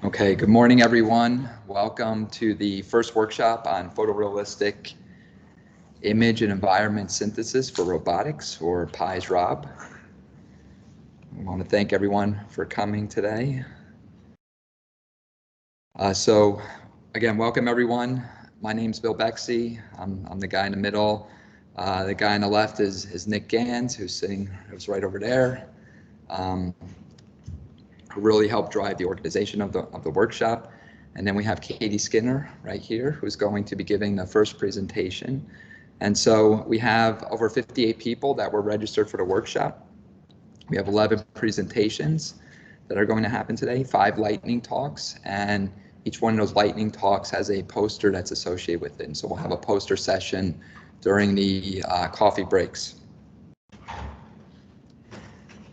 Okay, good morning, everyone. Welcome to the first workshop on photorealistic image and environment synthesis for robotics, or PIES Rob. I want to thank everyone for coming today. So again, welcome everyone. My name's Beksi. I'm the guy in the middle. The guy on the left is Nick Gans, who's right over there. Who really helped drive the organization of the workshop. And then we have Katie Skinner right here, who's going to be giving the first presentation. And so we have over 58 people that were registered for the workshop. We have 11 presentations that are going to happen today, 5 lightning talks, and each one of those lightning talks has a poster that's associated with it. And so we'll have a poster session during the coffee breaks.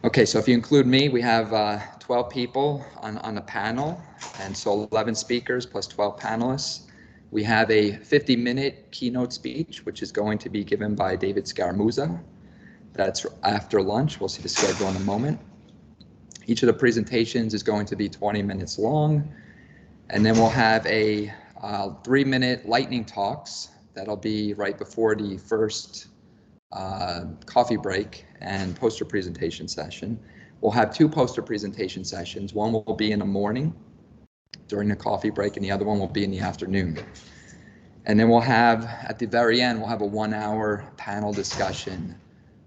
Okay, so if you include me, we have 12 people on the panel, and so 11 speakers plus 12 panelists. We have a 50-minute keynote speech, which is going to be given by David Scaramuzza. That's after lunch. We'll see the schedule in a moment. Each of the presentations is going to be 20 minutes long, and then we'll have a 3-minute lightning talks. That'll be right before the first coffee break and poster presentation session. We'll have 2 poster presentation sessions. One will be in the morning during the coffee break, and the other one will be in the afternoon. And then we'll have, at the very end, we'll have a 1-hour panel discussion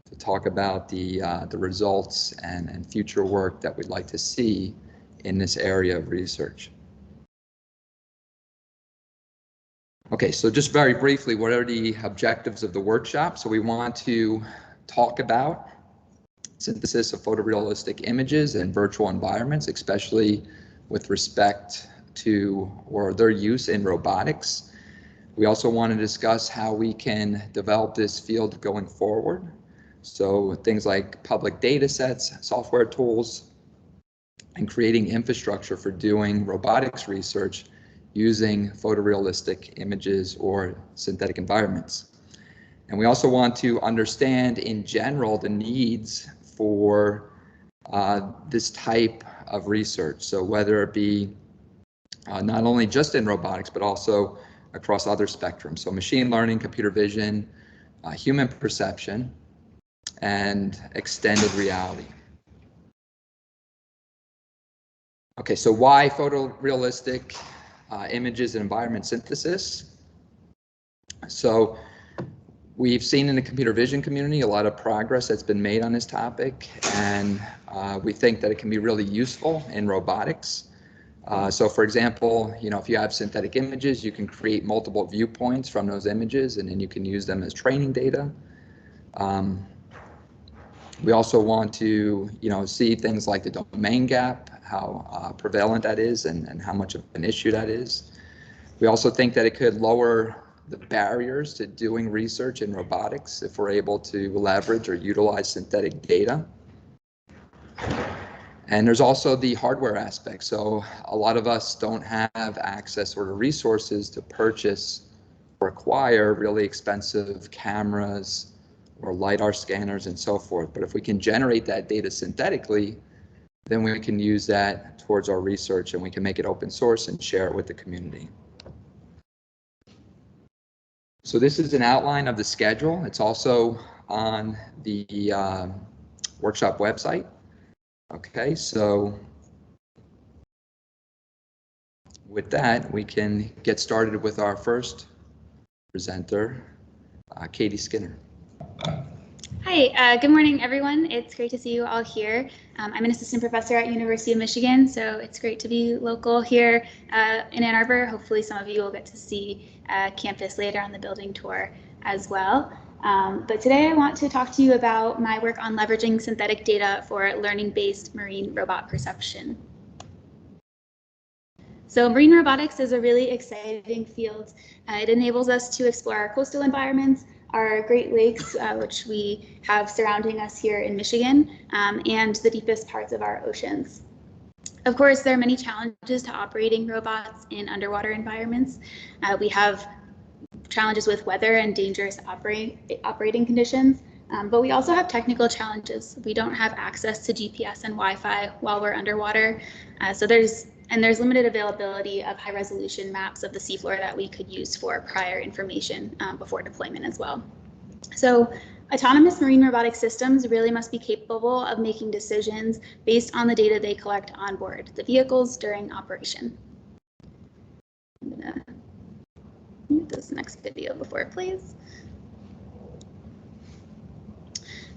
to talk about the results and future work that we'd like to see in this area of research. Okay, so just very briefly, what are the objectives of the workshop? So we want to talk about synthesis of photorealistic images and virtual environments, especially with respect to their use in robotics. We also want to discuss how we can develop this field going forward. So things like public data sets, software tools, and creating infrastructure for doing robotics research using photorealistic images or synthetic environments. And we also want to understand in general the needs for this type of research. So whether it be not only just in robotics, but also across other spectrums. So machine learning, computer vision, human perception, and extended reality. Okay, so why photorealistic images and environment synthesis? So we've seen in the computer vision community a lot of progress that's been made on this topic, and we think that it can be really useful in robotics. So for example, if you have synthetic images, you can create multiple viewpoints from those images, and then you can use them as training data. We also want to, see things like the domain gap, how prevalent that is, and how much of an issue that is. We also think that it could lower the barriers to doing research in robotics if we're able to leverage or utilize synthetic data. And there's also the hardware aspect. So a lot of us don't have access or the resources to purchase or acquire really expensive cameras or LiDAR scanners and so forth. But if we can generate that data synthetically, then we can use that towards our research, and we can make it open source and share it with the community. So this is an outline of the schedule. It's also on the workshop website. Okay, so with that, we can get started with our first presenter, Katie Skinner. Hi, good morning, everyone. It's great to see you all here. I'm an assistant professor at University of Michigan, so it's great to be local here in Ann Arbor. Hopefully some of you will get to see campus later on the building tour as well. But today I want to talk to you about my work on leveraging synthetic data for learning-based marine robot perception. So marine robotics is a really exciting field. It enables us to explore our coastal environments, our Great Lakes, which we have surrounding us here in Michigan, and the deepest parts of our oceans. Of course, there are many challenges to operating robots in underwater environments. We have challenges with weather and dangerous operating conditions, but we also have technical challenges. We don't have access to GPS and Wi-Fi while we're underwater, so there's and there's limited availability of high resolution maps of the seafloor that we could use for prior information before deployment as well. So autonomous marine robotic systems really must be capable of making decisions based on the data they collect on board the vehicles during operation. I'm gonna mute this next video before it plays.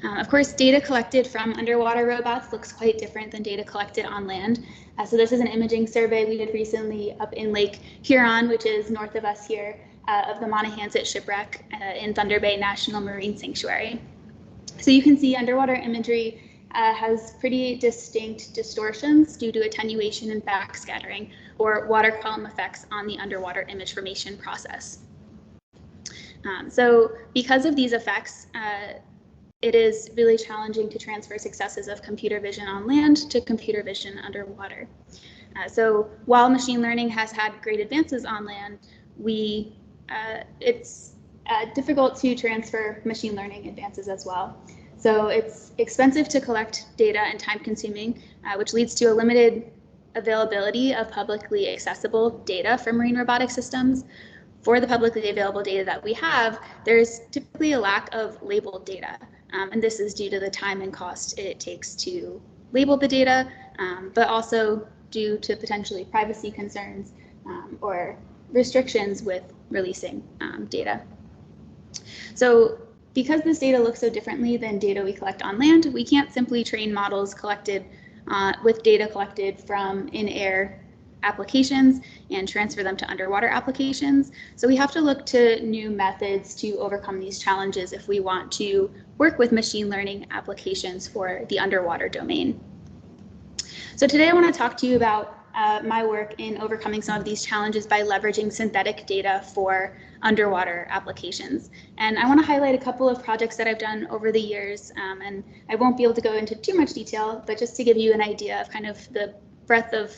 Of course, data collected from underwater robots looks quite different than data collected on land. So this is an imaging survey we did recently up in Lake Huron, which is north of us here, of the Mangelson shipwreck in Thunder Bay National Marine Sanctuary. So you can see underwater imagery has pretty distinct distortions due to attenuation and backscattering, or water column effects on the underwater image formation process. So because of these effects, it is really challenging to transfer successes of computer vision on land to computer vision underwater. So while machine learning has had great advances on land, it's difficult to transfer machine learning advances as well. So it's expensive to collect data and time consuming, which leads to a limited availability of publicly accessible data for marine robotic systems. For the publicly available data that we have, there's typically a lack of labeled data. And this is due to the time and cost it takes to label the data, but also due to potentially privacy concerns or restrictions with releasing data. So because this data looks so differently than data we collect on land, we can't simply train models collected with data collected from in-air applications and transfer them to underwater applications. So we have to look to new methods to overcome these challenges if we want to work with machine learning applications for the underwater domain. So today I want to talk to you about my work in overcoming some of these challenges by leveraging synthetic data for underwater applications. And I want to highlight a couple of projects that I've done over the years, and I won't be able to go into too much detail, but just to give you an idea of kind of the breadth of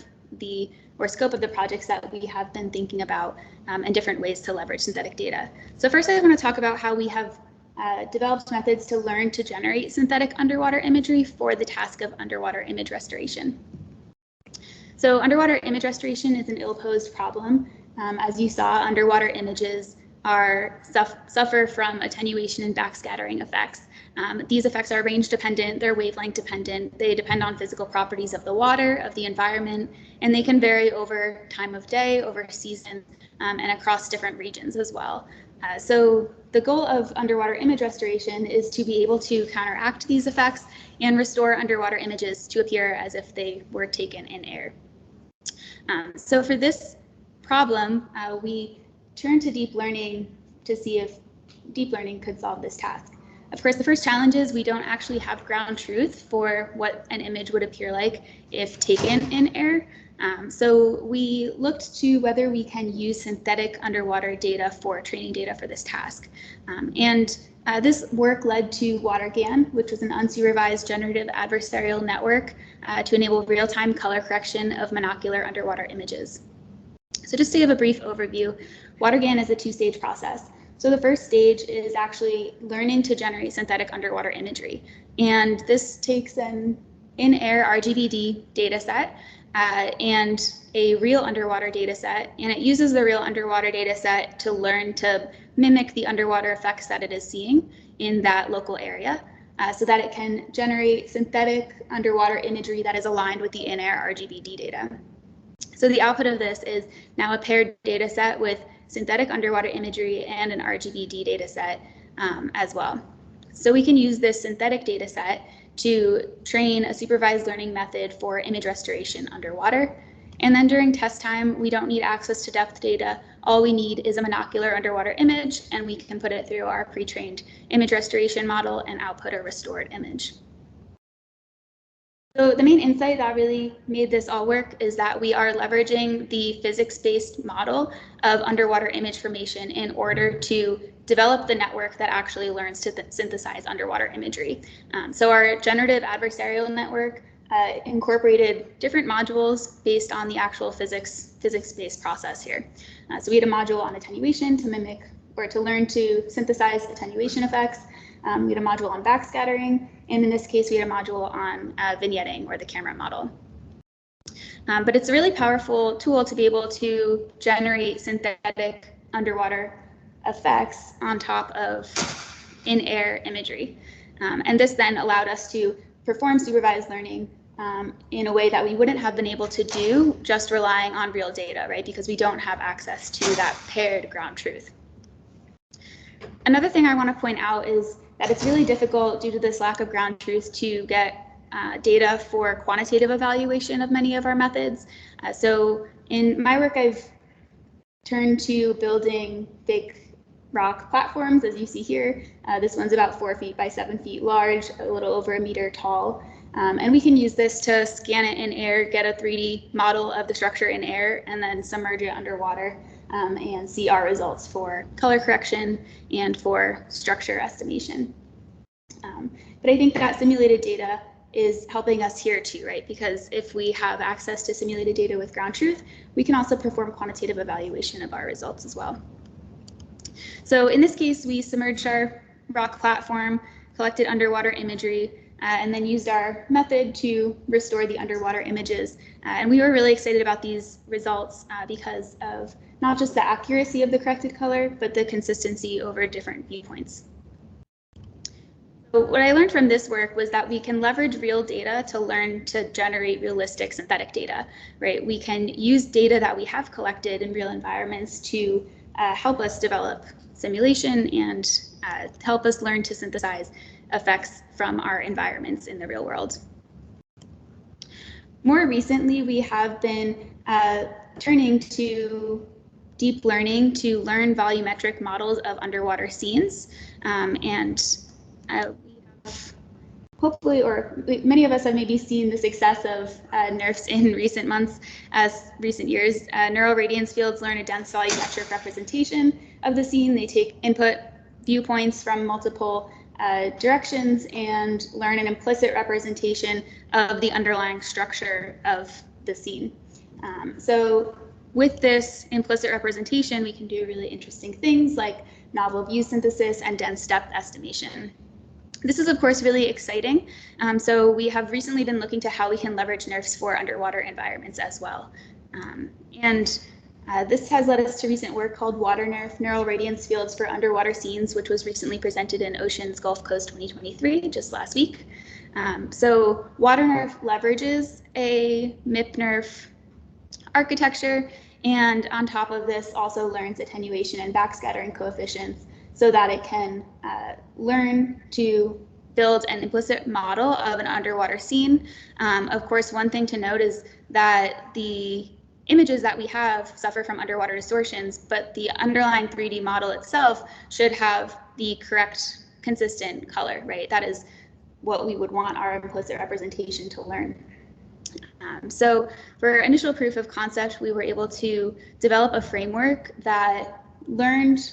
or scope of the projects that we have been thinking about and different ways to leverage synthetic data. So first I want to talk about how we have developed methods to learn to generate synthetic underwater imagery for the task of underwater image restoration. So underwater image restoration is an ill-posed problem. As you saw, underwater images suffer from attenuation and backscattering effects. These effects are range dependent, they're wavelength dependent, they depend on physical properties of the water, of the environment, and they can vary over time of day, over seasons, and across different regions as well. So the goal of underwater image restoration is to be able to counteract these effects and restore underwater images to appear as if they were taken in air. So for this problem, we turned to deep learning to see if deep learning could solve this task. Of course, the first challenge is we don't actually have ground truth for what an image would appear like if taken in air. So we looked to whether we can use synthetic underwater data for training data for this task. This work led to WaterGAN, which was an unsupervised generative adversarial network to enable real-time color correction of monocular underwater images. So just to give a brief overview, WaterGAN is a two-stage process. So the first stage is actually learning to generate synthetic underwater imagery. And this takes an in-air RGBD data set and a real underwater data set, and it uses the real underwater data set to learn to mimic the underwater effects that it is seeing in that local area so that it can generate synthetic underwater imagery that is aligned with the in-air RGBD data. So the output of this is now a paired data set with synthetic underwater imagery and an RGBD data set as well. So we can use this synthetic data set to train a supervised learning method for image restoration underwater. And then during test time, we don't need access to depth data. All we need is a monocular underwater image, and we can put it through our pre-trained image restoration model and output a restored image. So the main insight that really made this all work is that we are leveraging the physics-based model of underwater image formation in order to develop the network that actually learns to synthesize underwater imagery. So our generative adversarial network incorporated different modules based on the actual physics-based process here. So we had a module on attenuation to mimic or to learn to synthesize attenuation effects. We had a module on backscattering, and in this case, we had a module on vignetting, or the camera model. but it's a really powerful tool to be able to generate synthetic underwater effects on top of in-air imagery. And this then allowed us to perform supervised learning in a way that we wouldn't have been able to do just relying on real data, right? Because we don't have access to that paired ground truth. Another thing I want to point out is that it's really difficult due to this lack of ground truth to get data for quantitative evaluation of many of our methods. So in my work, I've turned to building big rock platforms, as you see here. This one's about 4 feet by 7 feet large, a little over 1 meter tall. And we can use this to scan it in air, get a 3D model of the structure in air, and then submerge it underwater and see our results for color correction and for structure estimation. But I think that simulated data is helping us here too, right? Because if we have access to simulated data with ground truth, we can also perform quantitative evaluation of our results as well. So in this case, we submerged our rock platform, collected underwater imagery, and then used our method to restore the underwater images. And we were really excited about these results because of not just the accuracy of the corrected color, but the consistency over different viewpoints. So what I learned from this work was that we can leverage real data to learn to generate realistic synthetic data, right? We can use data that we have collected in real environments to help us develop simulation and help us learn to synthesize effects from our environments in the real world. More recently, we have been turning to deep learning to learn volumetric models of underwater scenes. We have hopefully, or many of us have maybe seen the success of NERFs in recent months, recent years. Neural radiance fields learn a dense volumetric representation of the scene. They take input viewpoints from multiple directions and learn an implicit representation of the underlying structure of the scene. So with this implicit representation, we can do really interesting things like novel view synthesis and dense depth estimation. This is, of course, really exciting. So we have recently been looking to how we can leverage NERFs for underwater environments as well. This has led us to recent work called Water NERF, Neural Radiance Fields for Underwater Scenes, which was recently presented in Oceans Gulf Coast 2023, just last week. So Water NERF leverages a MIP NERF architecture, and on top of this also learns attenuation and backscattering coefficients so that it can learn to build an implicit model of an underwater scene. Of course, one thing to note is that the images that we have suffer from underwater distortions, but the underlying 3D model itself should have the correct, consistent color, right? That is what we would want our implicit representation to learn. So for initial proof of concept, we were able to develop a framework that learned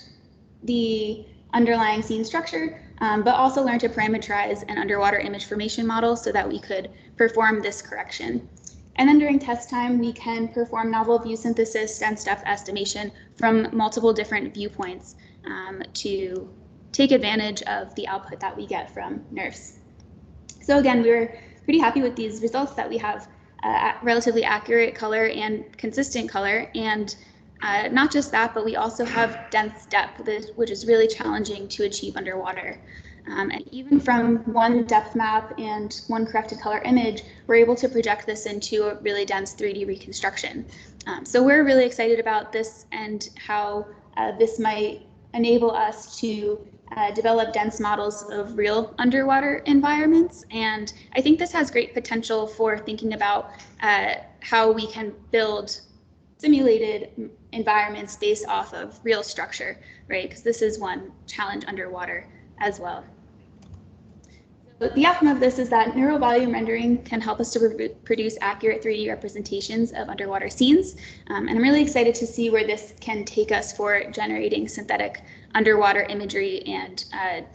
the underlying scene structure, but also learned to parameterize an underwater image formation model so that we could perform this correction. And then during test time, we can perform novel view synthesis, dense depth estimation from multiple different viewpoints to take advantage of the output that we get from NERFs. So again, we were pretty happy with these results that we have relatively accurate color and consistent color. And not just that, but we also have dense depth, which is really challenging to achieve underwater. And even from one depth map and one corrected color image, we're able to project this into a really dense 3D reconstruction. So we're really excited about this and how this might enable us to develop dense models of real underwater environments. And I think this has great potential for thinking about how we can build simulated environments based off of real structure, right? Because this is one challenge underwater as well. So the outcome of this is that neural volume rendering can help us to produce accurate 3D representations of underwater scenes. And I'm really excited to see where this can take us for generating synthetic underwater imagery and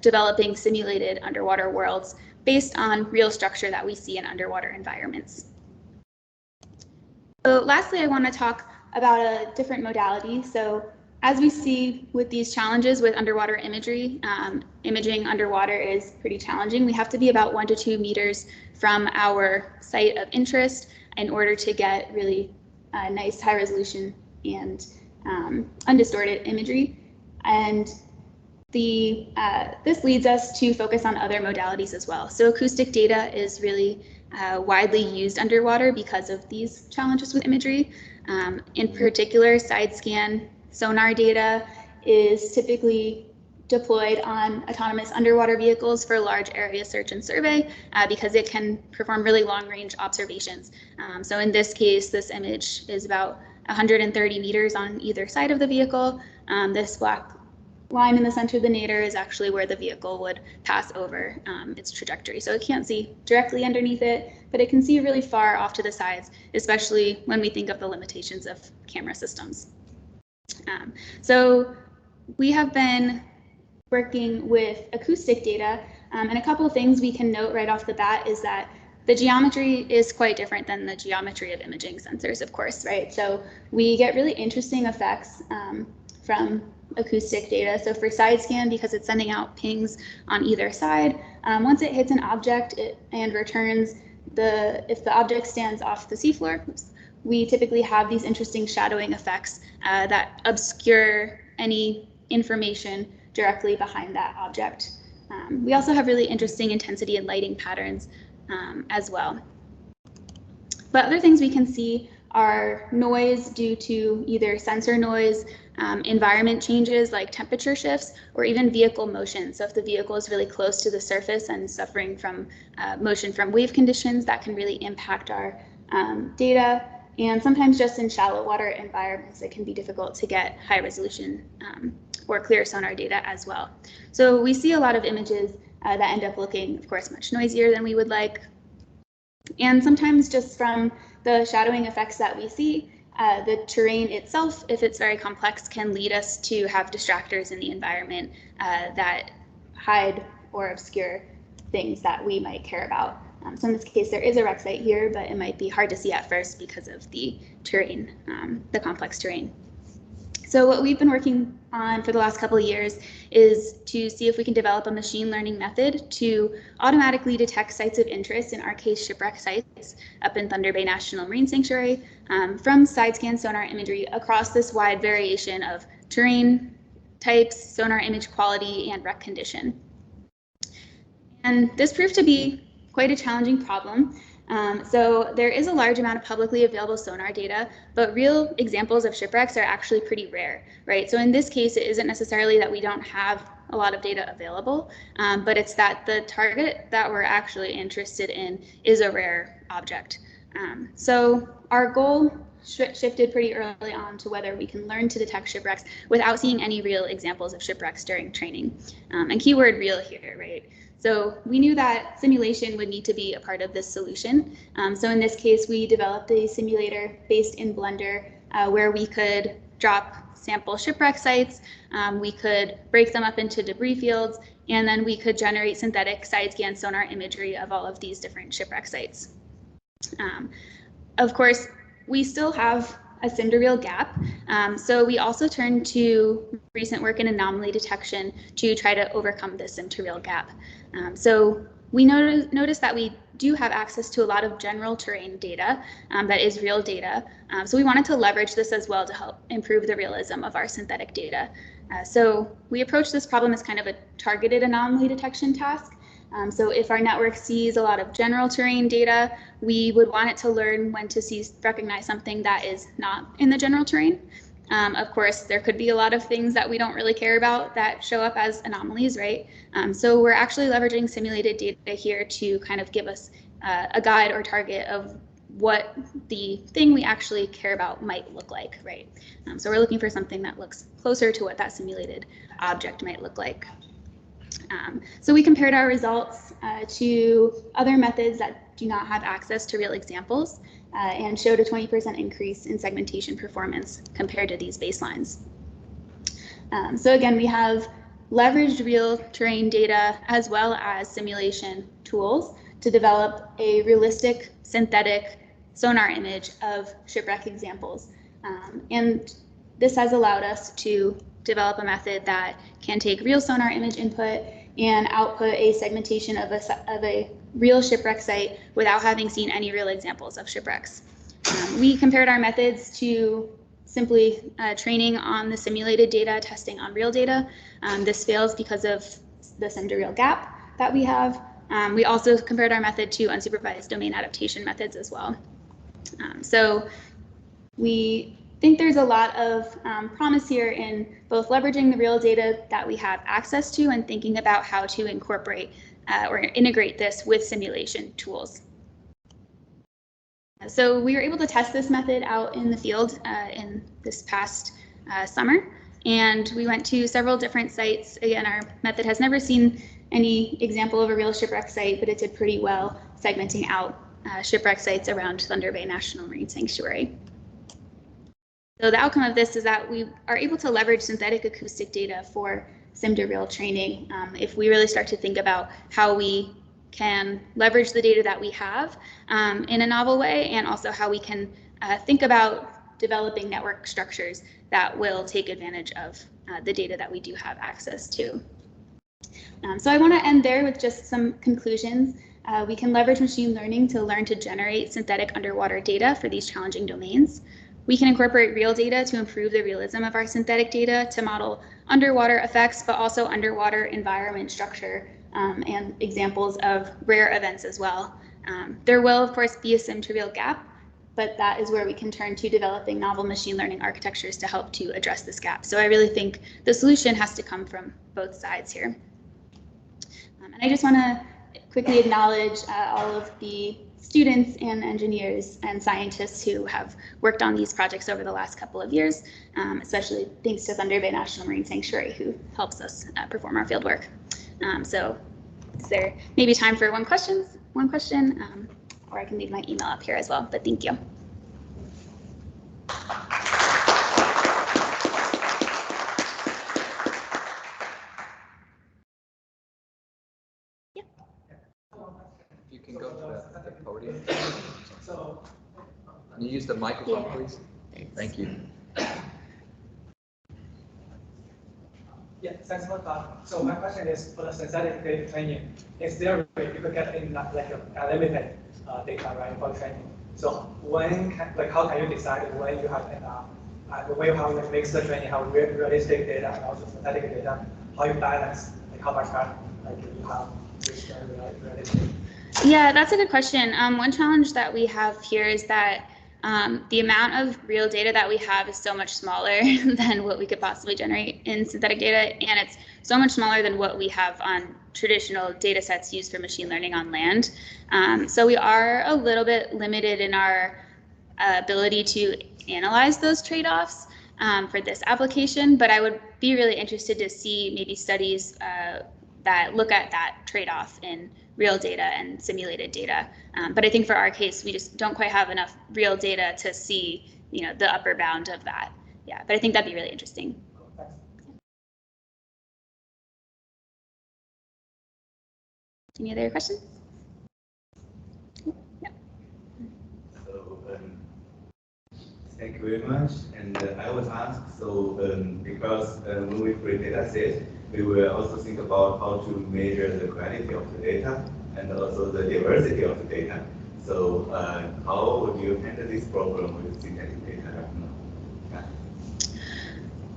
developing simulated underwater worlds based on real structure that we see in underwater environments. So lastly, I want to talk about a different modality. So as we see with these challenges with underwater imagery, imaging underwater is pretty challenging. We have to be about 1 to 2 meters from our site of interest in order to get really nice high resolution and undistorted imagery. And this leads us to focus on other modalities as well. So acoustic data is really widely used underwater because of these challenges with imagery. In particular, side scan sonar data is typically deployed on autonomous underwater vehicles for large area search and survey because it can perform really long range observations. So in this case, this image is about 130 meters on either side of the vehicle. This black line in the center of the nadir is actually where the vehicle would pass over its trajectory. So it can't see directly underneath it, but it can see really far off to the sides, especially when we think of the limitations of camera systems. So we have been working with acoustic data, and a couple of things we can note right off the bat is that the geometry is quite different than the geometry of imaging sensors, of course, right? So we get really interesting effects from acoustic data. So for side scan, because it's sending out pings on either side, once it hits an object and returns, if the object stands off the seafloor, we typically have these interesting shadowing effects that obscure any information directly behind that object. We also have really interesting intensity and lighting patterns as well. But other things we can see are noise due to either sensor noise, environment changes like temperature shifts, or even vehicle motion. So if the vehicle is really close to the surface and suffering from motion from wave conditions, that can really impact our data. And sometimes just in shallow water environments, it can be difficult to get high resolution or clear sonar data as well. So we see a lot of images that end up looking, of course, much noisier than we would like. And sometimes just from the shadowing effects that we see, the terrain itself, if it's very complex, can lead us to have distractors in the environment that hide or obscure things that we might care about. So in this case, there is a wreck site here, but it might be hard to see at first because of the terrain, the complex terrain. So what we've been working on for the last couple of years is to see if we can develop a machine learning method to automatically detect sites of interest, in our case shipwreck sites up in Thunder Bay National Marine Sanctuary, from side scan sonar imagery across this wide variation of terrain types, sonar image quality, and wreck condition. And this proved to be quite a challenging problem. So there is a large amount of publicly available sonar data, but real examples of shipwrecks are actually pretty rare, right? So in this case, it isn't necessarily that we don't have a lot of data available, but it's that the target that we're actually interested in is a rare object. So our goal shifted pretty early on to whether we can learn to detect shipwrecks without seeing any real examples of shipwrecks during training. And keyword real here, right? So we knew that simulation would need to be a part of this solution. So in this case, we developed a simulator based in Blender where we could drop sample shipwreck sites, we could break them up into debris fields, and then we could generate synthetic side scan sonar imagery of all of these different shipwreck sites. Of course, we still have a cinder reel gap. So we also turned to recent work in anomaly detection to try to overcome this cinder reel gap. So we noticed that we do have access to a lot of general terrain data that is real data. So we wanted to leverage this as well to help improve the realism of our synthetic data. So we approached this problem as kind of a targeted anomaly detection task. So if our network sees a lot of general terrain data, we would want it to learn when to recognize something that is not in the general terrain. Of course, there could be a lot of things that we don't really care about that show up as anomalies, right? So we're actually leveraging simulated data here to kind of give us a guide or target of what the thing we actually care about might look like, right? So we're looking for something that looks closer to what that simulated object might look like. So we compared our results to other methods that do not have access to real examples and showed a 20% increase in segmentation performance compared to these baselines. So again, we have leveraged real terrain data as well as simulation tools to develop a realistic synthetic sonar image of shipwreck examples. And this has allowed us to develop a method that can take real sonar image input and output a segmentation of a real shipwreck site without having seen any real examples of shipwrecks. We compared our methods to simply training on the simulated data, testing on real data. This fails because of the sim to real gap that we have. We also compared our method to unsupervised domain adaptation methods as well. So we think there's a lot of promise here in both leveraging the real data that we have access to and thinking about how to incorporate or integrate this with simulation tools. So we were able to test this method out in the field in this past summer, and we went to several different sites. Again, our method has never seen any example of a real shipwreck site, but it did pretty well segmenting out shipwreck sites around Thunder Bay National Marine Sanctuary. So the outcome of this is that we are able to leverage synthetic acoustic data for sim-to-real training if we really start to think about how we can leverage the data that we have in a novel way, and also how we can think about developing network structures that will take advantage of the data that we do have access to. So I want to end there with just some conclusions. We can leverage machine learning to learn to generate synthetic underwater data for these challenging domains. We can incorporate real data to improve the realism of our synthetic data to model underwater effects, but also underwater environment structure and examples of rare events as well. There will, of course, be a sim-to-real gap, but that is where we can turn to developing novel machine learning architectures to help to address this gap. So I really think the solution has to come from both sides here. And I just want to quickly acknowledge all of the students and engineers and scientists who have worked on these projects over the last couple of years, especially thanks to Thunder Bay National Marine Sanctuary, who helps us perform our field work. So is there maybe time for one question, or I can leave my email up here as well, but thank you. Yeah. You can go to the podium. Can you use the microphone, please? Thank you. Yeah, thanks for that. So my question is, for the synthetic data training, is there a way you could get in like a limited data, right, for training? So when, how can you decide when you have enough, when you have like mixed training, have realistic data and also synthetic data, how you balance, like how much time you have with realistic? Yeah, that's a good question. One challenge that we have here is that the amount of real data that we have is so much smaller than what we could possibly generate in synthetic data, and it's so much smaller than what we have on traditional data sets used for machine learning on land. So we are a little bit limited in our ability to analyze those trade-offs for this application, but I would be really interested to see maybe studies that look at that trade-off in real data and simulated data. But I think for our case, we just don't quite have enough real data to see, the upper bound of that. Yeah, but I think that'd be really interesting. Any other questions? Yeah. So thank you very much. And I was asked, so because when we create dataset, we will also think about how to measure the quality of the data and also the diversity of the data. So how would you handle this problem with synthetic data right now?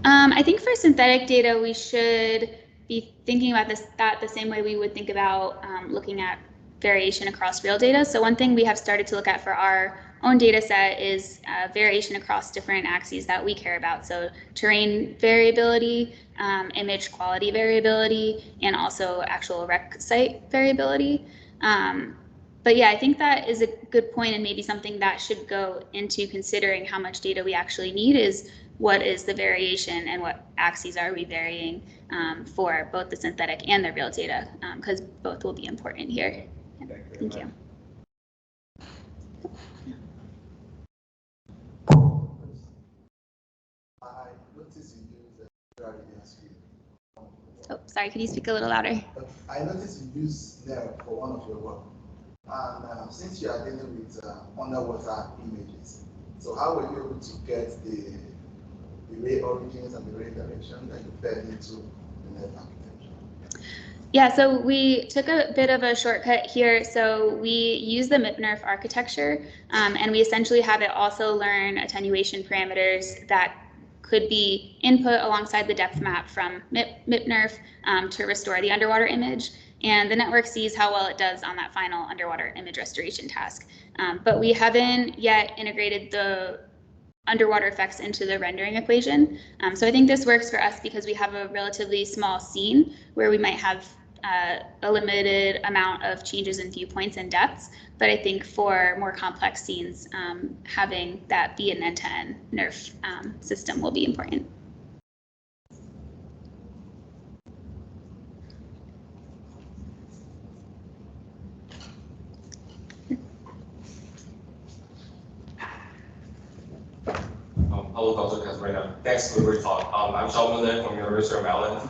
Yeah. I think for synthetic data, we should be thinking about that the same way we would think about looking at variation across real data. So one thing we have started to look at for our own data set is variation across different axes that we care about. So terrain variability, image quality variability, and also actual rec site variability. But yeah, I think that is a good point, and maybe something that should go into considering how much data we actually need is what is the variation and what axes are we varying for both the synthetic and the real data, because both will be important here. Yeah, thank you. I noticed you use Oh, sorry, could you speak a little louder? I noticed you use NERD for one of your work. And since you are dealing with underwater images, so how were you able to get the ray origins and the ray direction that you fed into the net architecture? Yeah, so we took a bit of a shortcut here. So we use the MIP-NERF architecture, and we essentially have it also learn attenuation parameters that could be input alongside the depth map from MIP-NERF to restore the underwater image. And the network sees how well it does on that final underwater image restoration task. But we haven't yet integrated the underwater effects into the rendering equation. So I think this works for us because we have a relatively small scene where we might have a limited amount of changes in viewpoints and depths. But I think for more complex scenes, having that be an end-to-end NERF system will be important. Hello, Dr. Katherine. Thanks for the great talk. I'm Scaramuzza from University of Maryland.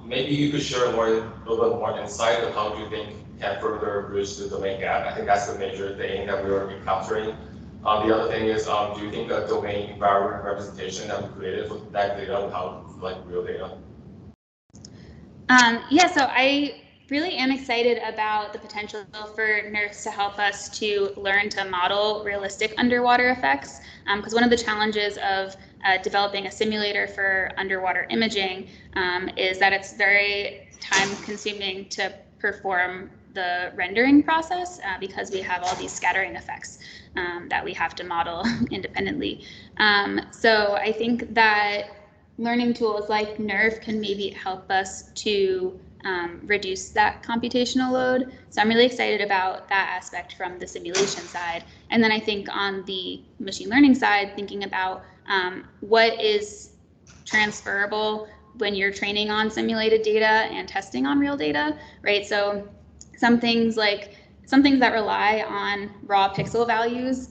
Maybe you could share a little bit more insight of how you think can further bridge the domain gap. I think that's the major thing that we are encountering. The other thing is, do you think a domain environment representation that we created for that data will help like real data? Yeah, so I really am excited about the potential for NERFs to help us to learn to model realistic underwater effects. Because one of the challenges of developing a simulator for underwater imaging is that it's very time consuming to perform the rendering process because we have all these scattering effects that we have to model independently. So I think that learning tools like NERF can maybe help us to reduce that computational load. So I'm really excited about that aspect from the simulation side. And then I think on the machine learning side, thinking about what is transferable when you're training on simulated data and testing on real data, right? So some things that rely on raw pixel values,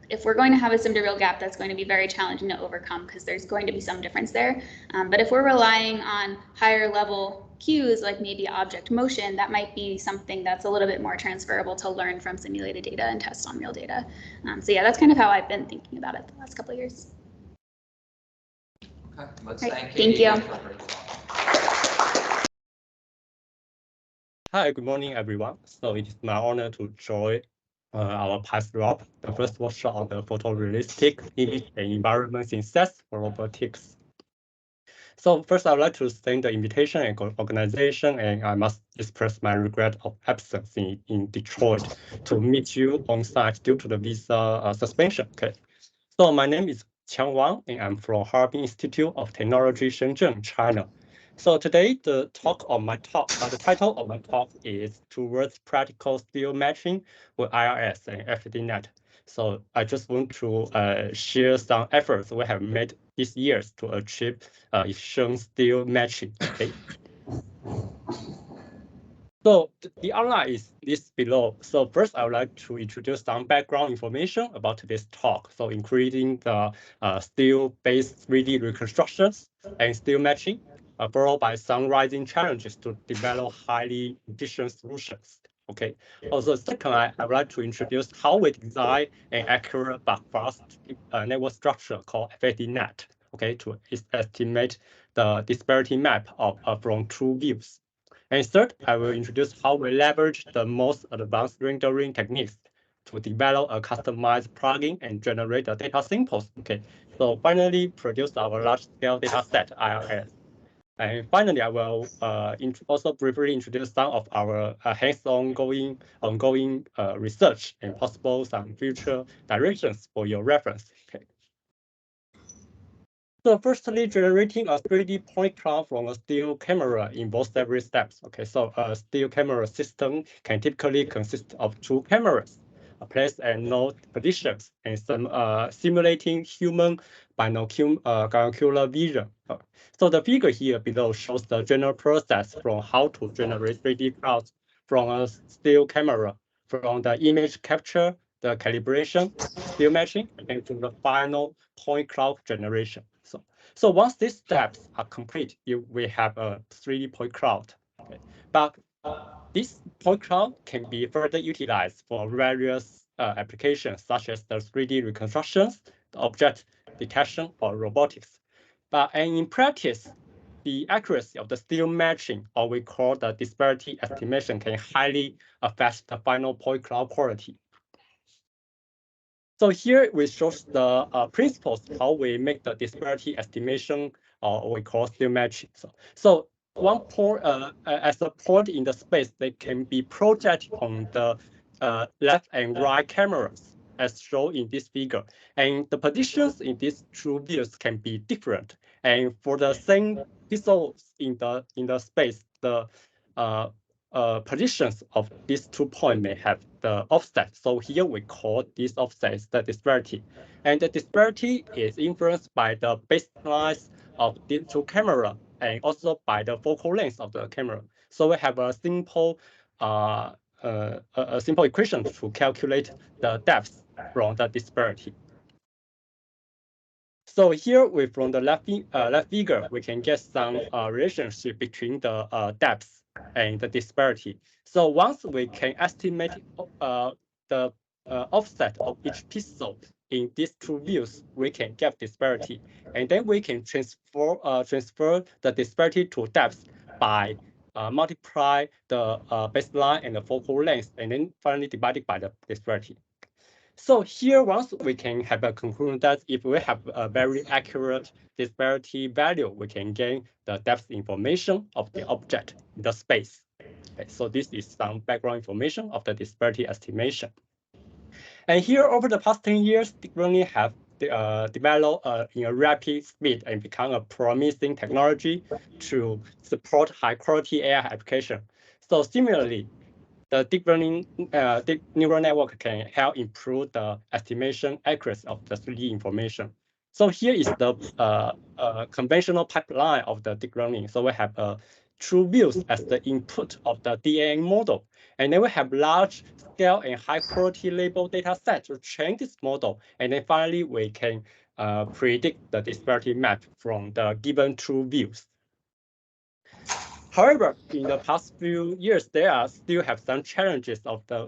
if we're going to have a sim to real gap, that's going to be very challenging to overcome because there's going to be some difference there. But if we're relying on higher level cues, like maybe object motion, that might be something that's a little bit more transferable to learn from simulated data and test on real data. So yeah, that's kind of how I've been thinking about it the last couple of years. Okay, let's Right, thank thank you. Hi, good morning, everyone. So it is my honor to join our PIES Rob, the first workshop on the photorealistic image and environment synthesis for robotics. So first, I would like to thank the invitation and organization, and I must express my regret of absence in Detroit to meet you on site due to the visa suspension. Okay. So my name is Qiang Wang, and I'm from Harbin Institute of Technology, Shenzhen, China. So today, the title of my talk is Towards Practical Skill Matching with IRS and FADNet. So I just want to share some efforts we have made these years to achieve efficient skill matching. Okay. So the outline is this below. So first, I would like to introduce some background information about this talk. So including the skill-based 3D reconstructions and skill matching, followed by some rising challenges to develop highly efficient solutions. Okay. Also, second, I would like to introduce how we design an accurate but fast network structure called FADNet. Okay, to estimate the disparity map from two views. And third, I will introduce how we leverage the most advanced rendering techniques to develop a customized plugin and generate the data samples. Okay, so finally produce our large-scale data set, IRS. And finally, I will also briefly introduce some of our hands-on ongoing research and possible some future directions for your reference. Okay. So firstly, generating a 3D point cloud from a still camera involves several steps. Okay, so a still camera system can typically consist of two cameras, placed at node positions, and some simulating human binocular vision. So the figure here below shows the general process from how to generate 3D clouds from a still camera, from the image capture, the calibration, still matching, and to the final point cloud generation. So once these steps are complete, we have a 3D point cloud. Okay. But this point cloud can be further utilized for various applications, such as the 3D reconstructions, the object detection, or robotics. And in practice, the accuracy of the still matching, or we call the disparity estimation, can highly affect the final point cloud quality. So here we show the principles how we make the disparity estimation, or we call still matching. So one point, as a point in the space, they can be projected on the left and right cameras, as shown in this figure. And the positions in these two views can be different. And for the same pixels in the space, the positions of these 2 points may have the offset. So here we call this offset the disparity. And the disparity is influenced by the baselines of these two cameras and also by the focal length of the camera. So we have a simple equation to calculate the depth from the disparity. So here, from the left figure, we can get some relationship between the depth and the disparity. So once we can estimate the offset of each pixel in these two views, we can get disparity, and then we can transfer the disparity to depth by multiply the baseline and the focal length, and then finally divided by the disparity. So here, once we can have a conclusion that if we have a very accurate disparity value, we can gain the depth information of the object in the space. Okay, so this is some background information of the disparity estimation. And here, over the past 10 years, deep learning have developed in a rapid speed and become a promising technology to support high-quality AI application. So similarly, the deep learning deep neural network can help improve the estimation accuracy of the 3D information. So here is the conventional pipeline of the deep learning. So we have true views as the input of the DNA model. And then we have large scale and high quality label data set to train this model. And then finally, we can predict the disparity map from the given true views. However, in the past few years, there still have some challenges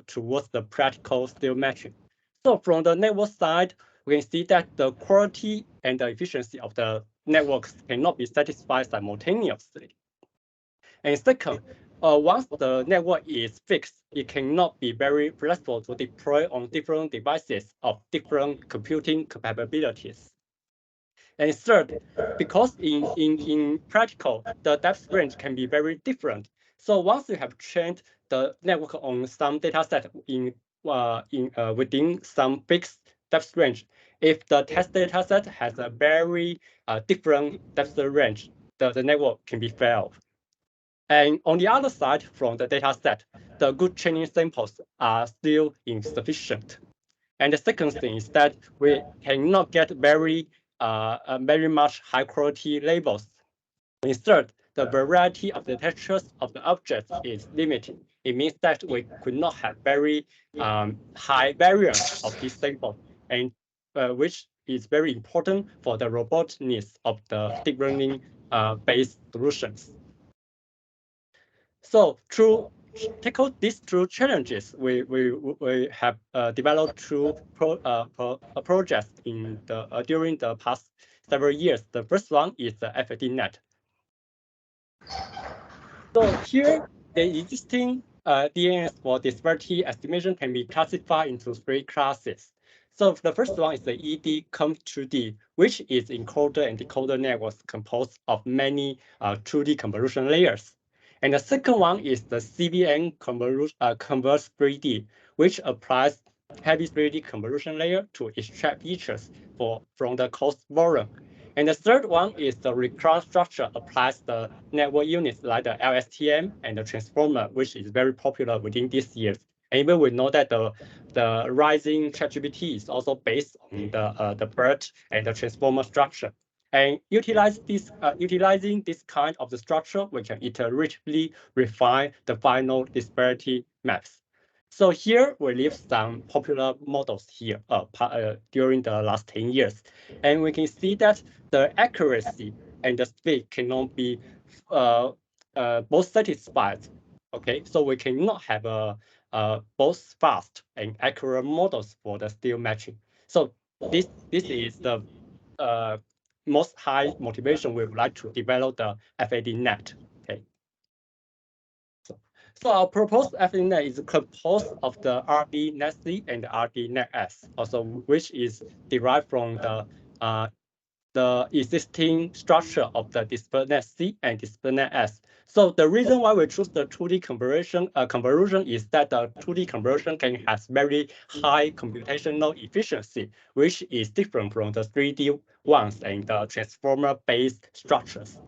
towards the practical still matching. So from the network side, we can see that the quality and the efficiency of the networks cannot be satisfied simultaneously. And second, once the network is fixed, it cannot be very flexible to deploy on different devices of different computing capabilities. And third, because in practical, the depth range can be very different. So once you have trained the network on some data set within some fixed depth range, if the test data set has a very different depth range, the network can be failed. And on the other side, from the data set, the good training samples are still insufficient. And the second thing is that we cannot get very much high quality labels. Instead, the variety of the textures of the objects is limited. It means that we could not have very high variance of this sample, and which is very important for the robustness of the deep learning based solutions. So to tackle these two challenges, we have developed two projects during the past several years. The first one is the FADNet. So here, the existing DNS for disparity estimation can be classified into three classes. So the first one is the ED-Conv2D, which is encoder and decoder networks composed of many 2D convolution layers. And the second one is the CVN Converse 3D, which applies heavy 3D convolution layer to extract features from the coarse volume. And the third one is the recurrent structure applies the network units like the LSTM and the transformer, which is very popular within these years. And even we know that the rising ChatGPT is also based on the BERT and the transformer structure. And utilizing this kind of the structure, we can iteratively refine the final disparity maps. So here we list some popular models here during the last 10 years. And we can see that the accuracy and the speed cannot be both satisfied. Okay, so we cannot have both fast and accurate models for the still matching. So this is the most high motivation, we would like to develop the FADNet. Okay. So our proposed FADNet is composed of the RDNet-C and the RDNet-S, also which is derived from the existing structure of the DisperNet-C and DisperNet-S. So the reason why we choose the 2D conversion is that the 2D conversion can has very high computational efficiency, which is different from the 3D ones and the transformer-based structures.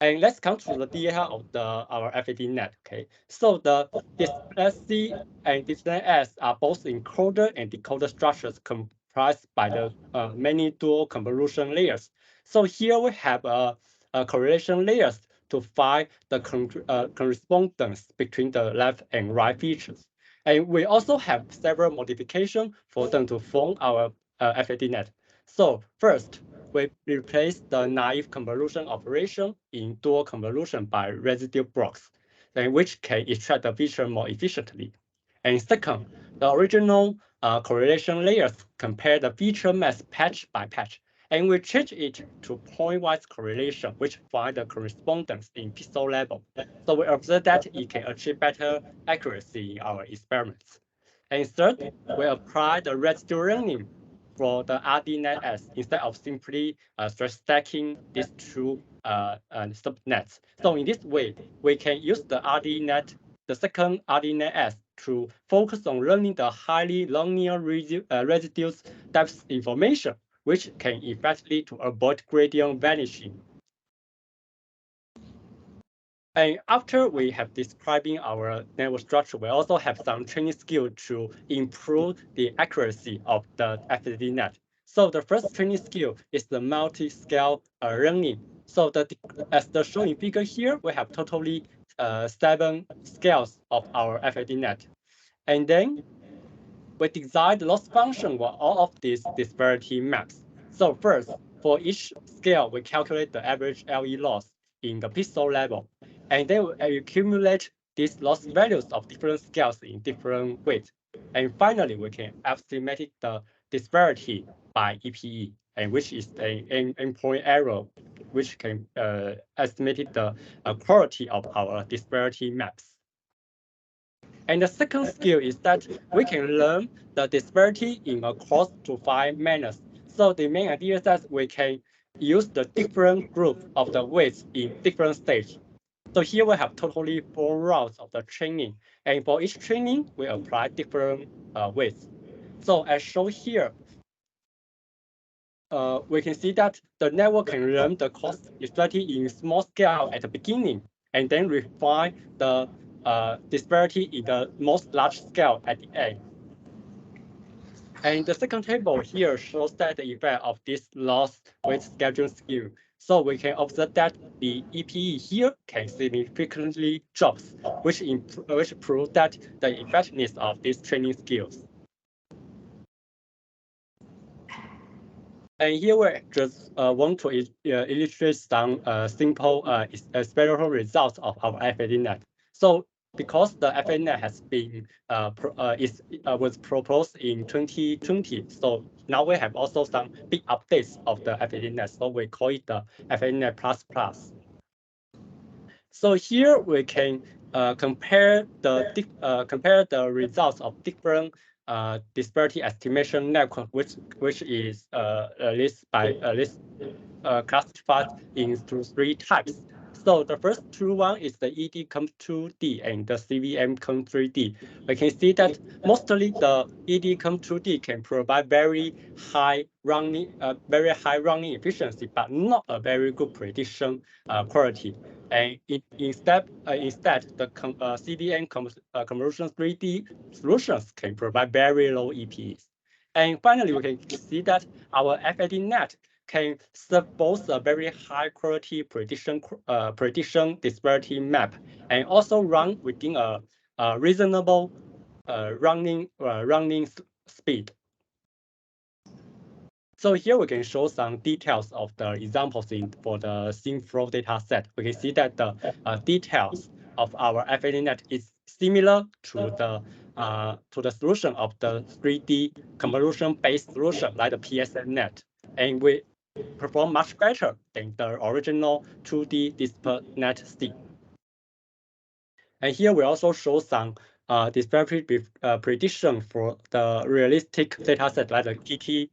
And let's come to the detail of our FADNet. Okay, so the DisperNet-C and DisperNet-S are both encoder and decoder structures comprised by the many dual convolution layers. So here we have a correlation layers to find the correspondence between the left and right features. And we also have several modifications for them to form our FADNet. So first, we replace the naive convolution operation in dual convolution by residue blocks, which can extract the feature more efficiently. And second, the original correlation layers compare the feature mass patch by patch, and we change it to point-wise correlation, which find the correspondence in pixel level. So we observe that it can achieve better accuracy in our experiments. And third, we apply the residue learning for the RDNet-S instead of simply stacking these two subnets. So in this way, we can use the second RDNet-S to focus on learning the highly linear residues depth information, which can effectively to avoid gradient vanishing. And after we have describing our network structure, we also have some training skill to improve the accuracy of the FADNet. So the first training skill is the multi-scale learning. So as the shown in figure here, we have totally 7 scales of our FADNet. And then we design the loss function for all of these disparity maps. So first, for each scale, we calculate the average LE loss in the pixel level. And then we accumulate these loss values of different scales in different weights. And finally, we can estimate the disparity by EPE, and which is an endpoint error, which can estimate the quality of our disparity maps. And the second skill is that we can learn the disparity in across to 5 manners. So the main idea is that we can use the different group of the weights in different stages. So here we have totally 4 rounds of the training, and for each training, we apply different weights. So as shown here, we can see that the network can learn the cost disparity in small scale at the beginning, and then refine the disparity in the most large scale at the end. And the second table here shows that the effect of this loss weight scheduling skill. So we can observe that the EPE here can significantly drop, which proves that the effectiveness of these training skills. And here we just want to illustrate some simple experimental results of our FADNet. So because the FADNet has been was proposed in 2020, so now we have also some big updates of the FADNet. So we call it the FADNet++. So here we can compare the results of different disparity estimation network, which is classified into 3 types. So the first one is the EDCOM2D and the CVMCOM3D. We can see that mostly the EDCOM2D can provide very high running efficiency, but not a very good prediction quality. And instead, the CVM convolution 3D solutions can provide very low EPEs. And finally, we can see that our FADNet can serve both a very high quality prediction disparity map and also run within a reasonable running speed. So here we can show some details of the examples for the SynFlow data set. We can see that the details of our FADNet is similar to the solution of the 3D convolution-based solution like the PSNet. And perform much better than the original 2D DisperNet scheme. And here we also show some disparity prediction for the realistic dataset like the GT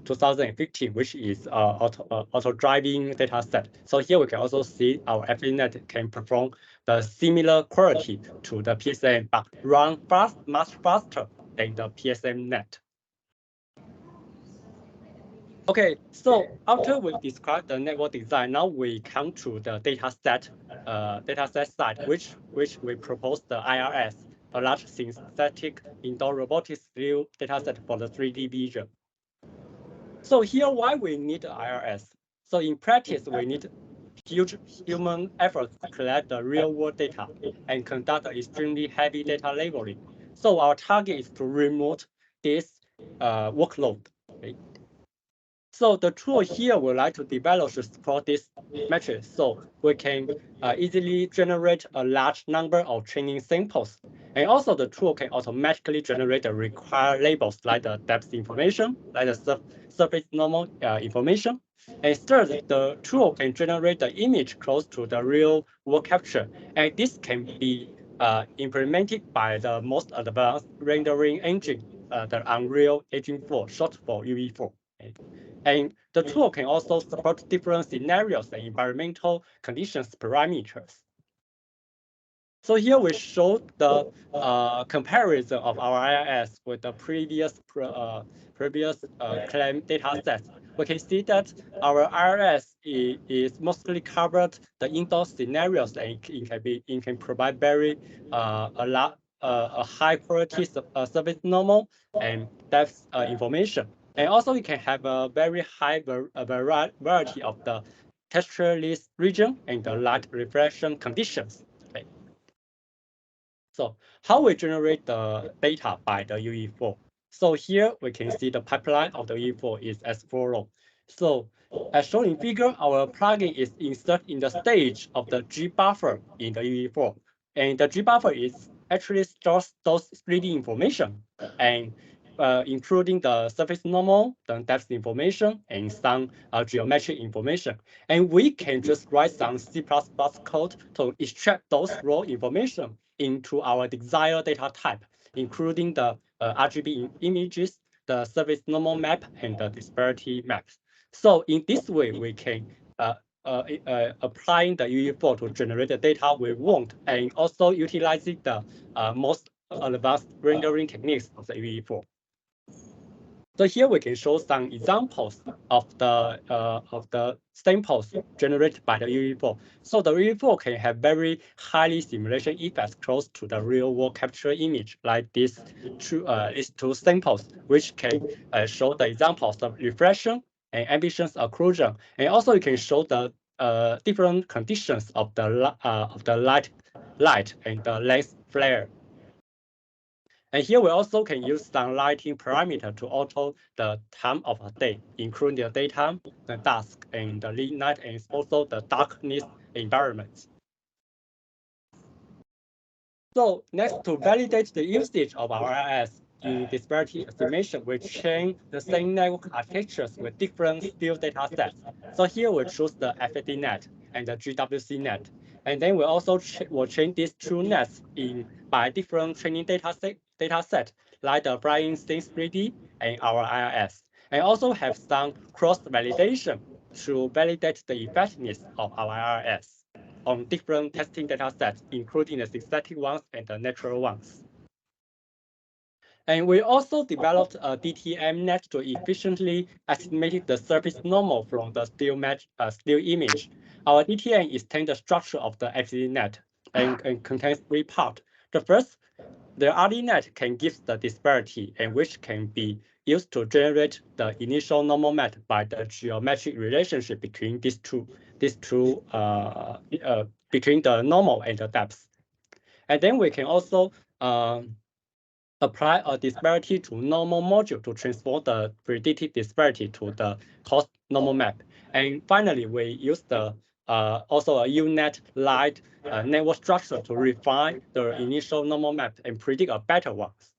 2015, which is auto-driving dataset. So here we can also see our FADNet can perform the similar quality to the PSM, but run much faster than the PSMNet. Okay, so after we describe the network design, now we come to the dataset side, which we propose the IRS, a large synthetic indoor robotics view dataset for the 3D vision. So here, why we need IRS? So in practice, we need huge human efforts to collect the real-world data and conduct extremely heavy data labeling. So our target is to remove this workload. Okay? So the tool here we like to develop to support this metric, so we can easily generate a large number of training samples. And also the tool can automatically generate the required labels like the depth information, like the surface normal information. And third, the tool can generate the image close to the real world capture. And this can be implemented by the most advanced rendering engine, the Unreal Engine 4, short for UE4. Okay. And the tool can also support different scenarios and environmental conditions parameters. So here we show the comparison of our IRS with the previous claim data sets. We can see that our IRS is mostly covered the indoor scenarios, and it can provide very a high quality surface normal and depth information. And also it can have a very high variety of the textureless region and the light reflection conditions. Okay. So how we generate the data by the UE4? So here we can see the pipeline of the UE4 is as follows. So as shown in figure, our plugin is inserted in the stage of the G buffer in the UE4. And the G buffer is actually stores those 3D information, and including the surface normal, the depth information, and some geometric information. And we can just write some C++ code to extract those raw information into our desired data type, including the RGB images, the surface normal map, and the disparity maps. So in this way, we can applying the UE4 to generate the data we want, and also utilizing the most advanced rendering techniques of the UE4. So here we can show some examples of the samples generated by the UE4. So the UE4 can have very highly simulation effects close to the real world capture image, like these two samples, which can show the examples of reflection and ambitions occlusion. And also you can show the different conditions of the light and the lens flare. And here we also can use some lighting parameter to alter the time of a day, including the daytime, the dusk, and the late night, and also the darkness environments. So next, to validate the usage of our IRS in disparity estimation, we train the same network architectures with different still data sets. So here we choose the FADNet and the GWCNet. And then we also will train these two nets by different training data set, like the flying things 3D and our IRS. And also have some cross-validation to validate the effectiveness of our IRS on different testing data sets, including the synthetic ones and the natural ones. And we also developed a DTM-net to efficiently estimate the surface normal from the still image. Our DTM extends the structure of the FADNet and contains 3 parts. The first, the RDNet can give the disparity, and which can be used to generate the initial normal map by the geometric relationship between these two between the normal and the depth. And then we can also apply a disparity to normal module to transform the predicted disparity to the cost normal map. And finally, we use the also a UNet light network structure to refine the initial normal map and predict a better ones.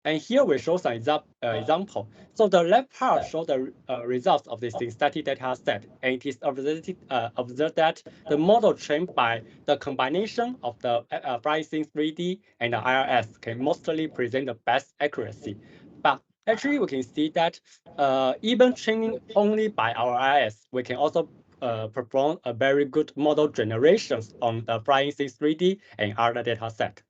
And here we show some example. So the left part shows the results of the synthetic data set, and it is observed that the model trained by the combination of the flying things 3D and the IRS can mostly present the best accuracy. But actually, we can see that even training only by our IRS, we can also perform a very good model generations on the flying things 3D and other data set.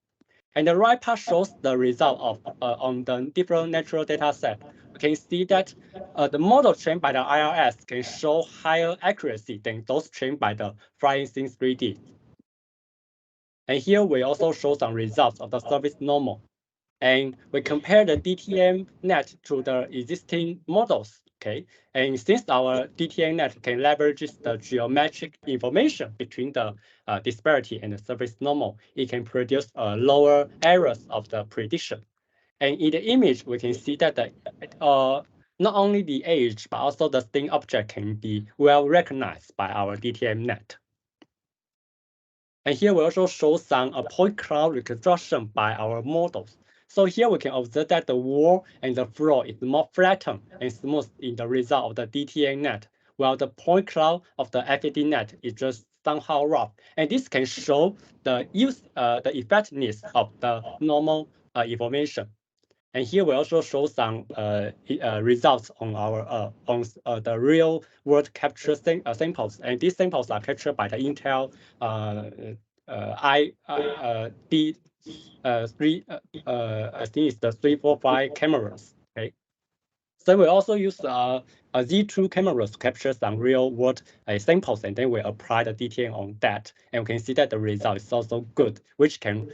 And the right part shows the result of on the different natural data set. We can see that the model trained by the IRS can show higher accuracy than those trained by the flying things 3D. And here we also show some results of the surface normal. And we compare the DTM net to the existing models. Okay, and since our DTM net can leverage the geometric information between the disparity and the surface normal, it can produce lower errors of the prediction. And in the image, we can see that the not only the age, but also the sting object can be well recognized by our DTM net. And here we also show some point cloud reconstruction by our models. So here we can observe that the wall and the floor is more flattened and smooth in the result of the DTM net, while the point cloud of the FADNet is just somehow rough. And this can show the effectiveness of the normal information. And here we also show some results on our the real world capture samples, and these samples are captured by the Intel I think it's the 345 cameras. Okay, so we also use a Z2 cameras to capture some real world samples, and then we apply the DTM on that, and we can see that the result is also good, which can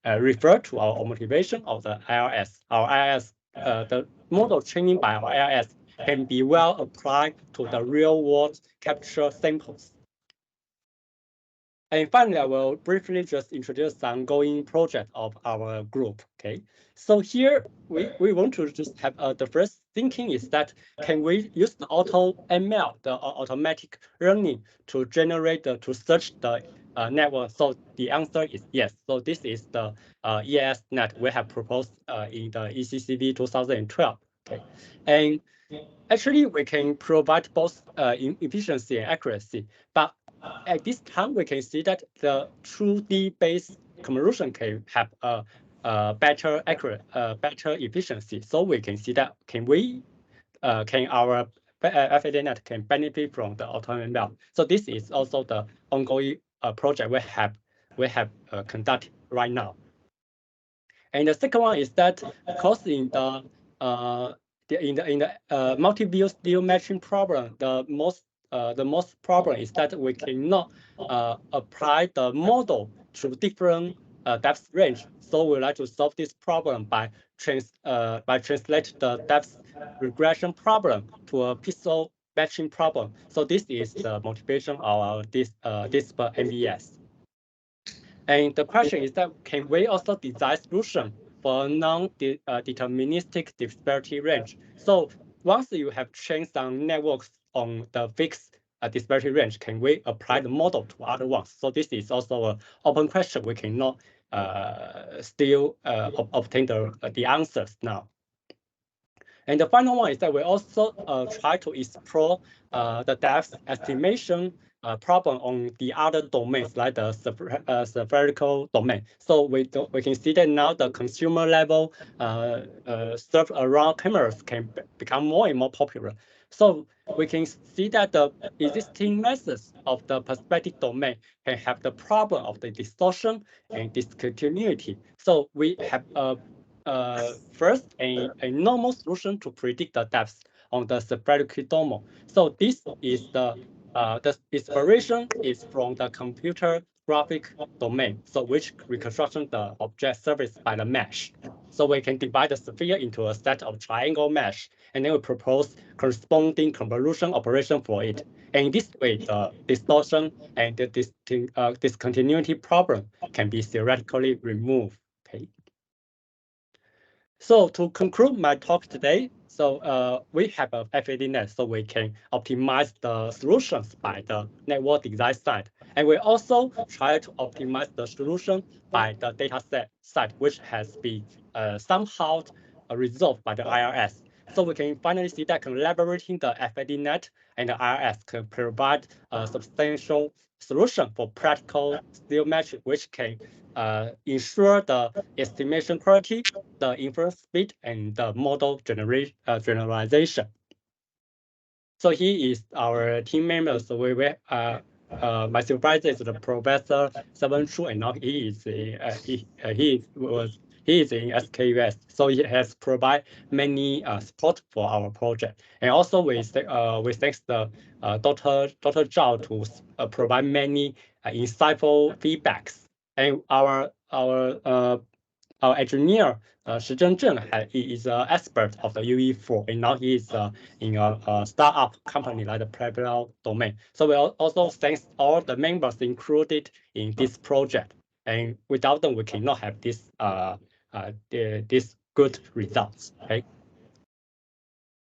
refer to our motivation of the IRS. Our IRS, the model training by our IRS can be well applied to the real world capture samples. And finally, I will briefly just introduce the ongoing project of our group. Okay, so here we want to just have the first thinking is that can we use the AutoML, the automatic learning, to generate to search the network? So the answer is yes. So this is the ESNet we have proposed in the ECCV 2012. Okay, and actually we can provide both efficiency and accuracy, but at this time we can see that the 2D-based convolution can have a better efficiency. So we can see that can our FADNet can benefit from the AutoML. So this is also the ongoing project we have conducted right now. And the second one is that because in the multi-view still matching problem, the most problem is that we cannot apply the model to different depth range. So we like to solve this problem by translate the depth regression problem to a pixel matching problem. So this is the motivation of this MVS. And the question is that can we also design solution for non-deterministic disparity range? So once you have trained some networks on the fixed disparity range, can we apply the model to other ones? So this is also an open question. We cannot still obtain the answers now. And the final one is that we also try to explore the depth estimation problem on the other domains like the spherical domain. So we can see that now the consumer level served around cameras can become more and more popular. So we can see that the existing methods of the perspective domain can have the problem of the distortion and discontinuity. So we have first a normal solution to predict the depth on the spherical domain. So this is the inspiration is from the computer graphic domain, so which reconstruction the object surface by the mesh. So we can divide the sphere into a set of triangle mesh, and then we propose corresponding convolution operation for it. And in this way, the distortion and the discontinuity problem can be theoretically removed. Okay. So to conclude my talk today, So we have a FADNet, so we can optimize the solutions by the network design side. And we also try to optimize the solution by the dataset side, which has been somehow resolved by the IRS. So we can finally see that collaborating the FADNet and the IRS can provide a substantial solution for practical steel metric, which can ensure the estimation quality, the inference speed, and the model generalization. So he is our team member. So my supervisor is the Professor Seven Chu, and now he is in SKUS. So he has provided many support for our project, and also we thanks the Dr. Zhao to provide many insightful feedbacks, and our engineer, Shi Zhenzhen, he is an expert of the UE4, and now he is in a startup company like the Previal domain. So we also thank all the members included in this project, and without them, we cannot have this this good results. Okay.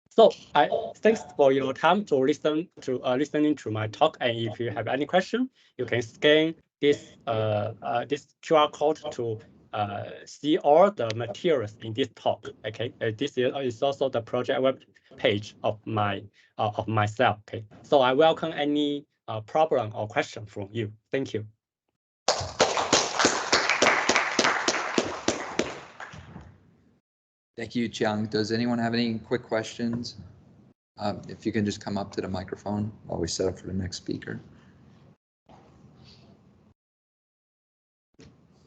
So thanks for your time to listening to my talk. And if you have any question, you can scan this this QR code to see all the materials in this talk. Okay, this is also the project web page of myself. Okay, so I welcome any problem or question from you. Thank you. Thank you, Qiang. Does anyone have any quick questions? If you can just come up to the microphone while we set up for the next speaker.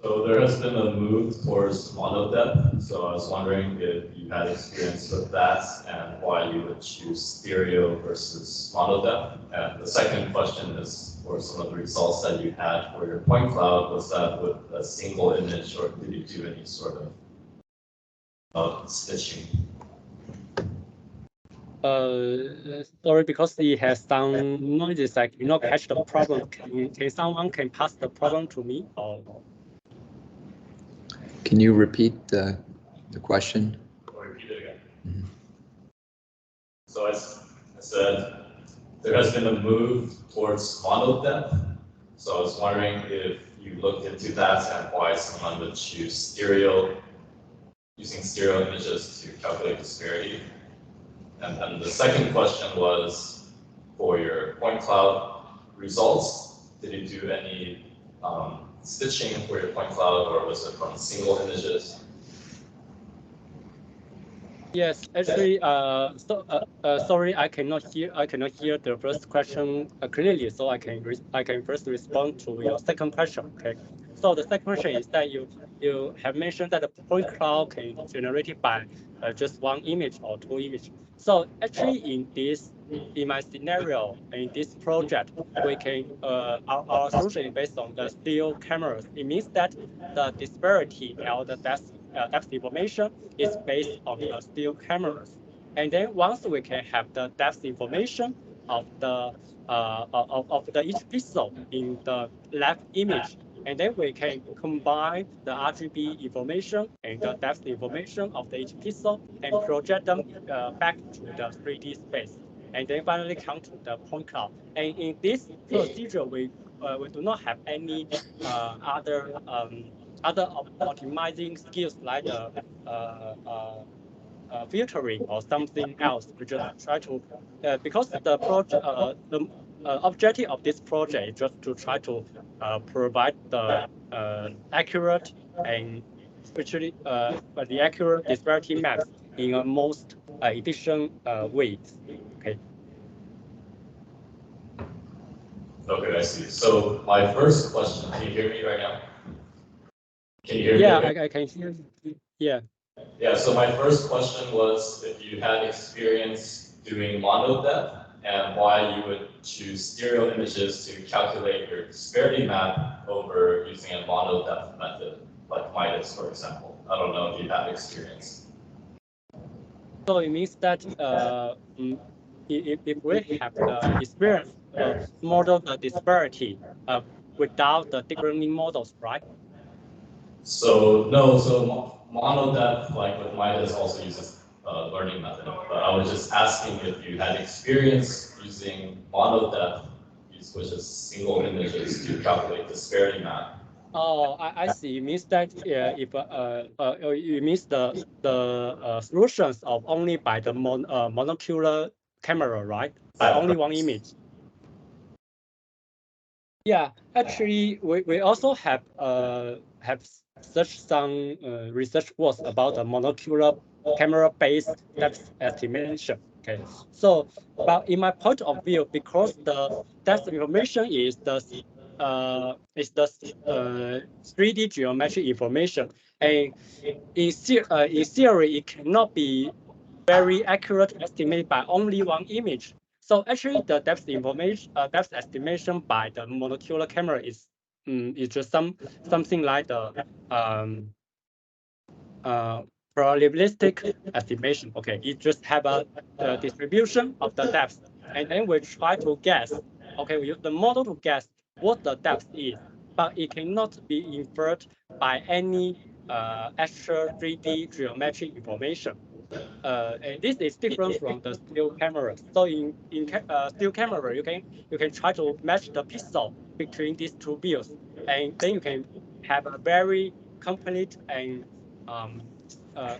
So there has been a move towards monodepth. So I was wondering if you had experience with that and why you would choose stereo versus monodepth. And the second question is for some of the results that you had for your point cloud. Was that with a single image, or did you do any sort of stitching? Sorry, because he has some noises, I cannot catch the problem. Can someone pass the problem to me? Or? Can you repeat the question? I'll repeat it again. Mm-hmm. So as I said, there has been a move towards monodepth. So I was wondering if you looked into that and why someone would choose using stereo images to calculate disparity. And then the second question was for your point cloud results. Did you do any stitching for your point cloud, or was it from single images? Yes, actually, sorry, I cannot hear the first question clearly. So I can first respond to your second question. Okay. So the second question is that you have mentioned that the point cloud can be generated by just one image or two images. So actually, in my scenario, in this project, we can our solution is based on the still cameras. It means that the disparity or the depth information is based on the still cameras. And then once we can have the depth information of each pixel in the left image, and then we can combine the RGB information and the depth information of each pixel and project them back to the 3D space, and then finally come to the point cloud. And in this procedure, we do not have any other optimizing skills like filtering or something else. We just try to because the project the objective of this project is just to try to provide the accurate and especially the accurate disparity maps in a most efficient way. Okay. Okay, I see. So my first question, can you hear me right now? Can you hear me? Yeah, I can hear you. Yeah. Yeah, so my first question was if you had experience doing monodepth and why you would choose stereo images to calculate your disparity map over using a monodepth method, like MIDAS, for example. I don't know if you have experience. So it means that if we have the experience model the disparity without the deep learning models, right? So no, so monodepth, like with MIDAS, also uses learning method. But I was just asking if you had experience using model depth, which is single images, to calculate the disparity map. Oh, I see. It means that if you means the solutions of only by the monocular camera, right? By only one image. Yeah, actually, we also have such some research works about the monocular camera-based depth estimation. Okay, so but in my point of view, because the depth information is the 3D geometric information, and in theory, it cannot be very accurate estimate by only one image. So actually, the depth information, depth estimation by the monocular camera is just something like the probabilistic estimation. Okay, it just have a distribution of the depth, and then we try to guess. Okay, we use the model to guess what the depth is, but it cannot be inferred by any actual 3D geometric information. And this is different from the still camera. So in still camera, you can try to match the pixel between these two views, and then you can have a very complete and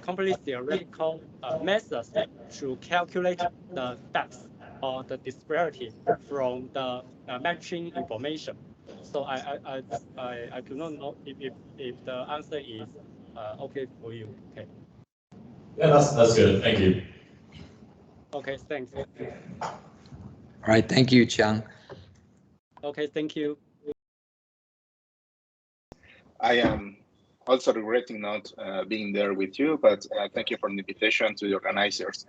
complete theoretical methods to calculate the depth or the disparity from the matching information. So I do not know if the answer is okay for you. Okay. Yeah, that's good. Thank you. Okay, thanks. All right, thank you, Qiang. Okay, thank you. I am also regretting not being there with you, but thank you for the invitation to the organizers.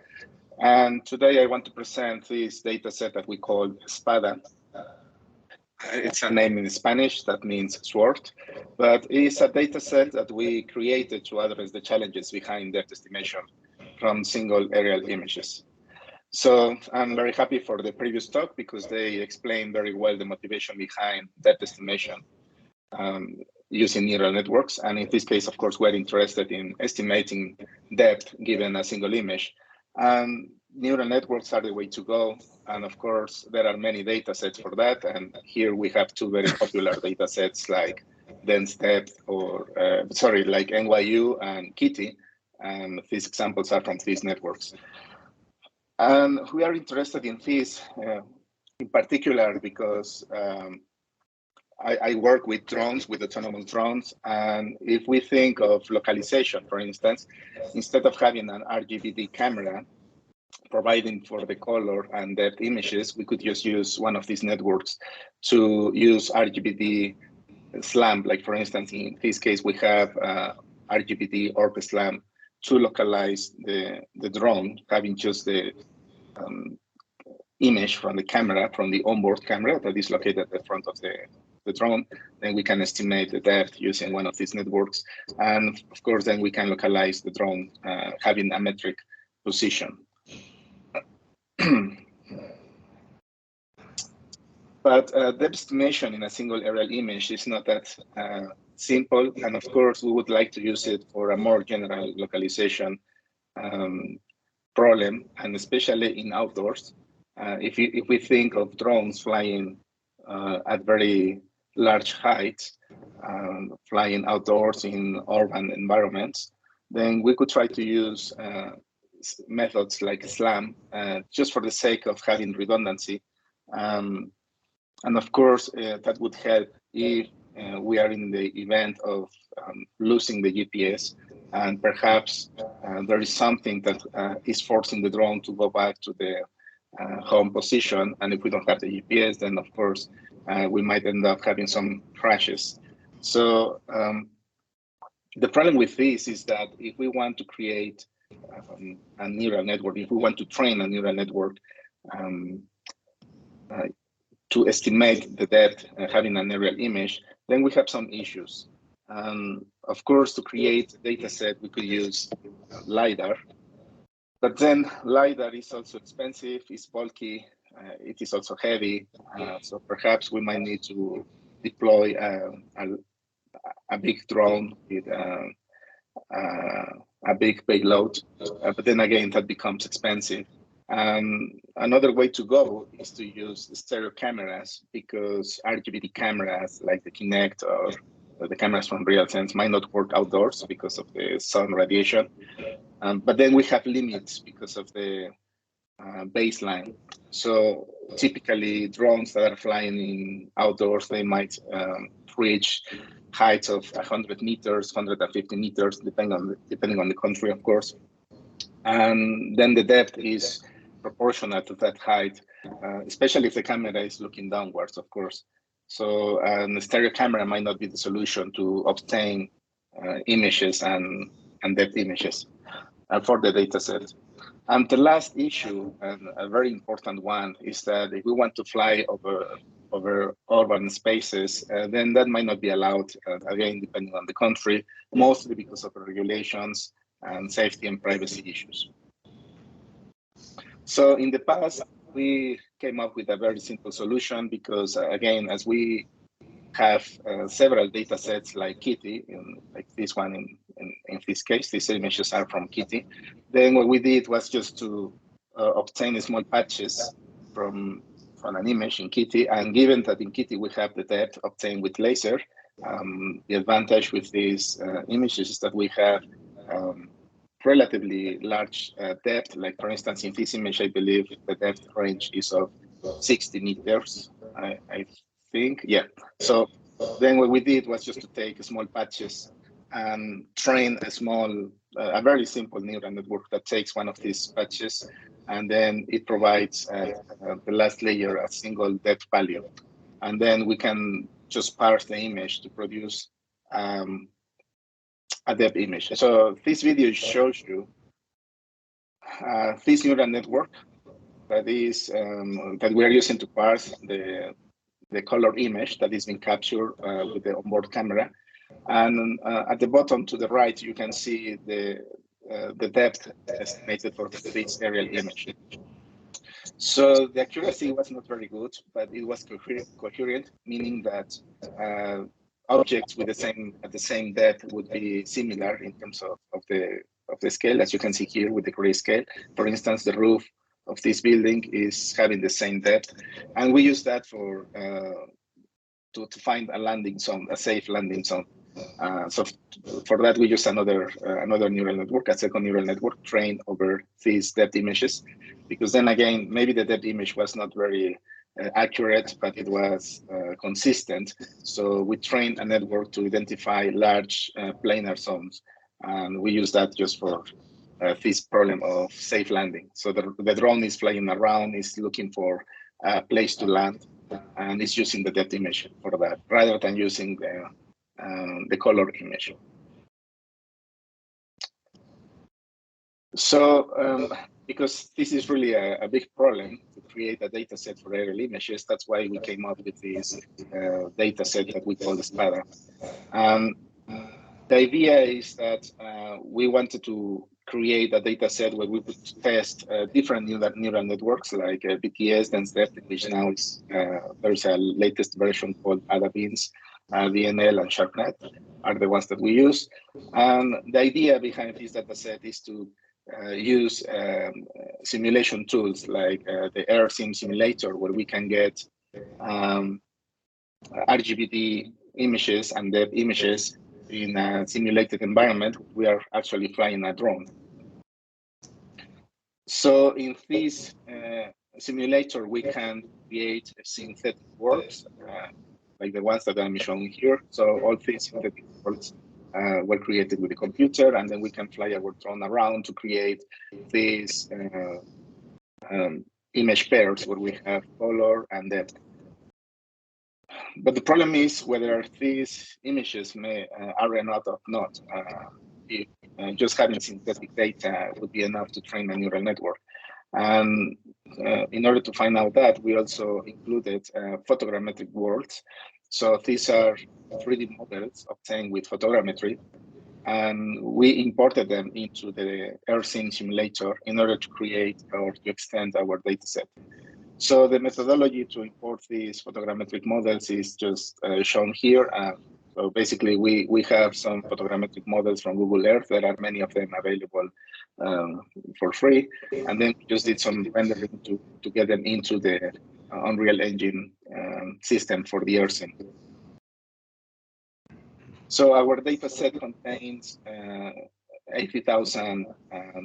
And today I want to present this data set that we call ESPADA. It's a name in Spanish that means sword, but it's a data set that we created to address the challenges behind depth estimation from single aerial images. So I'm very happy for the previous talk because they explain very well the motivation behind depth estimation using neural networks. And in this case, of course, we're interested in estimating depth given a single image. And neural networks are the way to go. And of course, there are many data sets for that. And here we have two very popular data sets like dense depth or, like NYU and Kitty. And these examples are from these networks. And we are interested in this in particular because I work with drones, with autonomous drones. And if we think of localization, for instance, instead of having an RGBD camera providing for the color and depth images, we could just use one of these networks to use RGBD SLAM. Like for instance, in this case, we have RGBD ORB SLAM to localize the drone, having just the image from the camera, from the onboard camera that is located at the front of the drone. Then we can estimate the depth using one of these networks. And of course, then we can localize the drone having a metric position. But depth estimation in a single aerial image is not that simple. And of course, we would like to use it for a more general localization problem, and especially in outdoors. If we think of drones flying at very large heights, flying outdoors in urban environments, then we could try to use methods like SLAM just for the sake of having redundancy. And of course, that would help if we are in the event of losing the GPS, and perhaps there is something that is forcing the drone to go back to the home position. And if we don't have the GPS, then of course, we might end up having some crashes. So the problem with this is that if we want to create a neural network, if we want to train a neural network to estimate the depth having an aerial image, then we have some issues. Of course, to create a data set, we could use LiDAR. But then LiDAR is also expensive, it's bulky, it is also heavy. So perhaps we might need to deploy a big drone with a big payload, but then again, that becomes expensive. Another way to go is to use stereo cameras, because RGB cameras like the Kinect or the cameras from RealSense might not work outdoors because of the sun radiation. But then we have limits because of the baseline. So typically drones that are flying in outdoors, they might reach heights of 100 meters, 150 meters, depending on the country, of course. And then the depth is proportional to that height, especially if the camera is looking downwards, of course. So the stereo camera might not be the solution to obtain images and depth images for the data set. And the last issue, and a very important one, is that if we want to fly over urban spaces, then that might not be allowed, again, depending on the country, mostly because of regulations and safety and privacy issues. So in the past, we came up with a very simple solution because, again, as we have several data sets like Kitty, like this one in this case, these images are from Kitty. Then what we did was just to obtain small patches from an image in Kitty, and given that in Kitty we have the depth obtained with laser, the advantage with these images is that we have relatively large depth. Like for instance, in this image, I believe the depth range is of 60 meters, I think, yeah. So then what we did was just to take small patches and train a very simple neural network that takes one of these patches, and then it provides the last layer a single depth value. And then we can just parse the image to produce a depth image. So this video shows you this neural network that is that we are using to parse the color image that is being captured with the onboard camera. And at the bottom to the right, you can see the depth estimated for this aerial image. So the accuracy was not very good, but it was coherent, meaning that objects with at the same depth would be similar in terms of the scale, as you can see here with the gray scale. For instance, the roof of this building is having the same depth, and we use that for to find a landing zone, a safe landing zone. So for that, we use another neural network, a second neural network trained over these depth images, because then again, maybe the depth image was not very accurate, but it was consistent. So we trained a network to identify large planar zones, and we use that just for this problem of safe landing. So the drone is flying around, is looking for a place to land, and it's using the depth image for that, rather than using the color image. So because this is really a big problem to create a data set for aerial images, that's why we came up with this data set that we call the ESPADA. The idea is that we wanted to create a data set where we could test different neural networks like BTS, dense depth, which now is there's a latest version called AdaBeans, VNL, and SharpNet are the ones that we use. And the idea behind this data set is to use simulation tools like the AirSim simulator, where we can get RGBD images and depth images in a simulated environment. We are actually flying a drone. So in this simulator, we can create synthetic worlds like the ones that I'm showing here. So all these synthetic worlds were created with the computer, and then we can fly our drone around to create these image pairs where we have color and depth. But the problem is whether these images are enough or not. If just having synthetic data would be enough to train a neural network. And in order to find out that, we also included photogrammetric worlds. So these are 3D models obtained with photogrammetry, and we imported them into the AirSim simulator in order to create or to extend our dataset. So the methodology to import these photogrammetric models is just shown here. So basically, we have some photogrammetric models from Google Earth. There are many of them available for free. And then we just did some rendering to get them into the Unreal Engine system for the Earth scene. So our data set contains 80,000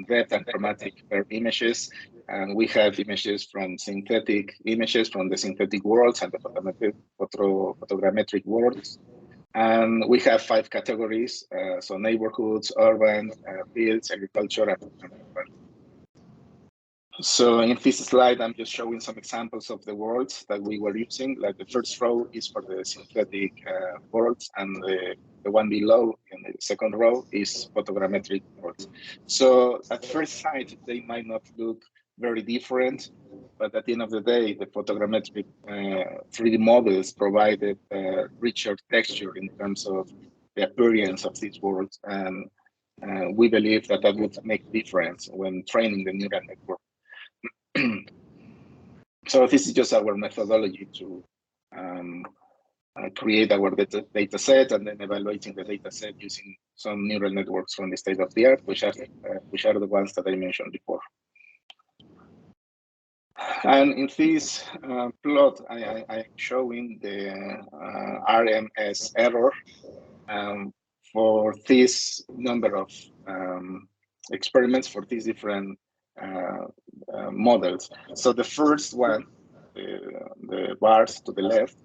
depth and chromatic per images, and we have images from synthetic images from the synthetic worlds and the photogrammetric worlds. And we have 5 categories, so neighborhoods, urban, fields, agriculture, and urban. So in this slide, I'm just showing some examples of the worlds that we were using. Like the first row is for the synthetic worlds, and the one below in the second row is photogrammetric worlds. So at first sight, they might not look very different, but at the end of the day, the photogrammetric 3D models provided richer texture in terms of the appearance of these worlds. And we believe that that would make a difference when training the neural network. So this is just our methodology to create our data set and then evaluating the data set using some neural networks from the state of the art, which are the ones that I mentioned before. And in this plot, I'm showing the RMS error for this number of experiments for these different models. So the first one, the bars to the left,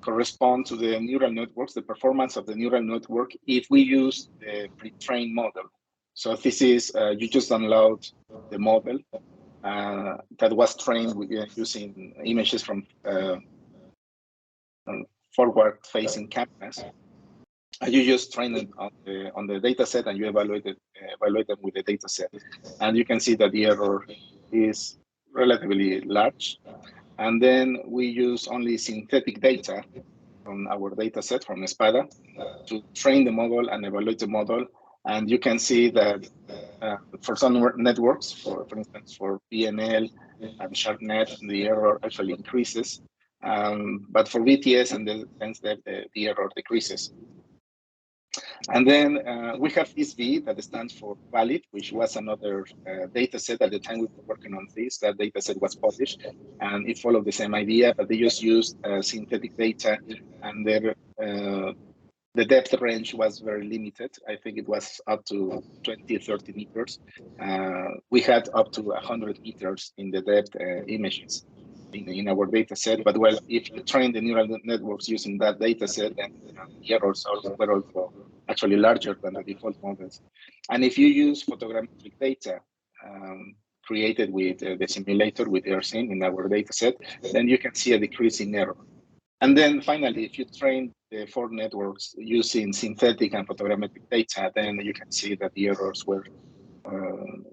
correspond to the neural networks, the performance of the neural network if we use the pre-trained model. So this is, you just download the model that was trained with, using images from forward-facing cameras. And you just train it on the data set and you evaluate them with the data set. And you can see that the error is relatively large. And then we use only synthetic data from our data set from ESPADA to train the model and evaluate the model. And you can see that for some networks, for instance, for PNL and SharpNet, the error actually increases. But for BTS and the error decreases. And then we have this V that stands for valid, which was another data set at the time we were working on this. That data set was published and it followed the same idea, but they just used synthetic data and the depth range was very limited. I think it was up to 20, 30 meters. We had up to 100 meters in the depth images in our data set. But well, if you train the neural networks using that data set, then the errors were also actually larger than the default models. And if you use photogrammetric data created with the simulator with AirSim in our data set, then you can see a decrease in error. And then finally, if you train the 4 networks using synthetic and photogrammetric data, then you can see that the errors were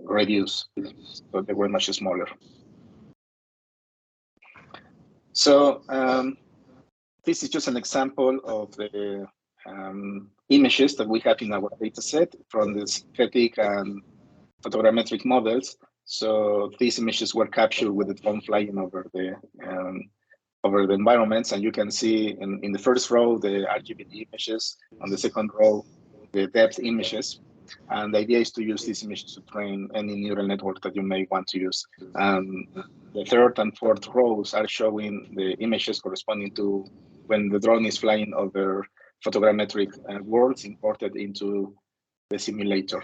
reduced, so they were much smaller. So this is just an example of the images that we have in our data set from the synthetic and photogrammetric models. So these images were captured with the drone flying over the environments, and you can see in the first row the RGBD images, on the second row the depth images, and the idea is to use these images to train any neural network that you may want to use. The third and fourth rows are showing the images corresponding to when the drone is flying over photogrammetric worlds imported into the simulator.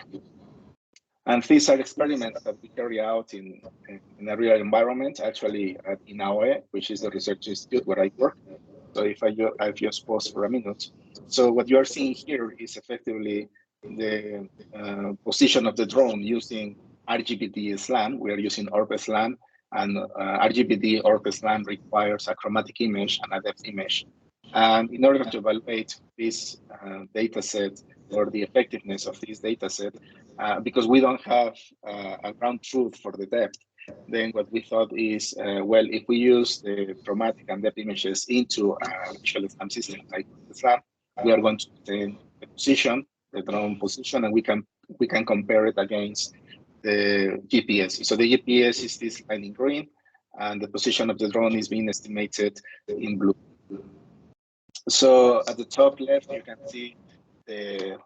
And these are experiments that we carry out in a real environment, actually at INAOE, which is the research institute where I work. So if I just pause for a minute. So what you are seeing here is effectively the position of the drone using RGBD SLAM. We are using Orb SLAM, and RGBD Orb SLAM requires a chromatic image and a depth image. And in order to evaluate this data set or the effectiveness of this data set, because we don't have a ground truth for the depth, then what we thought is, well, if we use the chromatic and depth images into a visual SLAM system like the SLAM, we are going to obtain the position, the drone position, and we can compare it against the GPS. So the GPS is this line in green, and the position of the drone is being estimated in blue. So at the top left, you can see the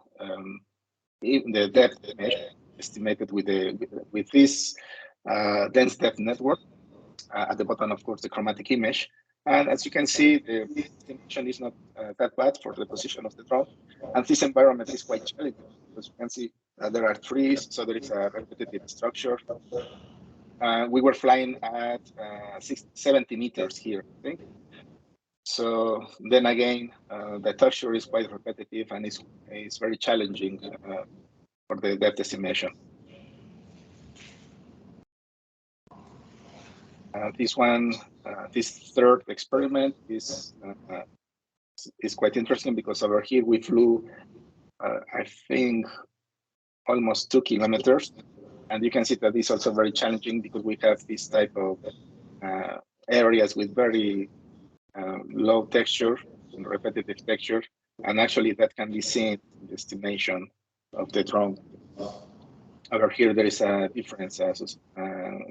depth mesh estimated with this dense depth network. At the bottom, of course, the chromatic image. And as you can see, the estimation is not that bad for the position of the drone. And this environment is quite challenging. As you can see, there are trees, so there is a repetitive structure. We were flying at 70 meters here, I think. So then again, the texture is quite repetitive and it's very challenging for the depth estimation. This third experiment is quite interesting because over here we flew, I think, almost 2 kilometers. And you can see that it's also very challenging because we have this type of areas with very low texture and repetitive texture. And actually that can be seen in the estimation of the drone. Over here, there is a difference, a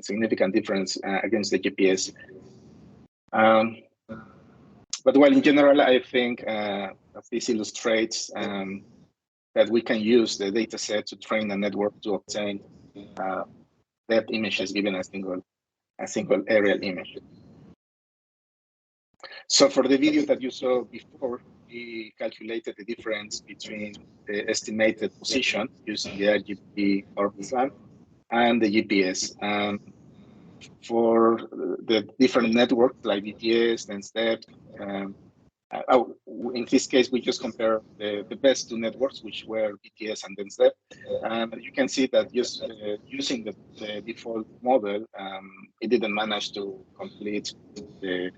significant difference against the GPS. But well, in general, I think this illustrates that we can use the data set to train a network to obtain depth images given a single aerial image. So for the video that you saw before, we calculated the difference between the estimated position using the RGB orbit plan and the GPS. For the different networks like BTS, dense depth, in this case, we just compare the best two networks, which were BTS and dense depth. And you can see that just using the default model, it didn't manage to complete the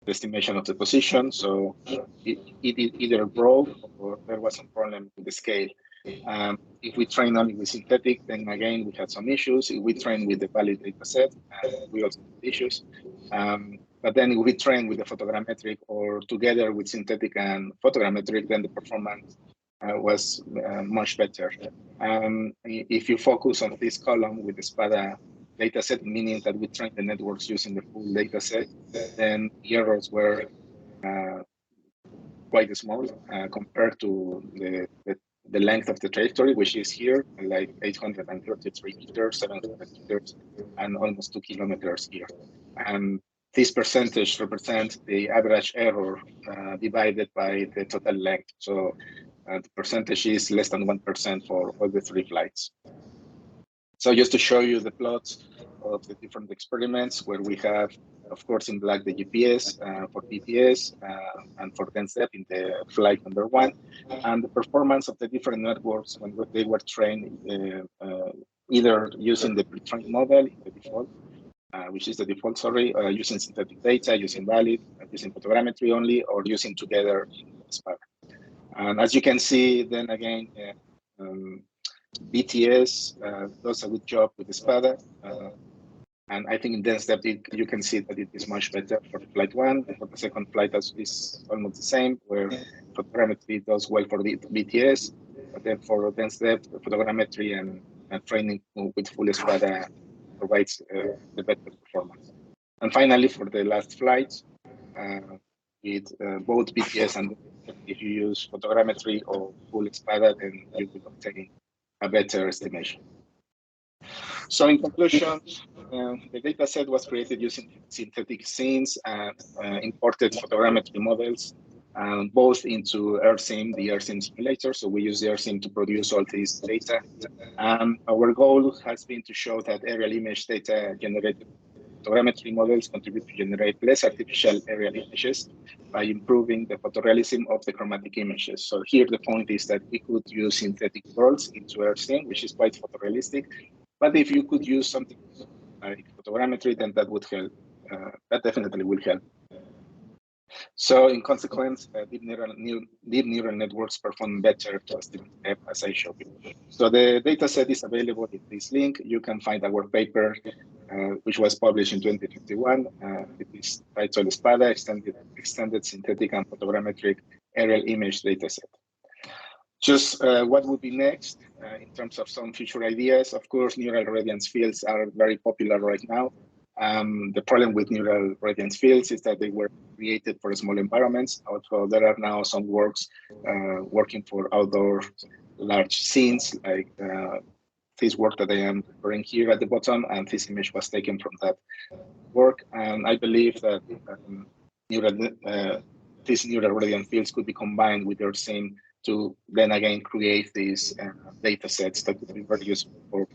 estimation of the position. So it either broke or there was some problem with the scale. If we train only with synthetic, then again, we had some issues. If we train with the valid data set, we also had issues. But then if we train with the photogrammetric or together with synthetic and photogrammetric, then the performance was much better. If you focus on this column with the SPADA dataset, meaning that we train the networks using the full dataset, then the errors were quite small compared to the length of the trajectory, which is here, like 833 meters, 700 meters, and almost 2 kilometers here. And this percentage represents the average error divided by the total length. So the percentage is less than 1% for all the 3 flights. So just to show you the plots of the different experiments where we have, of course, in black the GPS for BTS and for dense depth in the flight number 1, and the performance of the different networks when they were trained either using the pre-trained model in the default, which is the default, sorry, using synthetic data, using valid, using photogrammetry only, or using together in SPADA. And as you can see, then again, BTS does a good job with the SPADA. And I think in dense depth, you can see that it is much better for flight 1. For the second flight, is almost the same, where photogrammetry does well for the BTS. But then for dense depth, photogrammetry and training with full SPADA provides the better performance. And finally, for the last flight, with both BTS and if you use photogrammetry or full SPADA, then you will obtain a better estimation. So in conclusion, the data set was created using synthetic scenes and imported photogrammetry models, both into AirSim, the AirSim simulator. So we use the AirSim to produce all this data. Our goal has been to show that aerial image data generated photogrammetry models contribute to generate less artificial aerial images by improving the photorealism of the chromatic images. So here the point is that we could use synthetic worlds into AirSim, which is quite photorealistic. But if you could use something like photogrammetry, then that would help. That definitely will help. So in consequence, deep neural networks perform better to estimate depth, as I showed you. So the dataset is available in this link. You can find our paper, which was published in 2051. It is titled SPADA, Extended Synthetic and Photogrammetric Aerial Image Dataset. Just what would be next in terms of some future ideas? Of course, neural radiance fields are very popular right now. The problem with neural radiance fields is that they were created for small environments, although there are now some works working for outdoor large scenes, like this work that I am referring here at the bottom, and this image was taken from that work. And I believe that these neural radiance fields could be combined with your scene to then again create these data sets that could be very useful for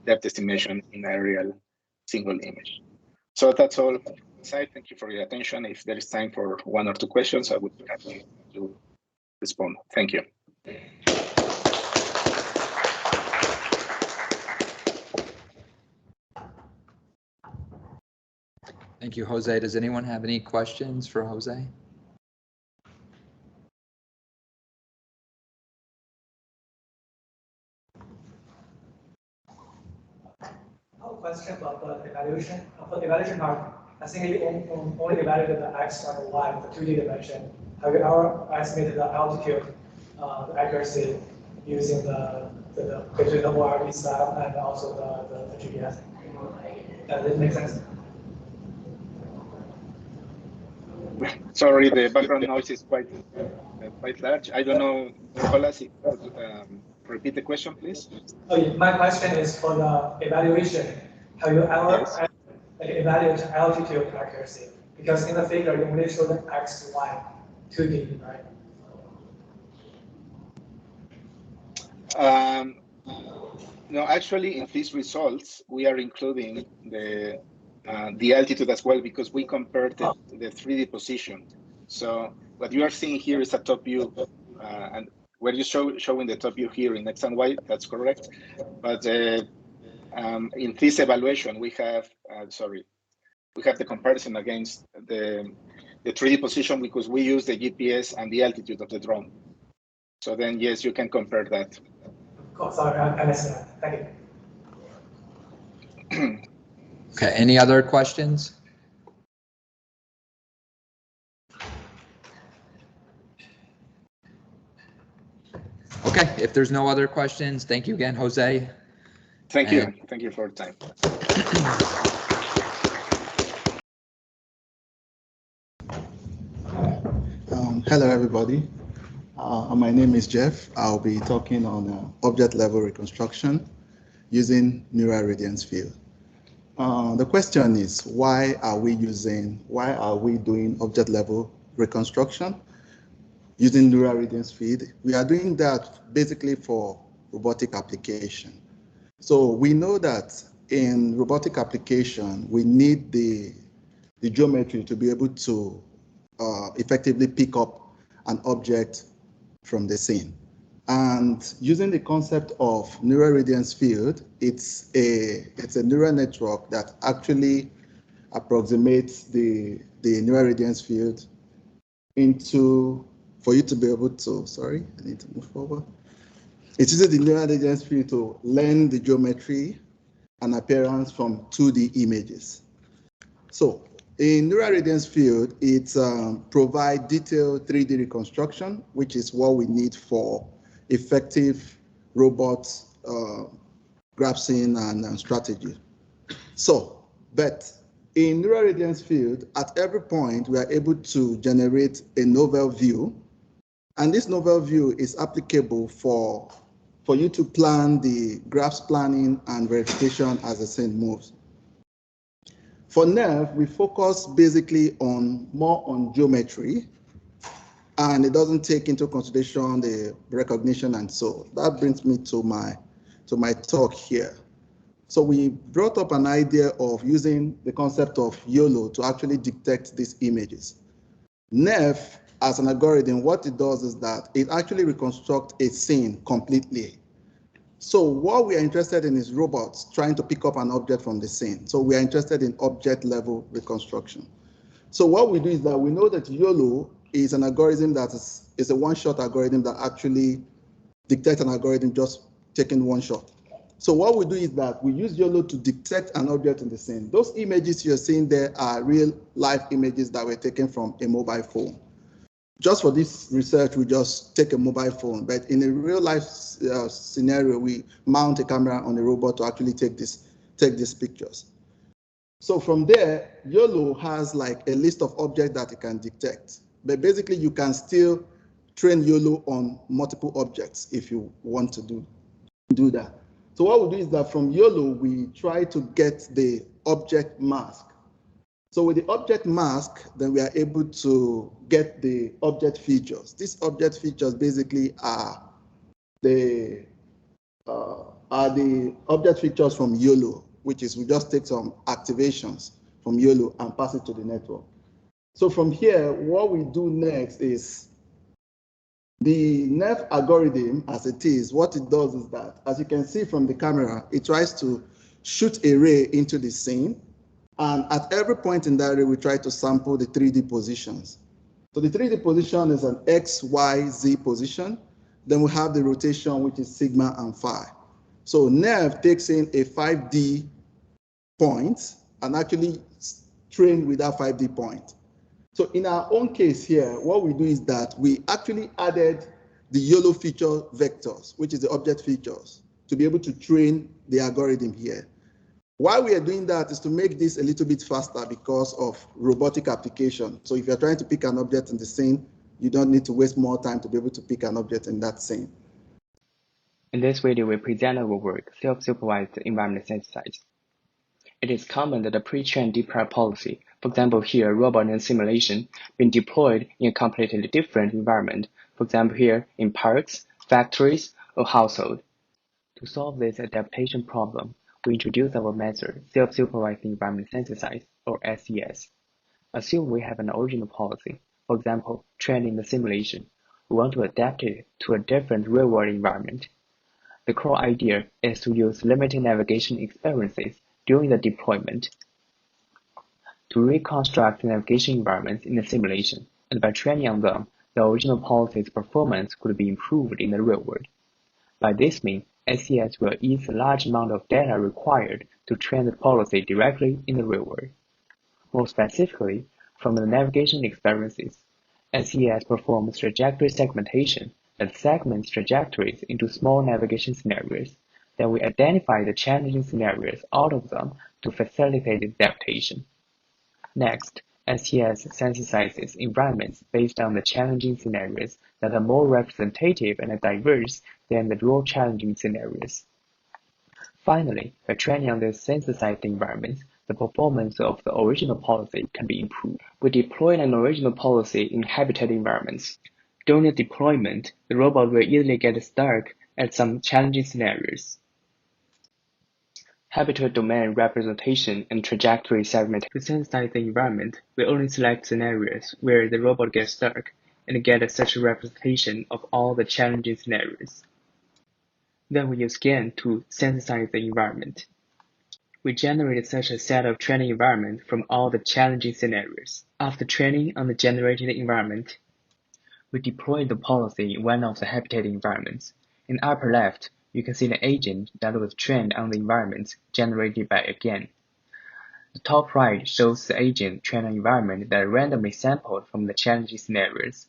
depth estimation in a real single image. So that's all. Sai, thank you for your attention. If there is time for 1 or 2 questions, I would be happy to respond. Thank you. Thank you, Jose. Does anyone have any questions for Jose? I have a question about the evaluation. For the evaluation part, I think you only evaluated the X and Y, the 2D dimension. Have you ever estimated the altitude, the accuracy using between the ORB style and also the GPS? Does it make sense? Sorry, the background noise is quite large. I don't know, Nicolas, if you could repeat the question, please. Oh, yeah. My question is for the evaluation. Have you ever evaluated altitude accuracy? Because in the figure, you only show the X, Y, 2D, right? No, actually, in these results, we are including the altitude as well, because we compared the 3D position. So what you are seeing here is a top view, and where you showing the top view here in X and Y, that's correct. But in this evaluation, we have the comparison against the 3D position, because we use the GPS and the altitude of the drone. So then, yes, you can compare that. Cool. Sorry, I missed that. Thank you. Okay, any other questions? Okay, if there's no other questions, thank you again, Jose. Thank you. Thank you for your time. Hello, everybody. My name is Jeff. I'll be talking on object level reconstruction using neural radiance field. The question is, why are we doing object level reconstruction using neural radiance field? We are doing that basically for robotic application. So we know that in robotic application, we need the geometry to be able to effectively pick up an object from the scene. And using the concept of neural radiance field, it's a neural network that actually approximates the neural radiance field for you to be able to, sorry, I need to move forward. It uses the neural radiance field to learn the geometry and appearance from 2D images. So in neural radiance field, it provides detailed 3D reconstruction, which is what we need for effective robot graphing and strategy. So, but in neural radiance field, at every point, we are able to generate a novel view. And this novel view is applicable for you to plan the graphs planning and verification as the scene moves. For NERV, we focus basically more on geometry, and it doesn't take into consideration the recognition and so. That brings me to my talk here. So we brought up an idea of using the concept of YOLO to actually detect these images. NERV, as an algorithm, what it does is that it actually reconstructs a scene completely. So what we are interested in is robots trying to pick up an object from the scene. So we are interested in object level reconstruction. So what we do is that we know that YOLO is an algorithm that is a one-shot algorithm that actually detects an algorithm just taking one shot. So what we do is that we use YOLO to detect an object in the scene. Those images you're seeing there are real life images that were taken from a mobile phone. Just for this research, we just take a mobile phone, but in a real life scenario, we mount a camera on a robot to actually take these pictures. So from there, YOLO has like a list of objects that it can detect. But basically, you can still train YOLO on multiple objects if you want to do that. So what we do is that from YOLO, we try to get the object mask. So with the object mask, then we are able to get the object features. These object features basically are the object features from YOLO, which is we just take some activations from YOLO and pass it to the network. So from here, what we do next is the NERF algorithm, as it is, what it does is that, as you can see from the camera, it tries to shoot a ray into the scene. And at every point in that ray, we try to sample the 3D positions. So the 3D position is an X, Y, Z position. Then we have the rotation, which is sigma and phi. So NERF takes in a 5D point and actually train with that 5D point. So in our own case here, what we do is that we actually added the YOLO feature vectors, which is the object features, to be able to train the algorithm here. Why we are doing that is to make this a little bit faster because of robotic application. So if you're trying to pick an object in the scene, you don't need to waste more time to be able to pick an object in that scene. In this video, we present our work, self-supervised environment synthesis. It is common that a pre-trained deep learning policy, for example here, robot and simulation, being deployed in a completely different environment, for example here, in parks, factories, or household. To solve this adaptation problem, we introduce our method, self-supervised environment synthesis, or SES. Assume we have an original policy, for example, trained in the simulation. We want to adapt it to a different real-world environment. The core idea is to use limited navigation experiences during the deployment to reconstruct the navigation environments in the simulation, and by training on them, the original policy's performance could be improved in the real world. By this means, SES will ease the large amount of data required to train the policy directly in the real world. More specifically, from the navigation experiences, SES performs trajectory segmentation that segments trajectories into small navigation scenarios. Then we identify the challenging scenarios out of them to facilitate adaptation. Next, SES synthesizes environments based on the challenging scenarios that are more representative and diverse than the raw challenging scenarios. Finally, by training on these synthesized environments, the performance of the original policy can be improved. We deploy an original policy in habitat environments. During the deployment, the robot will easily get stuck at some challenging scenarios. Habitat domain representation and trajectory segmentation. To synthesize the environment, we only select scenarios where the robot gets stuck and get such a representation of all the challenging scenarios. Then we use Gans to synthesize the environment. We generate such a set of training environment from all the challenging scenarios. After training on the generated environment, we deploy the policy in one of the habitat environments. In the upper left, you can see the agent that was trained on the environments generated by a Gans. The top right shows the agent trained on environment that randomly sampled from the challenging scenarios.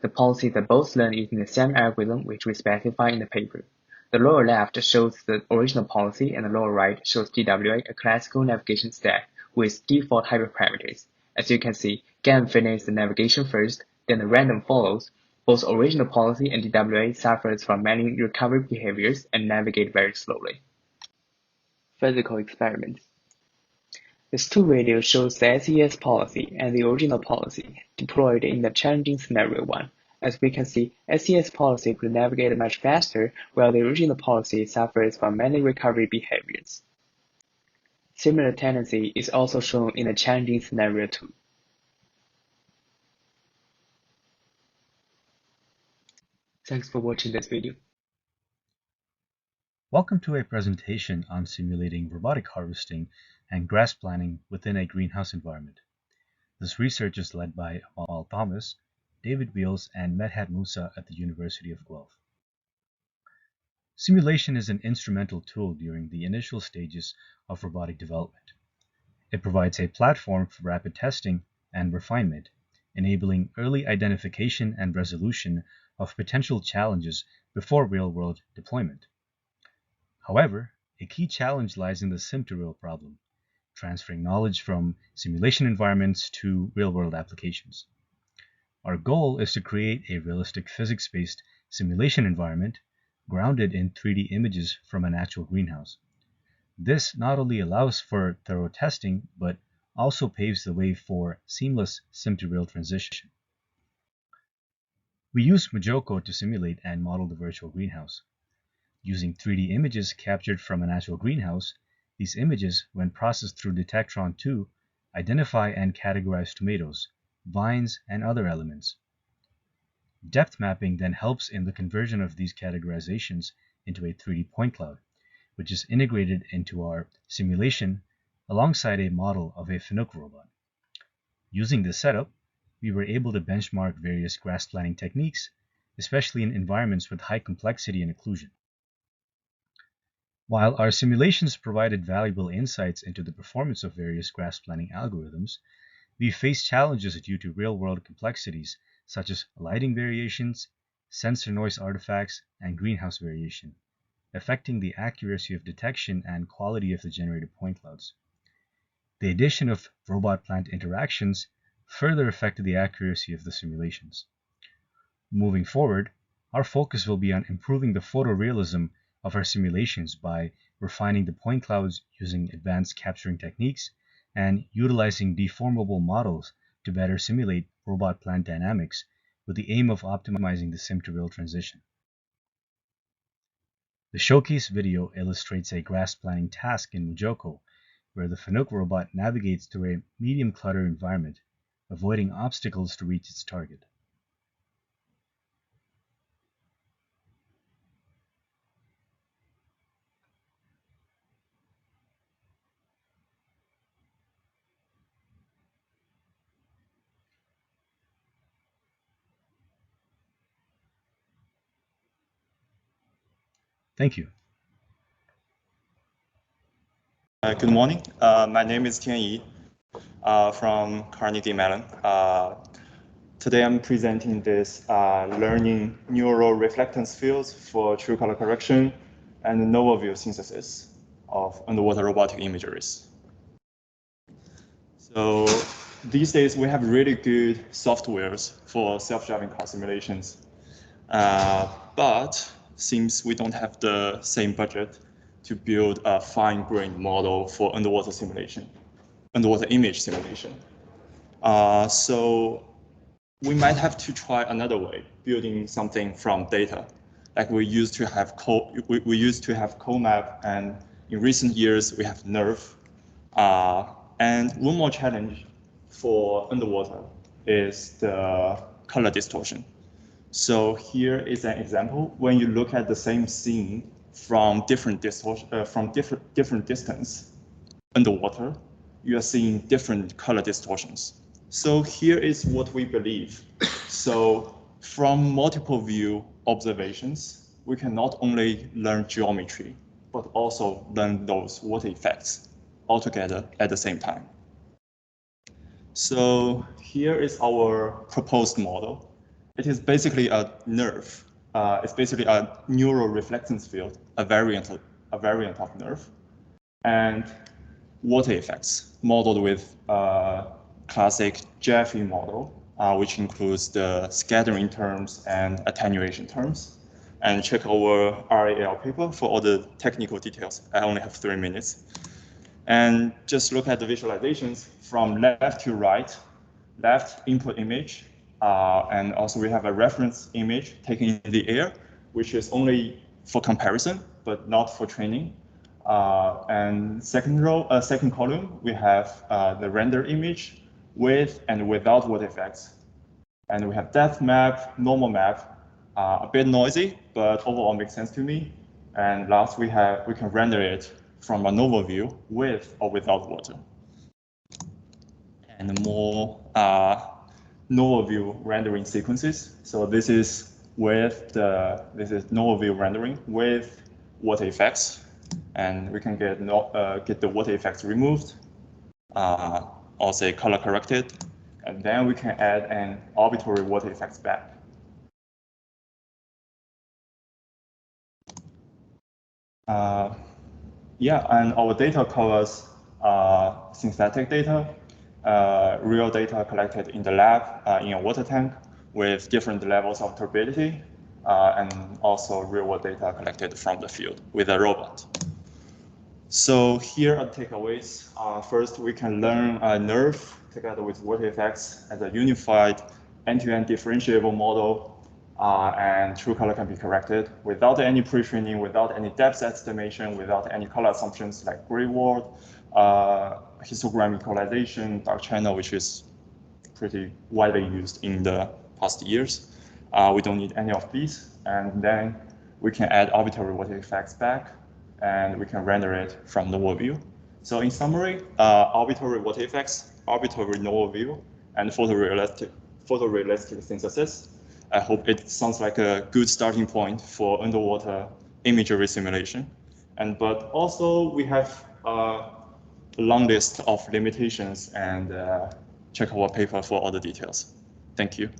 The policies are both learned using the same algorithm which we specify in the paper. The lower left shows the original policy and the lower right shows DWA, a classical navigation stack with default hyperparameters. As you can see, Gans finishes the navigation first, then the random follows. Both original policy and DWA suffers from many recovery behaviors and navigate very slowly. Physical experiments. This two video shows the SES policy and the original policy deployed in the challenging scenario 1. As we can see, SES policy could navigate much faster, while the original policy suffers from many recovery behaviors. Similar tendency is also shown in the challenging scenario 2. Thanks for watching this video. Welcome to a presentation on simulating robotic harvesting and grass planting within a greenhouse environment. This research is led by Amor Thomas, David Wheels, and Medhat Musa at the University of Guelph. Simulation is an instrumental tool during the initial stages of robotic development. It provides a platform for rapid testing and refinement, enabling early identification and resolution of potential challenges before real-world deployment. However, a key challenge lies in the sim-to-real problem, transferring knowledge from simulation environments to real-world applications. Our goal is to create a realistic physics-based simulation environment grounded in 3D images from an actual greenhouse. This not only allows for thorough testing, but also paves the way for seamless sim-to-real transition. We use Mojoko to simulate and model the virtual greenhouse. Using 3D images captured from an actual greenhouse, these images, when processed through Detectron 2, identify and categorize tomatoes, vines, and other elements. Depth mapping then helps in the conversion of these categorizations into a 3D point cloud, which is integrated into our simulation alongside a model of a Fanuc robot. Using this setup, we were able to benchmark various grass planting techniques, especially in environments with high complexity and occlusion. While our simulations provided valuable insights into the performance of various grass planting algorithms, we faced challenges due to real-world complexities such as lighting variations, sensor noise artifacts, and greenhouse variation, affecting the accuracy of detection and quality of the generated point clouds. The addition of robot-plant interactions further affected the accuracy of the simulations. Moving forward, our focus will be on improving the photorealism of our simulations by refining the point clouds using advanced capturing techniques and utilizing deformable models to better simulate robot-plant dynamics with the aim of optimizing the sim-to-real transition. The showcase video illustrates a grass planting task in Mojoko, where the Fanuc robot navigates through a medium clutter environment, avoiding obstacles to reach its target. Thank you. Good morning. My name is Qiang from Carnegie Mellon. Today I'm presenting this learning neural reflectance fields for true color correction and novel view synthesis of underwater robotic imageries. So these days we have really good softwares for self-driving car simulations, but seems we don't have the same budget to build a fine-grained model for underwater simulation, underwater image simulation. So we might have to try another way, building something from data. Like we used to have CoMap, and in recent years we have NERV. And one more challenge for underwater is the color distortion. So here is an example. When you look at the same scene from different distance underwater, you are seeing different color distortions. So here is what we believe. So from multiple view observations, we can not only learn geometry, but also learn those water effects altogether at the same time. So here is our proposed model. It is basically a NERV. It's basically a neural reflectance field, a variant of NERV, and water effects modeled with classic GFE model, which includes the scattering terms and attenuation terms. And check our RAL paper for all the technical details. I only have 3 minutes. And just look at the visualizations from left to right. Left input image, and also we have a reference image taken in the air, which is only for comparison, but not for training. And second column, we have the render image with and without water effects. And we have depth map, normal map, a bit noisy, but overall makes sense to me. And last, we can render it from a novel view with or without water. And more novel view rendering sequences. So this is novel view rendering with water effects, and we can get the water effects removed, or say color corrected, and then we can add an arbitrary water effects back. Yeah, and our data covers synthetic data, real data collected in the lab in a water tank with different levels of turbidity, and also real-world data collected from the field with a robot. So here are the takeaways. First, we can learn NERF together with water effects as a unified end-to-end differentiable model, and true color can be corrected without any pre-training, without any depth estimation, without any color assumptions like gray wall, histogram equalization, dark channel, which is pretty widely used in the past years. We don't need any of these, and then we can add arbitrary water effects back, and we can render it from normal view. So in summary, arbitrary water effects, arbitrary normal view, and photorealistic synthesis. I hope it sounds like a good starting point for underwater imagery simulation. But also we have a long list of limitations, and check our paper for all the details. Thank you.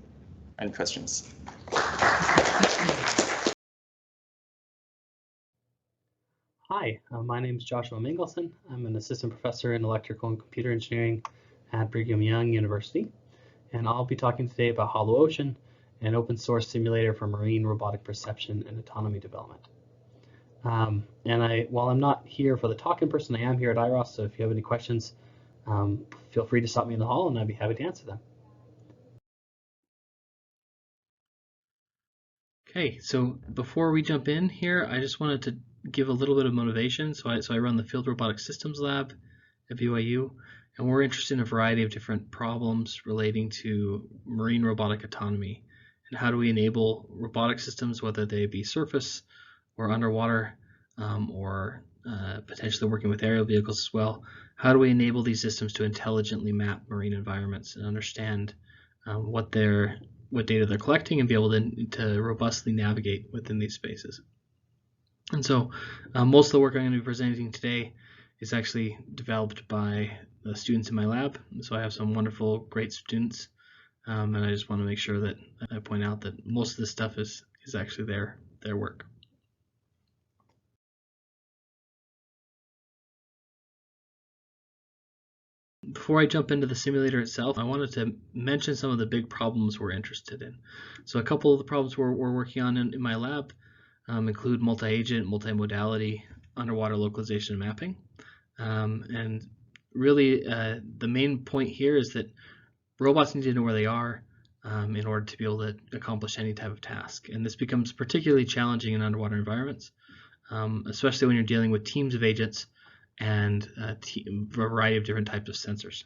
Any questions? Hi, my name is Joshua Mangelson. I'm an assistant professor in electrical and computer engineering at Brigham Young University, and I'll be talking today about HoloOcean, an open source simulator for marine robotic perception and autonomy development. While I'm not here for the talk in person, I am here at IROS, so if you have any questions, feel free to stop me in the hall and I'd be happy to answer them. Okay, so before we jump in here, I just wanted to give a little bit of motivation. So I run the Field Robotic Systems Lab at BYU, and we're interested in a variety of different problems relating to marine robotic autonomy. And how do we enable robotic systems, whether they be surface or underwater, or potentially working with aerial vehicles as well? How do we enable these systems to intelligently map marine environments and understand what data they're collecting and be able to robustly navigate within these spaces? And so most of the work I'm going to be presenting today is actually developed by the students in my lab. So I have some wonderful, great students, and I just want to make sure that I point out that most of this stuff is actually their work. Before I jump into the simulator itself, I wanted to mention some of the big problems we're interested in. So a couple of the problems we're working on in my lab include multi-agent, multimodality, underwater localization and mapping. And really the main point here is that robots need to know where they are in order to be able to accomplish any type of task. And this becomes particularly challenging in underwater environments, especially when you're dealing with teams of agents and a variety of different types of sensors.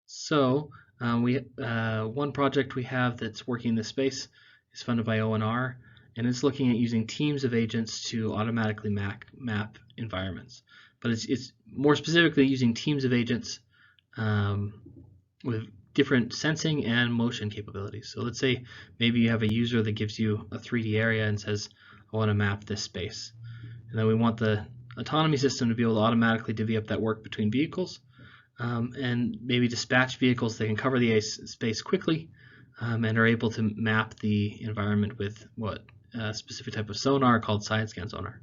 So one project we have that's working in this space is funded by ONR, and it's looking at using teams of agents to automatically map environments. But it's more specifically using teams of agents with different sensing and motion capabilities. So let's say maybe you have a user that gives you a 3D area and says, I want to map this space. And then we want the autonomy system to be able to automatically divvy up that work between vehicles, and maybe dispatch vehicles that can cover the space quickly and are able to map the environment with a specific type of sonar called side scan sonar.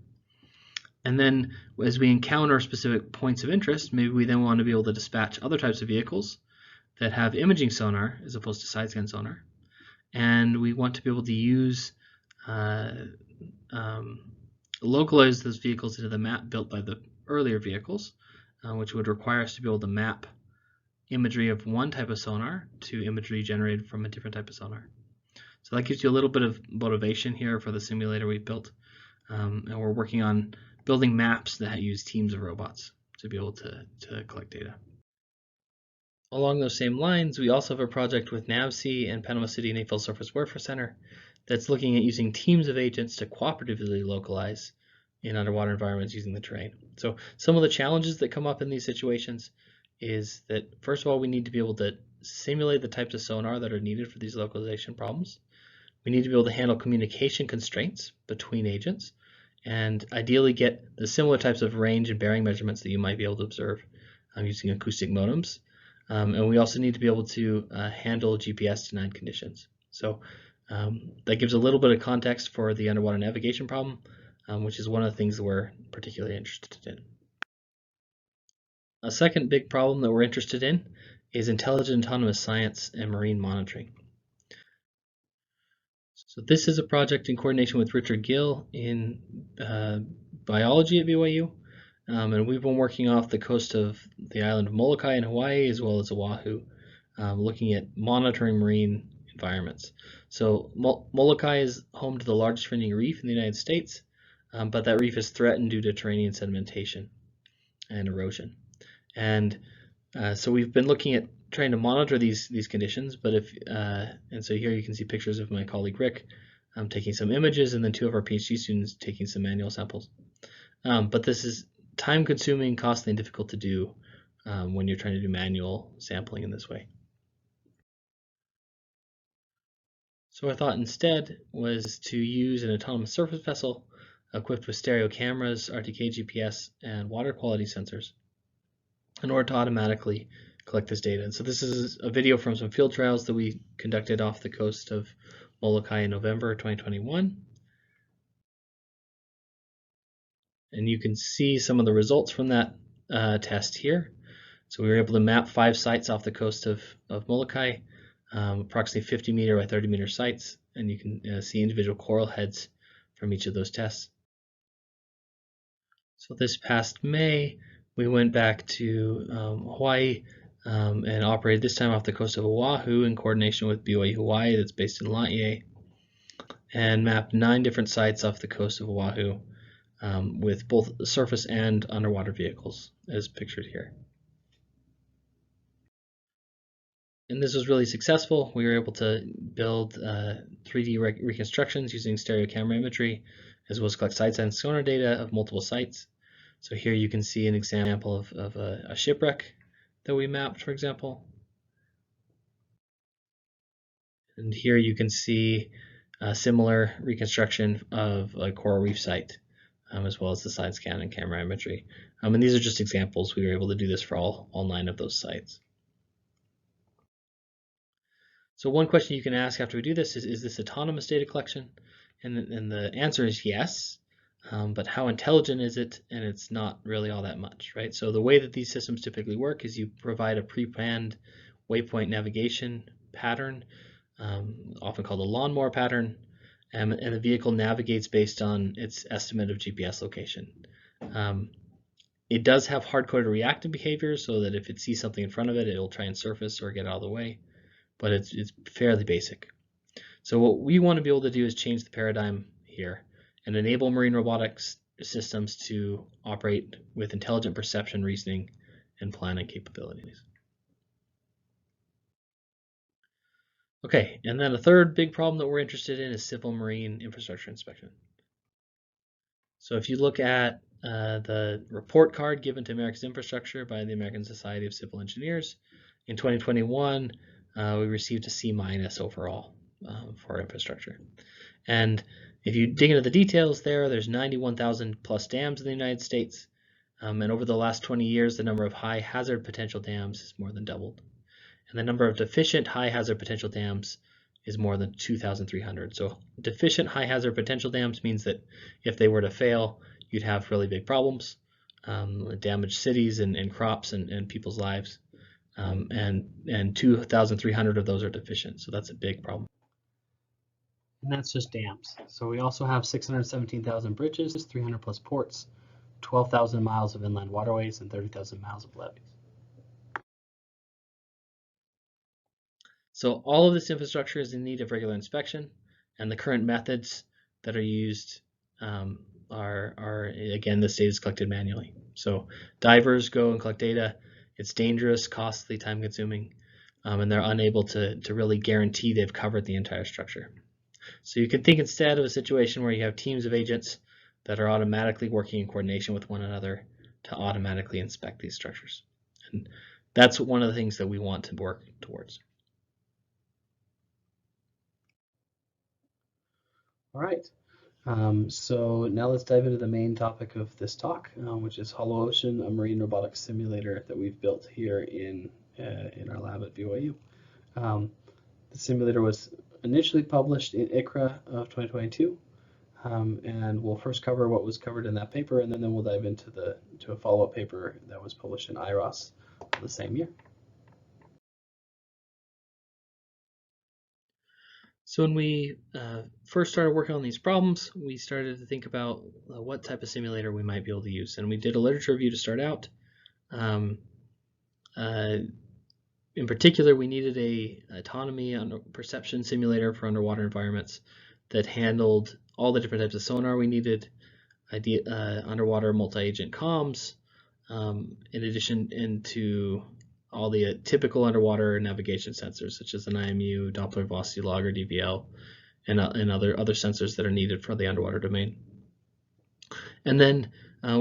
And then as we encounter specific points of interest, maybe we then want to be able to dispatch other types of vehicles that have imaging sonar as opposed to side scan sonar. And we want to be able to use localize those vehicles into the map built by the earlier vehicles, which would require us to be able to map imagery of one type of sonar to imagery generated from a different type of sonar. So that gives you a little bit of motivation here for the simulator we've built. And we're working on building maps that use teams of robots to be able to collect data. Along those same lines, we also have a project with NAVSEA and Panama City Naval Surface Warfare Center that's looking at using teams of agents to cooperatively localize in underwater environments using the terrain. So some of the challenges that come up in these situations is that, first of all, we need to be able to simulate the types of sonar that are needed for these localization problems. We need to be able to handle communication constraints between agents and ideally get the similar types of range and bearing measurements that you might be able to observe using acoustic modems. And we also need to be able to handle GPS denied conditions. So that gives a little bit of context for the underwater navigation problem, which is one of the things that we're particularly interested in. A second big problem that we're interested in is intelligent autonomous science and marine monitoring. So this is a project in coordination with Richard Gill in biology at BYU, and we've been working off the coast of the island of Molokai in Hawaii as well as Oahu, looking at monitoring marine environments. So Molokai is home to the largest fringing reef in the United States, but that reef is threatened due to terranean sedimentation and erosion. And so we've been looking at trying to monitor these conditions, but and so here you can see pictures of my colleague Rick taking some images, and then 2 of our PhD students taking some manual samples. But this is time-consuming, costly, and difficult to do when you're trying to do manual sampling in this way. So our thought instead was to use an autonomous surface vessel equipped with stereo cameras, RTK GPS, and water quality sensors in order to automatically collect this data. And so this is a video from some field trials that we conducted off the coast of Molokai in November 2021. And you can see some of the results from that test here. So we were able to map 5 sites off the coast of Molokai, approximately 50 meter by 30 meter sites, and you can see individual coral heads from each of those tests. So this past May, we went back to Hawaii and operated this time off the coast of Oahu in coordination with BYU Hawaii, that's based in Laie, and mapped 9 different sites off the coast of Oahu with both surface and underwater vehicles, as pictured here. And this was really successful. We were able to build 3D reconstructions using stereo camera imagery, as well as collect side-scan sonar data of multiple sites. So here you can see an example of a shipwreck that we mapped, for example. And here you can see a similar reconstruction of a coral reef site, as well as the side scan and camera imagery. And these are just examples. We were able to do this for all 9 of those sites. So one question you can ask after we do this is this autonomous data collection? And the answer is yes, but how intelligent is it? And it's not really all that much, right? So the way that these systems typically work is you provide a pre-planned waypoint navigation pattern, often called a lawnmower pattern, and the vehicle navigates based on its estimate of GPS location. It does have hard-coded reactive behavior, so that if it sees something in front of it, it'll try and surface or get out of the way. But it's fairly basic. So what we want to be able to do is change the paradigm here and enable marine robotics systems to operate with intelligent perception, reasoning, and planning capabilities. Okay, and then a third big problem that we're interested in is civil marine infrastructure inspection. So if you look at the report card given to America's infrastructure by the American Society of Civil Engineers, in 2021, we received a C- overall for our infrastructure. And if you dig into the details there's 91,000 plus dams in the United States. And over the last 20 years, the number of high hazard potential dams has more than doubled. And the number of deficient high hazard potential dams is more than 2,300. So deficient high hazard potential dams means that if they were to fail, you'd have really big problems, damage cities and crops and people's lives. And 2,300 of those are deficient, so that's a big problem. And that's just dams. So we also have 617,000 bridges, 300 plus ports, 12,000 miles of inland waterways, and 30,000 miles of levees. So all of this infrastructure is in need of regular inspection, and the current methods that are used are again, this data is collected manually. So divers go and collect data. It's dangerous, costly, time-consuming, and they're unable to really guarantee they've covered the entire structure. So you can think instead of a situation where you have teams of agents that are automatically working in coordination with one another to automatically inspect these structures. And that's one of the things that we want to work towards. All right. So now let's dive into the main topic of this talk, which is HoloOcean, a marine robotics simulator that we've built here in our lab at BYU. The simulator was initially published in ICRA of 2022, And we'll first cover what was covered in that paper, and then we'll dive into a follow-up paper that was published in IROS the same year. So when we first started working on these problems, we started to think about what type of simulator we might be able to use. And we did a literature review to start out. In particular, we needed a autonomy perception simulator for underwater environments that handled all the different types of sonar we needed, underwater multi-agent comms, in addition to all the typical underwater navigation sensors, such as an IMU, Doppler velocity log, or DVL, and other sensors that are needed for the underwater domain. And then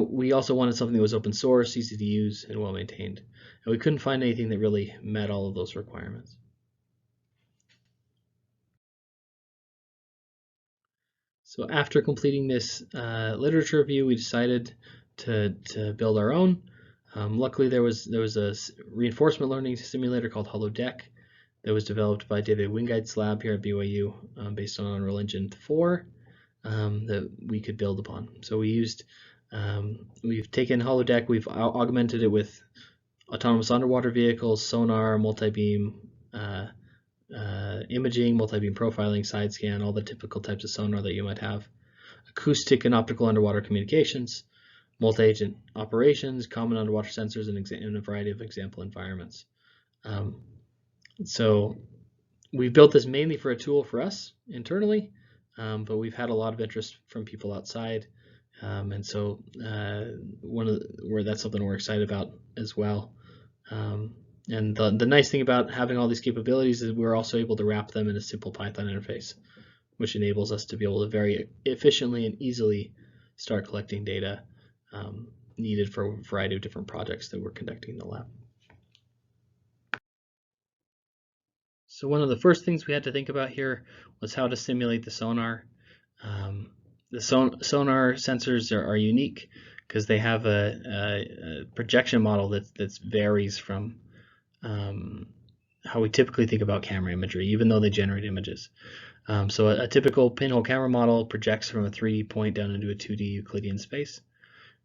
we also wanted something that was open source, easy to use, and well maintained. And we couldn't find anything that really met all of those requirements. So after completing this literature review, we decided to build our own. Luckily, there was a reinforcement learning simulator called HoloDeck that was developed by Davide Wingeit's lab here at BYU, based on Unreal Engine 4, that we could build upon. So we've taken HoloDeck, we've augmented it with autonomous underwater vehicles, sonar, multi-beam imaging, multi-beam profiling, side scan, all the typical types of sonar that you might have, acoustic and optical underwater communications, multi-agent operations, common underwater sensors, and a variety of example environments. So we've built this mainly for a tool for us internally, but we've had a lot of interest from people outside, and so that's something we're excited about as well. And the nice thing about having all these capabilities is we're also able to wrap them in a simple Python interface, which enables us to be able to very efficiently and easily start collecting data needed for a variety of different projects that we're conducting in the lab. So one of the first things we had to think about here was how to simulate the sonar. The sonar sensors are unique because they have a projection model that varies from how we typically think about camera imagery, even though they generate images. So a typical pinhole camera model projects from a 3D point down into a 2D Euclidean space.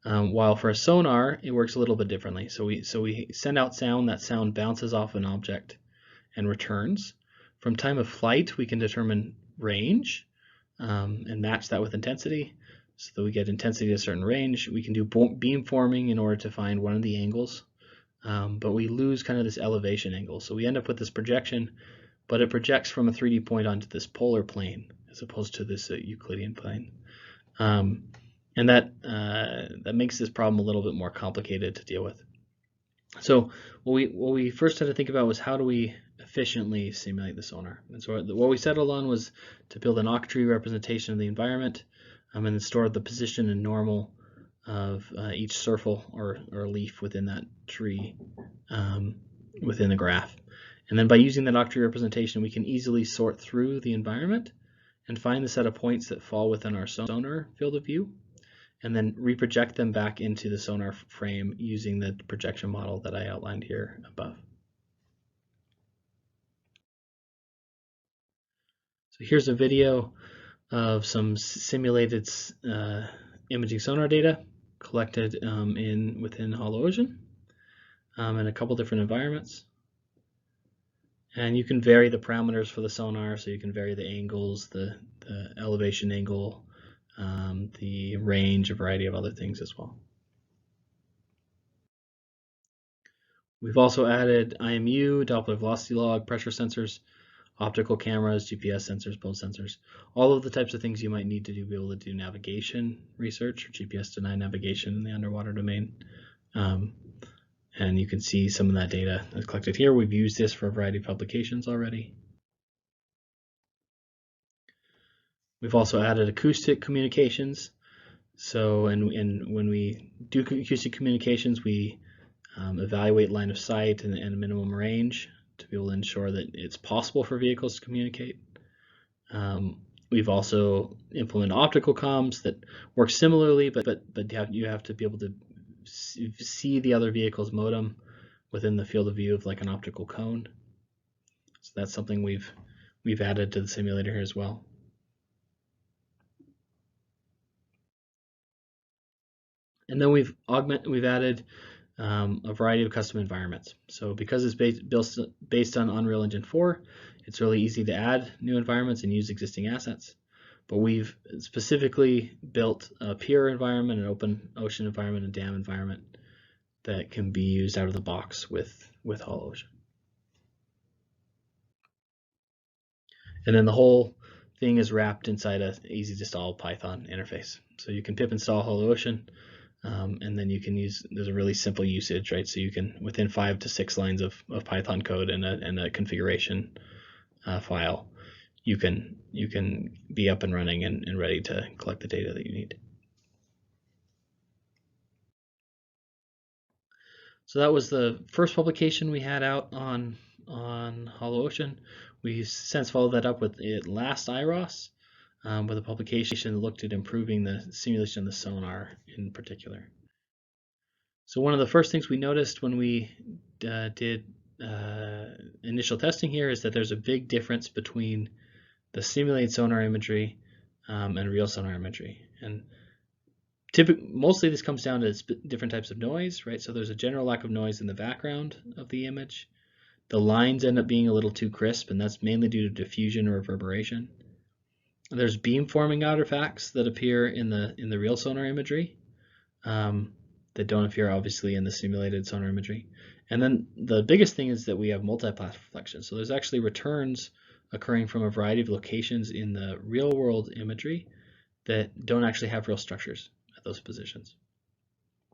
While for a sonar, it works a little bit differently. So we send out sound, that sound bounces off an object and returns. From time of flight, we can determine range and match that with intensity, so that we get intensity at a certain range. We can do beam forming in order to find one of the angles, but we lose kind of this elevation angle. So we end up with this projection, but it projects from a 3D point onto this polar plane as opposed to this Euclidean plane. And that makes this problem a little bit more complicated to deal with. So what we first had to think about was how do we efficiently simulate the sonar. And so what we settled on was to build an octree representation of the environment, and then store the position and normal of each circle or leaf within that tree within the graph. And then by using that octree representation, we can easily sort through the environment and find the set of points that fall within our sonar field of view, and then reproject them back into the sonar frame using the projection model that I outlined here above. So here's a video of some simulated imaging sonar data collected within HoloOcean in a couple different environments. And you can vary the parameters for the sonar, so you can vary the angles, the elevation angle, the range, a variety of other things as well. We've also added IMU, Doppler velocity log, pressure sensors, optical cameras, GPS sensors, pulse sensors, all of the types of things you might need to be able to do navigation research or GPS-denied navigation in the underwater domain. And you can see some of that data that's collected here. We've used this for a variety of publications already. We've also added acoustic communications. So, and when we do acoustic communications, we evaluate line of sight and minimum range to be able to ensure that it's possible for vehicles to communicate. We've also implemented optical comms that work similarly, but you have to be able to see the other vehicle's modem within the field of view of like an optical cone. So that's something we've added to the simulator here as well. And then we've added a variety of custom environments. So because it's based on Unreal Engine 4, it's really easy to add new environments and use existing assets. But we've specifically built a pure environment, an open ocean environment, a DAM environment that can be used out of the box with HoloOcean. And then the whole thing is wrapped inside an easy to install Python interface. So you can pip install HoloOcean, and then you can use, there's a really simple usage, right? So you can, within 5 to 6 lines of Python code and a configuration file, you can be up and running and ready to collect the data that you need. So that was the first publication we had out on HoloOcean. We since followed that up with it last IROS, with a publication that looked at improving the simulation of the sonar in particular. So one of the first things we noticed when we did initial testing here is that there's a big difference between the simulated sonar imagery and real sonar imagery. And mostly this comes down to different types of noise, right? So there's a general lack of noise in the background of the image. The lines end up being a little too crisp, and that's mainly due to diffusion or reverberation. There's beamforming artifacts that appear in the real sonar imagery that don't appear obviously in the simulated sonar imagery. And then the biggest thing is that we have multipath reflection. So there's actually returns occurring from a variety of locations in the real world imagery that don't actually have real structures at those positions.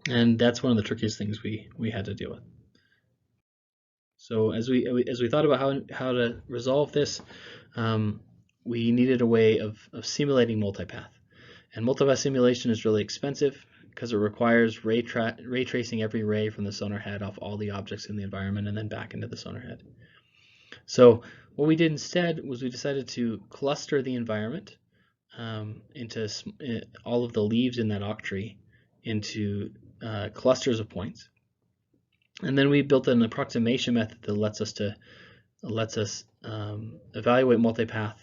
And that's one of the trickiest things we had to deal with. So as we thought about how to resolve this, we needed a way of simulating multipath. And multipath simulation is really expensive because it requires ray tracing every ray from the sonar head off all the objects in the environment and then back into the sonar head. So what we did instead was we decided to cluster the environment into all of the leaves in that octree into clusters of points. And then we built an approximation method that lets us evaluate multipath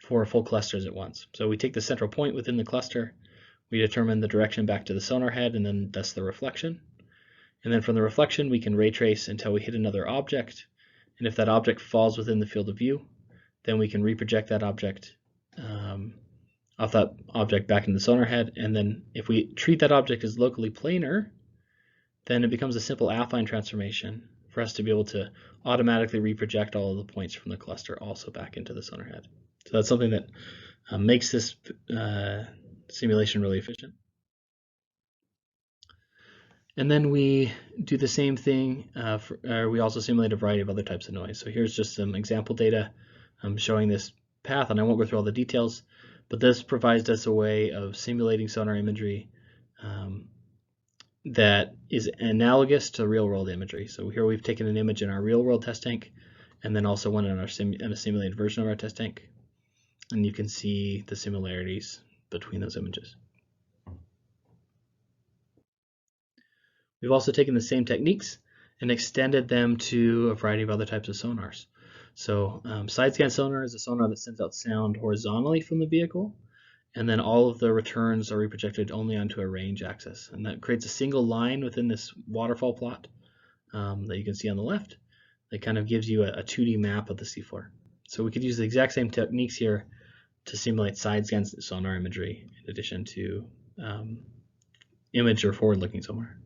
for full clusters at once. So we take the central point within the cluster, we determine the direction back to the sonar head, and then thus the reflection. And then from the reflection, we can ray trace until we hit another object. And if that object falls within the field of view, then we can reproject that object off that object back in the sonar head. And then if we treat that object as locally planar, then it becomes a simple affine transformation for us to be able to automatically reproject all of the points from the cluster also back into the sonar head. So that's something that makes this simulation really efficient. And then we do the same thing, we also simulate a variety of other types of noise. So here's just some example data showing this path, and I won't go through all the details, but this provides us a way of simulating sonar imagery that is analogous to real-world imagery. So here we've taken an image in our real-world test tank, and then also one in a simulated version of our test tank. And you can see the similarities between those images. We've also taken the same techniques and extended them to a variety of other types of sonars. So side scan sonar is a sonar that sends out sound horizontally from the vehicle, and then all of the returns are reprojected only onto a range axis. And that creates a single line within this waterfall plot that you can see on the left that kind of gives you a 2D map of the seafloor. So we could use the exact same techniques here to simulate side scan sonar imagery in addition to image or forward-looking sonar.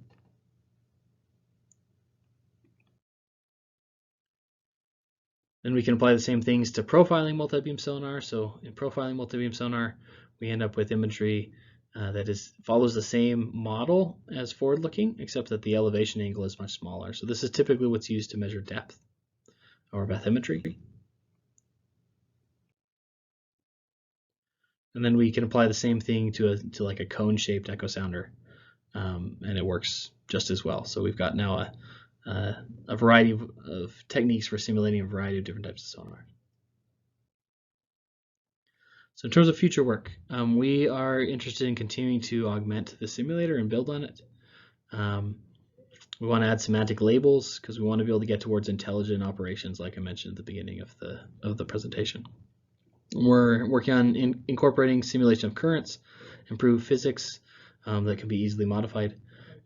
Then we can apply the same things to profiling multi-beam sonar. So in profiling multi-beam sonar, we end up with imagery that follows the same model as forward-looking, except that the elevation angle is much smaller. So this is typically what's used to measure depth or bathymetry. And then we can apply the same thing to like a cone-shaped echo sounder, and it works just as well. So we've got now a variety of techniques for simulating a variety of different types of sonar. So in terms of future work, we are interested in continuing to augment the simulator and build on it. We want to add semantic labels because we want to be able to get towards intelligent operations, like I mentioned at the beginning of the presentation. We're working on incorporating simulation of currents, improved physics that can be easily modified.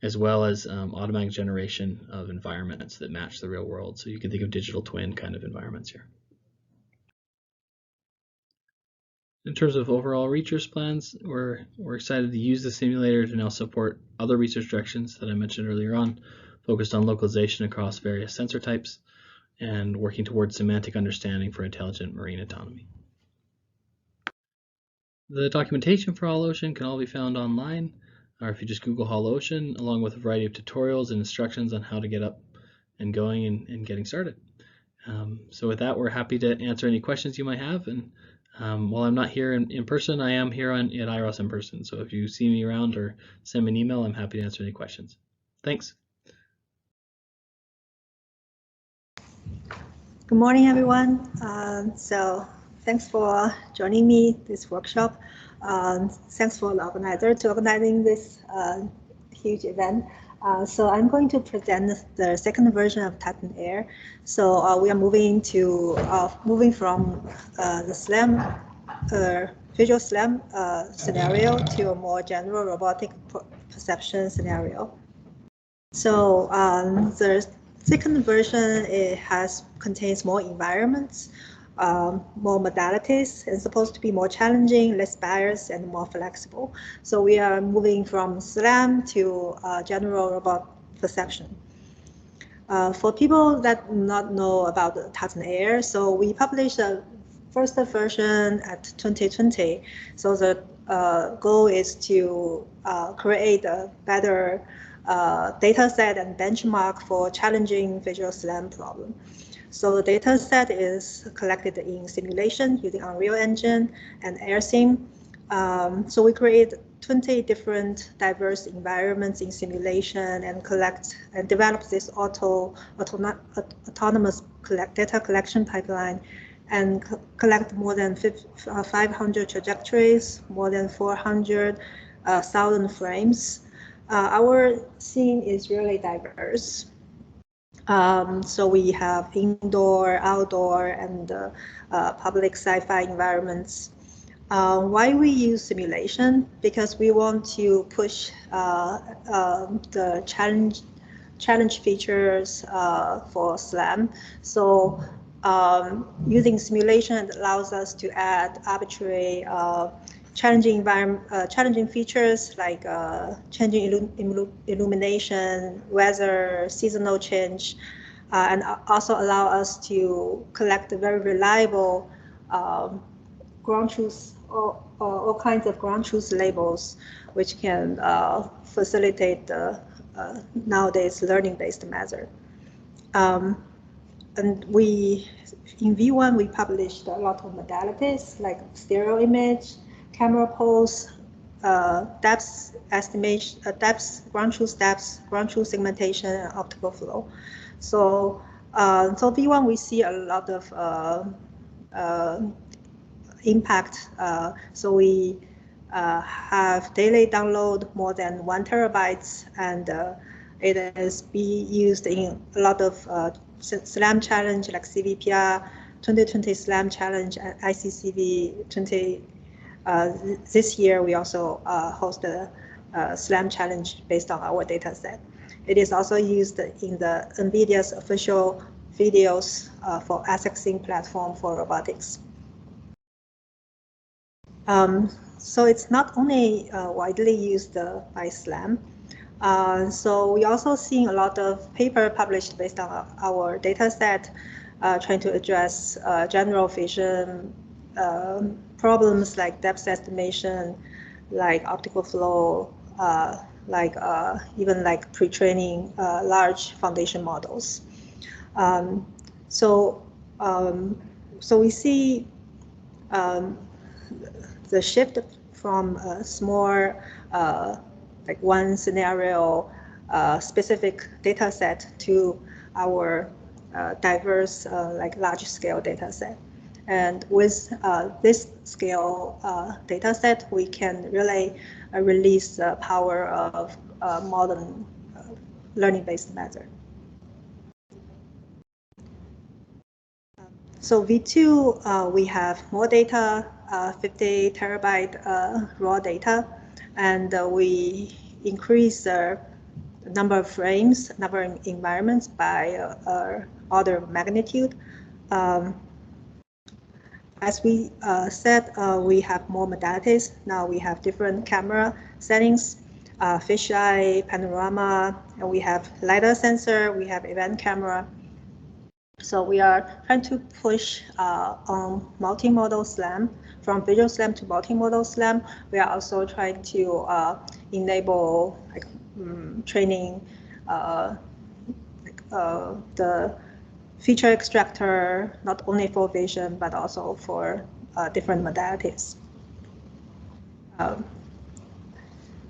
as well as automatic generation of environments that match the real world. So you can think of digital twin kind of environments here. In terms of overall research plans, we're excited to use the simulator to now support other research directions that I mentioned earlier on, focused on localization across various sensor types and working towards semantic understanding for intelligent marine autonomy. The documentation for HoloOcean can all be found online, or if you just Google HoloOcean, along with a variety of tutorials and instructions on how to get up and going and getting started. So with that, we're happy to answer any questions you might have. And while I'm not here in person, I am here at IROS in person. So if you see me around or send me an email, I'm happy to answer any questions. Thanks. Good morning, everyone. So thanks for joining me this workshop. Thanks for the organizer to organizing this huge event. So I'm going to present the second version of Titan Air. So we are moving from the SLAM, visual SLAM scenario to a more general robotic perception scenario. So the second version, it contains more environments, more modalities, and supposed to be more challenging, less biased, and more flexible. So we are moving from SLAM to general robot perception. For people that do not know about the Titan Air, so we published the first version at 2020. So the goal is to create a better data set and benchmark for challenging visual SLAM problem. So the data set is collected in simulation using Unreal Engine and AirSim. So we create 20 different diverse environments in simulation and collect and develop this autonomous data collection pipeline and collect more than 500 trajectories, more than 400,000 frames. Our scene is really diverse. So we have indoor, outdoor, and public sci-fi environments. Why we use simulation? Because we want to push the challenge features for SLAM. So using simulation allows us to add arbitrary challenging features like changing illumination, weather, seasonal change, and also allow us to collect very reliable ground truth or all kinds of ground truth labels, which can facilitate the nowadays learning-based method. And in V1, we published a lot of modalities like stereo image, camera pose, depth estimation, ground truth depth, ground truth segmentation, and optical flow. So, so V1 we see a lot of impact. So we have daily download more than 1 terabytes, and it is being used in a lot of SLAM challenge like CVPR, 2020 SLAM challenge, and ICCV 20. This year, we also host a SLAM challenge based on our data set. It is also used in the NVIDIA's official videos for accessing platform for robotics. So it's not only widely used by SLAM. So we also seeing a lot of paper published based on our data set, trying to address general vision problems like depth estimation, like optical flow, even like pre-training large foundation models. So we see the shift from a small, like one scenario specific data set to our diverse, like large scale data set. And with this scale data set, we can really release the power of modern learning-based method. So V2, we have more data, 50 terabyte raw data, and we increase the number of frames, number of environments by order of magnitude. As we said, we have more modalities. Now we have different camera settings, fisheye, panorama, and we have LiDAR sensor, we have event camera. So we are trying to push on multimodal SLAM, from visual SLAM to multimodal SLAM. We are also trying to enable training the feature extractor, not only for vision, but also for different modalities.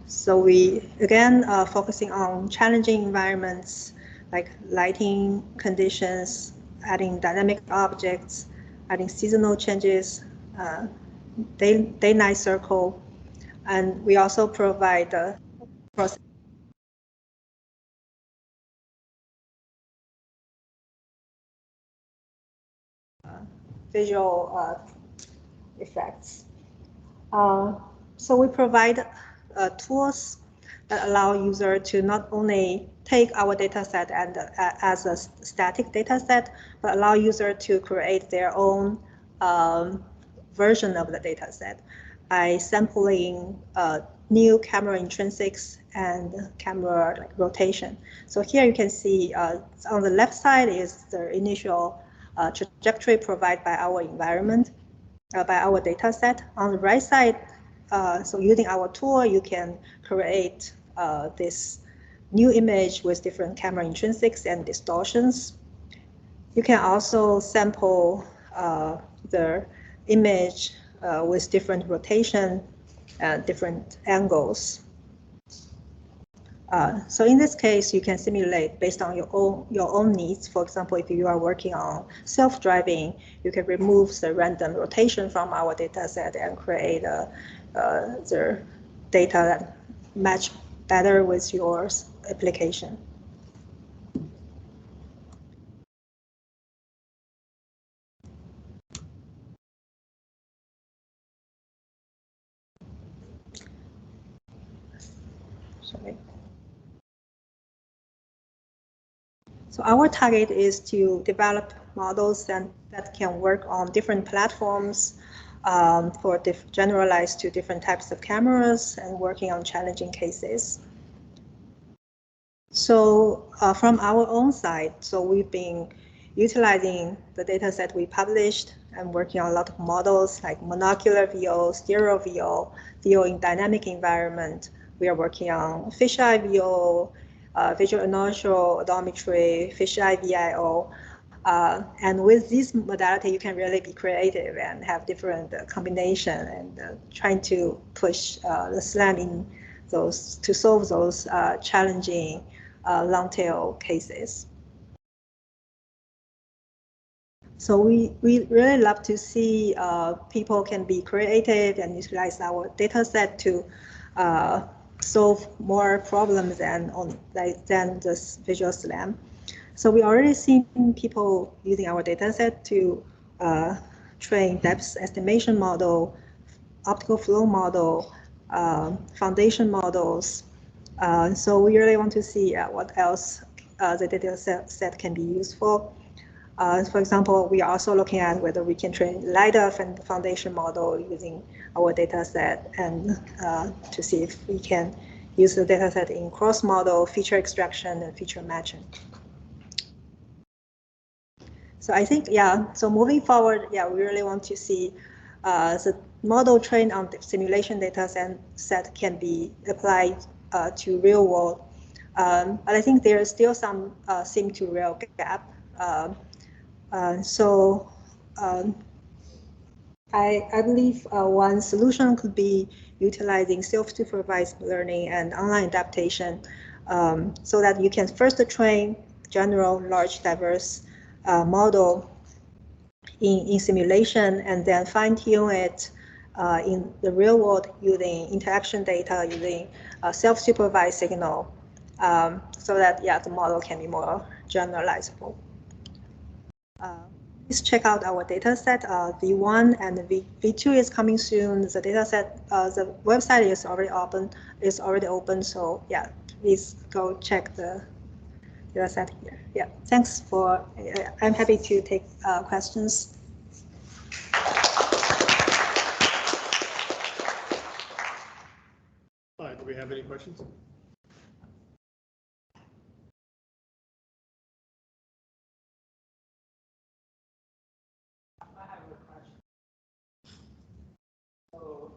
So we, again, focusing on challenging environments like lighting conditions, adding dynamic objects, adding seasonal changes, day-night circle, and we also provide visual effects. So we provide tools that allow user to not only take our data set and as a static data set, but allow user to create their own version of the data set by sampling new camera intrinsics and camera rotation. So here you can see on the left side is the initial trajectory provided by our environment, by our data set. On the right side, so using our tool, you can create this new image with different camera intrinsics and distortions. You can also sample the image with different rotation and different angles. So in this case, you can simulate based on your own needs. For example, if you are working on self-driving, you can remove the random rotation from our data set and create the data that match better with your application. Sorry. So our target is to develop models that can work on different platforms for generalized to different types of cameras and working on challenging cases. So from our own side, so we've been utilizing the data set we published and working on a lot of models like monocular VO, stereo VO, VO in dynamic environment. We are working on fisheye VO, visual inertial odometry, fisheye VIO. And with this modality, you can really be creative and have different combination and trying to push the SLAM in those to solve those challenging long tail cases. So we really love to see people can be creative and utilize our data set to solve more problems than this visual SLAM. So we already seen people using our data set to train depth estimation model, optical flow model, foundation models. So we really want to see what else the data set can be used for. For example, we are also looking at whether we can train LiDAR and foundation model using our data set and to see if we can use the data set in cross model, feature extraction, and feature matching. So I think, yeah, so moving forward, yeah, we really want to see the model trained on the simulation data set can be applied to real world. But I think there is still some sim to real gap. I believe one solution could be utilizing self-supervised learning and online adaptation so that you can first train general, large, diverse model in simulation and then fine-tune it in the real world using interaction data, using self-supervised signal so that, yeah, the model can be more generalizable. Please check out our data set. V1 and V2 is coming soon. The data set, the website is already open. So yeah, please go check the data set here. Yeah, thanks for, I'm happy to take questions. Hi, do we have any questions? So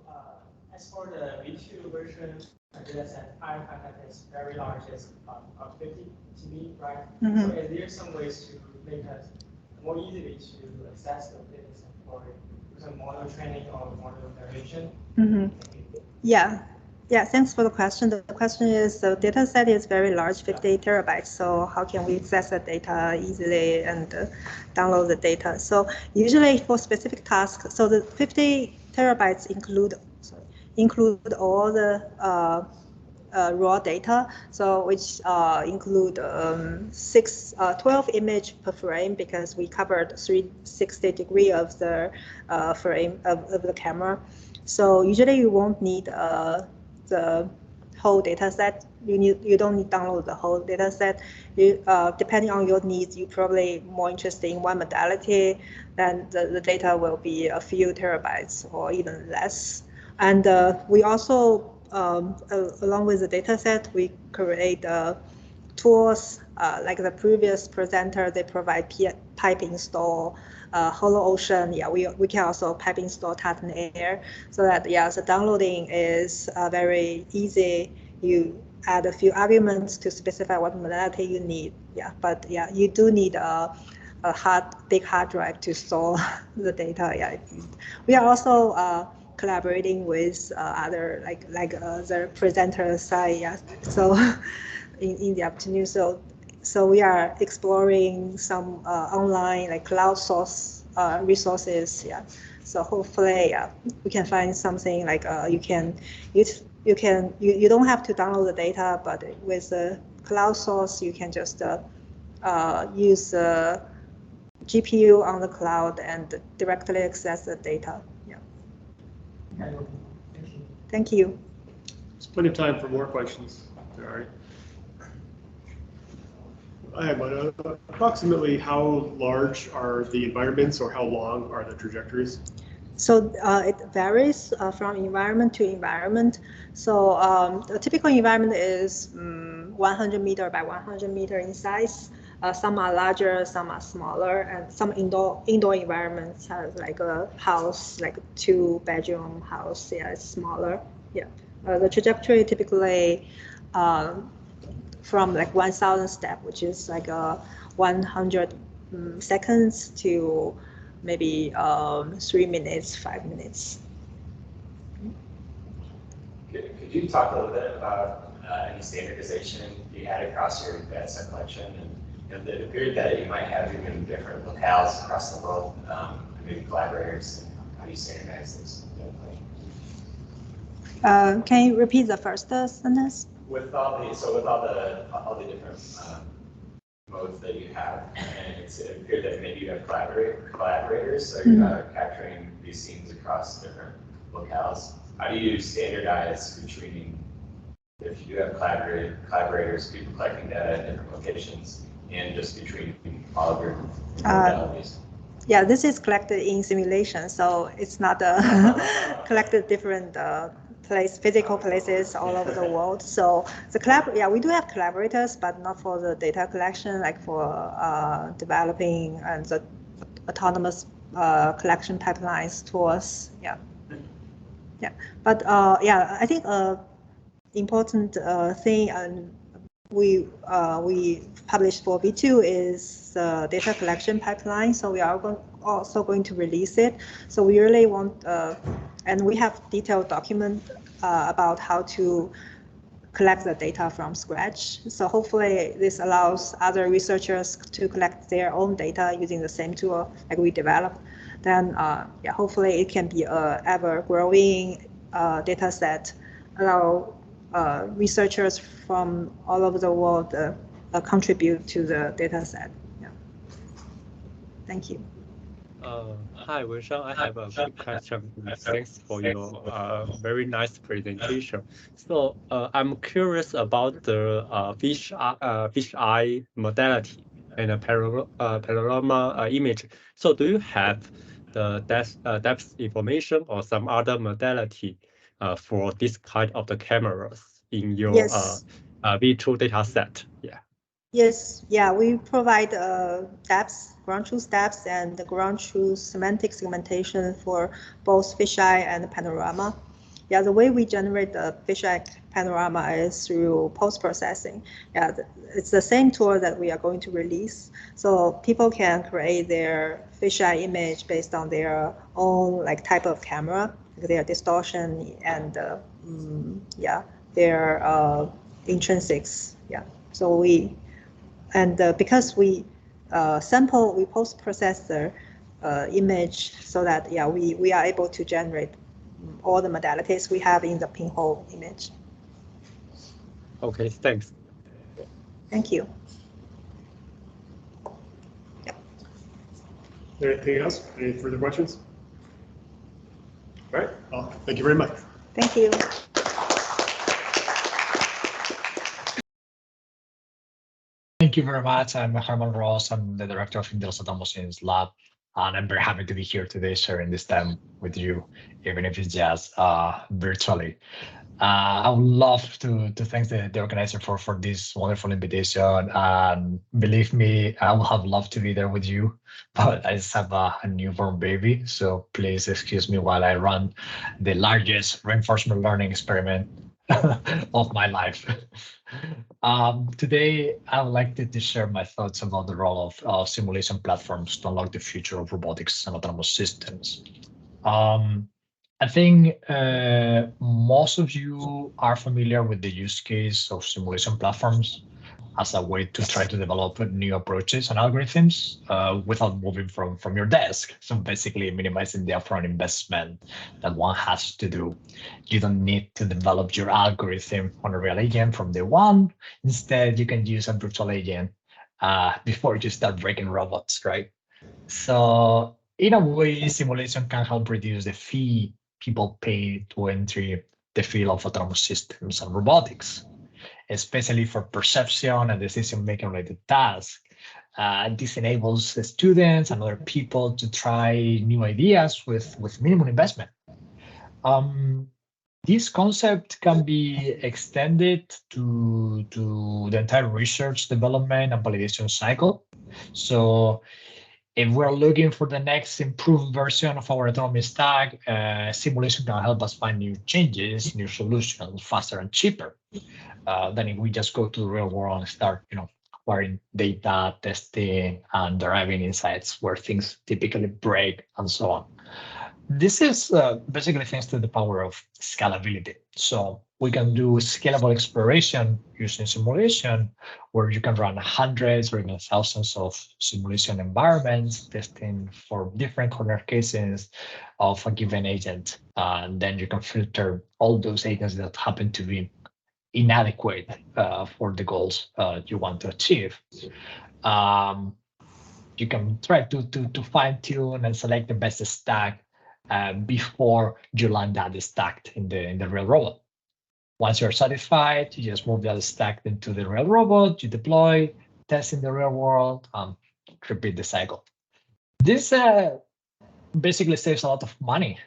as for the V2 version, dataset, I-SPIES is very large, it's about 50 TB, right? Mm-hmm. So is there some ways to make it more easily to access the dataset for some model training or model variation? Mm-hmm. Yeah. Yeah, thanks for the question. The question is, the data set is very large, 50 terabytes. So how can we access the data easily and download the data? So usually for specific tasks, so the 50 terabytes include all the raw data, so which include 12 image per frame, because we covered 360 degree of the frame of the camera. So usually you won't need the whole data set. You don't need to download the whole data set. Depending on your needs, you're probably more interested in one modality, then the data will be a few terabytes or even less. And we also, along with the data set, we create tools like the previous presenter. They provide pipe install, HoloOcean. Yeah, we can also pipe install Titan Air, so that the downloading is very easy. You add a few arguments to specify what modality you need. Yeah, but yeah, you do need a big hard drive to store the data. Yeah, we are also collaborating with other like the presenter side. Yeah, so in the afternoon. So we are exploring some online like cloud source resources. Yeah. So hopefully we can find something like you don't have to download the data, but with the cloud source you can just use the GPU on the cloud and directly access the data. Yeah. Thank you. There's plenty of time for more questions. All right. I have one. Approximately how large are the environments, or how long are the trajectories? So it varies from environment to environment. So a typical environment is 100 meter by 100 meter in size. Some are larger, some are smaller, and some indoor environments have like a house, like a 2-bedroom house. Yeah, it's smaller. Yeah, the trajectory typically from like 1,000 step, which is like 100 seconds, to maybe 3 minutes, 5 minutes. Could you talk a little bit about any standardization you had across your dataset collection? And it appeared that you might have even different locales across the world, maybe collaborators. How do you standardize this? Can you repeat the first sentence? With all the different modes that you have, and it appeared that maybe you have collaborators, so you're capturing these scenes across different locales. How do you standardize between, if you do have collaborators, people collecting data at different locations, and just between all of your modalities? Yeah, this is collected in simulation, so it's not collected different physical places all over the world. So the we do have collaborators, but not for the data collection, like for developing and the autonomous collection pipelines tools. Yeah, yeah. But yeah, I think important thing we published for V2 is the data collection pipeline. So we are also going to release it. So we really want, and we have detailed document about how to collect the data from scratch. So hopefully this allows other researchers to collect their own data using the same tool like we developed. Then yeah, hopefully it can be a ever-growing data set, allow researchers from all over the world contribute to the data set. Yeah. Thank you. Hi, Wenshan. I have a quick question. Thanks for your very nice presentation. So I'm curious about the fish eye modality and a panorama image. So do you have the depth information or some other modality for this kind of the cameras in your Yes. V2 data set? Yeah. Yes, yeah, we provide depths, ground truth depths, and the ground truth semantic segmentation for both fisheye and panorama. Yeah, the way we generate the fisheye panorama is through post-processing. Yeah, it's the same tool that we are going to release. So people can create their fisheye image based on their own like type of camera, their distortion, and yeah, their intrinsics. Yeah, so because we we post-process the image so that, yeah, we are able to generate all the modalities we have in the pinhole image. Okay, thanks. Thank you. Anything else? Any further questions? All right. Well, thank you very much. Thank you. Thank you very much. I'm Herman Ross. I'm the director of Intel's Automotion's lab, and I'm very happy to be here today sharing this time with you, even if it's just virtually. I would love to thank the organizer for this wonderful invitation. And believe me, I would have loved to be there with you, but I just have a newborn baby. So please excuse me while I run the largest reinforcement learning experiment of my life. Today, I would like to share my thoughts about the role of simulation platforms to unlock the future of robotics and autonomous systems. I think most of you are familiar with the use case of simulation platforms as a way to try to develop new approaches and algorithms without moving from your desk. So basically minimizing the upfront investment that one has to do. You don't need to develop your algorithm on a real agent from day one. Instead, you can use a virtual agent before you start breaking robots, right? So in a way, simulation can help reduce the fee people pay to enter the field of autonomous systems and robotics, especially for perception and decision-making related tasks. This enables the students and other people to try new ideas with minimum investment. This concept can be extended to the entire research, development, and validation cycle. So if we're looking for the next improved version of our autonomy stack, simulation can help us find new changes, new solutions faster and cheaper than if we just go to the real world and start, acquiring data, testing, and deriving insights where things typically break and so on. This is basically thanks to the power of scalability. So we can do scalable exploration using simulation, where you can run hundreds or even thousands of simulation environments, testing for different corner cases of a given agent. And then you can filter all those agents that happen to be inadequate for the goals you want to achieve. You can try to fine tune and select the best stack before you land that stack in the real robot. Once you're satisfied, you just move that stack into the real robot, you deploy, test in the real world, repeat the cycle. This basically saves a lot of money.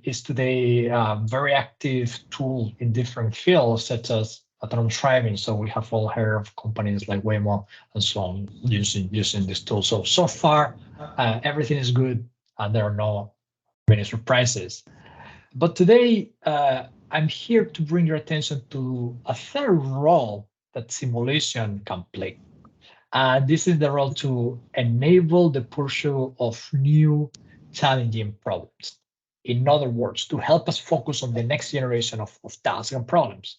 It's today a very active tool in different fields, such as autonomous driving. So we have all heard of companies like Waymo and so on using this tool. So far, everything is good, and there are no many surprises. But today, I'm here to bring your attention to a third role that simulation can play. This is the role to enable the pursuit of new challenging problems. In other words, to help us focus on the next generation of tasks and problems.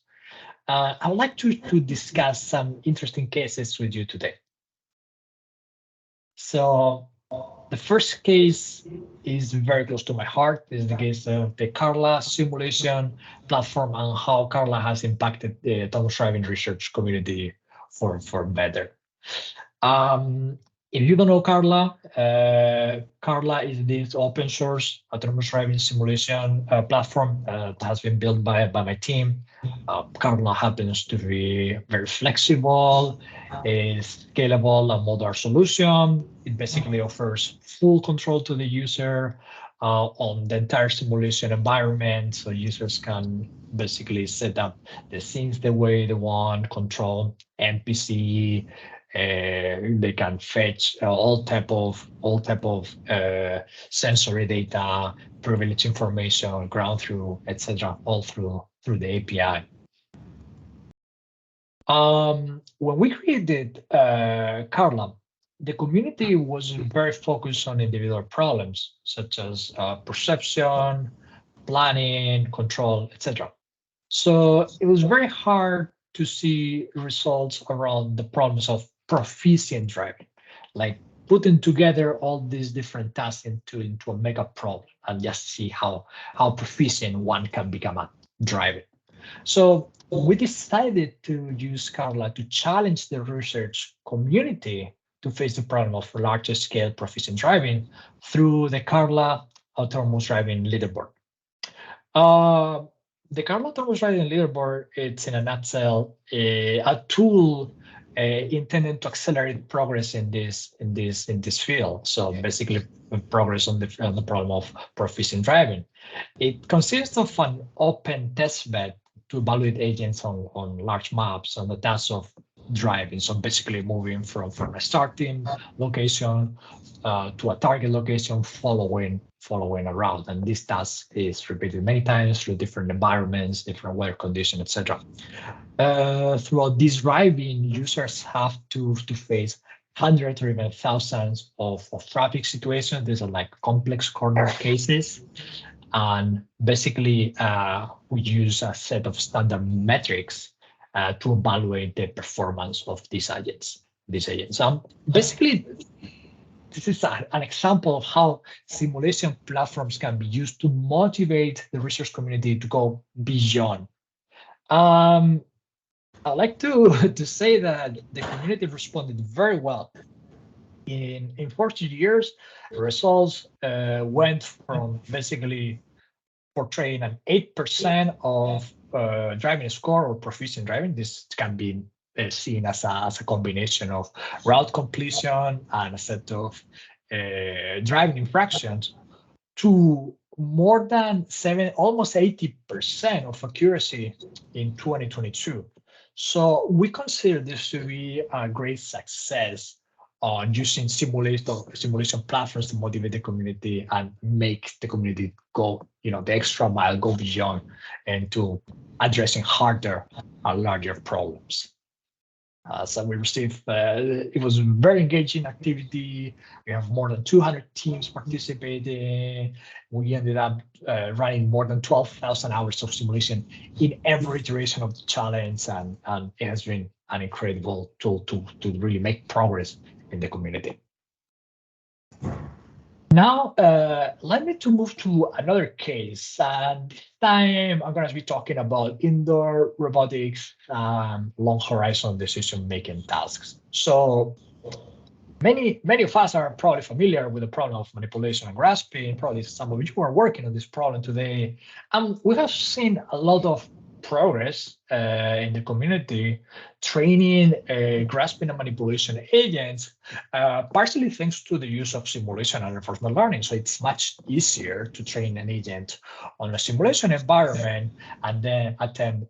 I would like to discuss some interesting cases with you today. So the first case is very close to my heart. This is the case of the Carla simulation platform and how Carla has impacted the autonomous driving research community for better. If you don't know Carla, Carla is this open source autonomous driving simulation platform that has been built by my team. Carla happens to be very flexible, is scalable and modular solution. It basically offers full control to the user on the entire simulation environment, so users can basically set up the scenes the way they want, control NPC. They can fetch all type of sensory data, privilege information, ground truth, etc., all through the API. When we created Carla, the community was very focused on individual problems such as perception, planning, control, etc. So it was very hard to see results around the problems of proficient driving, like putting together all these different tasks into a mega problem and just see how proficient one can become at driving. So we decided to use Carla to challenge the research community to face the problem of larger scale proficient driving through the Carla Autonomous Driving Leaderboard. The Carla Autonomous Driving Leaderboard, it's in a nutshell a tool intended to accelerate progress in this field. So basically, progress on the problem of proficient driving. It consists of an open testbed to evaluate agents on large maps on the task of driving. So basically, moving from a starting location to a target location, following a route, and this task is repeated many times through different environments, different weather conditions, etc. Throughout this driving, users have to face hundreds or even thousands of traffic situations. These are like complex corner cases, and basically we use a set of standard metrics to evaluate the performance of these agents. Basically, this is an example of how simulation platforms can be used to motivate the research community to go beyond. I'd like to say that the community responded very well. In 40 years, results went from basically portraying an 8% of driving score or proficient driving. This can be seen as a combination of route completion and a set of driving infractions, to more than almost 80% of accuracy in 2022. So we consider this to be a great success on using simulation platforms to motivate the community and make the community go, the extra mile, go beyond, and to addressing harder and larger problems. So we received, it was a very engaging activity. We have more than 200 teams participating. We ended up running more than 12,000 hours of simulation in every iteration of the challenge, and it has been an incredible tool to really make progress in the community. Now, let me move to another case, and this time I'm going to be talking about indoor robotics and long horizon decision-making tasks. So many of us are probably familiar with the problem of manipulation and grasping. Probably some of you are working on this problem today, and we have seen a lot of progress in the community training grasping and manipulation agents, partially thanks to the use of simulation and reinforcement learning. So it's much easier to train an agent on a simulation environment and then attempt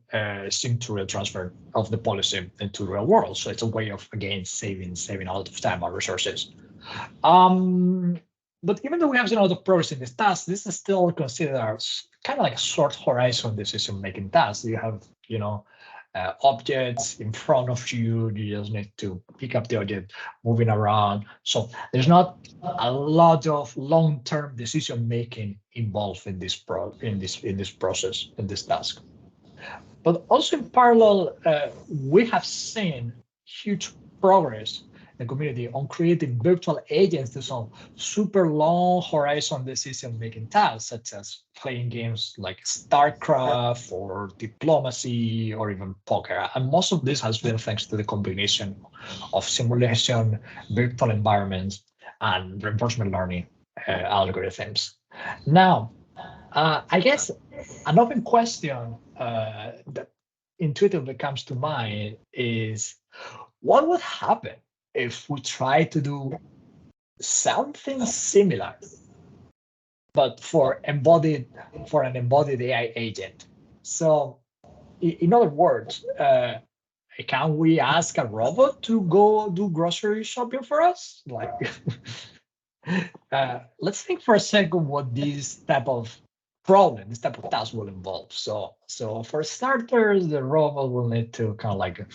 sim to real transfer of the policy into the real world. So it's a way of, again, saving a lot of time and resources. But even though we have seen a lot of progress in this task, this is still considered kind of like a short horizon decision-making task. You have, objects in front of you. You just need to pick up the object, moving around. So there's not a lot of long-term decision-making involved in this process, in this task. But also in parallel, we have seen huge progress the community on creating virtual agents to solve super long horizon decision-making tasks, such as playing games like StarCraft or diplomacy or even poker. And most of this has been thanks to the combination of simulation, virtual environments, and reinforcement learning algorithms. Now, I guess an open question that intuitively comes to mind is, what would happen if we try to do something similar, but for an embodied AI agent? So, in other words, can we ask a robot to go do grocery shopping for us? Like, let's think for a second what this type of problem, this type of task will involve. So for starters, the robot will need to kind of like,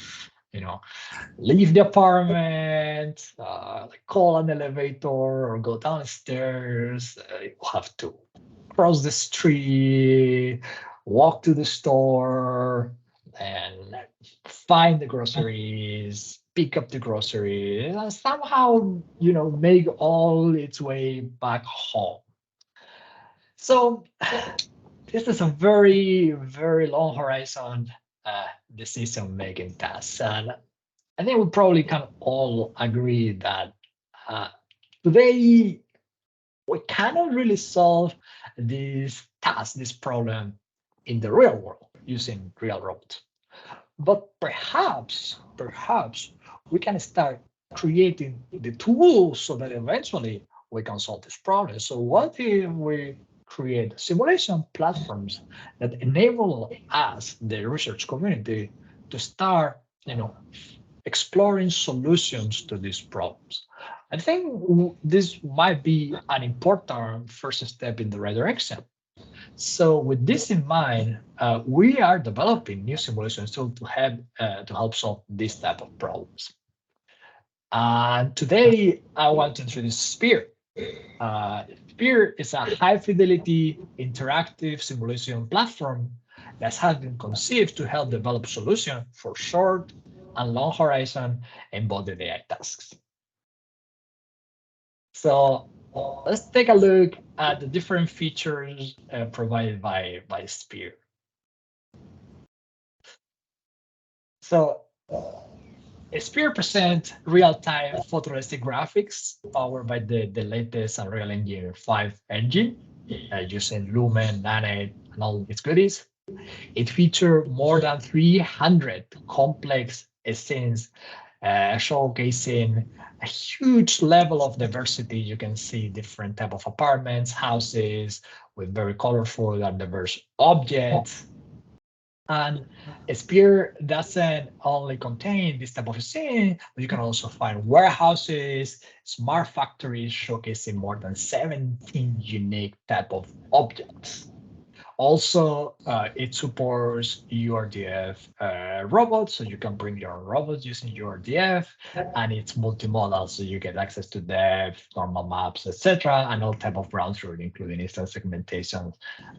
leave the apartment, call an elevator or go downstairs. You have to cross the street, walk to the store, and find the groceries, pick up the groceries, and somehow, make all its way back home. So this is a very, very long horizon decision-making task. And I think we probably can all agree that today we cannot really solve this task, this problem in the real world using real robots. But perhaps we can start creating the tools so that eventually we can solve this problem. So what if we create simulation platforms that enable us, the research community, to start, exploring solutions to these problems? I think this might be an important first step in the right direction. So with this in mind, we are developing new simulations to help solve this type of problems. And today I want to introduce SPIER. SPIER is a high-fidelity interactive simulation platform that has been conceived to help develop solutions for short and long horizon embodied AI tasks. So let's take a look at the different features provided by SPIER. So SPIER presents real-time photorealistic graphics powered by the latest Unreal Engine 5 engine using Lumen, Nanite, and all its goodies. It features more than 300 complex scenes, showcasing a huge level of diversity. You can see different type of apartments, houses with very colorful and diverse objects. And SPIER doesn't only contain this type of scene, but you can also find warehouses, smart factories showcasing more than 17 unique type of objects. Also, it supports URDF robots, so you can bring your own robots using URDF, and it's multimodal, so you get access to depth, normal maps, etc., and all type of ground truth, including instance segmentation,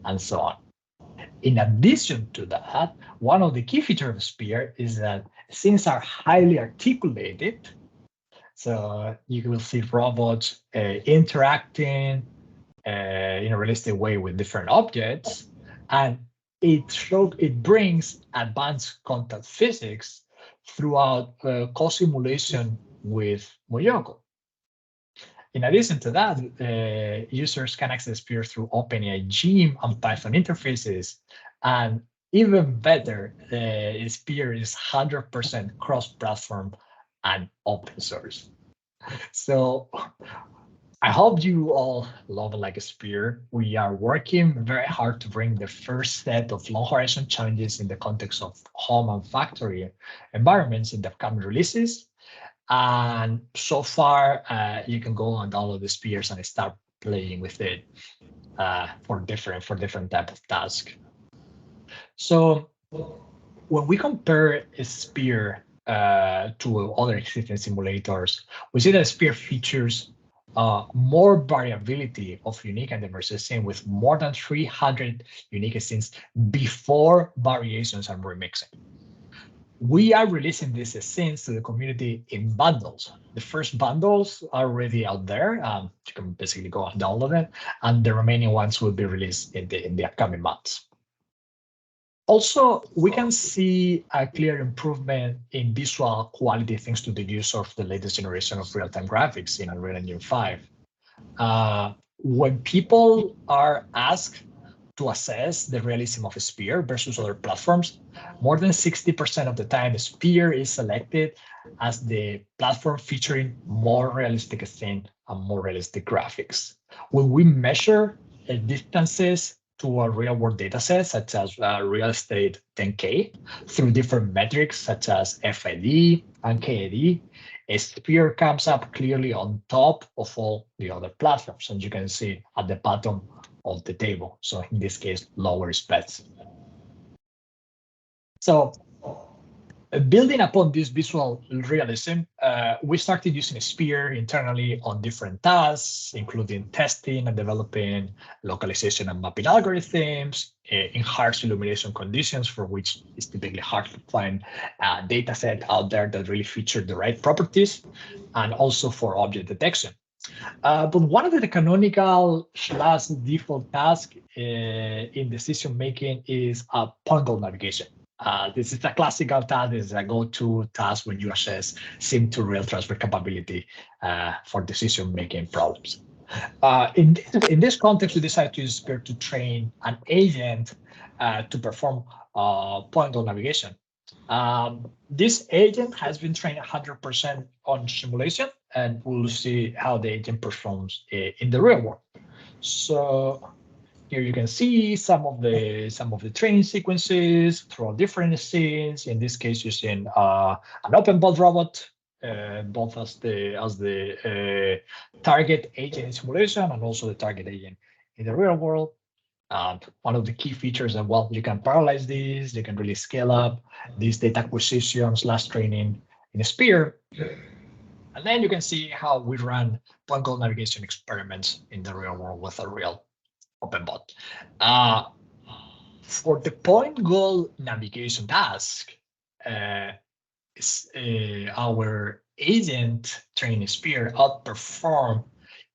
and so on. In addition to that, one of the key features of SPIER is that scenes are highly articulated, so you will see robots interacting in a realistic way with different objects, and it brings advanced contact physics throughout co-simulation with Moyoko. In addition to that, users can access SPIER through OpenAI Gym and Python interfaces, and even better, SPIER is 100% cross-platform and open source. So I hope you all love like SPIER. We are working very hard to bring the first set of long horizon challenges in the context of home and factory environments in the upcoming releases. And so far, you can go and download the SPIERs and start playing with it for different type of tasks. So when we compare SPIER to other existing simulators, we see that SPIER features more variability of unique and diverse scenes with more than 300 unique scenes before variations and remixing. We are releasing these scenes to the community in bundles. The first bundles are already out there. You can basically go and download it, and the remaining ones will be released in the upcoming months. Also, we can see a clear improvement in visual quality thanks to the use of the latest generation of real-time graphics in Unreal Engine 5. When people are asked to assess the realism of Sphere versus other platforms, more than 60% of the time, Sphere is selected as the platform featuring more realistic scene and more realistic graphics. When we measure distances to a real-world data set, such as real estate 10K, through different metrics such as FAD and KAD, Sphere comes up clearly on top of all the other platforms, and you can see at the bottom of the table. So in this case, lower specs. So building upon this visual realism, we started using Sphere internally on different tasks, including testing and developing localization and mapping algorithms in harsh illumination conditions, for which it's typically hard to find a data set out there that really feature the right properties, and also for object detection. But one of the canonical / default tasks in decision making is a point goal navigation. This is a classical task. This is a go-to task when you assess sim to real transfer capability for decision making problems. In this context, we decided to use Sphere to train an agent to perform point goal navigation. This agent has been trained 100% on simulation, and we'll see how the agent performs in the real world. So here you can see some of the training sequences through different scenes. In this case, using an open bot robot, both as the target agent in simulation and also the target agent in the real world. One of the key features that, well, you can parallelize these, you can really scale up these data acquisition / training in a Sphere. And then you can see how we run point goal navigation experiments in the real world with a real open bot. For the point goal navigation task, our agent training Sphere outperform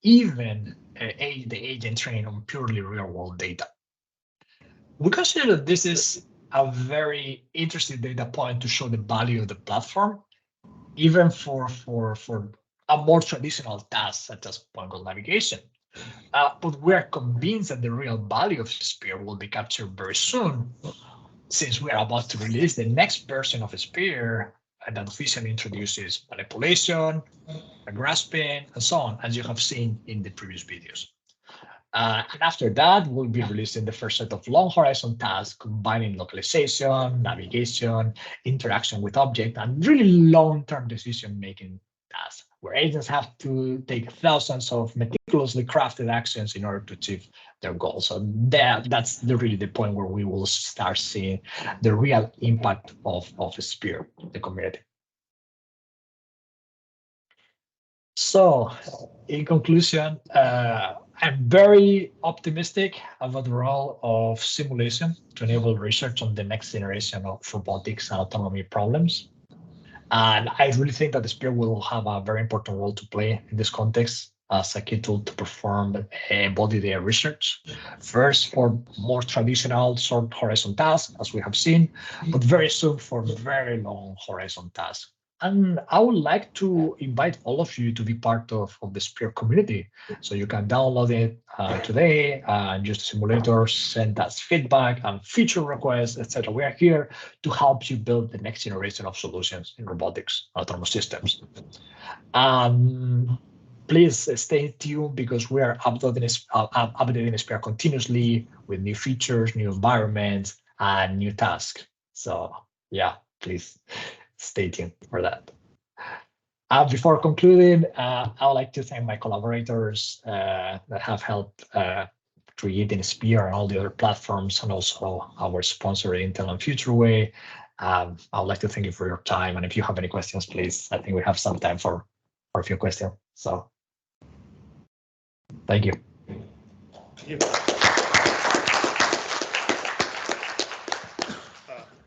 even the agent trained on purely real world data. We consider that this is a very interesting data point to show the value of the platform, even for a more traditional task such as point goal navigation. But we are convinced that the real value of Sphere will be captured very soon, since we are about to release the next version of Sphere that officially introduces manipulation, grasping, and so on, as you have seen in the previous videos. And after that, we'll be releasing the first set of long horizon tasks, combining localization, navigation, interaction with object, and really long-term decision-making tasks, where agents have to take thousands of meticulously crafted actions in order to achieve their goals. So that's really the point where we will start seeing the real impact of Sphere in the community. So, in conclusion, I'm very optimistic about the role of simulation to enable research on the next generation of robotics and autonomy problems. And I really think that the Sphere will have a very important role to play in this context as a key tool to perform embodied AI research. First, for more traditional short horizon tasks, as we have seen, but very soon for very long horizon tasks. And I would like to invite all of you to be part of the Sphere community. So you can download it today and use the simulator, send us feedback and feature requests, etc. We are here to help you build the next generation of solutions in robotics and autonomous systems. Please stay tuned, because we are updating Sphere continuously with new features, new environments, and new tasks. So yeah, please stay tuned for that. Before concluding, I would like to thank my collaborators that have helped creating Sphere and all the other platforms, and also our sponsor, Intel and FutureWay. I would like to thank you for your time, and if you have any questions, please, I think we have some time for a few questions. So, thank you.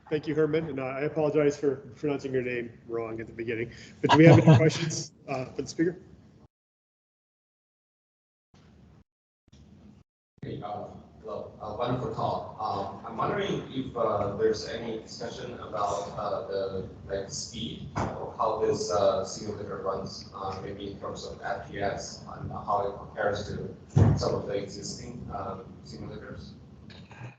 Thank you, Herman. And I apologize for pronouncing your name wrong at the beginning. But do we have any questions for the speaker? Hey, hello, wonderful talk. I'm wondering if there's any discussion about the speed of how this simulator runs, maybe in terms of FPS and how it compares to some of the existing simulators.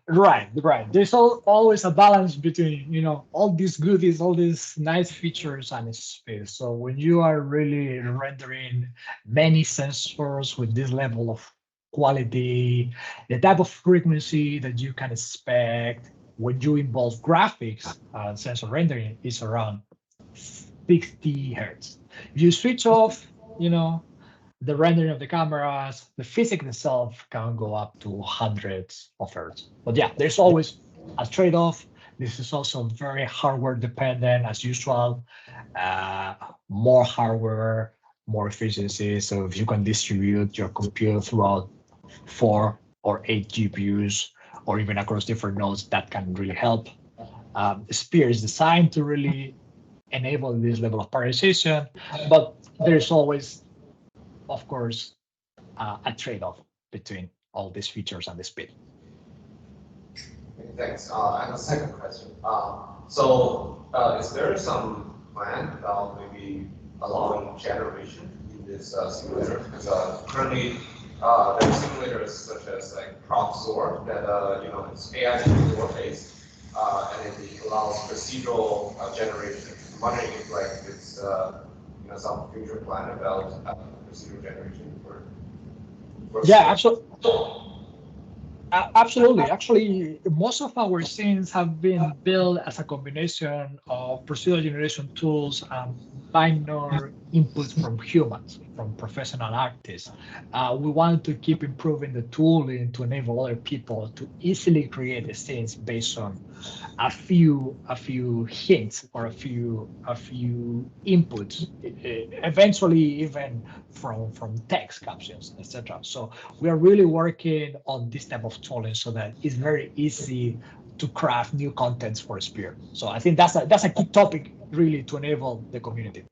Right. There's always a balance between, all these goodies, all these nice features and space. So when you are really rendering many sensors with this level of quality, the type of frequency that you can expect when you involve graphics, sensor rendering is around 60 hertz. If you switch off, the rendering of the cameras, the physics itself can go up to hundreds of hertz. But yeah, there's always a trade-off. This is also very hardware dependent as usual. More hardware, more efficiency. So if you can distribute your compute throughout 4 or 8 GPUs, or even across different nodes, that can really help. SPIER is designed to really enable this level of parallelization, but there's always, of course, a trade-off between all these features and the speed. Thanks. I have a second question. So is there some plan about maybe allowing generation in this simulator? Because currently there are simulators such as PropSor that it's AI store based and it allows procedural generation. I'm wondering if it's some future plan about procedural generation for yeah, absolutely. Actually, most of our scenes have been built as a combination of procedural generation tools and minor inputs from humans, from professional artists. We wanted to keep improving the tooling to enable other people to easily create the scenes based on a few hints or a few inputs, eventually even from text captions, etc. So we are really working on this type of tooling so that it's very easy to craft new contents for SPIER. So I think that's a key topic really to enable the community.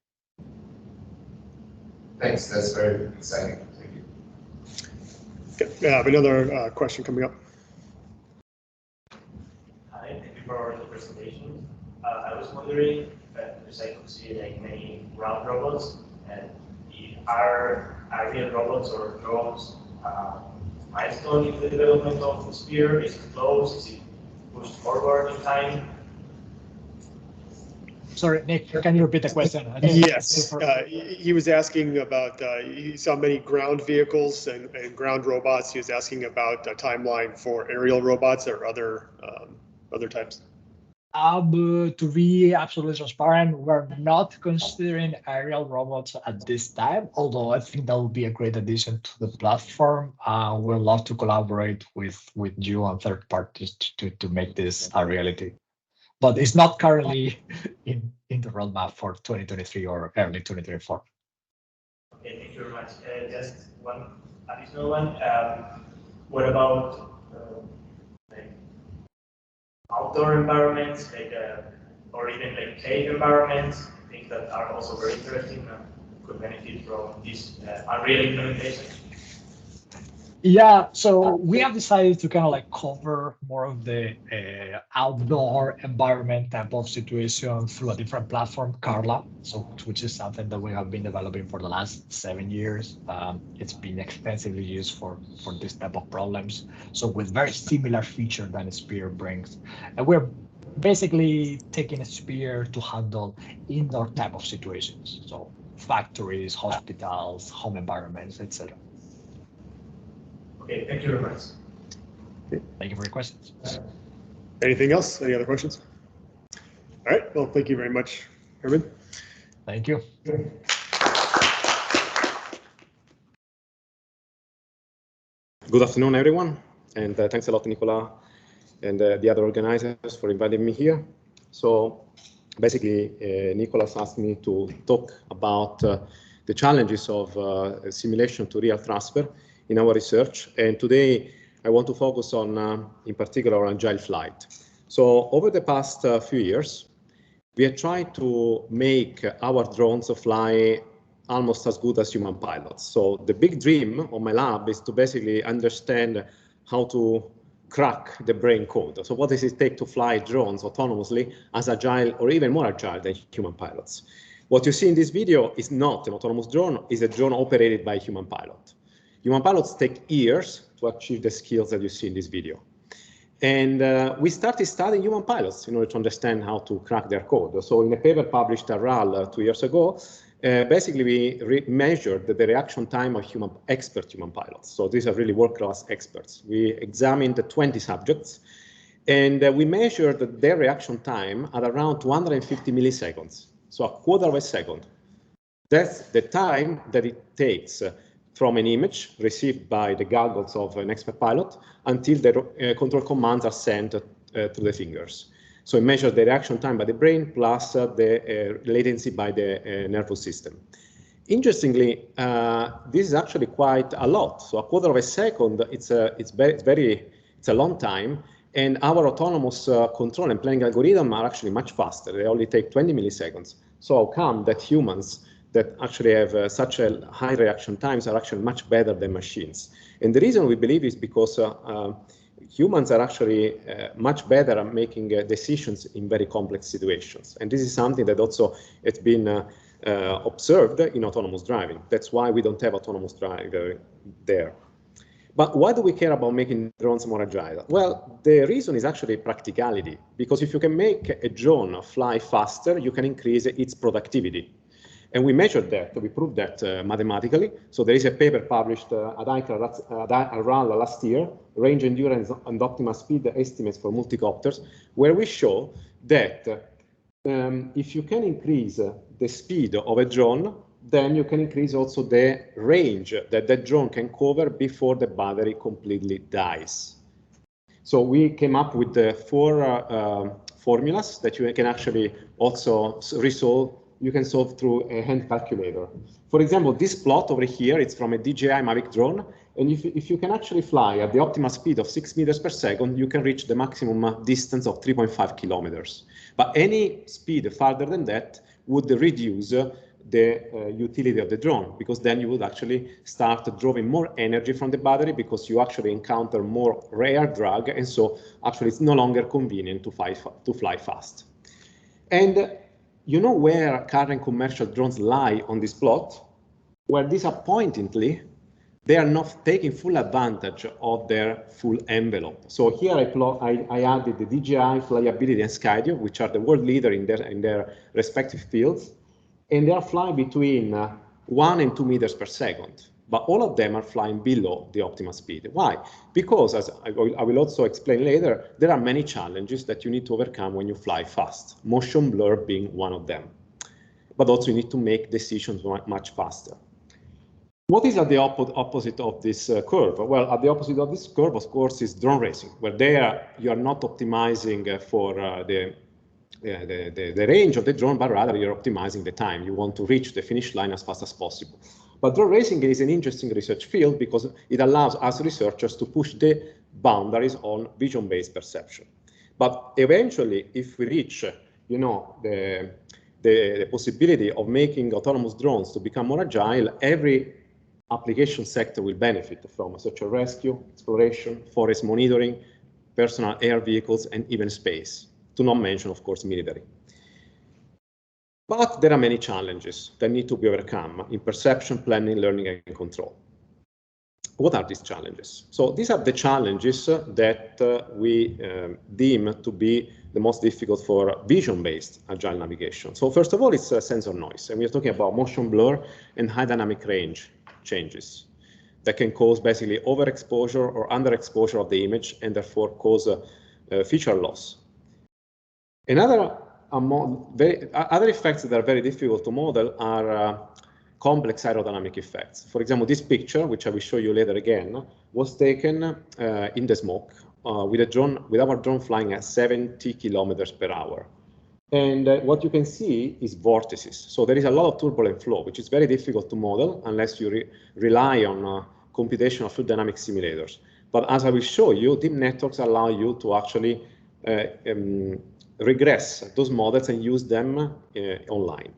Thanks, that's very exciting. Thank you. Okay, I have another question coming up. Hi, thank you for the presentation. I was wondering, because I could see many ground robots, and are aerial robots or drones milestone in the development of the SPIER? Is it close? Is it pushed forward in time? Sorry, Nick, can you repeat the question? Yes, he was asking about, he saw many ground vehicles and ground robots. He was asking about a timeline for aerial robots or other types. To be absolutely transparent, we're not considering aerial robots at this time, although I think that would be a great addition to the platform. We'd love to collaborate with you and third parties to make this a reality. But it's not currently in the roadmap for 2023 or early 2024. Okay, thank you very much. Just one additional one. What about outdoor environments, or even cave environments, things that are also very interesting and could benefit from this Unreal implementation? Yeah, so we have decided to kind of cover more of the outdoor environment type of situation through a different platform, Carla, which is something that we have been developing for the last 7 years. It's been extensively used for this type of problems. So with very similar feature than SPIER brings. And we're basically taking SPIER to handle indoor type of situations. So factories, hospitals, home environments, etc. Okay, thank you very much. Thank you for your questions. Anything else? Any other questions? All right, well, thank you very much, Herman. Thank you. Good afternoon, everyone, and thanks a lot, Nicola, and the other organizers for inviting me here. So basically, Nicolas asked me to talk about the challenges of simulation to real transfer in our research. And today I want to focus on, in particular, Agile flight. So over the past few years, we have tried to make our drones fly almost as good as human pilots. So the big dream of my lab is to basically understand how to crack the brain code. So what does it take to fly drones autonomously as agile or even more agile than human pilots? What you see in this video is not an autonomous drone, it's a drone operated by a human pilot. Human pilots take years to achieve the skills that you see in this video. And we started studying human pilots in order to understand how to crack their code. So in a paper published at RAL 2 years ago, basically we measured the reaction time of expert human pilots. So these are really world-class experts. We examined 20 subjects, and we measured their reaction time at around 250 milliseconds, so a quarter of a second. That's the time that it takes from an image received by the goggles of an expert pilot until the control commands are sent to the fingers. So it measures the reaction time by the brain plus the latency by the nervous system. Interestingly, this is actually quite a lot. So a quarter of a second, it's a long time, and our autonomous control and planning algorithm are actually much faster. They only take 20 milliseconds. So how come that humans that actually have such a high reaction times are actually much better than machines? And the reason we believe is because humans are actually much better at making decisions in very complex situations. And this is something that also has been observed in autonomous driving. That's why we don't have autonomous driving there. But why do we care about making drones more agile? Well, the reason is actually practicality, because if you can make a drone fly faster, you can increase its productivity. And we measured that, we proved that mathematically. So there is a paper published at RAL last year, Range Endurance and Optimal Speed Estimates for Multicopters, where we show that if you can increase the speed of a drone, then you can increase also the range that the drone can cover before the battery completely dies. So we came up with the 4 formulas that you can actually also resolve. You can solve through a hand calculator. For example, this plot over here, it's from a DJI Mavic drone. And if you can actually fly at the optimal speed of 6 meters per second, you can reach the maximum distance of 3.5 kilometers. But any speed farther than that would reduce the utility of the drone, because then you would actually start drawing more energy from the battery because you actually encounter more rear drag. And so actually it's no longer convenient to fly fast. And you know where current commercial drones lie on this plot? Where disappointingly, they are not taking full advantage of their full envelope. So here I added the DJI, Flyability, and Skydio, which are the world leader in their respective fields. And they are flying between 1 and 2 meters per second. But all of them are flying below the optimal speed. Why? Because, as I will also explain later, there are many challenges that you need to overcome when you fly fast, motion blur being one of them. But also you need to make decisions much faster. What is at the opposite of this curve? Well, at the opposite of this curve, of course, is drone racing, where there you are not optimizing for the range of the drone, but rather you're optimizing the time. You want to reach the finish line as fast as possible. But drone racing is an interesting research field because it allows us researchers to push the boundaries on vision-based perception. But eventually, if we reach, you know, the possibility of making autonomous drones to become more agile, every application sector will benefit from, such as rescue, exploration, forest monitoring, personal air vehicles, and even space, to not mention, of course, military. But there are many challenges that need to be overcome in perception, planning, learning, and control. What are these challenges? So these are the challenges that we deem to be the most difficult for vision-based agile navigation. So first of all, it's sensor noise. And we're talking about motion blur and high dynamic range changes that can cause basically overexposure or underexposure of the image and therefore cause feature loss. Other effects that are very difficult to model are complex aerodynamic effects. For example, this picture, which I will show you later again, was taken in the smoke with our drone flying at 70 kilometers per hour. And what you can see is vortices. So there is a lot of turbulent flow, which is very difficult to model unless you rely on computational fluid dynamics simulators. But as I will show you, deep networks allow you to actually regress those models and use them online.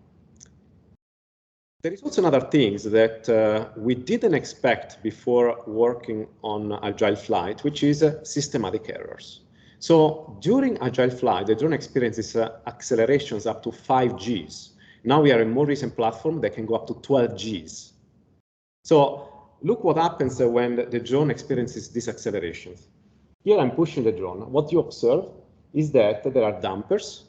There is also another thing that we didn't expect before working on Agile flight, which is systematic errors. So during Agile flight, the drone experiences accelerations up to 5 Gs. Now we are a more recent platform that can go up to 12 Gs. So look what happens when the drone experiences these accelerations. Here I'm pushing the drone. What you observe is that there are dampers,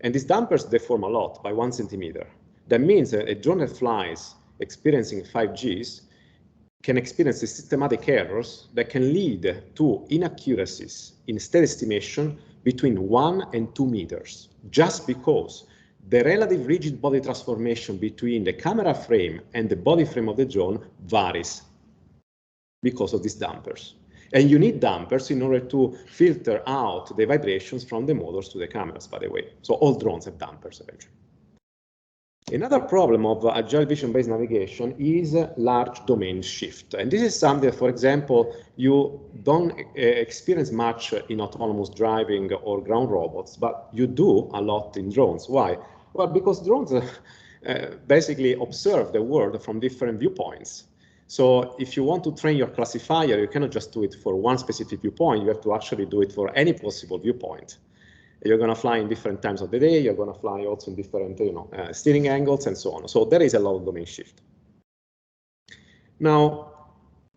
and these dampers deform a lot by 1 centimeter. That means a drone that flies experiencing 5 Gs can experience systematic errors that can lead to inaccuracies in state estimation between 1 and 2 meters, just because the relative rigid body transformation between the camera frame and the body frame of the drone varies because of these dampers. And you need dampers in order to filter out the vibrations from the motors to the cameras, by the way. So all drones have dampers eventually. Another problem of Agile vision-based navigation is large domain shift. And this is something that, for example, you don't experience much in autonomous driving or ground robots, but you do a lot in drones. Why? Well, because drones basically observe the world from different viewpoints. So if you want to train your classifier, you cannot just do it for one specific viewpoint. You have to actually do it for any possible viewpoint. You're going to fly in different times of the day. You're going to fly also in different, steering angles and so on. So there is a lot of domain shift. Now,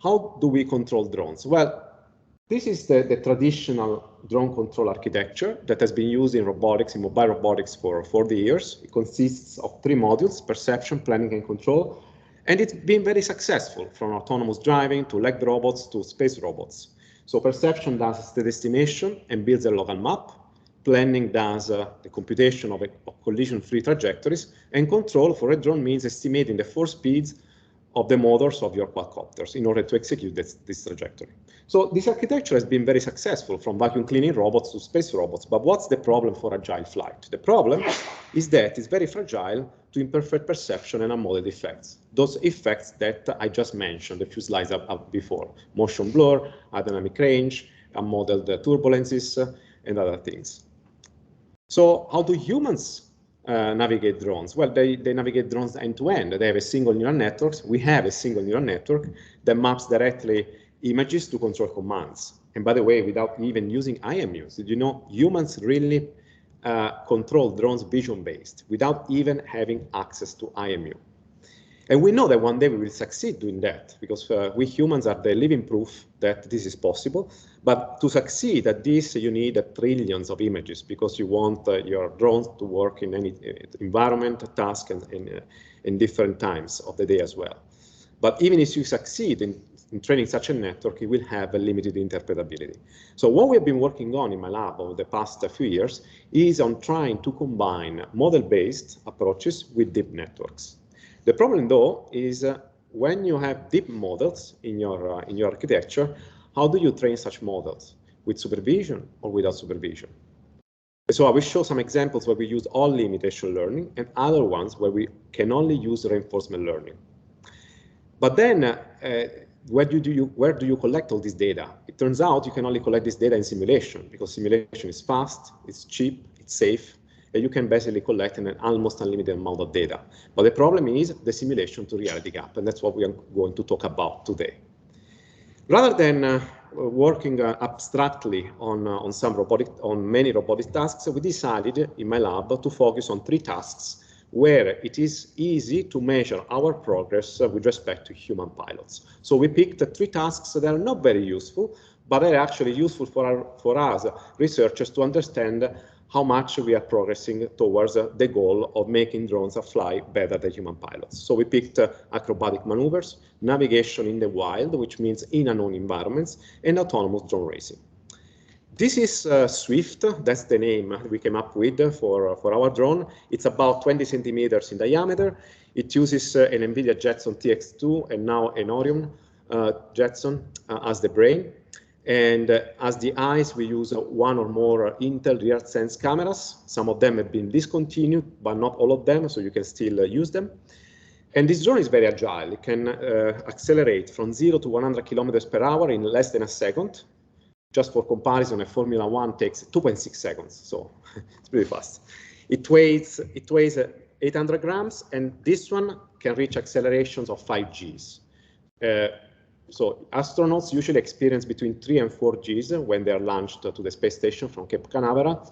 how do we control drones? Well, this is the traditional drone control architecture that has been used in robotics, in mobile robotics for 40 years. It consists of 3 modules: perception, planning, and control. And it's been very successful, from autonomous driving to legged robots to space robots. So perception does the estimation and builds a local map. Planning does the computation of collision-free trajectories, and control for a drone means estimating the force speeds of the motors of your quadcopters in order to execute this trajectory. So this architecture has been very successful, from vacuum cleaning robots to space robots. But what's the problem for Agile flight? The problem is that it's very fragile to imperfect perception and unmodeled effects. Those effects that I just mentioned a few slides up before: motion blur, dynamic range, unmodeled turbulences, and other things. So how do humans navigate drones? Well, they navigate drones end-to-end. They have a single neural network. We have a single neural network that maps directly images to control commands. And by the way, without even using IMUs, did you know humans really control drones vision-based without even having access to IMU? And we know that one day we will succeed doing that, because we humans are the living proof that this is possible. But to succeed at this, you need trillions of images, because you want your drones to work in any environment, task, and in different times of the day as well. But even if you succeed in training such a network, it will have a limited interpretability. So what we've been working on in my lab over the past few years is on trying to combine model-based approaches with deep networks. The problem, though, is when you have deep models in your architecture, how do you train such models? With supervision or without supervision? So I will show some examples where we use only imitation learning, and other ones where we can only use reinforcement learning. But then, where do you collect all this data? It turns out you can only collect this data in simulation, because simulation is fast, it's cheap, it's safe, and you can basically collect an almost unlimited amount of data. But the problem is the simulation to reality gap, and that's what we are going to talk about today. Rather than working abstractly on many robotic tasks, we decided in my lab to focus on 3 tasks where it is easy to measure our progress with respect to human pilots. So we picked 3 tasks that are not very useful, but are actually useful for us researchers to understand how much we are progressing towards the goal of making drones fly better than human pilots. So we picked acrobatic maneuvers, navigation in the wild, which means in unknown environments, and autonomous drone racing. This is Swift. That's the name we came up with for our drone. It's about 20 centimeters in diameter. It uses an NVIDIA Jetson TX2 and now an Orion Jetson as the brain. And as the eyes, we use 1 or more Intel RealSense cameras. Some of them have been discontinued, but not all of them, so you can still use them. And this drone is very agile. It can accelerate from 0 to 100 kilometers per hour in less than a second. Just for comparison, a Formula One takes 2.6 seconds, so it's pretty fast. It weighs 800 grams, and this one can reach accelerations of 5 Gs. So astronauts usually experience between 3 and 4 Gs when they are launched to the space station from Cape Canaveral.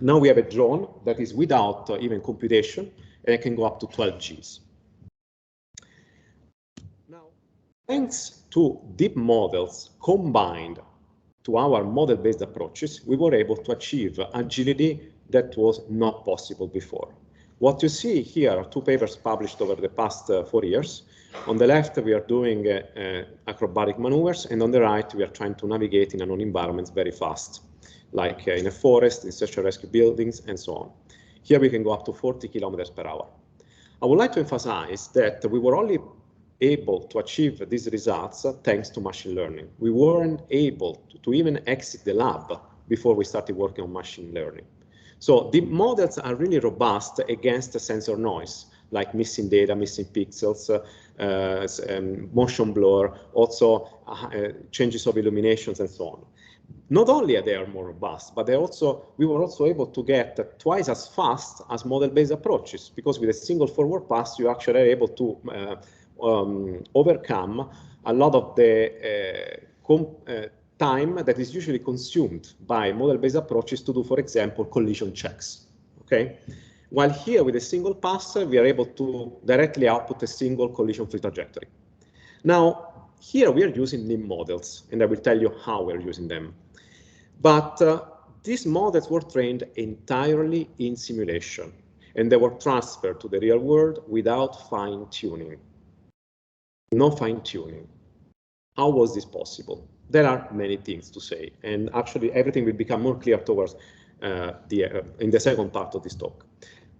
Now we have a drone that is without even computation, and it can go up to 12 Gs. Now, thanks to deep models combined to our model-based approaches, we were able to achieve agility that was not possible before. What you see here are 2 papers published over the past 4 years. On the left, we are doing acrobatic maneuvers, and on the right, we are trying to navigate in unknown environments very fast, like in a forest, in search and rescue buildings, and so on. Here we can go up to 40 kilometers per hour. I would like to emphasize that we were only able to achieve these results thanks to machine learning. We weren't able to even exit the lab before we started working on machine learning. So the models are really robust against sensor noise, like missing data, missing pixels, motion blur, also changes of illuminations, and so on. Not only are they more robust, but we were also able to get twice as fast as model-based approaches, because with a single forward pass, you actually are able to overcome a lot of the time that is usually consumed by model-based approaches to do, for example, collision checks. Okay, while here with a single pass, we are able to directly output a single collision-free trajectory. Now, here we are using NIM models, and I will tell you how we're using them. But these models were trained entirely in simulation, and they were transferred to the real world without fine-tuning. No fine-tuning. How was this possible? There are many things to say, and actually everything will become more clear towards in the second part of this talk.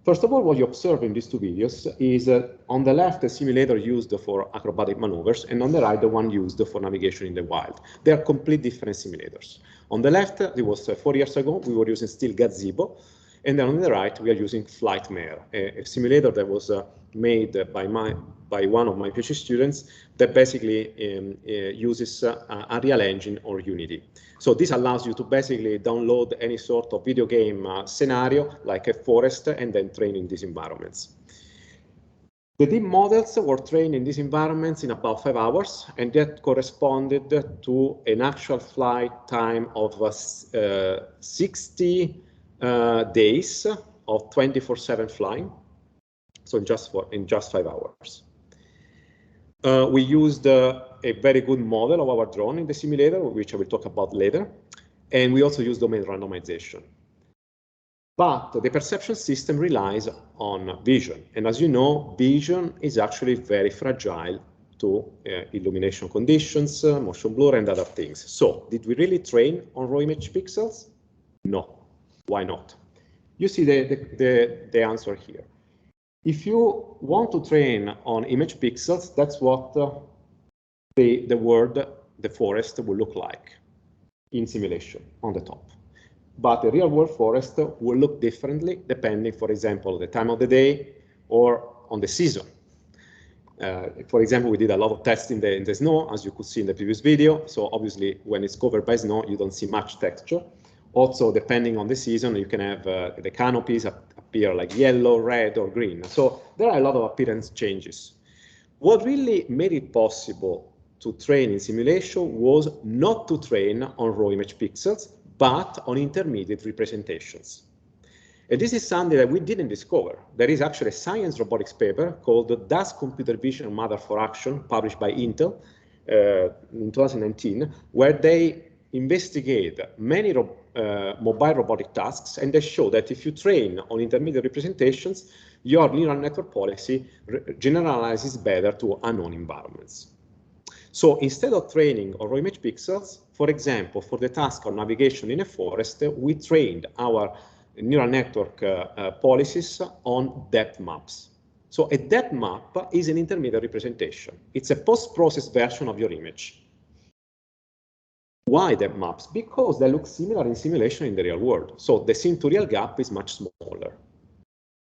First of all, what you observe in these 2 videos is on the left, a simulator used for acrobatic maneuvers, and on the right, the one used for navigation in the wild. They are completely different simulators. On the left, it was 4 years ago, we were using still Gazebo, and then on the right, we are using Flightmare, a simulator that was made by one of my PhD students that basically uses Unreal Engine or Unity. So this allows you to basically download any sort of video game scenario, like a forest, and then train in these environments. The deep models were trained in these environments in about 5 hours, and that corresponded to an actual flight time of 60 days of 24/7 flying. So in just 5 hours. We used a very good model of our drone in the simulator, which I will talk about later. And we also use domain randomization. But the perception system relies on vision. And as you know, vision is actually very fragile to illumination conditions, motion blur, and other things. So did we really train on raw image pixels? No. Why not? You see the answer here. If you want to train on image pixels, that's what the forest will look like in simulation on the top. But the real world forest will look differently depending, for example, the time of the day or on the season. For example, we did a lot of tests in the snow, as you could see in the previous video. So obviously, when it's covered by snow, you don't see much texture. Also, depending on the season, you can have the canopies appear like yellow, red, or green. So there are a lot of appearance changes. What really made it possible to train in simulation was not to train on raw image pixels, but on intermediate representations. And this is something that we didn't discover. There is actually a science robotics paper called Does Computer Vision Matter for Action, published by Intel in 2019, where they investigate many mobile robotic tasks, and they show that if you train on intermediate representations, your neural network policy generalizes better to unknown environments. So instead of training on raw image pixels, for example, for the task of navigation in a forest, we trained our neural network policies on depth maps. So a depth map is an intermediate representation. It's a post-processed version of your image. Why depth maps? Because they look similar in simulation in the real world. So the scene to real gap is much smaller.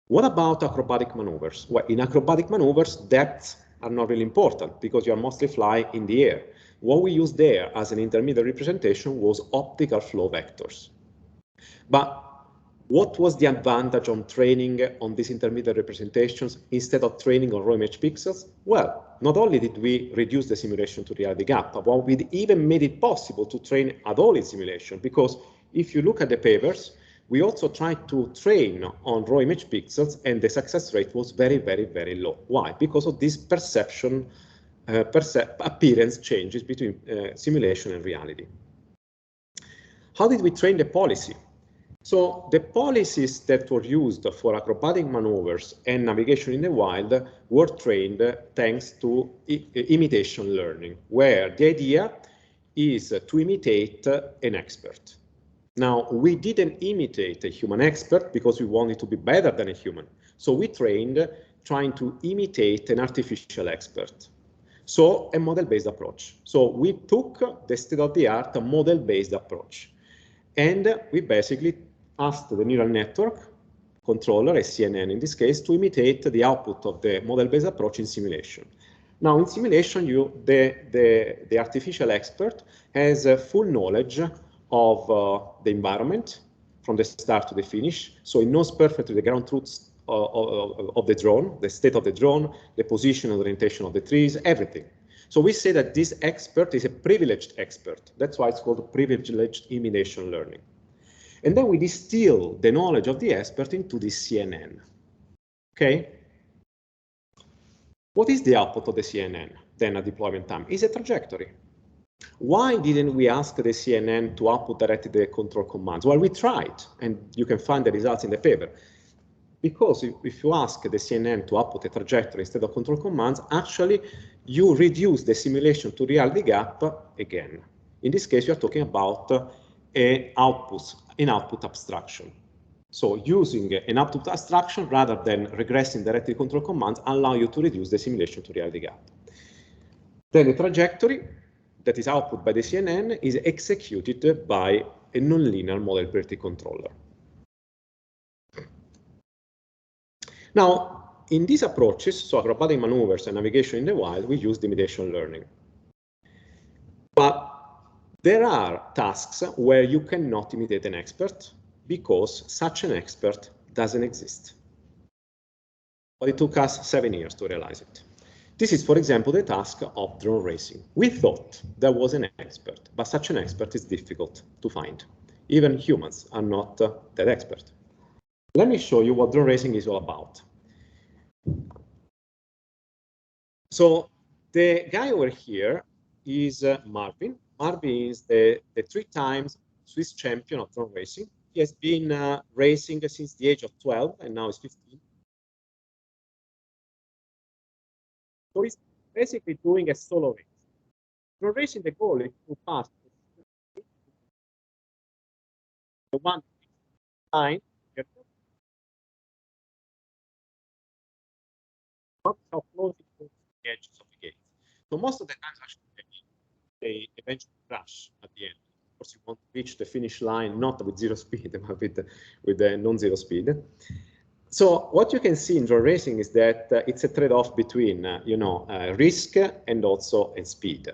What about acrobatic maneuvers? Well, in acrobatic maneuvers, depths are not really important because you are mostly flying in the air. what we used there as an intermediate representation was optical flow vectors. But what was the advantage on training on these intermediate representations instead of training on raw image pixels? Well, not only did we reduce the simulation to reality gap, but we even made it possible to train at all in simulation, because if you look at the papers, we also tried to train on raw image pixels, and the success rate was very, very, very low. Why? Because of this perception, appearance changes between simulation and reality. How did we train the policy? So the policies that were used for acrobatic maneuvers and navigation in the wild were trained thanks to imitation learning, where the idea is to imitate an expert. Now, we didn't imitate a human expert because we wanted to be better than a human. So we trained trying to imitate an artificial expert. So a model-based approach. So we took the state-of-the-art model-based approach. And we basically asked the neural network controller, a CNN in this case, to imitate the output of the model-based approach in simulation. Now, in simulation, the artificial expert has full knowledge of the environment from the start to the finish. So it knows perfectly the ground truths of the drone, the state of the drone, the position and orientation of the trees, everything. So we say that this expert is a privileged expert. That's why it's called privileged imitation learning. And then we distill the knowledge of the expert into this CNN. Okay? What is the output of the CNN then at deployment time? It's a trajectory. Why didn't we ask the CNN to output directly the control commands? Well, we tried, and you can find the results in the paper. Because if you ask the CNN to output a trajectory instead of control commands, actually you reduce the simulation to reality gap again. In this case, you are talking about an output abstraction. So using an output abstraction rather than regressing directly control commands allow you to reduce the simulation to reality gap. Then the trajectory that is output by the CNN is executed by a nonlinear model predictive controller. Now, in these approaches, so acrobatic maneuvers and navigation in the wild, we use imitation learning. But there are tasks where you cannot imitate an expert because such an expert doesn't exist. But it took us 7 years to realize it. This is, for example, the task of drone racing. We thought there was an expert, but such an expert is difficult to find. Even humans are not that expert. Let me show you what drone racing is all about. So the guy over here is Marvin. Marvin is the 3 times Swiss champion of drone racing. He has been racing since the age of 12 and now he's 15. So he's basically doing a solo race. Drone racing, the goal is to pass the one line. Not how close it goes to the edges of the gate. So most of the times, actually, they eventually crash at the end. Of course, you want to reach the finish line not with 0 speed, but with the non-zero speed. So what you can see in drone racing is that it's a trade-off between, risk and also speed.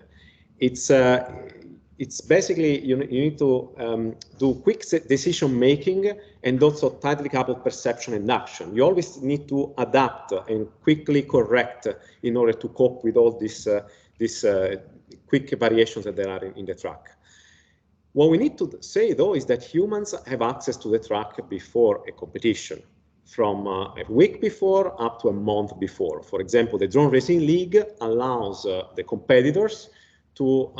It's basically you need to do quick decision making and also tightly coupled perception and action. You always need to adapt and quickly correct in order to cope with all these quick variations that there are in the track. What we need to say though is that humans have access to the track before a competition, from a week before up to a month before. For example, the Drone Racing League allows the competitors to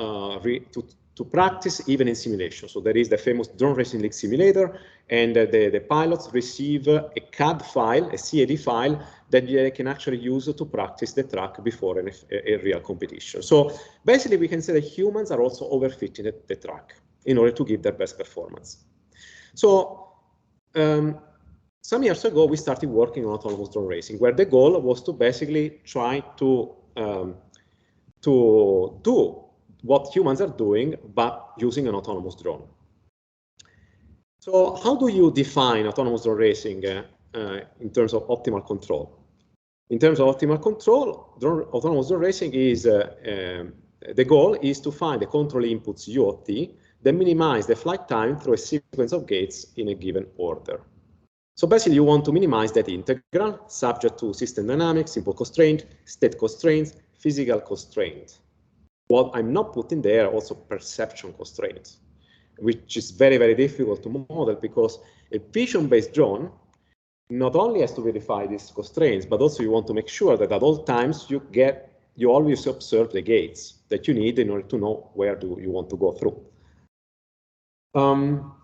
practice even in simulation. So there is the famous Drone Racing League simulator, and the pilots receive a CAD file, a CAD file, that they can actually use to practice the track before a real competition. So basically, we can say that humans are also overfitting the track in order to give their best performance. So some years ago, we started working on autonomous drone racing, where the goal was to basically try to do what humans are doing, but using an autonomous drone. So how do you define autonomous drone racing in terms of optimal control? In terms of optimal control, autonomous drone racing is the goal is to find the control inputs U of t that minimize the flight time through a sequence of gates in a given order. So basically, you want to minimize that integral subject to system dynamics, simple constraint, state constraints, physical constraints. What I'm not putting there are also perception constraints, which is very, very difficult to model because a vision-based drone not only has to verify these constraints, but also you want to make sure that at all times you always observe the gates that you need in order to know where do you want to go through.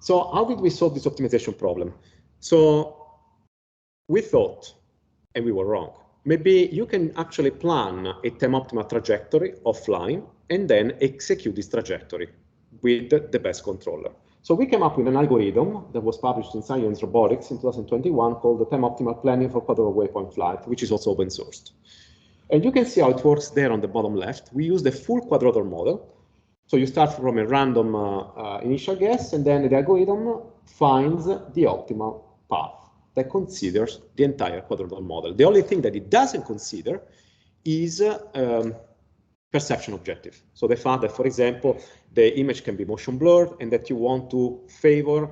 So how did we solve this optimization problem? So we thought, and we were wrong, maybe you can actually plan a time-optimal trajectory offline and then execute this trajectory with the best controller. So we came up with an algorithm that was published in Science Robotics in 2021 called the time-optimal planning for quadruple waypoint flight, which is also open sourced. And you can see how it works there on the bottom left. We use the full quadruple model. So you start from a random initial guess, and then the algorithm finds the optimal path that considers the entire quadruple model. The only thing that it doesn't consider is perception objective. So the fact that, for example, the image can be motion blurred and that you want to favor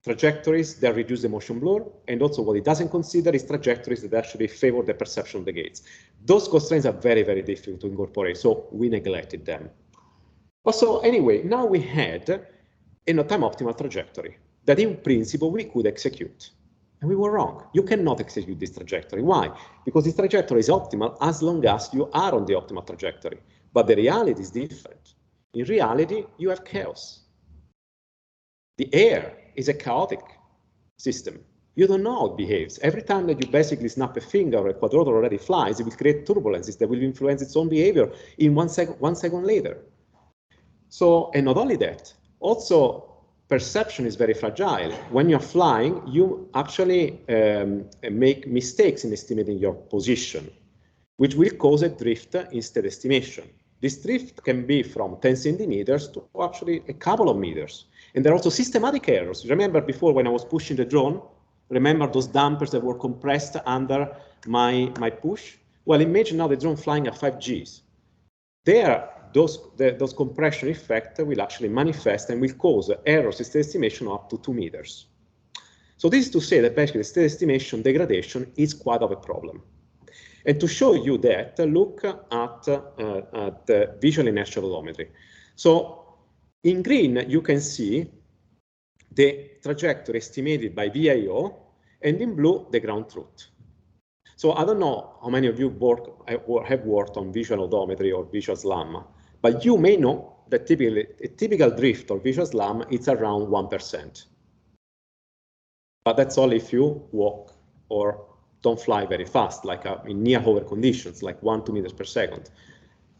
trajectories that reduce the motion blur, and also what it doesn't consider is trajectories that actually favor the perception of the gates. Those constraints are very, very difficult to incorporate, so we neglected them. But so anyway, now we had a time-optimal trajectory that in principle we could execute. And we were wrong. You cannot execute this trajectory. Why? Because this trajectory is optimal as long as you are on the optimal trajectory. But the reality is different. In reality, you have chaos. The air is a chaotic system. You don't know how it behaves. Every time that you basically snap a finger or a quadrotor already flies, it will create turbulences that will influence its own behavior in 1 second later. So, and not only that, also perception is very fragile. When you're flying, you actually make mistakes in estimating your position, which will cause a drift in state estimation. This drift can be from 10 centimeters to actually a couple of meters. And there are also systematic errors. Remember before when I was pushing the drone, remember those dampers that were compressed under my push? Well, imagine now the drone flying at 5 Gs. There, those compression effects will actually manifest and will cause errors in state estimation up to 2 meters. So this is to say that basically state estimation degradation is quite of a problem. And to show you that, look at the visual inertial odometry. So in green, you can see the trajectory estimated by VIO, and in blue, the ground truth. So I don't know how many of you have worked on visual odometry or visual slam, but you may know that a typical drift or visual slam is around 1%. But that's only if you walk or don't fly very fast, like in near hover conditions, like 1-2 meters per second.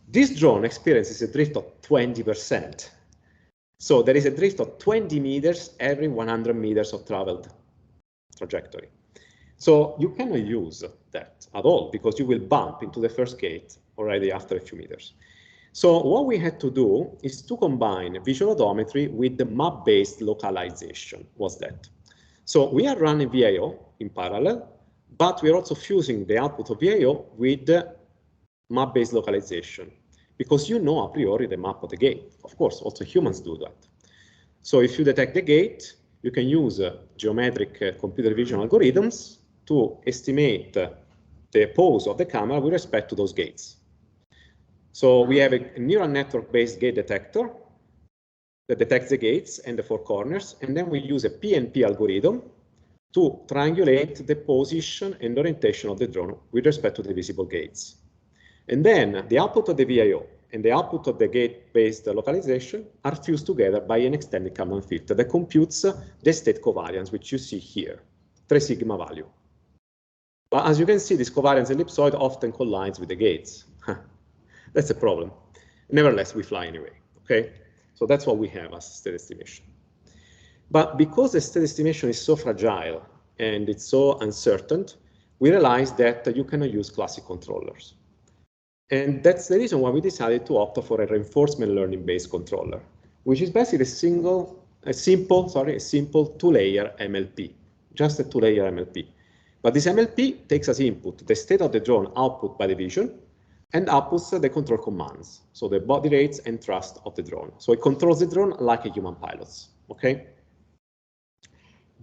This drone experiences a drift of 20%. So there is a drift of 20 meters every 100 meters of traveled trajectory. So you cannot use that at all because you will bump into the first gate already after a few meters. So what we had to do is to combine visual odometry with the map-based localization. What's that? So we are running VIO in parallel, but we are also fusing the output of VIO with the map-based localization, because you know a priori the map of the gate. Of course, also humans do that. So if you detect the gate, you can use geometric computer vision algorithms to estimate the pose of the camera with respect to those gates. So we have a neural network-based gate detector that detects the gates and the 4 corners, and then we use a PNP algorithm to triangulate the position and orientation of the drone with respect to the visible gates. And then the output of the VIO and the output of the gate-based localization are fused together by an extended Kalman filter that computes the state covariance, which you see here, 3 sigma value. But as you can see, this covariance ellipsoid often collides with the gates. That's a problem. Nevertheless, we fly anyway, okay? So that's what we have as state estimation. But because the state estimation is so fragile and it's so uncertain, we realized that you cannot use classic controllers. And that's the reason why we decided to opt for a reinforcement learning-based controller, which is basically a simple 2-layer MLP, just a 2-layer MLP. But this MLP takes as input the state of the drone output by the vision, and outputs the control commands, so the body rates and thrust of the drone. So it controls the drone like a human pilot, okay?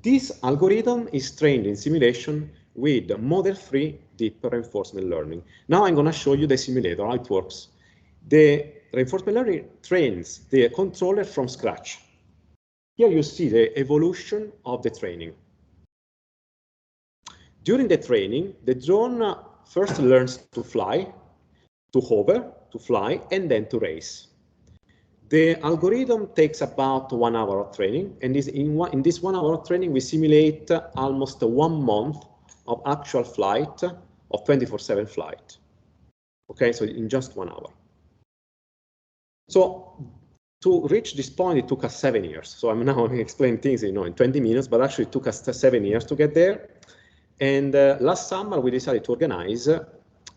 This algorithm is trained in simulation with model-free deep reinforcement learning. Now I'm going to show you the simulator, how it works. The reinforcement learning trains the controller from scratch. Here you see the evolution of the training. During the training, the drone first learns to fly, to hover, to fly, and then to race. The algorithm takes about 1 hour of training, and in this 1 hour of training, we simulate almost 1 month of actual flight, of 24/7 flight. Okay, so in just 1 hour. So to reach this point, it took us 7 years. So I'm now explaining things, in 20 minutes, but actually it took us 7 years to get there. And last summer, we decided to organize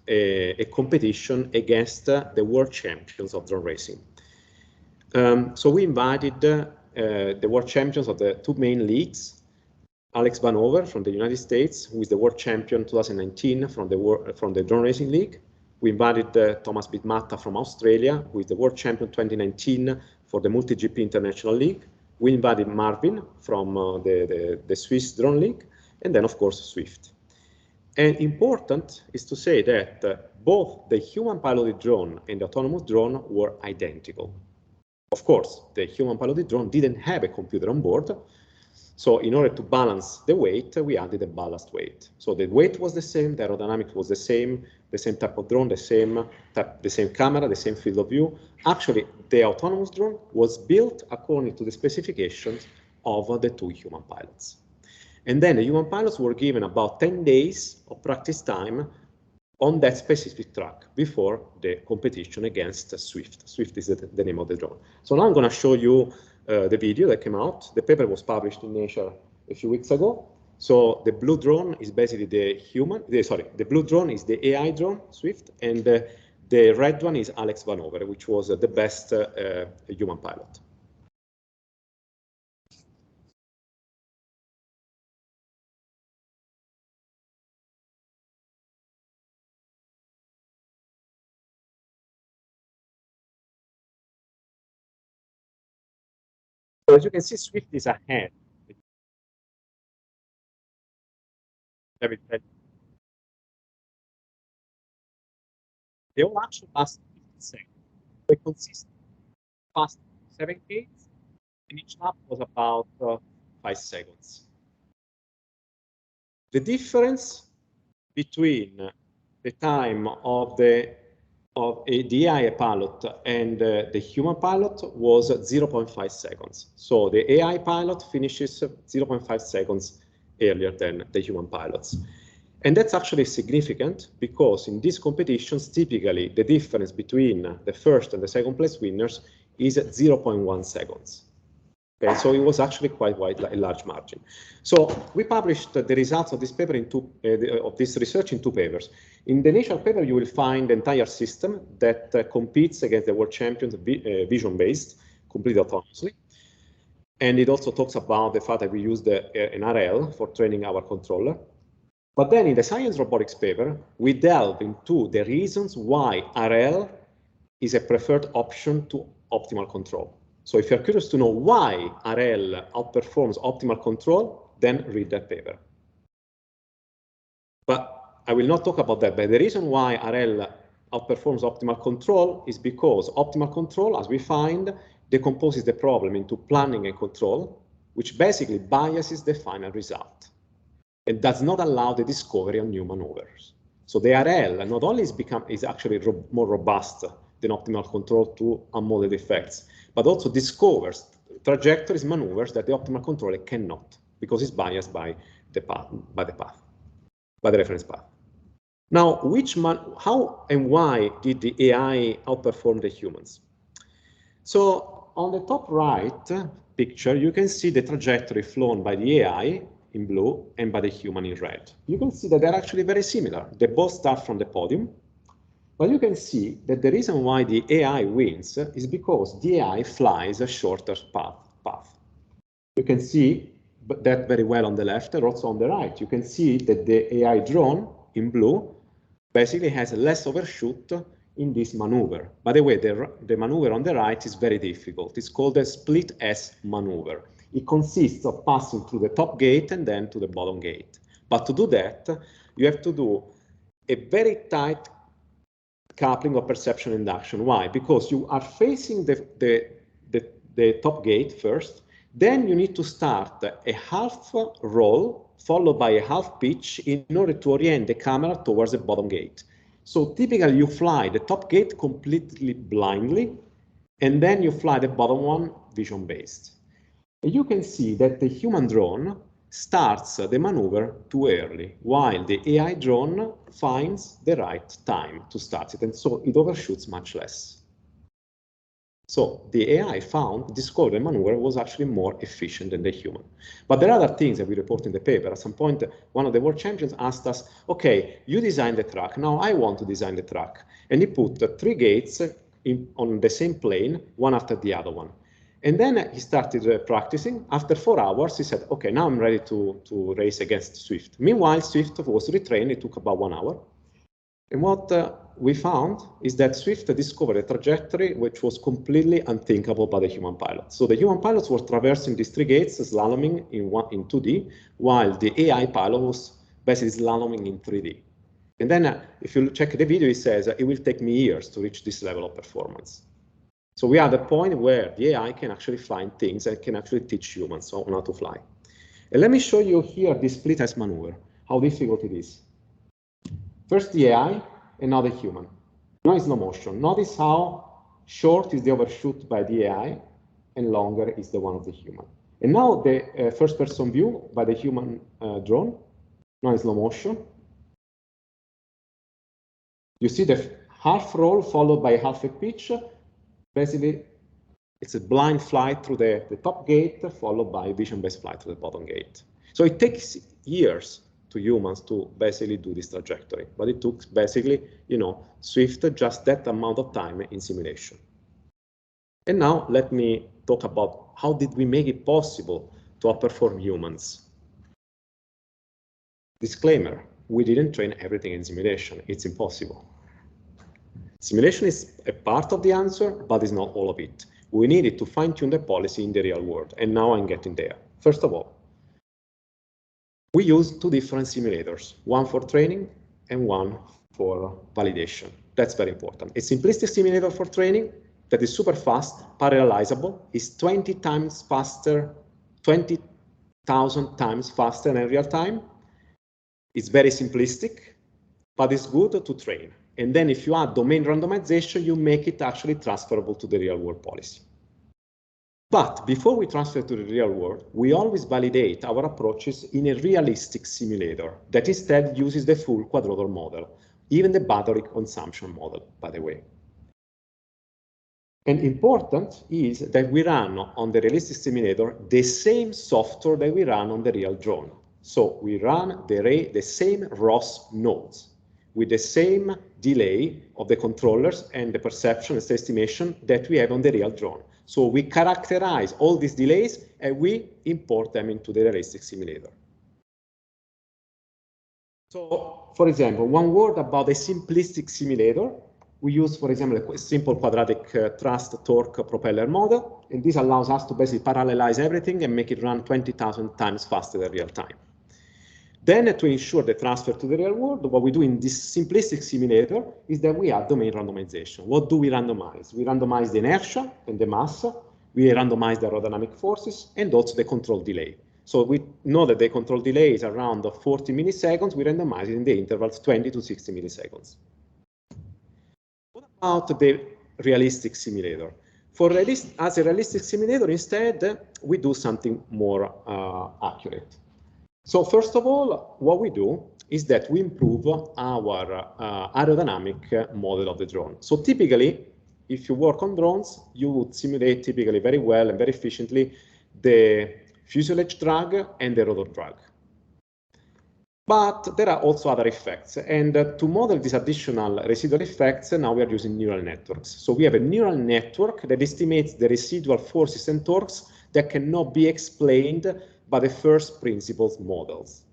a competition against the world champions of drone racing. So we invited the world champions of the 2 main leagues, Alex Vanover from the United States, who is the world champion 2019 from the Drone Racing League. We invited Thomas Bitmatta from Australia, who is the world champion 2019 for the MultiGP International League. We invited Marvin from the Swiss Drone League, and then, of course, Swift. And important is to say that both the human-piloted drone and the autonomous drone were identical. Of course, the human-piloted drone didn't have a computer on board, so in order to balance the weight, we added a ballast weight. So the weight was the same, the aerodynamics was the same type of drone, the same camera, the same field of view. Actually, the autonomous drone was built according to the specifications of the 2 human pilots. And then the human pilots were given about 10 days of practice time on that specific track before the competition against Swift. Swift is the name of the drone. So now I'm going to show you the video that came out. The paper was published in Nature a few weeks ago. So the blue drone is basically the blue drone is the AI drone, Swift, and the red one is Alex Vanover, which was the best human pilot. So as you can see, Swift is ahead. The whole action lasts 50 seconds. They consist of fast 7 gates, and each lap was about 5 seconds. The difference between the time of the AI pilot and the human pilot was 0.5 seconds. So the AI pilot finishes 0.5 seconds earlier than the human pilots. And that's actually significant because in these competitions, typically the difference between the first and the second place winners is 0.1 seconds. Okay, so it was actually quite a large margin. So we published the results of this paper of this research in 2 papers. In the initial paper, you will find the entire system that competes against the world champions vision-based, completely autonomously. And it also talks about the fact that we used an RL for training our controller. But then in the Science Robotics paper, we delve into the reasons why RL is a preferred option to optimal control. So if you're curious to know why RL outperforms optimal control, then read that paper. But I will not talk about that. But the reason why RL outperforms optimal control is because optimal control, as we find, decomposes the problem into planning and control, which basically biases the final result. It does not allow the discovery of new maneuvers. So the RL not only is actually more robust than optimal control to unmodeled effects, but also discovers trajectories, maneuvers that the optimal controller cannot, because it's biased by the reference path. Now, how and why did the AI outperform the humans? So on the top right picture, you can see the trajectory flown by the AI in blue and by the human in red. You can see that they're actually very similar. They both start from the podium. But you can see that the reason why the AI wins is because the AI flies a shorter path. You can see that very well on the left and also on the right. You can see that the AI drone in blue basically has less overshoot in this maneuver. By the way, the maneuver on the right is very difficult. It's called a split S maneuver. It consists of passing through the top gate and then to the bottom gate. But to do that, you have to do a very tight coupling of perception induction. Why? Because you are facing the top gate first, then you need to start a half roll followed by a half pitch in order to orient the camera towards the bottom gate. So typically you fly the top gate completely blindly, and then you fly the bottom one vision-based. And you can see that the human drone starts the maneuver too early, while the AI drone finds the right time to start it, and so it overshoots much less. So the AI discovered the maneuver was actually more efficient than the human. But there are other things that we report in the paper. At some point, one of the world champions asked us, okay, you designed the track, now I want to design the track. And he put 3 gates on the same plane, one after the other one. And then he started practicing. After 4 hours, he said, okay, now I'm ready to race against Swift. Meanwhile, Swift was retrained. It took about 1 hour. And what we found is that Swift discovered a trajectory which was completely unthinkable by the human pilot. So the human pilots were traversing these 3 gates, slaloming in 2D, while the AI pilot was basically slaloming in 3D. And then if you check the video, it says it will take me years to reach this level of performance. So we are at the point where the AI can actually find things and can actually teach humans on how to fly. And let me show you here this split S maneuver, how difficult it is. First the AI, and now the human. Now in slow motion. Notice how short is the overshoot by the AI, and longer is the one of the human. And now the first person view by the human drone, now in slow motion. You see the half roll followed by half a pitch. Basically, it's a blind flight through the top gate, followed by vision-based flight to the bottom gate. So it takes years to humans to basically do this trajectory, but it took basically, Swift just that amount of time in simulation. And now let me talk about how did we make it possible to outperform humans. Disclaimer, we didn't train everything in simulation. It's impossible. Simulation is a part of the answer, but it's not all of it. We needed to fine-tune the policy in the real world, and now I'm getting there. First of all, we use 2 different simulators, one for training and one for validation. That's very important. A simplistic simulator for training that is super fast, parallelizable, is 20 times faster, 20,000 times faster than real time. It's very simplistic, but it's good to train. And then if you add domain randomization, you make it actually transferable to the real world policy. But before we transfer to the real world, we always validate our approaches in a realistic simulator that instead uses the full quadrotor model, even the battery consumption model, by the way. And important is that we run on the realistic simulator the same software that we run on the real drone. So we run the same ROS nodes with the same delay of the controllers and the perception and state estimation that we have on the real drone. So we characterize all these delays and we import them into the realistic simulator. So, for example, one word about a simplistic simulator. We use, for example, a simple quadratic thrust torque propeller model, and this allows us to basically parallelize everything and make it run 20,000 times faster than real time. Then, to ensure the transfer to the real world, what we do in this simplistic simulator is that we add domain randomization. What do we randomize? We randomize the inertia and the mass. We randomize the aerodynamic forces and also the control delay. So we know that the control delay is around 40 milliseconds. We randomize it in the intervals 20 to 60 milliseconds. What about the realistic simulator? As a realistic simulator, instead, we do something more accurate. So first of all, what we do is that we improve our aerodynamic model of the drone. So typically, if you work on drones, you would simulate typically very well and very efficiently the fuselage drag and the rotor drag. But there are also other effects. And to model these additional residual effects, now we are using neural networks. So we have a neural network that estimates the residual forces and torques that cannot be explained by the first principles models.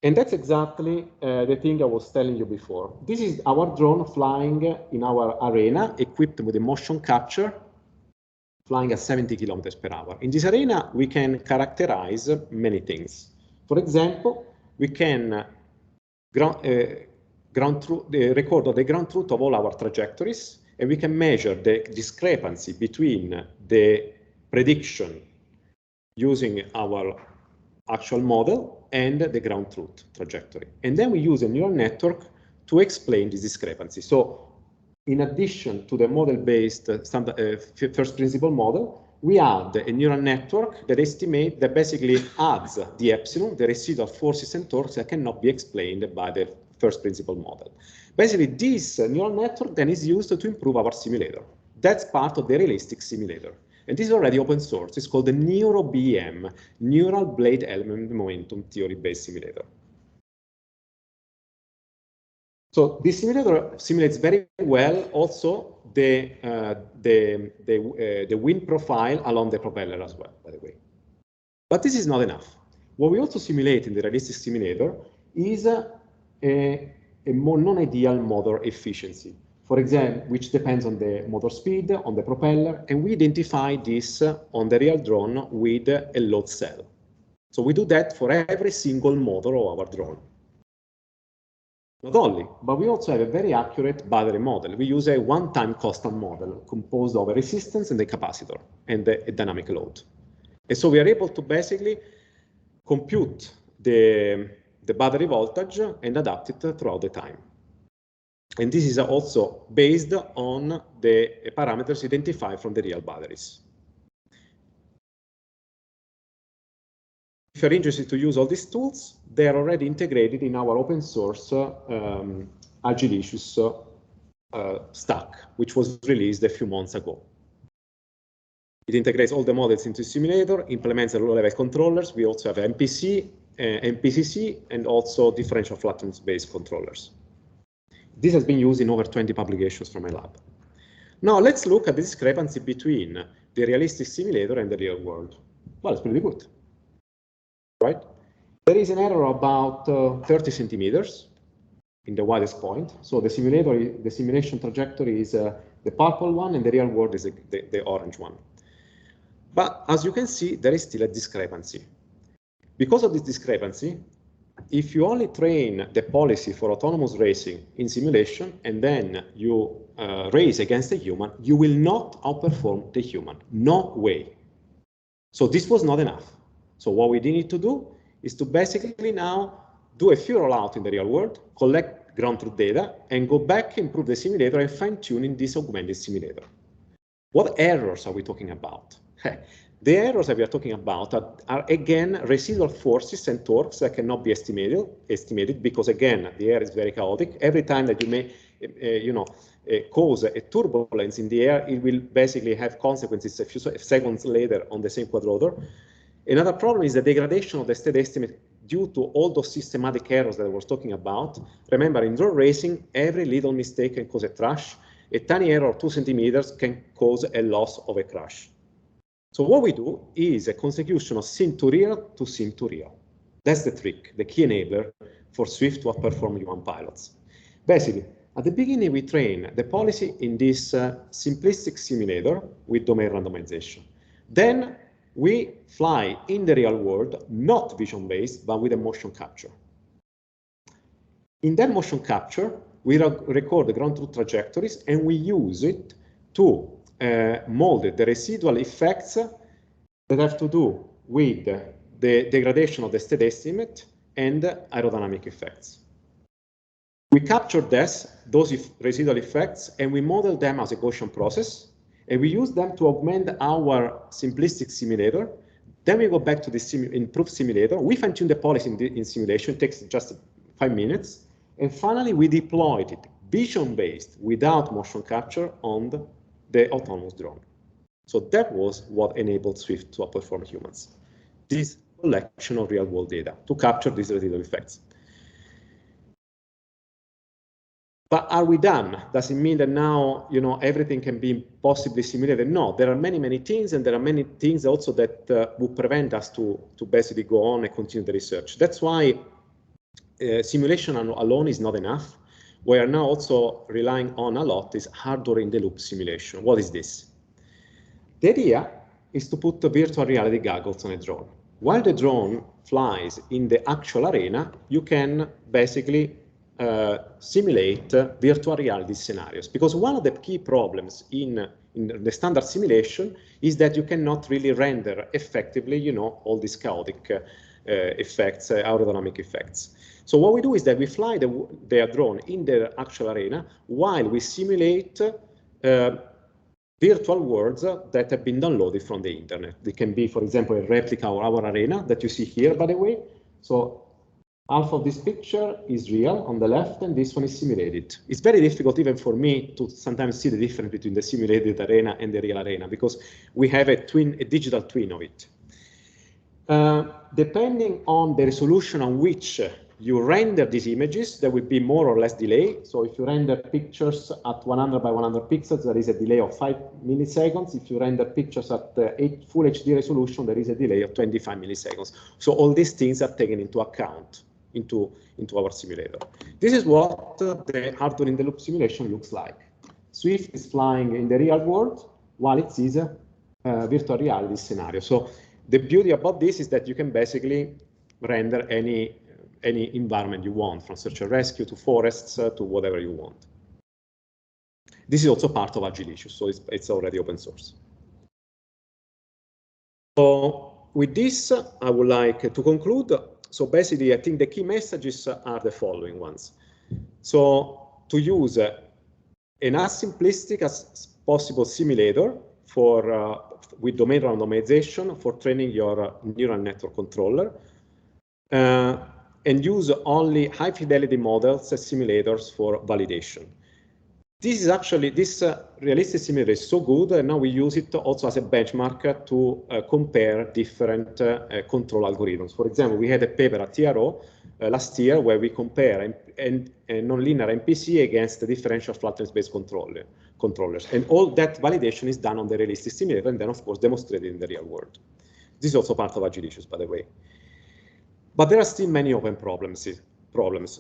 And that's exactly the thing I was telling you before. This is our drone flying in our arena, equipped with a motion capture, flying at 70 kilometers per hour. In this arena, we can characterize many things. For example, we can record the ground truth of all our trajectories, and we can measure the discrepancy between the prediction using our actual model and the ground truth trajectory. And then we use a neural network to explain this discrepancy. So in addition to the model-based first principle model, we add a neural network that basically adds the epsilon, the residual forces and torques that cannot be explained by the first principle model. Basically, this neural network then is used to improve our simulator. That's part of the realistic simulator. And this is already open source. It's called the NeuroBEM, Neural Blade Element Momentum Theory-Based Simulator. So this simulator simulates very well also the wind profile along the propeller as well, by the way. But this is not enough. What we also simulate in the realistic simulator is a more non-ideal motor efficiency, for example, which depends on the motor speed, on the propeller, and we identify this on the real drone with a load cell. So we do that for every single motor of our drone. Not only, but we also have a very accurate battery model. We use a one-time constant model composed of a resistance and a capacitor and a dynamic load. And so we are able to basically compute the battery voltage and adapt it throughout the time. And this is also based on the parameters identified from the real batteries. If you're interested to use all these tools, they are already integrated in our open source Agile stack, which was released a few months ago. It integrates all the models into the simulator, implements the low-level controllers. We also have MPC, MPCC, and also differential fluctuance-based controllers. This has been used in over 20 publications from my lab. Now let's look at the discrepancy between the realistic simulator and the real world. Well, it's pretty good, right? There is an error of about 30 centimeters in the widest point. So the simulation trajectory is the purple one, and the real world is the orange one. But as you can see, there is still a discrepancy. Because of this discrepancy, if you only train the policy for autonomous racing in simulation and then you race against a human, you will not outperform the human. No way. So this was not enough. So what we need to do is to basically now do a few rollout in the real world, collect ground truth data, and go back, improve the simulator, and fine-tune in this augmented simulator. What errors are we talking about? The errors that we are talking about are again residual forces and torques that cannot be estimated because again the air is very chaotic. Every time that you may cause a turbulence in the air, it will basically have consequences a few seconds later on the same quadrotor. Another problem is the degradation of the state estimate due to all those systematic errors that I was talking about. Remember, in drone racing, every little mistake can cause a crash. A tiny error of 2 centimeters can cause a loss of a crash. So what we do is a consecution of sim to real to sim to real. That's the trick, the key enabler for Swift to outperform human pilots. Basically, at the beginning, we train the policy in this simplistic simulator with domain randomization. Then we fly in the real world, not vision-based, but with a motion capture. In that motion capture, we record the ground truth trajectories, and we use it to mold the residual effects that have to do with the degradation of the state estimate and aerodynamic effects. We capture those residual effects, and we model them as a Gaussian process, and we use them to augment our simplistic simulator. Then we go back to the improved simulator. We fine-tune the policy in simulation. It takes just 5 minutes. And finally, we deployed it vision-based without motion capture on the autonomous drone. So that was what enabled Swift to outperform humans. This collection of real-world data to capture these residual effects. But are we done? Does it mean that now, everything can be possibly simulated? No, there are many, many things, and there are many things also that would prevent us to basically go on and continue the research. That's why simulation alone is not enough. We are now also relying on a lot is hardware in the loop simulation. What is this? The idea is to put the virtual reality goggles on a drone. While the drone flies in the actual arena, you can basically simulate virtual reality scenarios. Because one of the key problems in the standard simulation is that you cannot really render effectively, you know, all these chaotic effects, aerodynamic effects. So what we do is that we fly the drone in the actual arena while we simulate virtual worlds that have been downloaded from the internet. They can be, for example, a replica of our arena that you see here, by the way. So half of this picture is real on the left, and this one is simulated. It's very difficult even for me to sometimes see the difference between the simulated arena and the real arena, because we have a digital twin of it. Depending on the resolution on which you render these images, there will be more or less delay. So if you render pictures at 100 by 100 pixels, there is a delay of 5 milliseconds. If you render pictures at full HD resolution, there is a delay of 25 milliseconds. So all these things are taken into account into our simulator. This is what the hardware in the loop simulation looks like. Swift is flying in the real world while it sees a virtual reality scenario. So the beauty about this is that you can basically render any environment you want, from search and rescue to forests to whatever you want. This is also part of Agile issues, so it's already open source. So with this, I would like to conclude. So basically, I think the key messages are the following ones. So to use an as simplistic as possible simulator with domain randomization for training your neural network controller, and use only high fidelity models as simulators for validation. This is actually, this realistic simulator is so good, and now we use it also as a benchmark to compare different control algorithms. For example, we had a paper at TRO last year where we compare a nonlinear MPC against the differential flatness-based controllers. And all that validation is done on the realistic simulator and then, of course, demonstrated in the real world. This is also part of Agile issues, by the way. But there are still many open problems,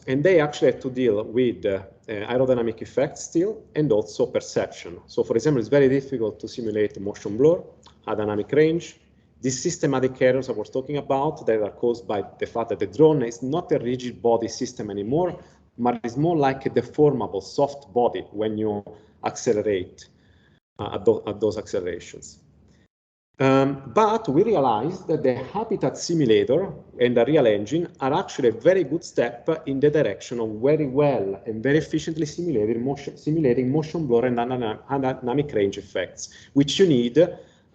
and they actually have to deal with aerodynamic effects still, and also perception. So for example, it's very difficult to simulate motion blur, high dynamic range. These systematic errors I was talking about that are caused by the fact that the drone is not a rigid body system anymore, but it's more like a deformable soft body when you accelerate at those accelerations. But we realized that the habitat simulator and the real engine are actually a very good step in the direction of very well and very efficiently simulating motion blur and dynamic range effects, which you need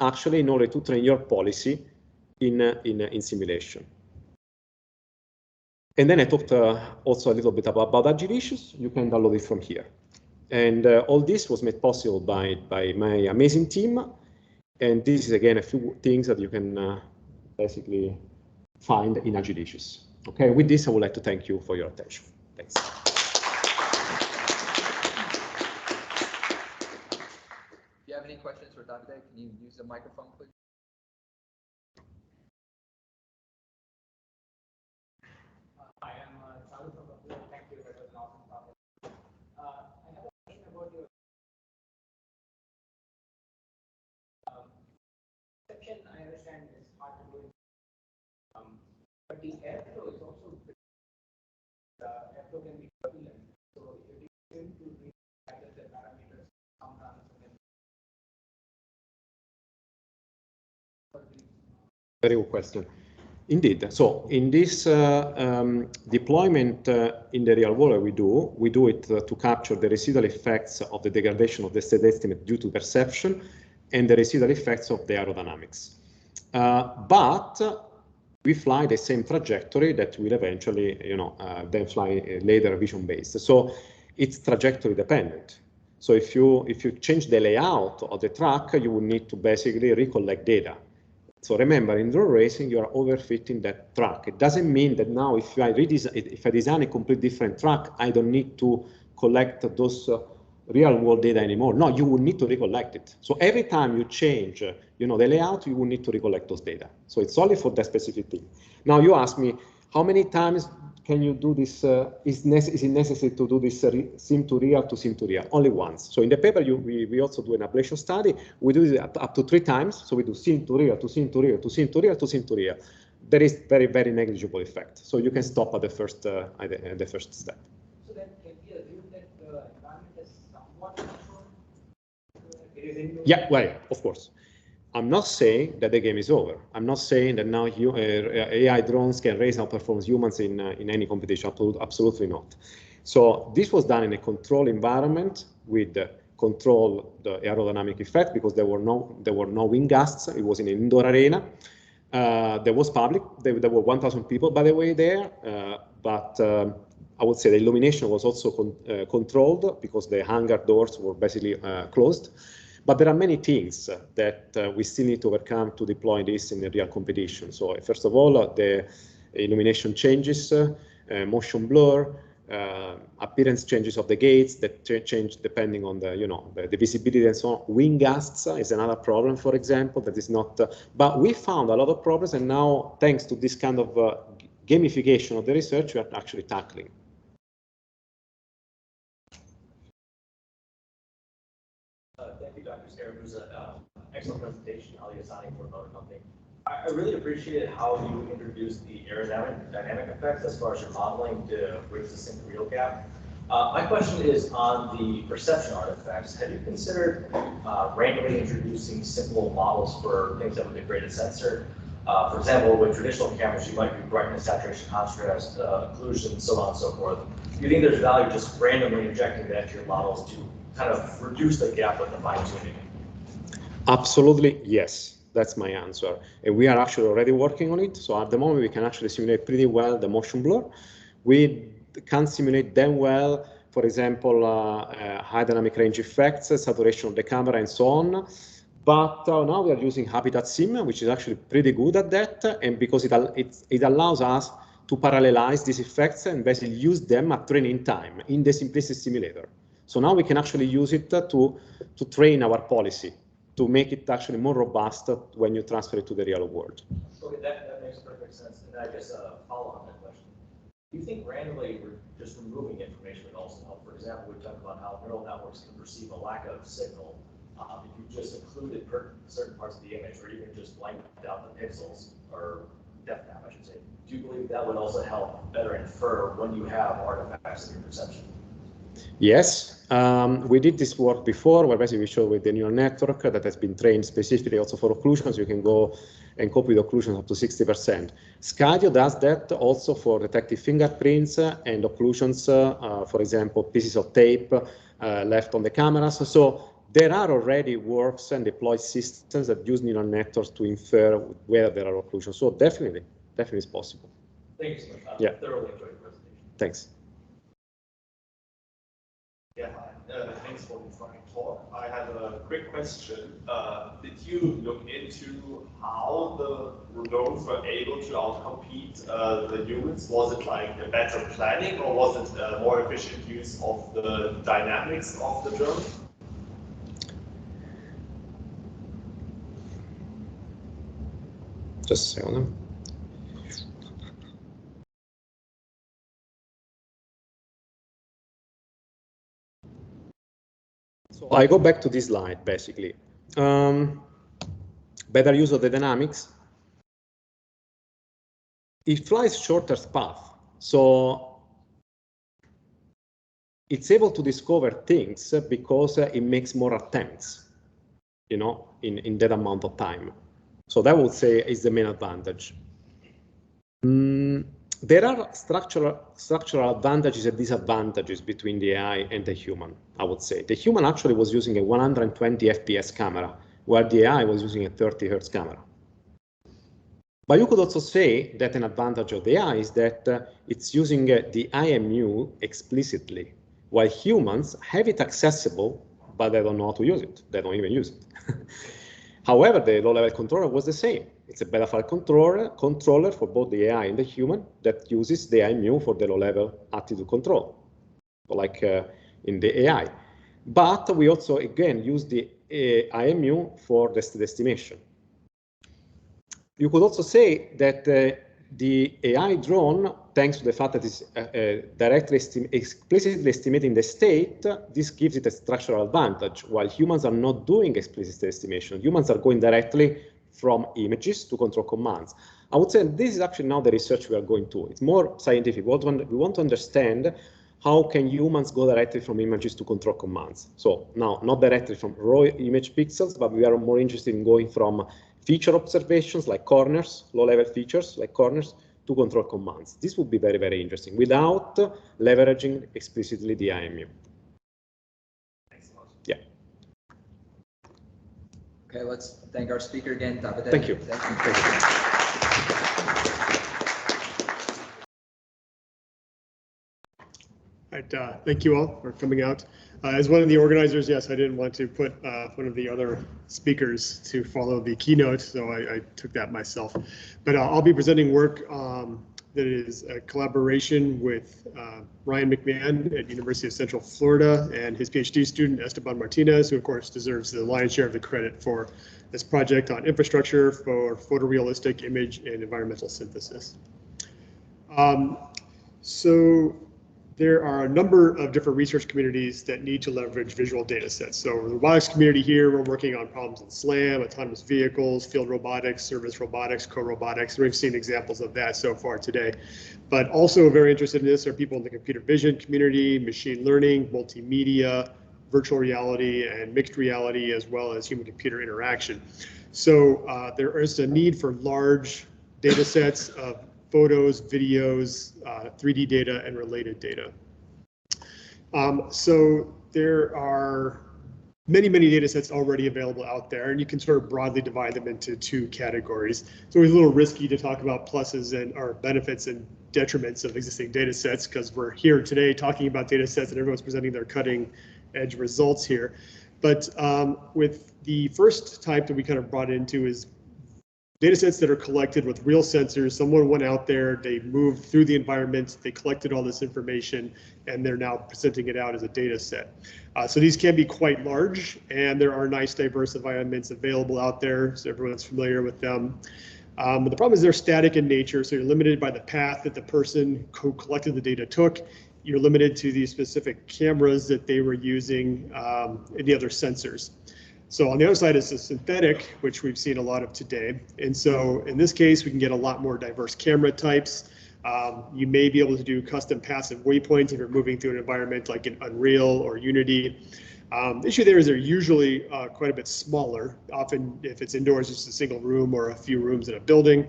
actually in order to train your policy in simulation. And then I talked also a little bit about Agile issues. You can download it from here. And all this was made possible by my amazing team. And this is, again, a few things that you can basically find in Agile issues. Okay, with this, I would like to thank you for your attention. Thanks. If you have any questions for Davide, can you use the microphone, please? Hi, I'm Charlie from Davide. Thank you for an awesome topic. I have a question about your perception. I understand it's hard to do, but the airflow is also airflow can be turbulent. So if you seem to read the parameters, sometimes very good question. Indeed. So in this deployment in the real world we do it to capture the residual effects of the degradation of the state estimate due to perception and the residual effects of the aerodynamics. But we fly the same trajectory that will eventually, then fly later vision-based. So it's trajectory dependent. So if you change the layout of the track, you will need to basically recollect data. So remember, in drone racing, you are overfitting that track. It doesn't mean that now if I design a complete different track, I don't need to collect those real-world data anymore. No, you will need to recollect it. So every time you change, the layout, you will need to recollect those data. So it's only for that specific thing. Now you ask me, how many times can you do this, is it necessary to do this sim to real to sim to real? Only once. So in the paper, we also do an ablation study. We do it up to 3 times. So we do sim to real to sim to real to sim to real to sim to real. There is very, very negligible effect. So you can stop at the first step. So then can we assume that the environment is somewhat controlled? Yeah, well, of course. I'm not saying that the game is over. I'm not saying that now AI drones can raise and outperform humans in any competition. Absolutely not. So this was done in a controlled environment with control the aerodynamic effect because there were no wind gusts. It was in an indoor arena. There was public. There were 1,000 people, by the way, there. But I would say the illumination was also controlled because the hangar doors were basically closed. But there are many things that we still need to overcome to deploy this in a real competition. So first of all, the illumination changes, motion blur, appearance changes of the gates that change depending on the visibility and so on. Wind gusts is another problem, for example, that is not. But we found a lot of problems, and now thanks to this kind of gamification of the research, we are actually tackling. Thank you, Dr. Scaramuzza. Excellent presentation, Ali for another company. I really appreciated how you introduced the aerodynamic effects as far as your modeling to bridge the sync-to-real gap. My question is on the perception artifacts. Have you considered randomly introducing simple models for things that would degrade a sensor? For example, with traditional cameras, you might do brightness, saturation, contrast, occlusion, so on and so forth. Do you think there's value just randomly injecting that into your models to kind of reduce the gap with the fine-tuning? Absolutely, yes. That's my answer. And we are actually already working on it. So at the moment, we can actually simulate pretty well the motion blur. We can't simulate them well, for example, high dynamic range effects, saturation of the camera, and so on. But now we are using Habitat Sim, which is actually pretty good at that. And because it allows us to parallelize these effects and basically use them at training time in the simplistic simulator. So now we can actually use it to train our policy, to make it actually more robust when you transfer it to the real world. Okay, that makes perfect sense. And I guess follow on that question. Do you think randomly just removing information would also help? For example, we talked about how neural networks can perceive a lack of signal. If you just included certain parts of the image, or even just blanked out the pixels, or depth map, I should say, do you believe that would also help better infer when you have artifacts in your perception? Yes, we did this work before, where basically we showed with the neural network that has been trained specifically also for occlusions. You can go and copy the occlusions up to 60%. Scadio does that also for detecting fingerprints and occlusions, for example, pieces of tape left on the cameras. So there are already works and deployed systems that use neural networks to infer whether there are occlusions. So definitely it's possible. Thank you so much. Yeah. Thoroughly enjoyed the presentation. Thanks. Yeah, thanks for the fine talk. I have a quick question. Did you look into how the drones were able to outcompete the humans? Was it like a better planning, or was it a more efficient use of the dynamics of the drone? Just a second. So I go back to this slide, basically. Better use of the dynamics. It flies shorter path, so it's able to discover things because it makes more attempts, in that amount of time. So that would say is the main advantage. There are structural advantages and disadvantages between the AI and the human, I would say. The human actually was using a 120 FPS camera, where the AI was using a 30 Hertz camera. But you could also say that an advantage of the AI is that it's using the IMU explicitly, while humans have it accessible, but they don't know how to use it. They don't even use it. However, the low-level controller was the same. It's a beta file controller for both the AI and the human that uses the IMU for the low-level attitude control, like in the AI. But we also, again, use the IMU for the state estimation. You could also say that the AI drone thanks to the fact that it's explicitly estimating the state, this gives it a structural advantage. While humans are not doing explicit estimation, humans are going directly from images to control commands. I would say this is actually now the research we are going to. It's more scientific. We want to understand how can humans go directly from images to control commands. So now, not directly from raw image pixels, but we are more interested in going from feature observations like corners, low-level features like corners, to control commands. This would be very, very interesting without leveraging explicitly the IMU. Yeah. Okay, let's thank our speaker again, Davide. Thank you. Thank you. Right, thank you all for coming out. As one of the organizers, yes, I didn't want to put one of the other speakers to follow the keynote, so I took that myself. But I'll be presenting work that is a collaboration with Ryan McMahon at University of Central Florida and his PhD student, Esteban Martinez, who of course deserves the lion's share of the credit for this project on infrastructure for photorealistic image and environmental synthesis. So there are a number of different research communities that need to leverage visual data sets. So the robotics community here, we're working on problems in SLAM, autonomous vehicles, field robotics, service robotics, co-robotics. We've seen examples of that so far today. But also very interested in this are people in the computer vision community, machine learning, multimedia, virtual reality, and mixed reality, as well as human-computer interaction. So there is a need for large data sets of photos, videos, 3D data, and related data. So there are many data sets already available out there, and you can sort of broadly divide them into two categories. So it's a little risky to talk about pluses and or benefits and detriments of existing data sets, because we're here today talking about data sets and everyone's presenting their cutting edge results here. But with the first type that we kind of brought into is data sets that are collected with real sensors. Someone went out there, they moved through the environment, they collected all this information, and they're now presenting it out as a data set. So these can be quite large, and there are nice diverse environments available out there, so everyone's familiar with them. But the problem is they're static in nature, so you're limited by the path that the person who collected the data took. You're limited to the specific cameras that they were using and the other sensors. So on the other side is the synthetic, which we've seen a lot of today. And so in this case, we can get a lot more diverse camera types. You may be able to do custom passive waypoints if you're moving through an environment like in Unreal or Unity. The issue there is they're usually quite a bit smaller. Often if it's indoors, it's just a single room or a few rooms in a building.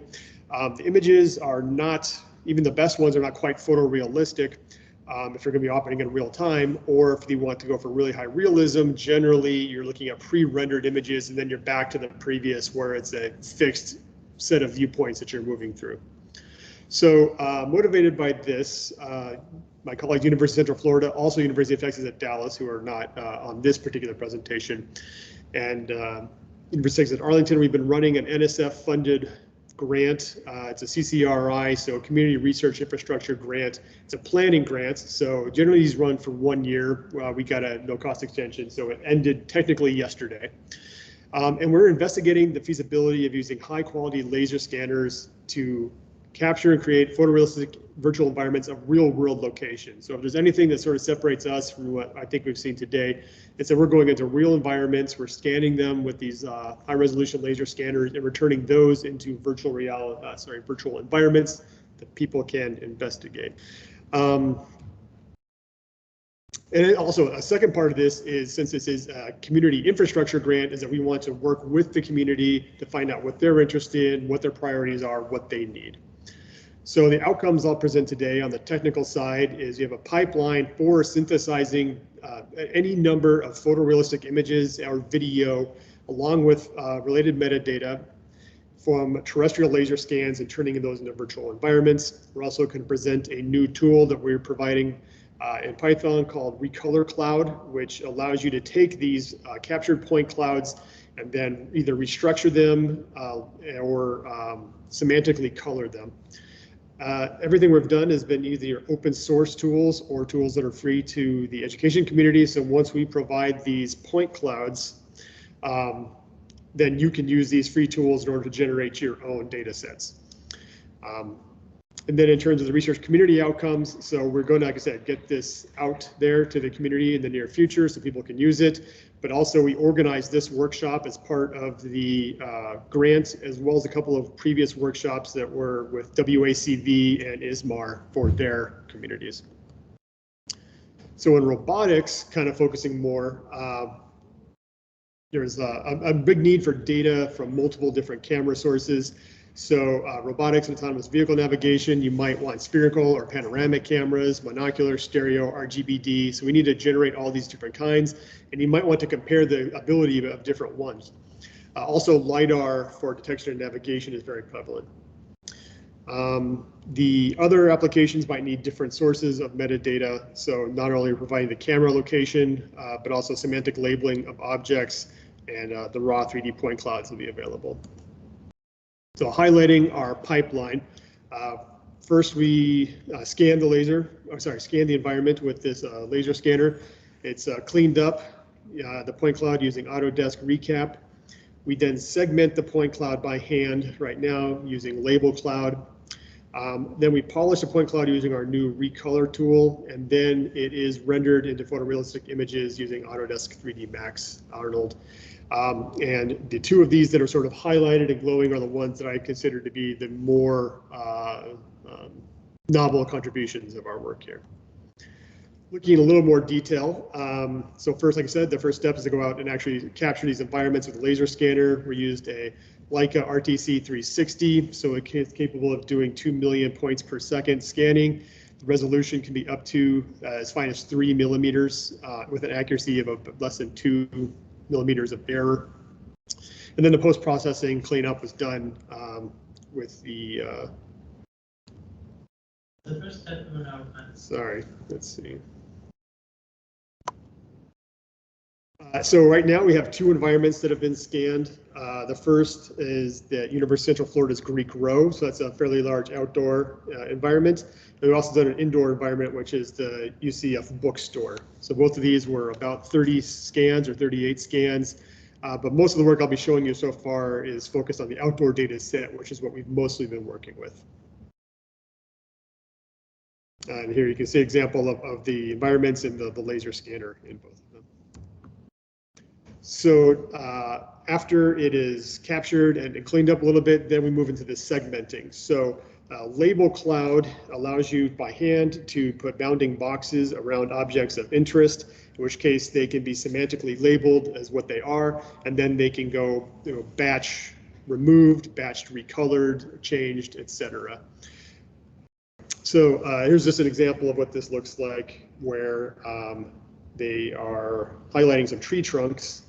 The images are not, even the best ones are not quite photorealistic. If you're going to be operating in real time, or if you want to go for really high realism, generally you're looking at pre-rendered images and then you're back to the previous where it's a fixed set of viewpoints that you're moving through. So motivated by this, my colleague University of Central Florida, also University of Texas at Dallas, who are not on this particular presentation, and University of Texas at Arlington, we've been running an NSF funded grant. It's a CCRI, so Community Research Infrastructure Grant. It's a planning grant, so generally these run for 1 year. We got a no-cost extension, so it ended technically yesterday. And we're investigating the feasibility of using high-quality laser scanners to capture and create photorealistic virtual environments of real-world locations. So if there's anything that sort of separates us from what I think we've seen today, it's that we're going into real environments, we're scanning them with these high-resolution laser scanners and returning those into virtual virtual environments that people can investigate. And also a second part of this is, since this is a community infrastructure grant, is that we want to work with the community to find out what they're interested in, what their priorities are, what they need. So the outcomes I'll present today on the technical side is you have a pipeline for synthesizing any number of photorealistic images or video along with related metadata from terrestrial laser scans and turning those into virtual environments. We're also going to present a new tool that we're providing in Python called Recolor Cloud, which allows you to take these captured point clouds and then either restructure them or semantically color them. Everything we've done has been either open source tools or tools that are free to the education community. So once we provide these point clouds, then you can use these free tools in order to generate your own data sets. And then in terms of the research community outcomes, so we're going to, like I said, get this out there to the community in the near future so people can use it. But also we organized this workshop as part of the grant, as well as a couple of previous workshops that were with WACV and ISMAR for their communities. So in robotics, kind of focusing more, there's a big need for data from multiple different camera sources. So robotics and autonomous vehicle navigation, you might want spherical or panoramic cameras, monocular, stereo, RGBD. So we need to generate all these different kinds, and you might want to compare the ability of different ones. Also, LiDAR for detection and navigation is very prevalent. The other applications might need different sources of metadata. So not only providing the camera location, but also semantic labeling of objects, and the raw 3D point clouds will be available. So highlighting our pipeline, first we scan the environment with this laser scanner. It's cleaned up the point cloud using Autodesk Recap. We then segment the point cloud by hand right now using Label Cloud. Then we polish the point cloud using our new Recolor tool, and then it is rendered into photorealistic images using Autodesk 3D Max Arnold. And the two of these that are sort of highlighted and glowing are the ones that I consider to be the more novel contributions of our work here. Looking in a little more detail, so first, like I said, the first step is to go out and actually capture these environments with a laser scanner. We used a Leica RTC 360, so it's capable of doing 2 million points per second scanning. The resolution can be up to as fine as 3 millimeters with an accuracy of less than 2 millimeters of error. And then the post-processing cleanup was done with the first step of our plan. Sorry, let's see. So right now we have two environments that have been scanned. The first is the University of Central Florida's Greek Row, so that's a fairly large outdoor environment. And we've also done an indoor environment, which is the UCF bookstore. So both of these were about 30 scans or 38 scans, but most of the work I'll be showing you so far is focused on the outdoor data set, which is what we've mostly been working with. And here you can see an example of the environments and the laser scanner in both of them. So after it is captured and cleaned up a little bit, then we move into the segmenting. So Label Cloud allows you by hand to put bounding boxes around objects of interest, in which case they can be semantically labeled as what they are, and then they can go batch removed, batched recolored, changed, etc. So here's just an example of what this looks like, where they are highlighting some tree trunks,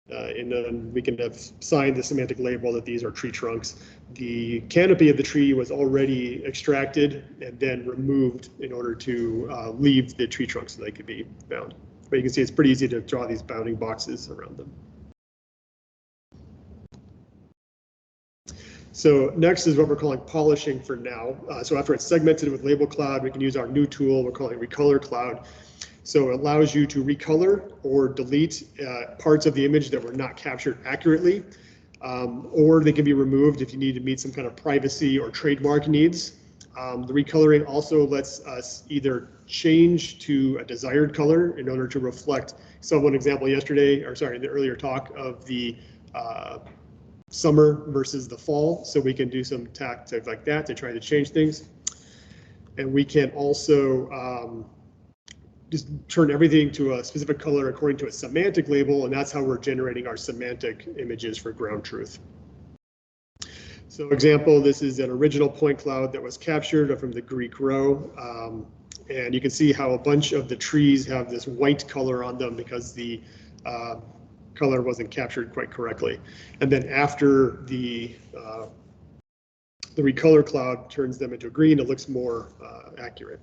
and then we can assign the semantic label that these are tree trunks. The canopy of the tree was already extracted and then removed in order to leave the tree trunks so they could be bound. But you can see it's pretty easy to draw these bounding boxes around them. So next is what we're calling polishing for now. So after it's segmented with Label Cloud, we can use our new tool we're calling Recolor Cloud. So it allows you to recolor or delete parts of the image that were not captured accurately, or they can be removed if you need to meet some kind of privacy or trademark needs. The recoloring also lets us either change to a desired color in order to reflect. So one example yesterday, or sorry, in the earlier talk of the summer versus the fall. So we can do some tactics like that to try to change things. And we can also just turn everything to a specific color according to a semantic label, and that's how we're generating our semantic images for ground truth. So example, this is an original point cloud that was captured from the Greek Row. And you can see how a bunch of the trees have this white color on them because the color wasn't captured quite correctly. And then after the Recolor Cloud turns them into green, it looks more accurate.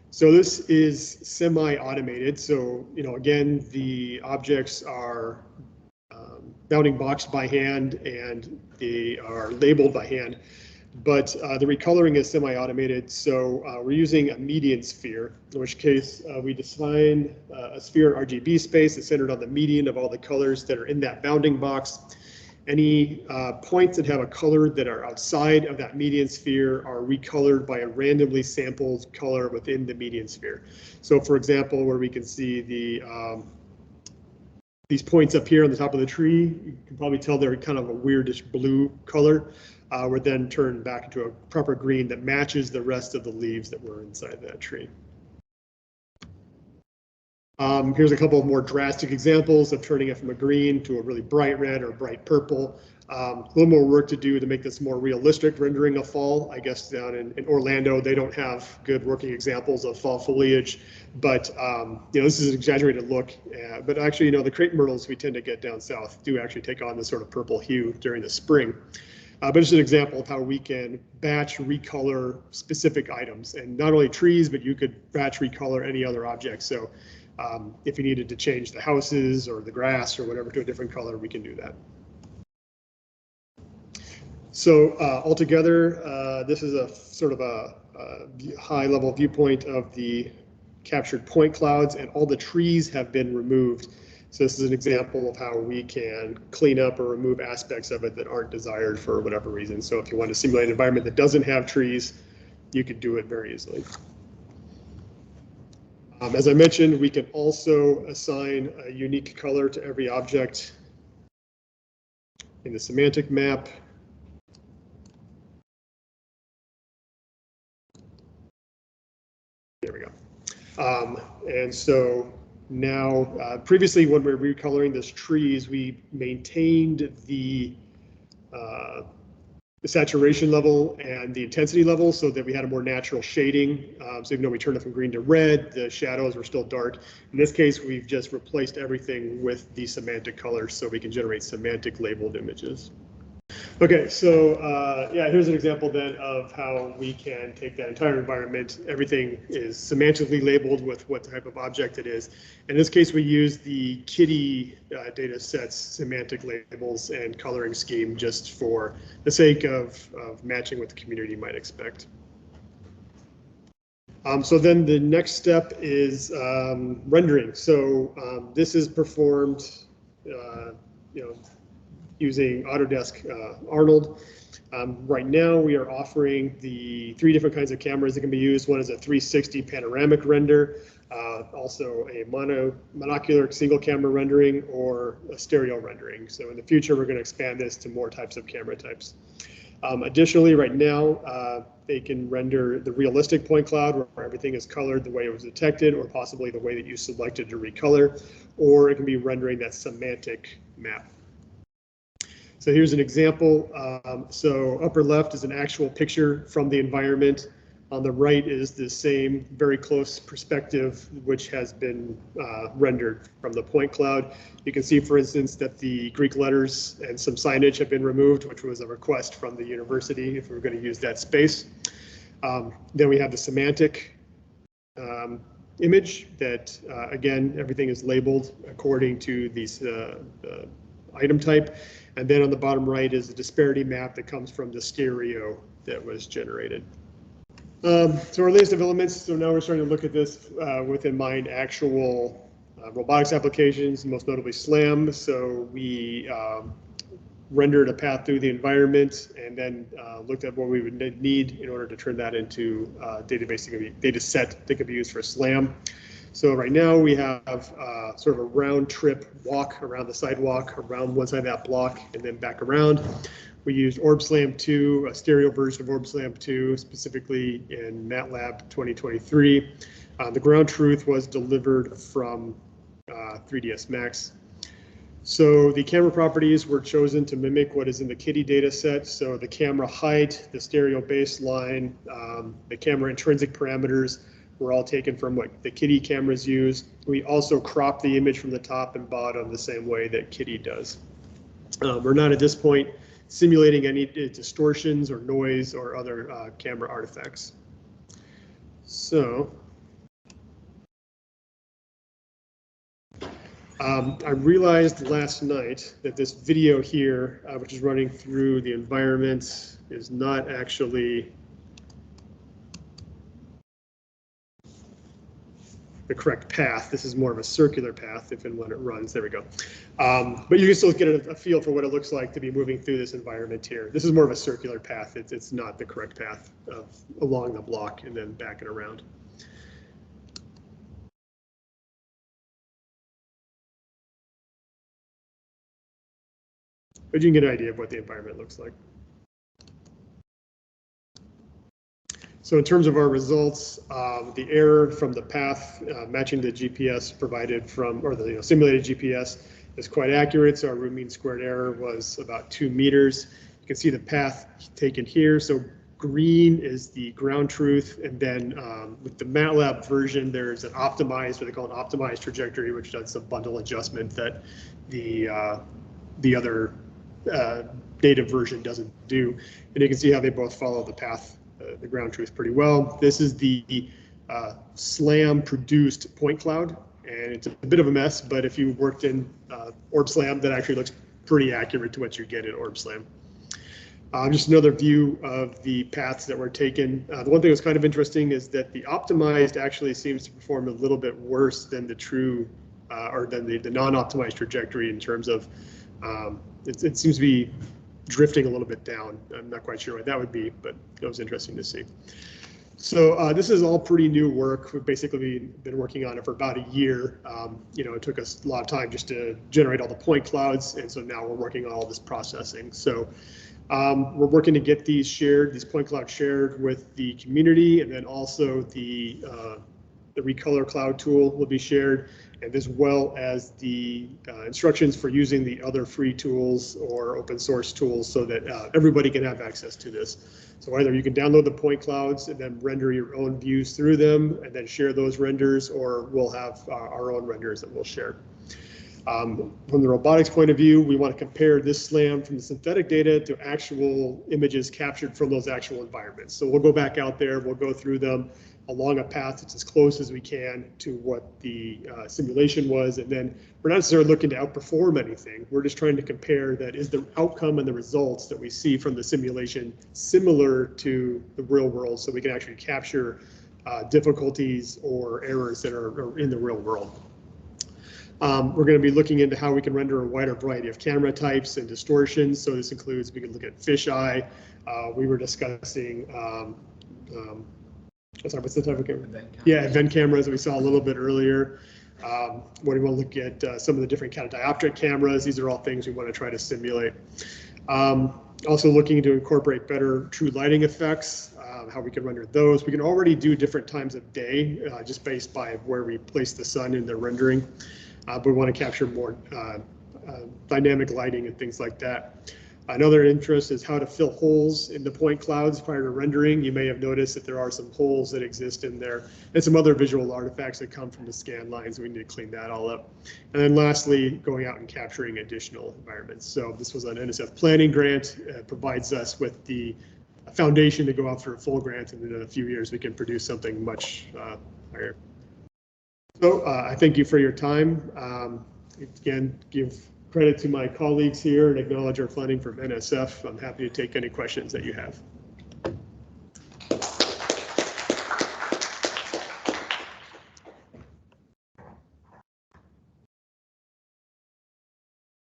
So this is semi-automated. So, again, the objects are bounding boxed by hand and they are labeled by hand, but the recoloring is semi-automated. So we're using a median sphere, in which case we define a sphere in RGB space that's centered on the median of all the colors that are in that bounding box. Any points that have a color that are outside of that median sphere are recolored by a randomly sampled color within the median sphere. So for example, where we can see these points up here on the top of the tree, you can probably tell they're kind of a weirdish blue color, were then turned back into a proper green that matches the rest of the leaves that were inside that tree. Here's a couple of more drastic examples of turning it from a green to a really bright red or bright purple. A little more work to do to make this more realistic rendering of fall. I guess down in Orlando, they don't have good working examples of fall foliage, but this is an exaggerated look. But actually, the crepe myrtles we tend to get down south do actually take on this sort of purple hue during the spring. But it's an example of how we can batch recolor specific items, and not only trees, but you could batch recolor any other object. So if you needed to change the houses or the grass or whatever to a different color, we can do that. So altogether, this is a sort of a high-level viewpoint of the captured point clouds, and all the trees have been removed. So this is an example of how we can clean up or remove aspects of it that aren't desired for whatever reason. So if you want to simulate an environment that doesn't have trees, you could do it very easily. As I mentioned, we can also assign a unique color to every object in the semantic map. There we go. And so now, previously when we were recoloring these trees, we maintained the saturation level and the intensity level so that we had a more natural shading. So even though we turned it from green to red, the shadows were still dark. In this case, we've just replaced everything with the semantic colors so we can generate semantic labeled images. Okay, so yeah, here's an example then of how we can take that entire environment. Everything is semantically labeled with what type of object it is. In this case, we use the Kitty data sets semantic labels and coloring scheme just for the sake of matching what the community might expect. So then the next step is rendering. So this is performed, using Autodesk Arnold. Right now, we are offering the 3 different kinds of cameras that can be used. One is a 360 panoramic render, also a monocular single camera rendering, or a stereo rendering. So in the future, we're going to expand this to more types of camera types. Additionally, right now, they can render the realistic point cloud where everything is colored the way it was detected, or possibly the way that you selected to recolor, or it can be rendering that semantic map. So here's an example. So upper left is an actual picture from the environment. On the right is the same very close perspective, which has been rendered from the point cloud. You can see, for instance, that the Greek letters and some signage have been removed, which was a request from the university if we were going to use that space. Then we have the semantic image that, again, everything is labeled according to these item type. And then on the bottom right is the disparity map that comes from the stereo that was generated. So our latest developments, so now we're starting to look at this with in mind actual robotics applications, most notably SLAM. So we rendered a path through the environment and then looked at what we would need in order to turn that into data set that could be used for SLAM. So right now we have sort of a round trip walk around the sidewalk, around one side of that block, and then back around. We used OrbSlam 2, a stereo version of OrbSlam 2, specifically in MATLAB 2023. The ground truth was delivered from 3ds Max. So the camera properties were chosen to mimic what is in the Kitty data set. So the camera height, the stereo baseline, the camera intrinsic parameters were all taken from what the Kitty cameras use. We also cropped the image from the top and bottom the same way that Kitty does. We're not at this point simulating any distortions or noise or other camera artifacts. So I realized last night that this video here, which is running through the environment, is not actually the correct path. This is more of a circular path if and when it runs. There we go. But you can still get a feel for what it looks like to be moving through this environment here. This is more of a circular path. It's not the correct path along the block and then back and around. But you can get an idea of what the environment looks like. So in terms of our results, the error from the path matching the GPS provided from, or the simulated GPS is quite accurate. So our root mean squared error was about 2 meters. You can see the path taken here. So green is the ground truth. And then with the MATLAB version, there's an optimized, what they call an optimized trajectory, which does a bundle adjustment that the other native version doesn't do. And you can see how they both follow the path, the ground truth pretty well. This is the SLAM produced point cloud, and it's a bit of a mess, but if you worked in OrbSLAM, that actually looks pretty accurate to what you get in OrbSLAM. Just another view of the paths that were taken. The one thing that's kind of interesting is that the optimized actually seems to perform a little bit worse than the true, or than the non-optimized trajectory in terms of, it seems to be drifting a little bit down. I'm not quite sure what that would be, but it was interesting to see. So this is all pretty new work. We've basically been working on it for about a year. It took us a lot of time just to generate all the point clouds, and so now we're working on all this processing. So we're working to get these shared, these point clouds shared with the community, and then also the Recolor Cloud tool will be shared, and as well as the instructions for using the other free tools or open source tools so that everybody can have access to this. So either you can download the point clouds and then render your own views through them and then share those renders, or we'll have our own renders that we'll share. From the robotics point of view, we want to compare this SLAM from the synthetic data to actual images captured from those actual environments. So we'll go back out there, we'll go through them along a path that's as close as we can to what the simulation was, and then we're not necessarily looking to outperform anything. We're just trying to compare that is the outcome and the results that we see from the simulation similar to the real world, so we can actually capture difficulties or errors that are in the real world. We're going to be looking into how we can render a wider variety of camera types and distortions. So this includes, we can look at fisheye. We were discussing, sorry, what's the type of camera? Event cameras that we saw a little bit earlier. When we want to look at some of the different kind of dioptric cameras, these are all things we want to try to simulate. Also looking to incorporate better true lighting effects, how we can render those. We can already do different times of day just based by where we place the sun in the rendering. But we want to capture more dynamic lighting and things like that. Another interest is how to fill holes in the point clouds prior to rendering. You may have noticed that there are some holes that exist in there and some other visual artifacts that come from the scan lines. We need to clean that all up. And then lastly, going out and capturing additional environments. So this was an NSF planning grant. It provides us with the foundation to go out for a full grant, and in a few years we can produce something much higher. So I thank you for your time. Again, give credit to my colleagues here and acknowledge our funding from NSF. I'm happy to take any questions that you have.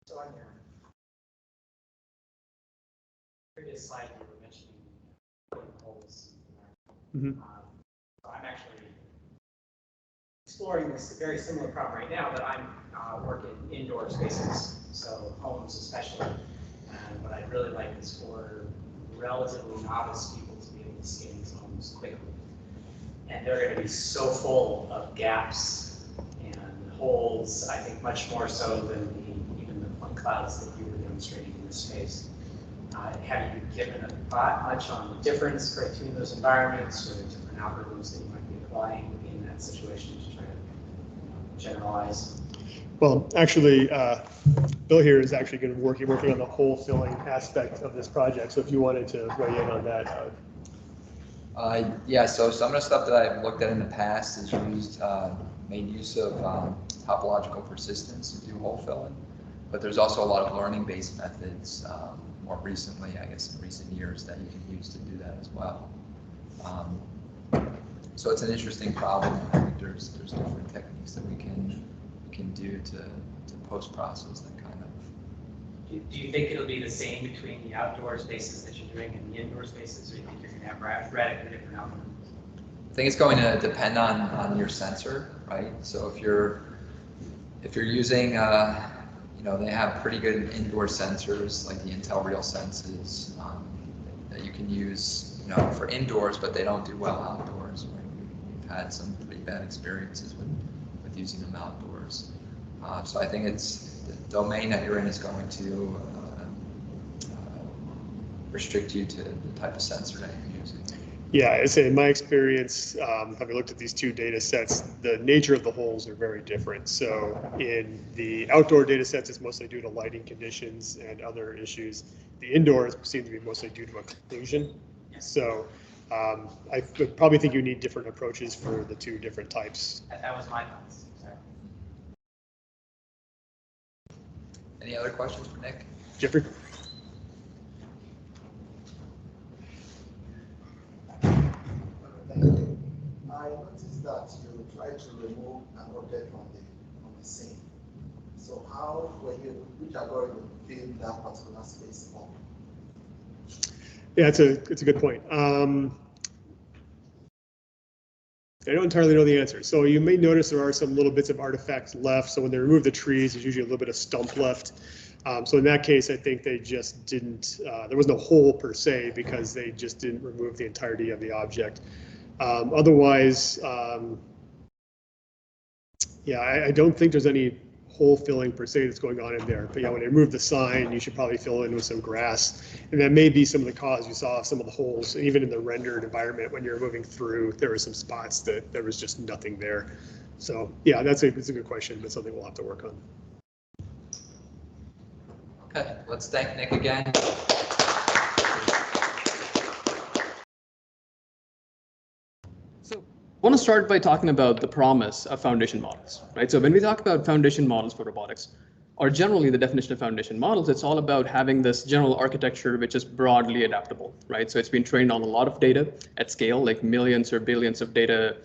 So on your previous slide, you were mentioning putting holes. So I'm actually exploring this very similar problem right now, but I'm working indoor spaces, so homes especially. And what I'd really like is for relatively novice people to be able to scan these homes quickly. And they're going to be so full of gaps and holes, I think much more so than even the point clouds that you were demonstrating in this space. Have you given a thought much on the difference between those environments or the different algorithms that you might be applying in that situation to try to generalize? Well, actually, Bill here is actually going to be working on the hole filling aspect of this project. So if you wanted to weigh in on that. Yeah, so some of the stuff that I've looked at in the past is made use of topological persistence to do hole filling, but there's also a lot of learning-based methods more recently, I guess in recent years, that you can use to do that as well. So it's an interesting problem. I think there's different techniques that we can do to post-process that kind of. Do you think it'll be the same between the outdoor spaces that you're doing and the indoor spaces, or do you think you're going to have radically different algorithms? I think it's going to depend on your sensor, right? So if you're using, you know, they have pretty good indoor sensors like the Intel RealSenses that you can use, you know, for indoors, but they don't do well outdoors. Right? We've had some pretty bad experiences with using them outdoors. So I think it's the domain that you're in is going to restrict you to the type of sensor that you're using. Yeah, I say in my experience, having looked at these two data sets, the nature of the holes are very different. So in the outdoor data sets, it's mostly due to lighting conditions and other issues. The indoors seem to be mostly due to occlusion. So I would probably think you need different approaches for the two different types. That was my thoughts. Any other questions for Nick? Jeffrey? Thank you. I noticed that you try to remove an object from the scene. So how were you, which algorithm filled that particular space up? Yeah, it's a good point. I don't entirely know the answer. So you may notice there are some little bits of artifacts left. So when they remove the trees, there's usually a little bit of stump left. So in that case, I think they just didn't, there was no hole per se because they just didn't remove the entirety of the object. Otherwise, yeah, I don't think there's any hole filling per se that's going on in there. But yeah, when they remove the sign, you should probably fill in with some grass. And that may be some of the cause you saw some of the holes, even in the rendered environment when you're moving through, there were some spots that there was just nothing there. So yeah, that's a good question, but something we'll have to work on. Okay, let's thank Nick again. So I want to start by talking about the promise of foundation models, right? So when we talk about foundation models for robotics, or generally the definition of foundation models, it's all about having this general architecture which is broadly adaptable, right? So it's been trained on a lot of data at scale, like millions or billions of data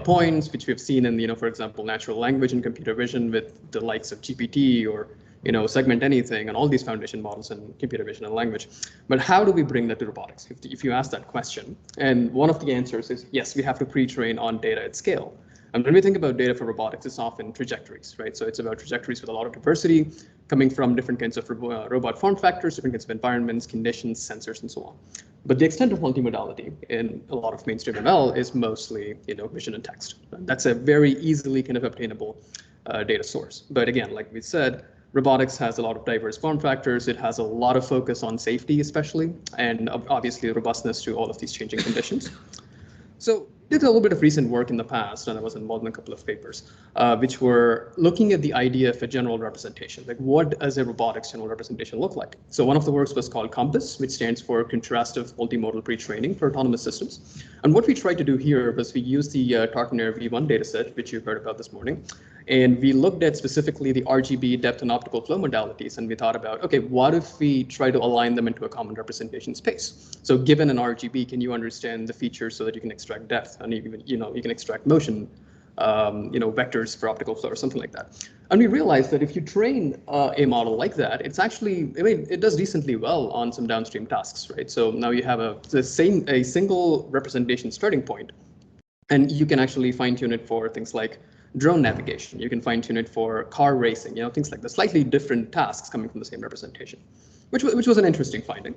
points, which we've seen in, you know, for example, natural language and computer vision with the likes of GPT or, you know, segment anything and all these foundation models in computer vision and language. But how do we bring that to robotics? If you ask that question, and one of the answers is yes, we have to pre-train on data at scale. And when we think about data for robotics, it's often trajectories, right? So it's about trajectories with a lot of diversity coming from different kinds of robot form factors, different kinds of environments, conditions, sensors, and so on. But the extent of multimodality in a lot of mainstream ML is mostly, you know, vision and text. That's a very easily kind of obtainable data source. But again, like we said, robotics has a lot of diverse form factors. It has a lot of focus on safety, especially, and obviously robustness to all of these changing conditions. So did a little bit of recent work in the past, and I was involved in a couple of papers, which were looking at the idea of a general representation. Like, what does a robotics general representation look like? So one of the works was called COMPASS, which stands for Contrastive Multimodal Pre-training for Autonomous Systems. And what we tried to do here was we used the Tartner V1 dataset, which you heard about this morning. And we looked at specifically the RGB depth and optical flow modalities, and we thought about, okay, what if we try to align them into a common representation space? So given an RGB, can you understand the features so that you can extract depth and even, you know, you can extract motion, you know, vectors for optical flow or something like that. And we realized that if you train a model like that, it's actually, I mean, it does decently well on some downstream tasks, right? So now you have a single representation starting point, and you can actually fine tune it for things like drone navigation. You can fine tune it for car racing, you know, things like the slightly different tasks coming from the same representation, which was an interesting finding.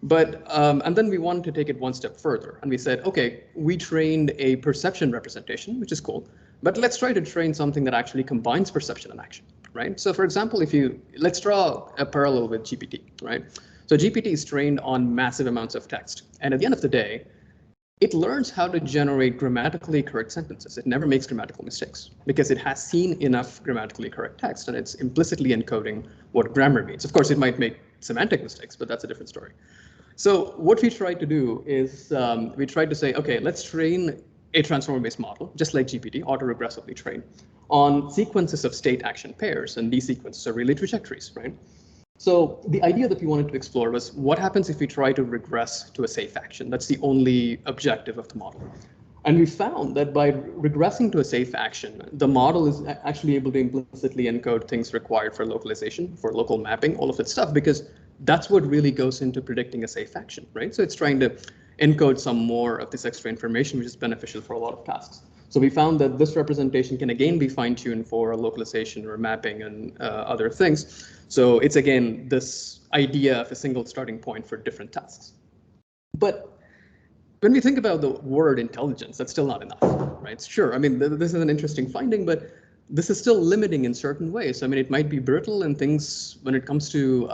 But, and then we wanted to take it one step further, and we said, okay, we trained a perception representation, which is cool, but let's try to train something that actually combines perception and action, right? So for example, let's draw a parallel with GPT, right? So GPT is trained on massive amounts of text, and at the end of the day, it learns how to generate grammatically correct sentences. It never makes grammatical mistakes because it has seen enough grammatically correct text, and it's implicitly encoding what grammar means. Of course, it might make semantic mistakes, but that's a different story. So what we tried to do is we tried to say, okay, let's train a transformer-based model, just like GPT, autoregressively trained, on sequences of state action pairs, and these sequences are really trajectories, right? So the idea that we wanted to explore was what happens if we try to regress to a safe action? That's the only objective of the model. And we found that by regressing to a safe action, the model is actually able to implicitly encode things required for localization, for local mapping, all of that stuff, because that's what really goes into predicting a safe action, right? So it's trying to encode some more of this extra information, which is beneficial for a lot of tasks. So we found that this representation can again be fine-tuned for localization or mapping and other things. So it's again this idea of a single starting point for different tasks. But when we think about the word intelligence, that's still not enough, right? Sure, I mean, this is an interesting finding, but this is still limiting in certain ways. I mean, it might be brittle and things when it comes to,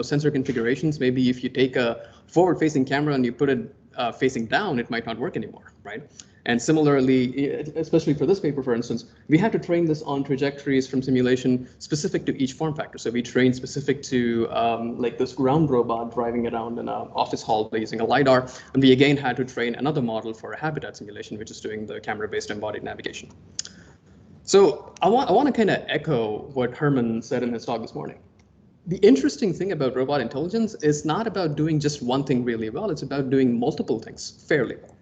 sensor configurations. Maybe if you take a forward-facing camera and you put it facing down, it might not work anymore, right? And similarly, especially for this paper, for instance, we had to train this on trajectories from simulation specific to each form factor. So we trained specific to like this ground robot driving around in an office hall using a LiDAR. And we again had to train another model for a habitat simulation, which is doing the camera-based embodied navigation. So I want to kind of echo what Herman said in his talk this morning. The interesting thing about robot intelligence is not about doing just one thing really well. It's about doing multiple things fairly well.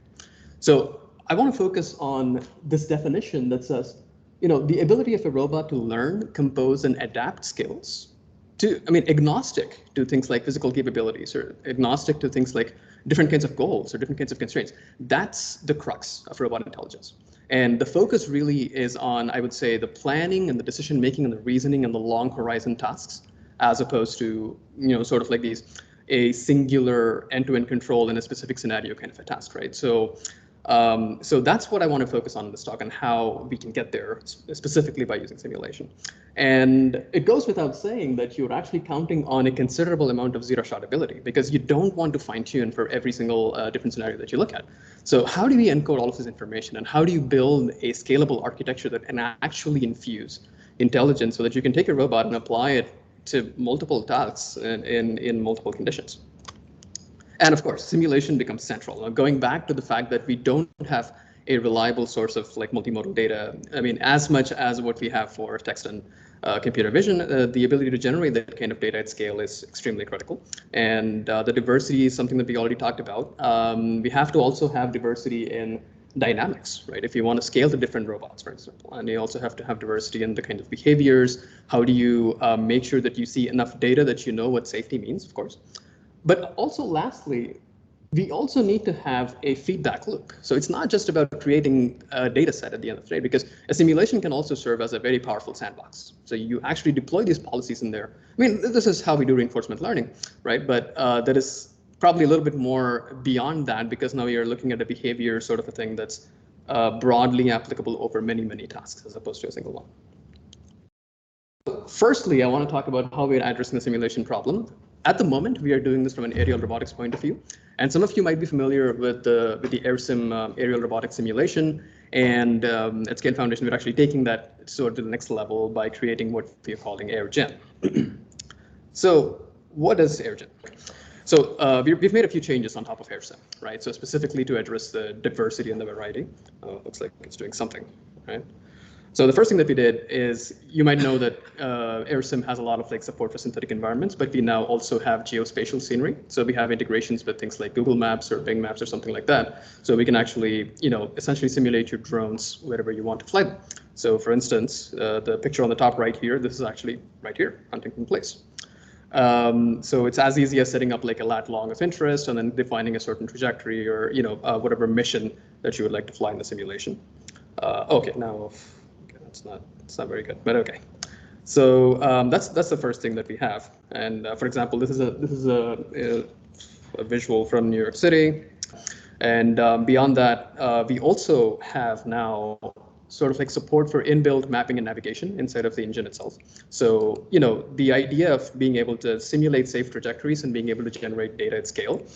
So I want to focus on this definition that says, the ability of a robot to learn, compose, and adapt skills to, agnostic to things like physical capabilities or agnostic to things like different kinds of goals or different kinds of constraints. That's the crux of robot intelligence. And the focus really is on, I would say, the planning and the decision making and the reasoning and the long horizon tasks, as opposed to, sort of like a singular end-to-end control in a specific scenario kind of a task, right? So that's what I want to focus on in this talk and how we can get there specifically by using simulation. And it goes without saying that you're actually counting on a considerable amount of zero-shot ability because you don't want to fine-tune for every single different scenario that you look at. So how do we encode all of this information and how do you build a scalable architecture that can actually infuse intelligence so that you can take a robot and apply it to multiple tasks in multiple conditions? And of course, simulation becomes central. Now, going back to the fact that we don't have a reliable source of like multimodal data, as much as what we have for text and computer vision, the ability to generate that kind of data at scale is extremely critical. And the diversity is something that we already talked about. We have to also have diversity in dynamics, right? If you want to scale to different robots, for example, and you also have to have diversity in the kind of behaviors. How do you make sure that you see enough data that you know what safety means, of course? But also lastly, we also need to have a feedback loop. So it's not just about creating a data set at the end of the day, because a simulation can also serve as a very powerful sandbox. So you actually deploy these policies in there. This is how we do reinforcement learning, right? But that is probably a little bit more beyond that because now you're looking at a behavior sort of a thing that's broadly applicable over many, many tasks as opposed to a single one. Firstly, I want to talk about how we're addressing the simulation problem. At the moment, we are doing this from an aerial robotics point of view. And some of you might be familiar with the AirSim aerial robotics simulation. And at Scale Foundation, we're actually taking that sort of to the next level by creating what we're calling AirGen. So what is AirGen? So we've made a few changes on top of AirSim, right? So specifically to address the diversity and the variety. Looks like it's doing something, right? So the first thing that we did is, you might know that AirSim has a lot of like support for synthetic environments, but we now also have geospatial scenery. So we have integrations with things like Google Maps or Bing Maps or something like that. So we can actually, essentially simulate your drones wherever you want to fly them. So for instance, the picture on the top right here, this is actually right here, Huntington Place. So it's as easy as setting up like a lat long of interest and then defining a certain trajectory or, whatever mission that you would like to fly in the simulation. Okay, now. It's not very good, but okay. So that's the first thing that we have. And for example, this is a visual from New York City. And beyond that, we also have now sort of like support for inbuilt mapping and navigation inside of the engine itself. So, the idea of being able to simulate safe trajectories and being able to generate data at scale.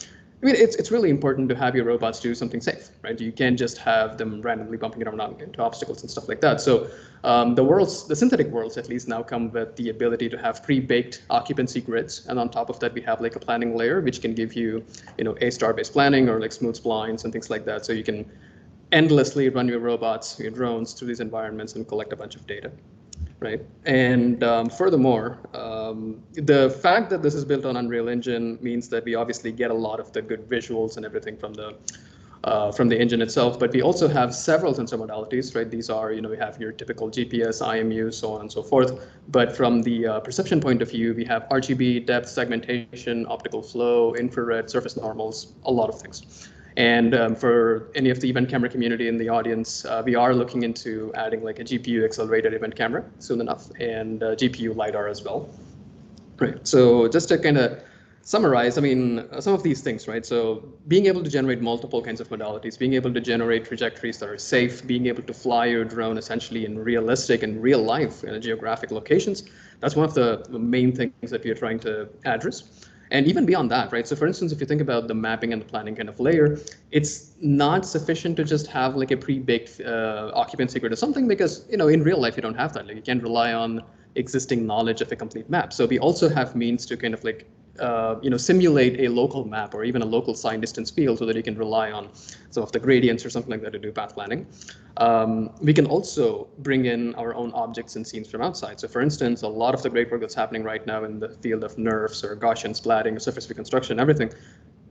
It's really important to have your robots do something safe, right? You can't just have them randomly bumping around into obstacles and stuff like that. So the synthetic worlds at least now come with the ability to have pre-baked occupancy grids. And on top of that, we have like a planning layer, which can give you, a star-based planning or like smooth splines and things like that. So you can endlessly run your robots, your drones through these environments and collect a bunch of data. Right. And furthermore, the fact that this is built on Unreal Engine means that we obviously get a lot of the good visuals and everything from the from the engine itself, but we also have several sensor modalities, right? These are, we have your typical GPS, IMU, so on and so forth. But from the perception point of view, we have RGB, depth, segmentation, optical flow, infrared, surface normals, a lot of things. And for any of the event camera community in the audience, we are looking into adding like a GPU accelerated event camera soon enough, and GPU LiDAR as well. Right, so just to kind of summarize, I mean, some of these things, right? So being able to generate multiple kinds of modalities, being able to generate trajectories that are safe, being able to fly your drone essentially in realistic and real life in geographic locations, that's one of the main things that we are trying to address. And even beyond that, right? So for instance, if you think about the mapping and the planning kind of layer, it's not sufficient to just have like a pre-baked occupancy grid or something, because, in real life, you don't have that. Like you can't rely on existing knowledge of a complete map. So we also have means to kind of like simulate a local map or even a local sign distance field so that you can rely on some of the gradients or something like that to do path planning. We can also bring in our own objects and scenes from outside. So for instance, a lot of the great work that's happening right now in the field of nerfs or Gaussian splatting or surface reconstruction, everything,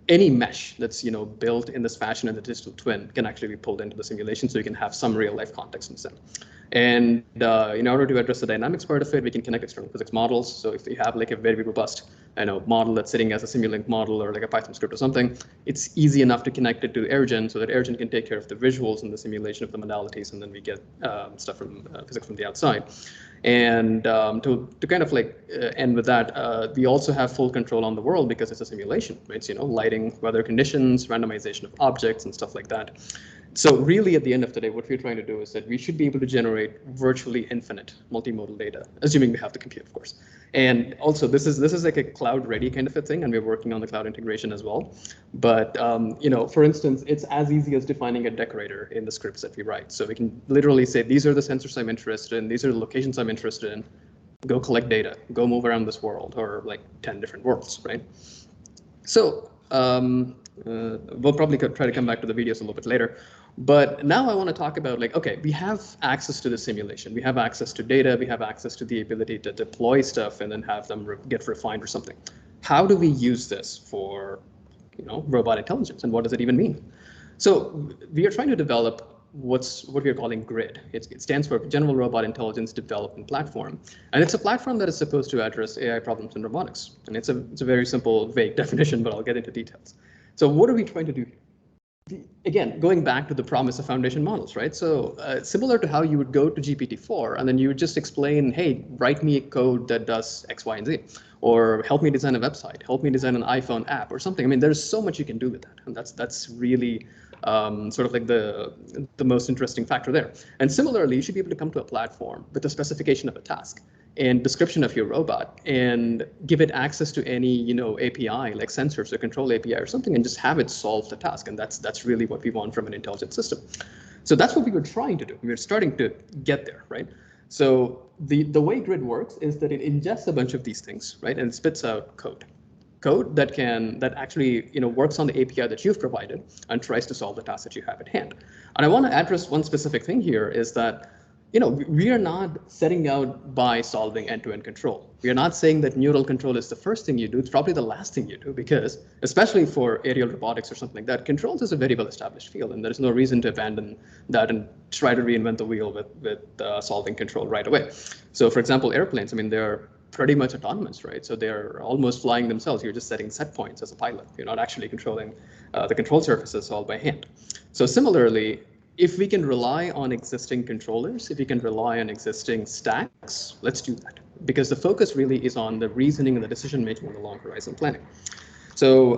any mesh that's built in this fashion in the digital twin can actually be pulled into the simulation, so you can have some real life context in sim. And in order to address the dynamics part of it, we can connect external physics models. So if you have like a very robust model that's sitting as a Simulink model or like a Python script or something, it's easy enough to connect it to AirGen so that AirGen can take care of the visuals and the simulation of the modalities, and then we get stuff from physics from the outside. And to kind of like end with that, we also have full control on the world because it's a simulation, right? So, lighting, weather conditions, randomization of objects and stuff like that. So really, at the end of the day, what we're trying to do is that we should be able to generate virtually infinite multimodal data, assuming we have the compute, of course. And also, this is like a cloud-ready kind of a thing, and we're working on the cloud integration as well. But for instance, it's as easy as defining a decorator in the scripts that we write. So we can literally say, these are the sensors I'm interested in, these are the locations I'm interested in. Go collect data, go move around this world, or like 10 different worlds, right? So we'll probably try to come back to the videos a little bit later. But now I want to talk about like, okay, we have access to the simulation. We have access to data. We have access to the ability to deploy stuff and then have them get refined or something. How do we use this for, robot intelligence, and what does it even mean? So we are trying to develop what we are calling GRID. It stands for General Robot Intelligence Development Platform, and it's a platform that is supposed to address AI problems in robotics. And it's a very simple, vague definition, but I'll get into details. So what are we trying to do here? Again, going back to the promise of foundation models, right? So similar to how you would go to GPT-4 and then you would just explain, hey, write me a code that does X, Y, and Z, or help me design a website, help me design an iPhone app or something. I mean, there's so much you can do with that, and that's really sort of like the most interesting factor there. And similarly, you should be able to come to a platform with a specification of a task and description of your robot and give it access to any API like sensors or control API or something, and just have it solve the task. And that's really what we want from an intelligent system. So that's what we were trying to do. We were starting to get there, right? So the way GRID works is that it ingests a bunch of these things, right, and it spits out code that actually works on the API that you've provided and tries to solve the task that you have at hand. And I want to address one specific thing here is that we are not setting out by solving end-to-end control. We are not saying that neural control is the first thing you do. It's probably the last thing you do, because especially for aerial robotics or something like that, controls is a very well-established field, and there's no reason to abandon that and try to reinvent the wheel with solving control right away. So for example, airplanes, I mean, they're pretty much autonomous, right? So they're almost flying themselves. You're just setting set points as a pilot. You're not actually controlling the control surfaces all by hand. So similarly, if we can rely on existing controllers, if we can rely on existing stacks, let's do that. Because the focus really is on the reasoning and the decision making and the long horizon planning. So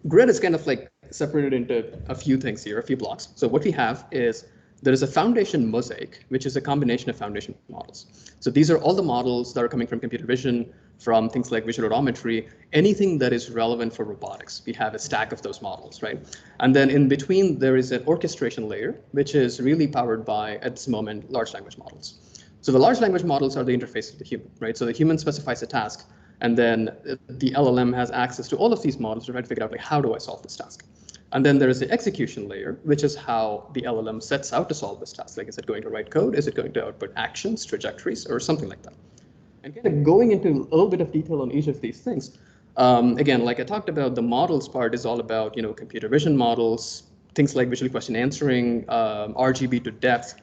GRID is kind of like separated into a few things here, a few blocks. So what we have is there is a foundation mosaic, which is a combination of foundation models. So these are all the models that are coming from computer vision, from things like visual odometry, anything that is relevant for robotics. We have a stack of those models, right? And then in between, there is an orchestration layer, which is really powered by, at this moment, large language models. So the large language models are the interface of the human, right? So the human specifies a task, and then the LLM has access to all of these models to try to figure out, like, how do I solve this task? And then there is the execution layer, which is how the LLM sets out to solve this task. Like, is it going to write code? Is it going to output actions, trajectories, or something like that? And kind of going into a little bit of detail on each of these things, Again, like I talked about, the models part is all about, computer vision models, things like visual question answering, RGB to depth,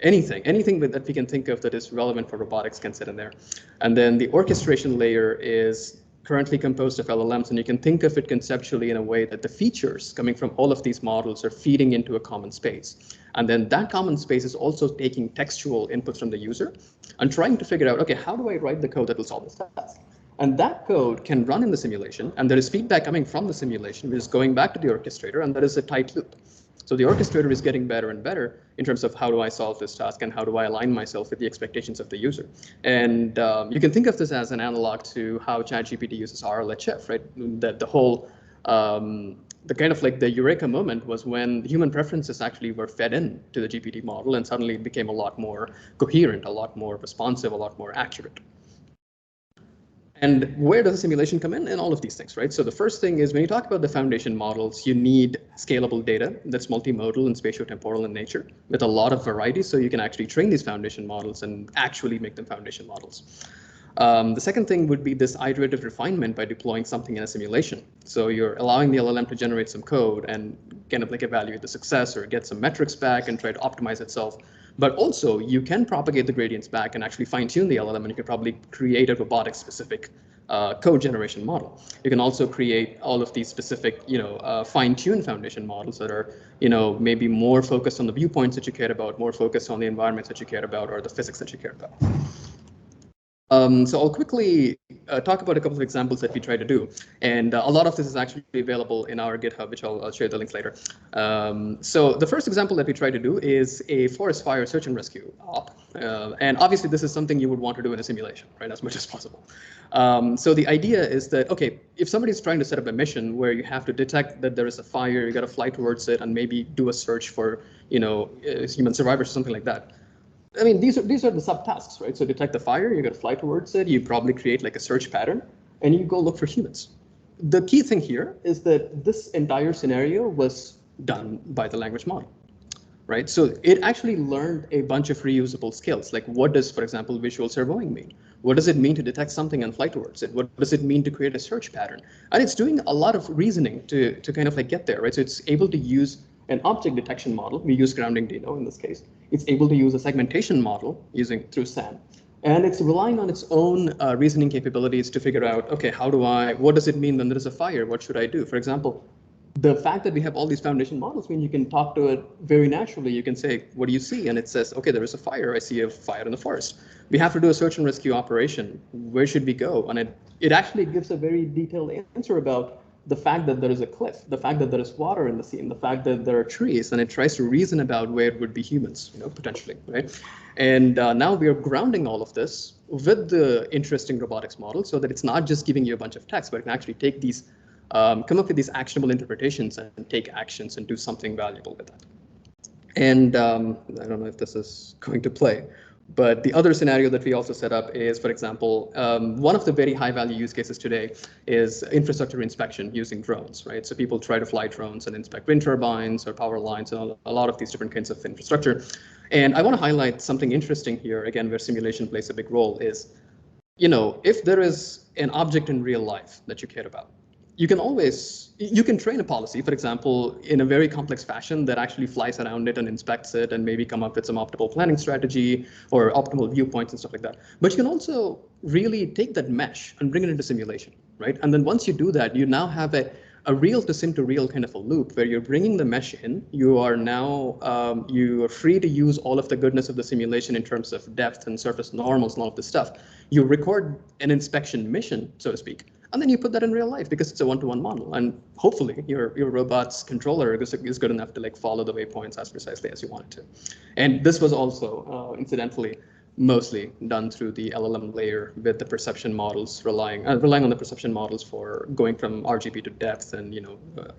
anything that we can think of that is relevant for robotics can sit in there. And then the orchestration layer is currently composed of LLMs, and you can think of it conceptually in a way that the features coming from all of these models are feeding into a common space. And then that common space is also taking textual inputs from the user and trying to figure out, okay, how do I write the code that will solve this task? And that code can run in the simulation, and there is feedback coming from the simulation, which is going back to the orchestrator, and that is a tight loop. So the orchestrator is getting better and better in terms of how do I solve this task and how do I align myself with the expectations of the user. And you can think of this as an analog to how ChatGPT uses RLHF, right? That the whole, the kind of like the eureka moment was when human preferences actually were fed in to the GPT model and suddenly it became a lot more coherent, a lot more responsive, a lot more accurate. And where does the simulation come in all of these things, right? So the first thing is when you talk about the foundation models, you need scalable data that's multimodal and spatiotemporal in nature with a lot of variety so you can actually train these foundation models and actually make them foundation models. The second thing would be this iterative refinement by deploying something in a simulation. So you're allowing the LLM to generate some code and kind of like evaluate the success or get some metrics back and try to optimize itself. But also you can propagate the gradients back and actually fine tune the LLM, and you can probably create a robotics specific code generation model. You can also create all of these specific, fine tuned foundation models that are, maybe more focused on the viewpoints that you care about, more focused on the environments that you care about, or the physics that you care about. So I'll quickly talk about a couple of examples that we try to do. And a lot of this is actually available in our GitHub, which I'll share the links later. So the first example that we try to do is a forest fire search and rescue op. And obviously this is something you would want to do in a simulation, right, as much as possible. So the idea is that, okay, if somebody's trying to set up a mission where you have to detect that there is a fire, you got to fly towards it and maybe do a search for, human survivors or something like that. I mean, these are the subtasks, right? So detect the fire, you got to fly towards it, you probably create like a search pattern, and you go look for humans. The key thing here is that this entire scenario was done by the language model, right? So it actually learned a bunch of reusable skills, like what does, for example, visual servoing mean? What does it mean to detect something and fly towards it? What does it mean to create a search pattern? And it's doing a lot of reasoning to kind of like get there, right? So it's able to use an object detection model. We use grounding Dino in this case. It's able to use a segmentation model through SAM. And it's relying on its own reasoning capabilities to figure out, okay, what does it mean when there is a fire? What should I do? For example, the fact that we have all these foundation models mean you can talk to it very naturally. You can say, what do you see? And it says, okay, there is a fire. I see a fire in the forest. We have to do a search and rescue operation. Where should we go? And it actually gives a very detailed answer about the fact that there is a cliff, the fact that there is water in the scene, the fact that there are trees, and it tries to reason about where it would be humans, potentially, right? And now we are grounding all of this with the interesting robotics model so that it's not just giving you a bunch of text, but it can actually take these, come up with these actionable interpretations and take actions and do something valuable with that. And I don't know if this is going to play, but the other scenario that we also set up is, for example, one of the very high value use cases today is infrastructure inspection using drones, right? So people try to fly drones and inspect wind turbines or power lines and a lot of these different kinds of infrastructure. And I want to highlight something interesting here, again, where simulation plays a big role is, if there is an object in real life that you care about, you can train a policy, for example, in a very complex fashion that actually flies around it and inspects it and maybe come up with some optimal planning strategy or optimal viewpoints and stuff like that. But you can also really take that mesh and bring it into simulation, right? And then once you do that, you now have a real to sim to real kind of a loop where you're bringing the mesh in. You are now, you are free to use all of the goodness of the simulation in terms of depth and surface normals and all of this stuff. You record an inspection mission, so to speak, and then you put that in real life because it's a one-to-one model. And hopefully your robot's controller is good enough to like follow the waypoints as precisely as you want it to. And this was also, incidentally, mostly done through the LLM layer with the perception models, relying on the perception models for going from RGB to depth and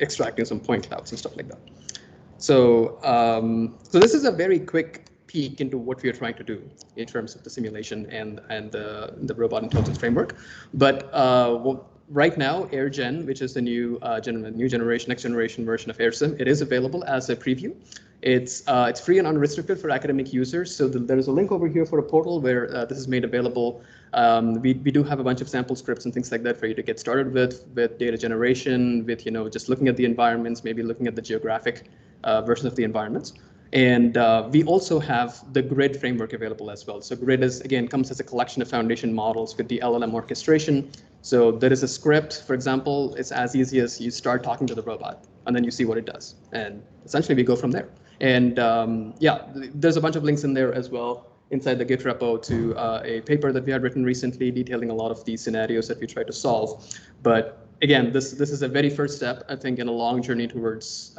extracting some point clouds and stuff like that. So so this is a very quick peek into what we are trying to do in terms of the simulation and the robot intelligence framework. But right now, AirGen, which is the next generation version of AirSim, it is available as a preview. It's free and unrestricted for academic users. So there's a link over here for a portal where this is made available. We do have a bunch of sample scripts and things like that for you to get started with data generation, with just looking at the environments, maybe looking at the geographic versions of the environments. And we also have the grid framework available as well. So grid comes as a collection of foundation models with the LLM orchestration. So there is a script, for example, it's as easy as you start talking to the robot and then you see what it does. And essentially we go from there. And yeah, there's a bunch of links in there as well inside the Git repo to a paper that we had written recently detailing a lot of these scenarios that we try to solve. But again, this is a very first step, I think, in a long journey towards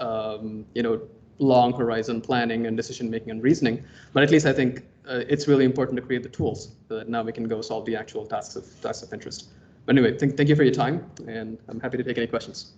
long horizon planning and decision making and reasoning. But at least I think it's really important to create the tools so that now we can go solve the actual tasks of interest. But anyway, thank you for your time, and I'm happy to take any questions.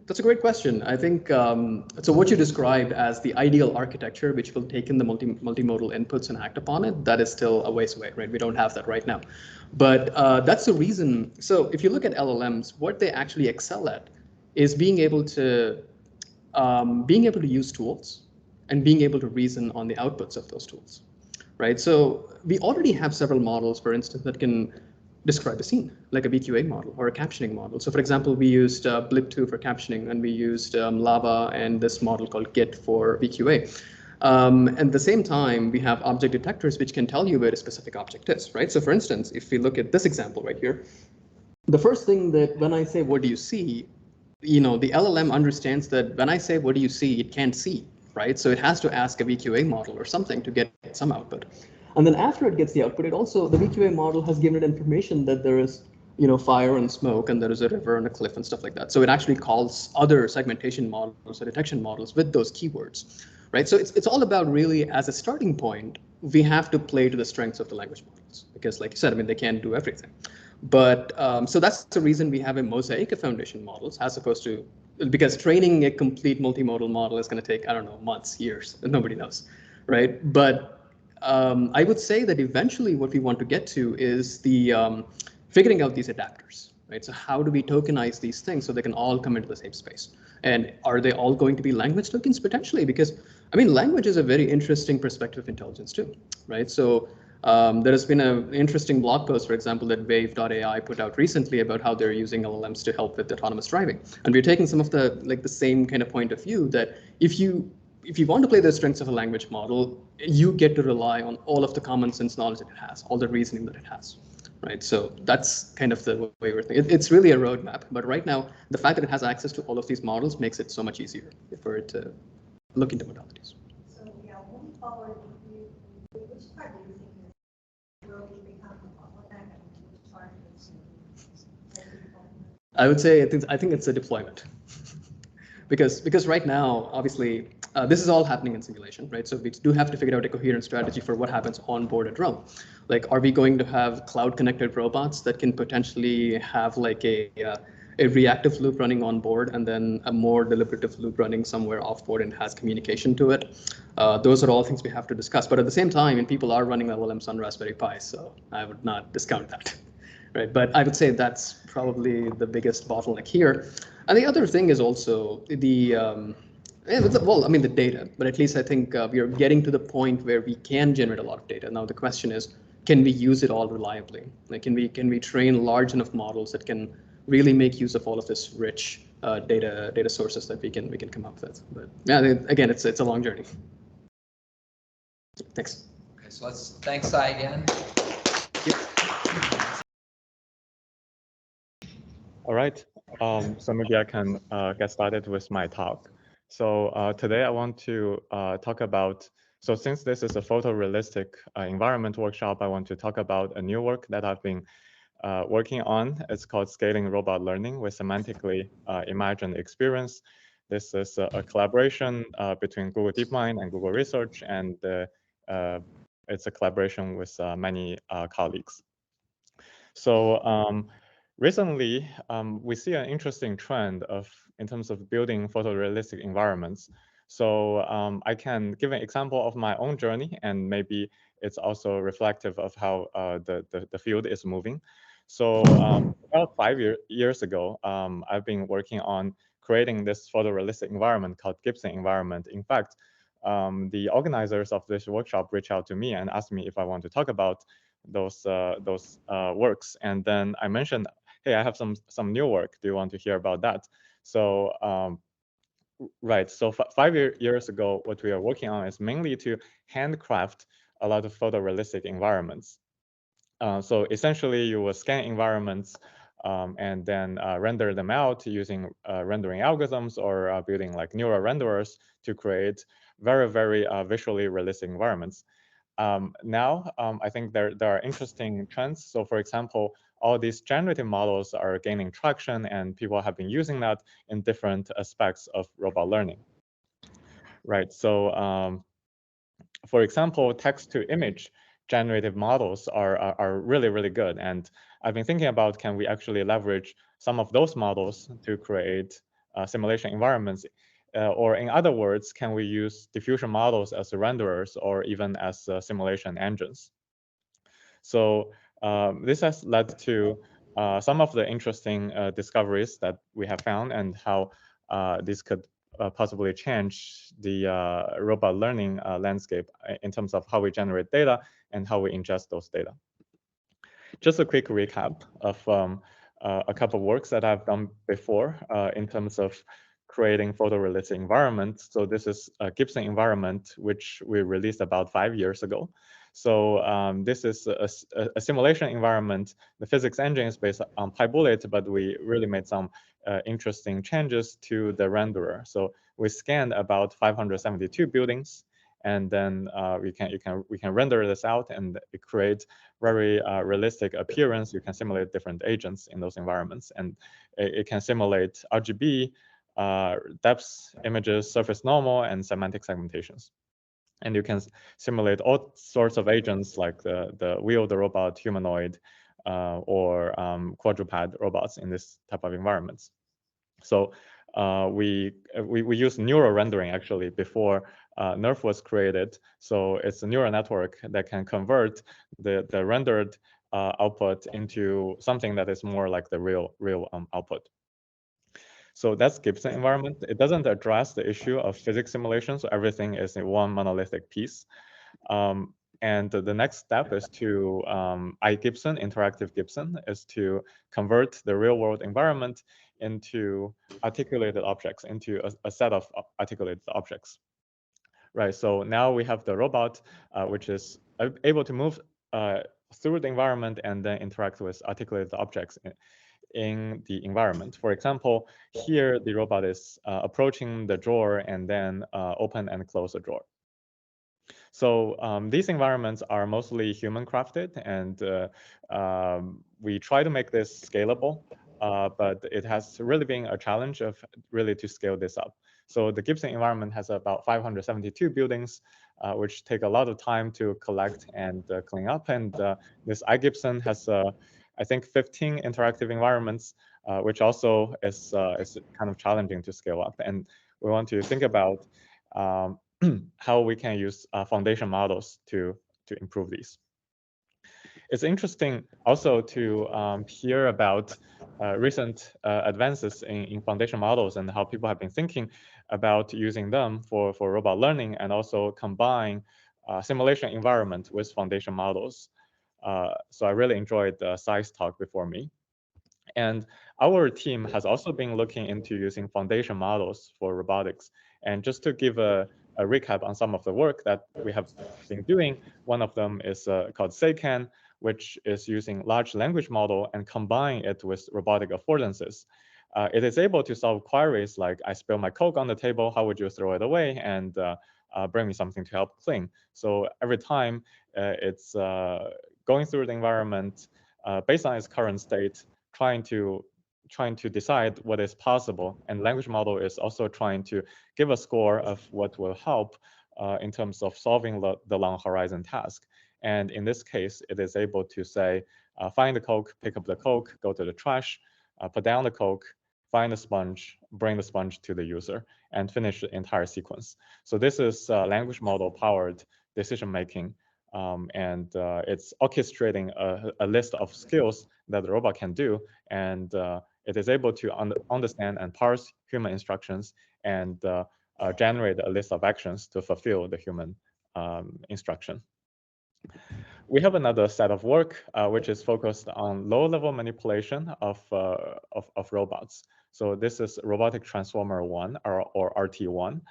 That's a great question. I think so. What you described as the ideal architecture, which will take in the multimodal inputs and act upon it, that is still a ways away, right? We don't have that right now, but that's the reason. So if you look at LLMs, what they actually excel at is being able to use tools and being able to reason on the outputs of those tools, right? So we already have several models, for instance, that can describe a scene, like a VQA model or a captioning model. So for example, we used Blip2 for captioning, and we used Lava and this model called Git for VQA. At the same time, we have object detectors, which can tell you where a specific object is, right? So for instance, if we look at this example right here, the first thing that when I say, what do you see? The LLM understands that when I say, what do you see? It can't see, right? So it has to ask a VQA model or something to get some output. And then after it gets the output, the VQA model has given it information that there is, fire and smoke, and there is a river and a cliff and stuff like that. So it actually calls other segmentation models or detection models with those keywords, right? So it's all about really, as a starting point, we have to play to the strengths of the language models, because like you said, they can't do everything. But so that's the reason we have a mosaic of foundation models, as opposed to, because training a complete multimodal model is going to take, I don't know, months, years, nobody knows, right? But I would say that eventually what we want to get to is the figuring out these adapters, right? So how do we tokenize these things so they can all come into the same space? And are they all going to be language tokens? Potentially, because language is a very interesting perspective of intelligence too, right? So there has been an interesting blog post, for example, that Wave.ai put out recently about how they're using LLMs to help with autonomous driving. And we're taking some of the same kind of point of view that if you want to play the strengths of a language model, you get to rely on all of the common sense knowledge that it has, all the reasoning that it has, right? So that's kind of the way we're thinking. It's really a roadmap, but right now, the fact that it has access to all of these models makes it so much easier for it to look into modalities. So yeah, moving forward, which part do you think will become a bottleneck and which part is? I would say I think it's a deployment. Because right now, obviously, this is all happening in simulation, right? So we do have to figure out a coherent strategy for what happens on board a drone. Like, are we going to have cloud-connected robots that can potentially have like a reactive loop running on board and then a more deliberative loop running somewhere off board and has communication to it? Those are all things we have to discuss. But at the same time, people are running LLMs on Raspberry Pi, so I would not discount that, right? But I would say that's probably the biggest bottleneck here. And the other thing is also the data, but at least I think we are getting to the point where we can generate a lot of data. Now the question is, can we use it all reliably? Like, can we train large enough models that can really make use of all of this rich data sources that we can come up with? But yeah, again, it's a long journey. Thanks. Okay, so let's thanks Sai again. All right, so maybe I can get started with my talk. So today I want to talk about, so since this is a photorealistic environment workshop, I want to talk about a new work that I've been working on. It's called Scaling Robot Learning with Semantically Imagined Experience. This is a collaboration between Google DeepMind and Google Research, and it's a collaboration with many colleagues. So recently, we see an interesting trend in terms of building photorealistic environments. So I can give an example of my own journey, and maybe it's also reflective of how the field is moving. So about 5 years ago, I've been working on creating this photorealistic environment called Gibson environment. In fact, the organizers of this workshop reached out to me and asked me if I want to talk about those works. And then I mentioned, hey, I have some new work. Do you want to hear about that? So right, so 5 years ago, what we are working on is mainly to handcraft a lot of photorealistic environments. So essentially, you will scan environments and then render them out using rendering algorithms or building like neural renderers to create very, very visually realistic environments. Now, I think there are interesting trends. So for example, all these generative models are gaining traction, and people have been using that in different aspects of robot learning. Right, so for example, text-to-image generative models are really, really good. And I've been thinking about, can we actually leverage some of those models to create simulation environments? Or in other words, can we use diffusion models as renderers or even as simulation engines? So this has led to some of the interesting discoveries that we have found, and how this could possibly change the robot learning landscape in terms of how we generate data and how we ingest those data. Just a quick recap of a couple of works that I've done before in terms of creating photorealistic environments. So this is a Gibson environment, which we released about 5 years ago. So this is a simulation environment. The physics engine is based on PyBullet, but we really made some interesting changes to the renderer. So we scanned about 572 buildings, and then we can render this out, and it creates very realistic appearance. You can simulate different agents in those environments, and it can simulate RGB, depth images, surface normal, and semantic segmentations. And you can simulate all sorts of agents like the wheeled robot, humanoid, or quadruped robots in this type of environments. So we use neural rendering actually before NERF was created. So it's a neural network that can convert the rendered output into something that is more like the real output. So that's Gibson environment. It doesn't address the issue of physics simulation, so everything is in one monolithic piece. And the next step is to, iGibson, interactive Gibson, is to convert the real world environment into articulated objects, into a set of articulated objects. Right, so now we have the robot, which is able to move through the environment and then interact with articulated objects in the environment. For example, here the robot is approaching the drawer and then open and close the drawer. So these environments are mostly human crafted, and we try to make this scalable, but it has really been a challenge of really to scale this up. So the Gibson environment has about 572 buildings, which take a lot of time to collect and clean up. And this iGibson has I think 15 interactive environments, which also is kind of challenging to scale up. And we want to think about how we can use foundation models to improve these. It's interesting also to hear about recent advances in foundation models and how people have been thinking about using them for robot learning, and also combine simulation environment with foundation models. So I really enjoyed Sai's talk before me. And our team has also been looking into using foundation models for robotics. And just to give a recap on some of the work that we have been doing, one of them is called SeiCan, which is using large language model and combine it with robotic affordances. It is able to solve queries like, I spill my Coke on the table, how would you throw it away? And bring me something to help clean. So every time it's going through the environment based on its current state, trying to decide what is possible. And language model is also trying to give a score of what will help in terms of solving the long horizon task. And in this case, it is able to say, find the Coke, pick up the Coke, go to the trash, put down the Coke, find the sponge, bring the sponge to the user, and finish the entire sequence. So this is language model powered decision making. And it's orchestrating a list of skills that the robot can do. And it is able to understand and parse human instructions and generate a list of actions to fulfill the human instruction. We have another set of work which is focused on low-level manipulation of robots. So this is Robotic Transformer 1 or RT1.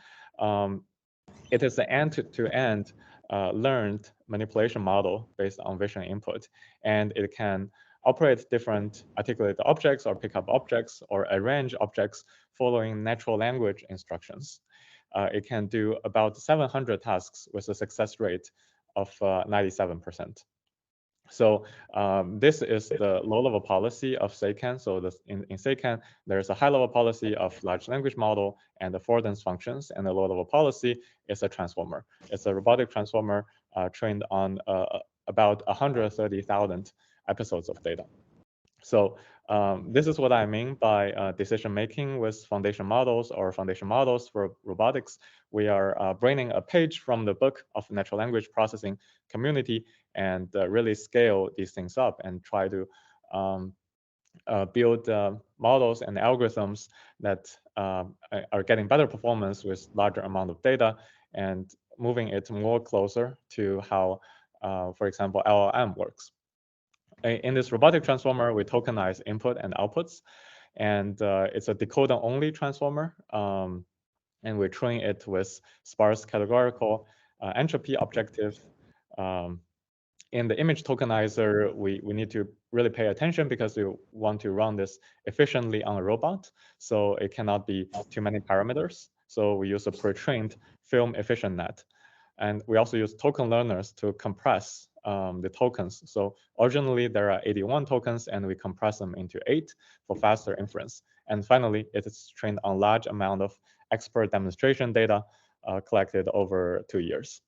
It is an end-to-end learned manipulation model based on vision input, and it can operate different articulated objects or pick up objects or arrange objects following natural language instructions. It can do about 700 tasks with a success rate of 97%. So this is the low-level policy of SeiCan. So in SeiCan, there's a high-level policy of large language model and affordance functions, and the low-level policy is a transformer. It's a robotic transformer trained on about 130,000 episodes of data. So this is what I mean by decision-making with foundation models or foundation models for robotics. We are bringing a page from the book of natural language processing community and really scale these things up and try to build models and algorithms that are getting better performance with larger amount of data and moving it more closer to how, for example, LLM works. In this robotic transformer, we tokenize input and outputs, and it's a decoder-only transformer, and we train it with sparse categorical entropy objective. In the image tokenizer, we need to really pay attention because we want to run this efficiently on a robot, so it cannot be too many parameters. So we use a pre-trained film efficient net. And we also use token learners to compress the tokens. So originally there are 81 tokens and we compress them into 8 for faster inference. And finally, it is trained on large amount of expert demonstration data collected over 2 years.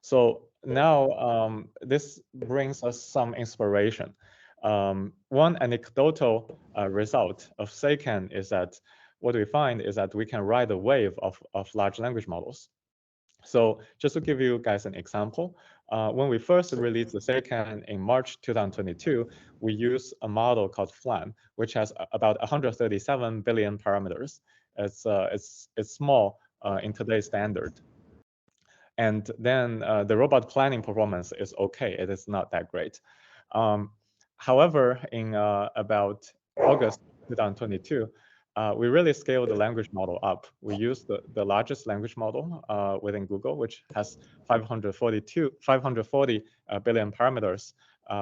So now this brings us some inspiration. One anecdotal result of SeiCan is that what we find is that we can ride a wave of large language models. So just to give you guys an example, when we first released the SeiCan in March 2022, we used a model called FLAN, which has about 137 billion parameters. It's small in today's standard. And then the robot planning performance is okay. It is not that great. However, in about August 2022, we really scaled the language model up. We used the largest language model within Google, which has 540 billion parameters,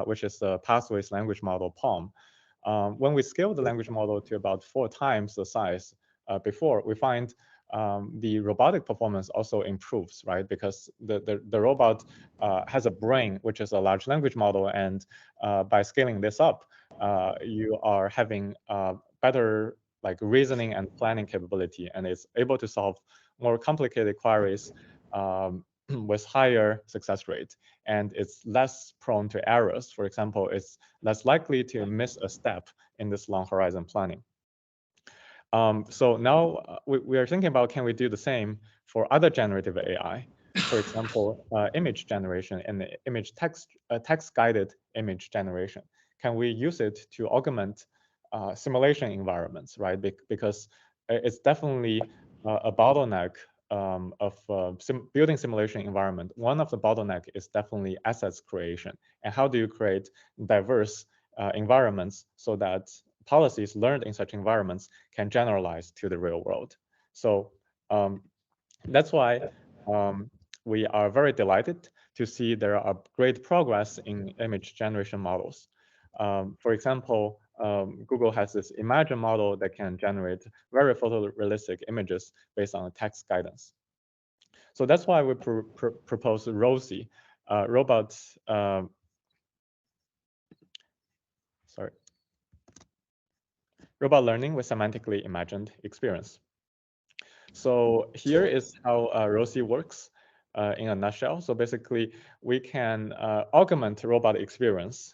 which is the Pathways language model, PaLM. When we scale the language model to about 4 times the size before, we find the robotic performance also improves, right? Because the robot has a brain, which is a large language model, and by scaling this up, you are having better like reasoning and planning capability, and it's able to solve more complicated queries with higher success rate, and it's less prone to errors. For example, it's less likely to miss a step in this long horizon planning. So now we are thinking about, can we do the same for other generative AI? For example, image generation and image text-guided image generation. Can we use it to augment simulation environments, right? Because it's definitely a bottleneck building simulation environment, one of the bottleneck is definitely assets creation. And how do you create diverse environments so that policies learned in such environments can generalize to the real world? So that's why we are very delighted to see there are great progress in image generation models. For example, Google has this Imagine model that can generate very photorealistic images based on text guidance. So that's why we propose ROSI, robot learning with semantically imagined experience. So here is how ROSI works in a nutshell. So basically, we can augment robot experience,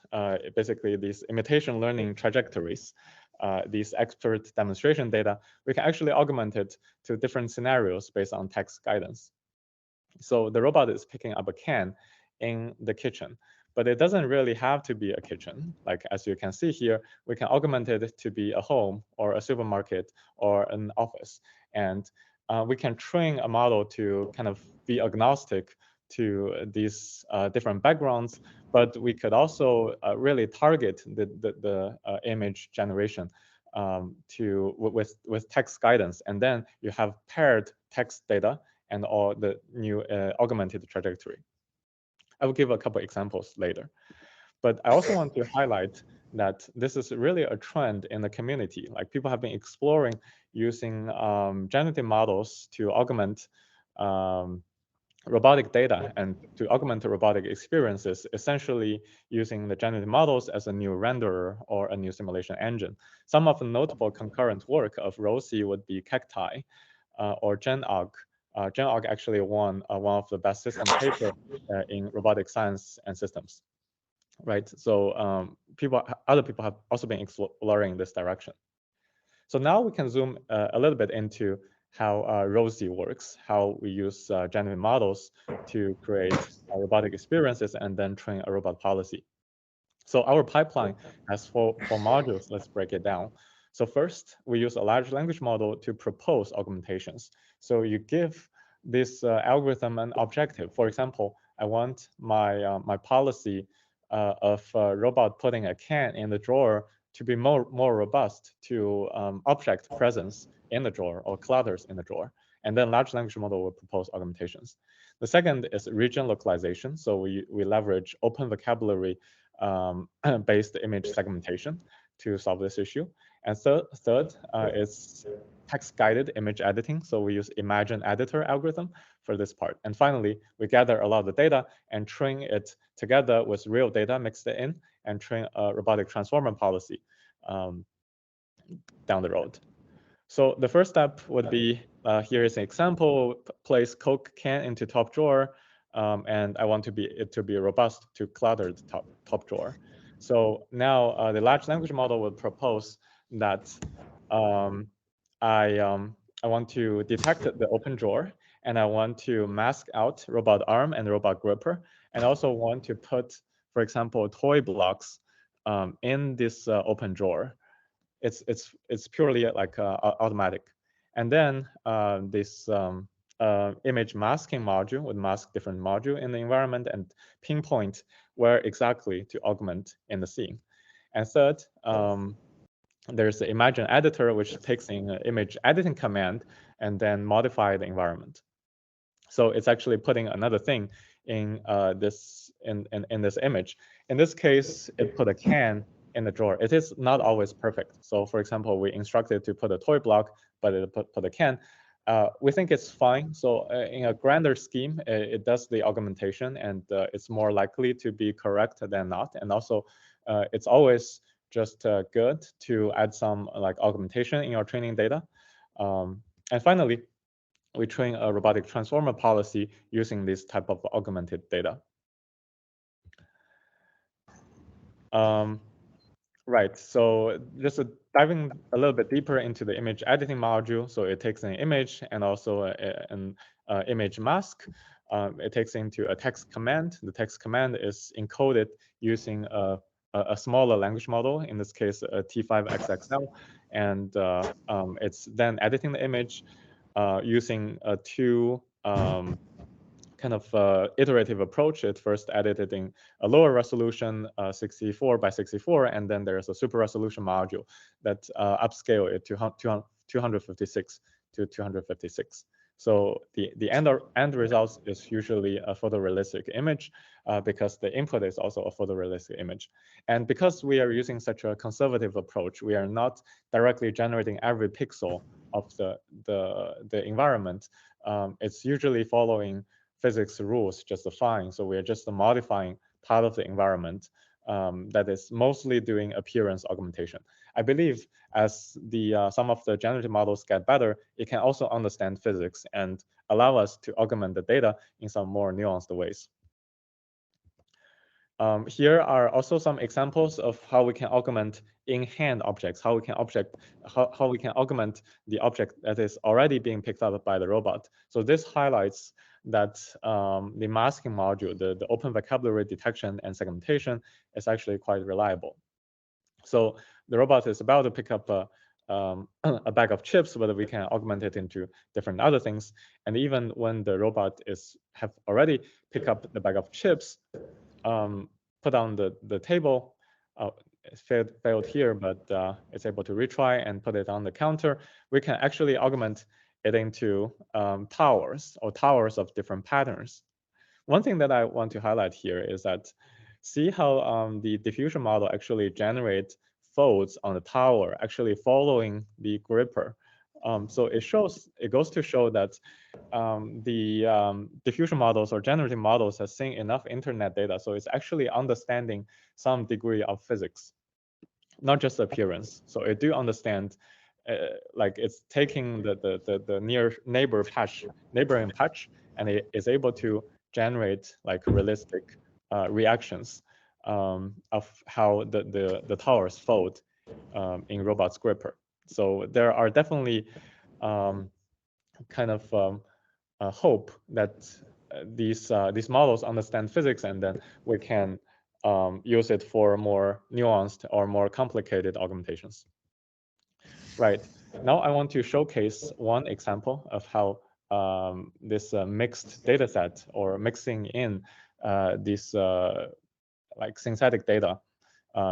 basically these imitation learning trajectories, these expert demonstration data, we can actually augment it to different scenarios based on text guidance. So the robot is picking up a can in the kitchen, but it doesn't really have to be a kitchen. Like as you can see here, we can augment it to be a home or a supermarket or an office. And we can train a model to kind of be agnostic to these different backgrounds, but we could also really target the image generation with text guidance. And then you have paired text data and all the new augmented trajectory. I will give a couple examples later. But I also want to highlight that this is really a trend in the community. Like people have been exploring using generative models to augment robotic data and to augment the robotic experiences, essentially using the generative models as a new renderer or a new simulation engine. Some of the notable concurrent work of ROSI would be Cacti or GenAug. GenAug actually won one of the best system paper in robotic science and systems, right? So other people have also been exploring this direction. So now we can zoom a little bit into how ROSI works, how we use generative models to create robotic experiences and then train a robot policy. So our pipeline has four modules. Let's break it down. So first, we use a large language model to propose augmentations. So you give this algorithm an objective. For example, I want my policy of a robot putting a can in the drawer to be more robust to object presence in the drawer or clutters in the drawer. And then large language model will propose augmentations. The second is region localization. So we leverage open vocabulary based image segmentation to solve this issue. And third is text-guided image editing. So we use Imagine Editor algorithm for this part. And finally, we gather a lot of the data and train it together with real data, mix it in, and train a robotic transformer policy down the road. So the first step would be, here is an example, place Coke can into top drawer, and I want it to be robust to cluttered top drawer. So now the large language model will propose that I want to detect the open drawer, and I want to mask out robot arm and robot gripper, and also want to put, for example, toy blocks in this open drawer. It's purely like automatic. And then this image masking module would mask different module in the environment and pinpoint where exactly to augment in the scene. And third, there's the Imagine Editor, which takes in an image editing command and then modify the environment. So it's actually putting another thing in this image. In this case, it put a can in the drawer. It is not always perfect. So for example, we instructed to put a toy block, but it put a can. We think it's fine. So in a grander scheme, it does the augmentation, and it's more likely to be correct than not. And also, it's always just good to add some like augmentation in your training data. And finally, we train a robotic transformer policy using this type of augmented data. Right, so just diving a little bit deeper into the image editing module. So it takes an image and also an image mask. It takes into a text command. The text command is encoded using a smaller language model, in this case, a T5XXL, and it's then editing the image. using a two kind of iterative approach. It first edited in a lower resolution, 64 by 64, and then there's a super resolution module that upscale it to 256 to 256. So the end result is usually a photorealistic image because the input is also a photorealistic image. And because we are using such a conservative approach, we are not directly generating every pixel of the environment. It's usually following physics rules just fine. So we're just modifying part of the environment that is mostly doing appearance augmentation. I believe as some of the generative models get better, it can also understand physics and allow us to augment the data in some more nuanced ways. Here are also some examples of how we can augment in-hand objects, how we can augment the object that is already being picked up by the robot. So this highlights that the masking module, the open vocabulary detection and segmentation, is actually quite reliable. So the robot is about to pick up a bag of chips, whether we can augment it into different other things. And even when the robot have already picked up the bag of chips, put on the table, it failed here, but it's able to retry and put it on the counter. We can actually augment it into towers of different patterns. One thing that I want to highlight here is that see how the diffusion model actually generates folds on the tower, actually following the gripper. So it goes to show that the diffusion models or generative models have seen enough internet data, so it's actually understanding some degree of physics, not just appearance. So it do understand, like it's taking the neighboring patch, and it is able to generate like realistic reactions of how the towers fold in robot's gripper. So there are definitely kind of hope that these models understand physics, and then we can use it for more nuanced or more complicated augmentations. Right. Now I want to showcase one example of how this mixed data set or mixing in this like synthetic data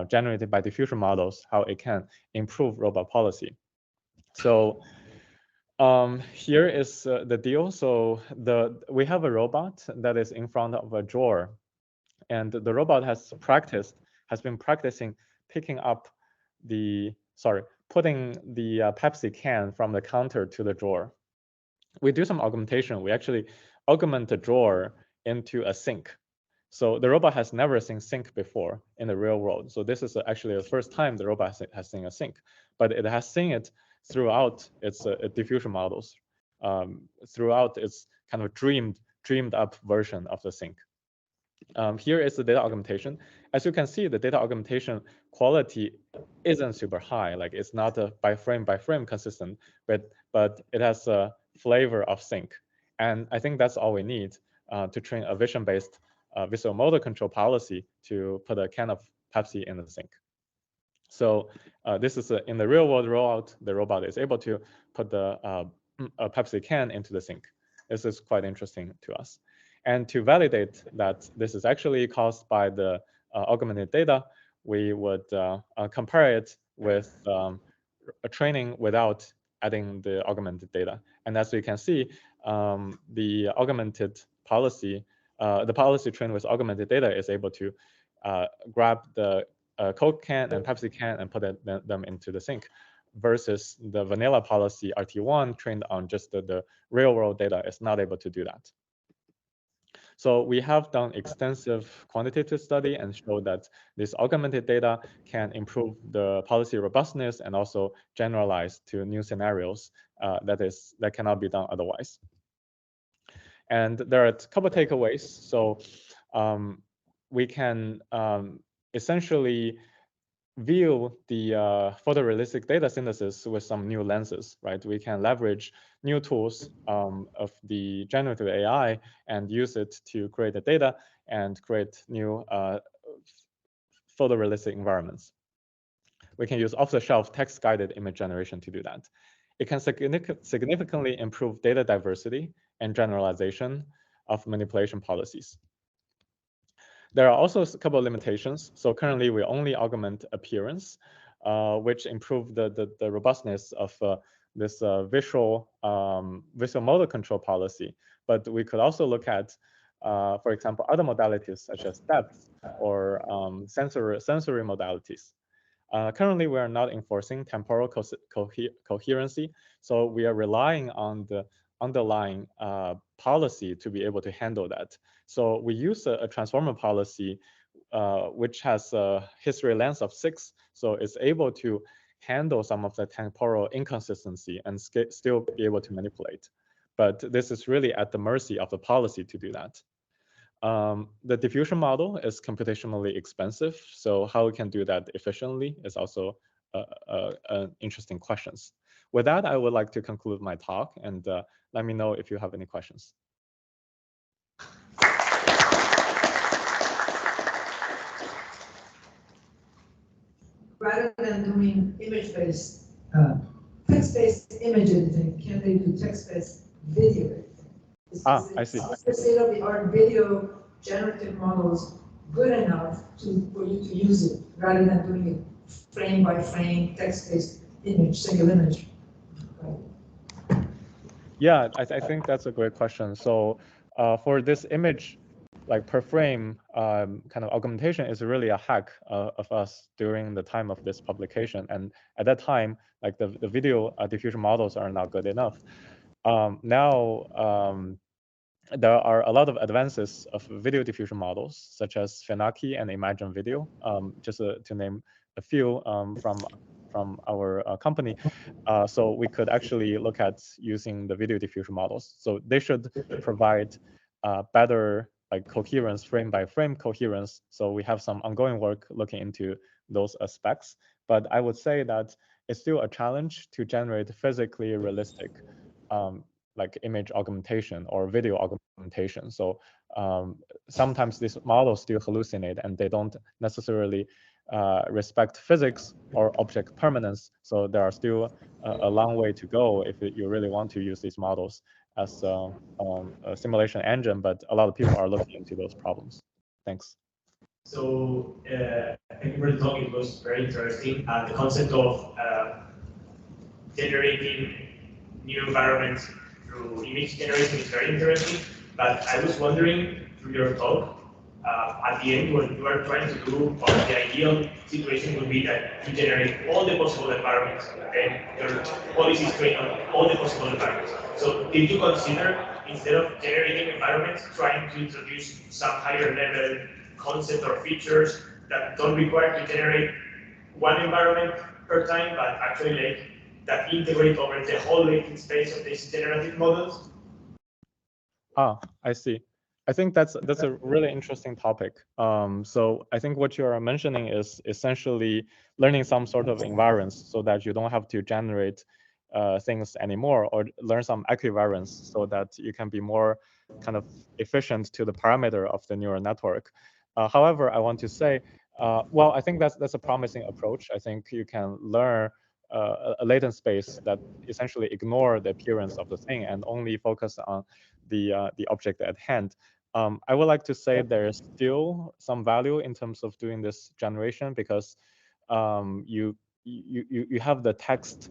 generated by diffusion models, how it can improve robot policy. So here is the deal. So we have a robot that is in front of a drawer, and the robot has been practicing picking up putting the Pepsi can from the counter to the drawer. We do some augmentation. We actually augment the drawer into a sink. So the robot has never seen sink before in the real world. So this is actually the first time the robot has seen a sink, but it has seen it throughout its diffusion models, throughout its kind of dreamed up version of the sink. Here is the data augmentation. As you can see, the data augmentation quality isn't super high. Like it's not a by frame consistent, but it has a flavor of sink. And I think that's all we need to train a vision-based visual motor control policy to put a can of Pepsi in the sink. So this is in the real world rollout, the robot is able to put a Pepsi can into the sink. This is quite interesting to us. And to validate that this is actually caused by the augmented data, we would compare it with a training without adding the augmented data. And as you can see, the augmented policy, the policy trained with augmented data is able to grab the Coke can and Pepsi can and put them into the sink, versus the vanilla policy RT1 trained on just the real world data is not able to do that. So we have done extensive quantitative study and showed that this augmented data can improve the policy robustness and also generalize to new scenarios that cannot be done otherwise. And there are a couple of takeaways. So we can essentially view the photorealistic data synthesis with some new lenses, right? We can leverage new tools of the generative AI and use it to create the data and create new photorealistic environments. We can use off-the-shelf text-guided image generation to do that. It can significantly improve data diversity and generalization of manipulation policies. There are also a couple of limitations. So currently we only augment appearance, which improve the robustness of this visual motor control policy. But we could also look at, for example, other modalities such as depth or sensory modalities. Currently, we are not enforcing temporal coherency, so we are relying on the underlying policy to be able to handle that. So we use a transformer policy which has a history length of 6, so it's able to handle some of the temporal inconsistency and still be able to manipulate. But this is really at the mercy of the policy to do that. The diffusion model is computationally expensive, so how we can do that efficiently is also an interesting questions. With that, I would like to conclude my talk, and let me know if you have any questions. Rather than doing image-based, text-based image editing, can they do text-based video editing? I see. Is the state-of-the-art video generative models good enough for you to use it rather than doing it frame by frame, text-based image, single image? Right. Yeah, I think that's a great question. So for this image, like per frame kind of augmentation is really a hack of us during the time of this publication. And at that time, like the video diffusion models are not good enough. Now, there are a lot of advances of video diffusion models, such as Fenaki and Imagine Video, just to name a few from our company. So we could actually look at using the video diffusion models. So they should provide better like coherence, frame by frame coherence. So we have some ongoing work looking into those aspects. But I would say that it's still a challenge to generate physically realistic like image augmentation or video augmentation. So sometimes these models still hallucinate and they don't necessarily respect physics or object permanence. So there are still a long way to go if you really want to use these models as a simulation engine, but a lot of people are looking into those problems. Thanks. So thank you for the talk. It was very interesting. The concept of generating new environments through image generation is very interesting. But I was wondering through your talk, at the end, what you are trying to do, or the ideal situation would be that you generate all the possible environments, and your policy is trained on all the possible environments. So did you consider, instead of generating environments, trying to introduce some higher level concept or features that don't require to generate one environment per time, but actually like that integrate over the whole latent space of these generative models? I see. I think that's a really interesting topic. So I think what you are mentioning is essentially learning some sort of invariance so that you don't have to generate things anymore, or learn some equivariance so that you can be more kind of efficient to the parameter of the neural network. However, I want to say, well, I think that's a promising approach. I think you can learn a latent space that essentially ignore the appearance of the thing and only focus on the object at hand. I would like to say there is still some value in terms of doing this generation, because you have the text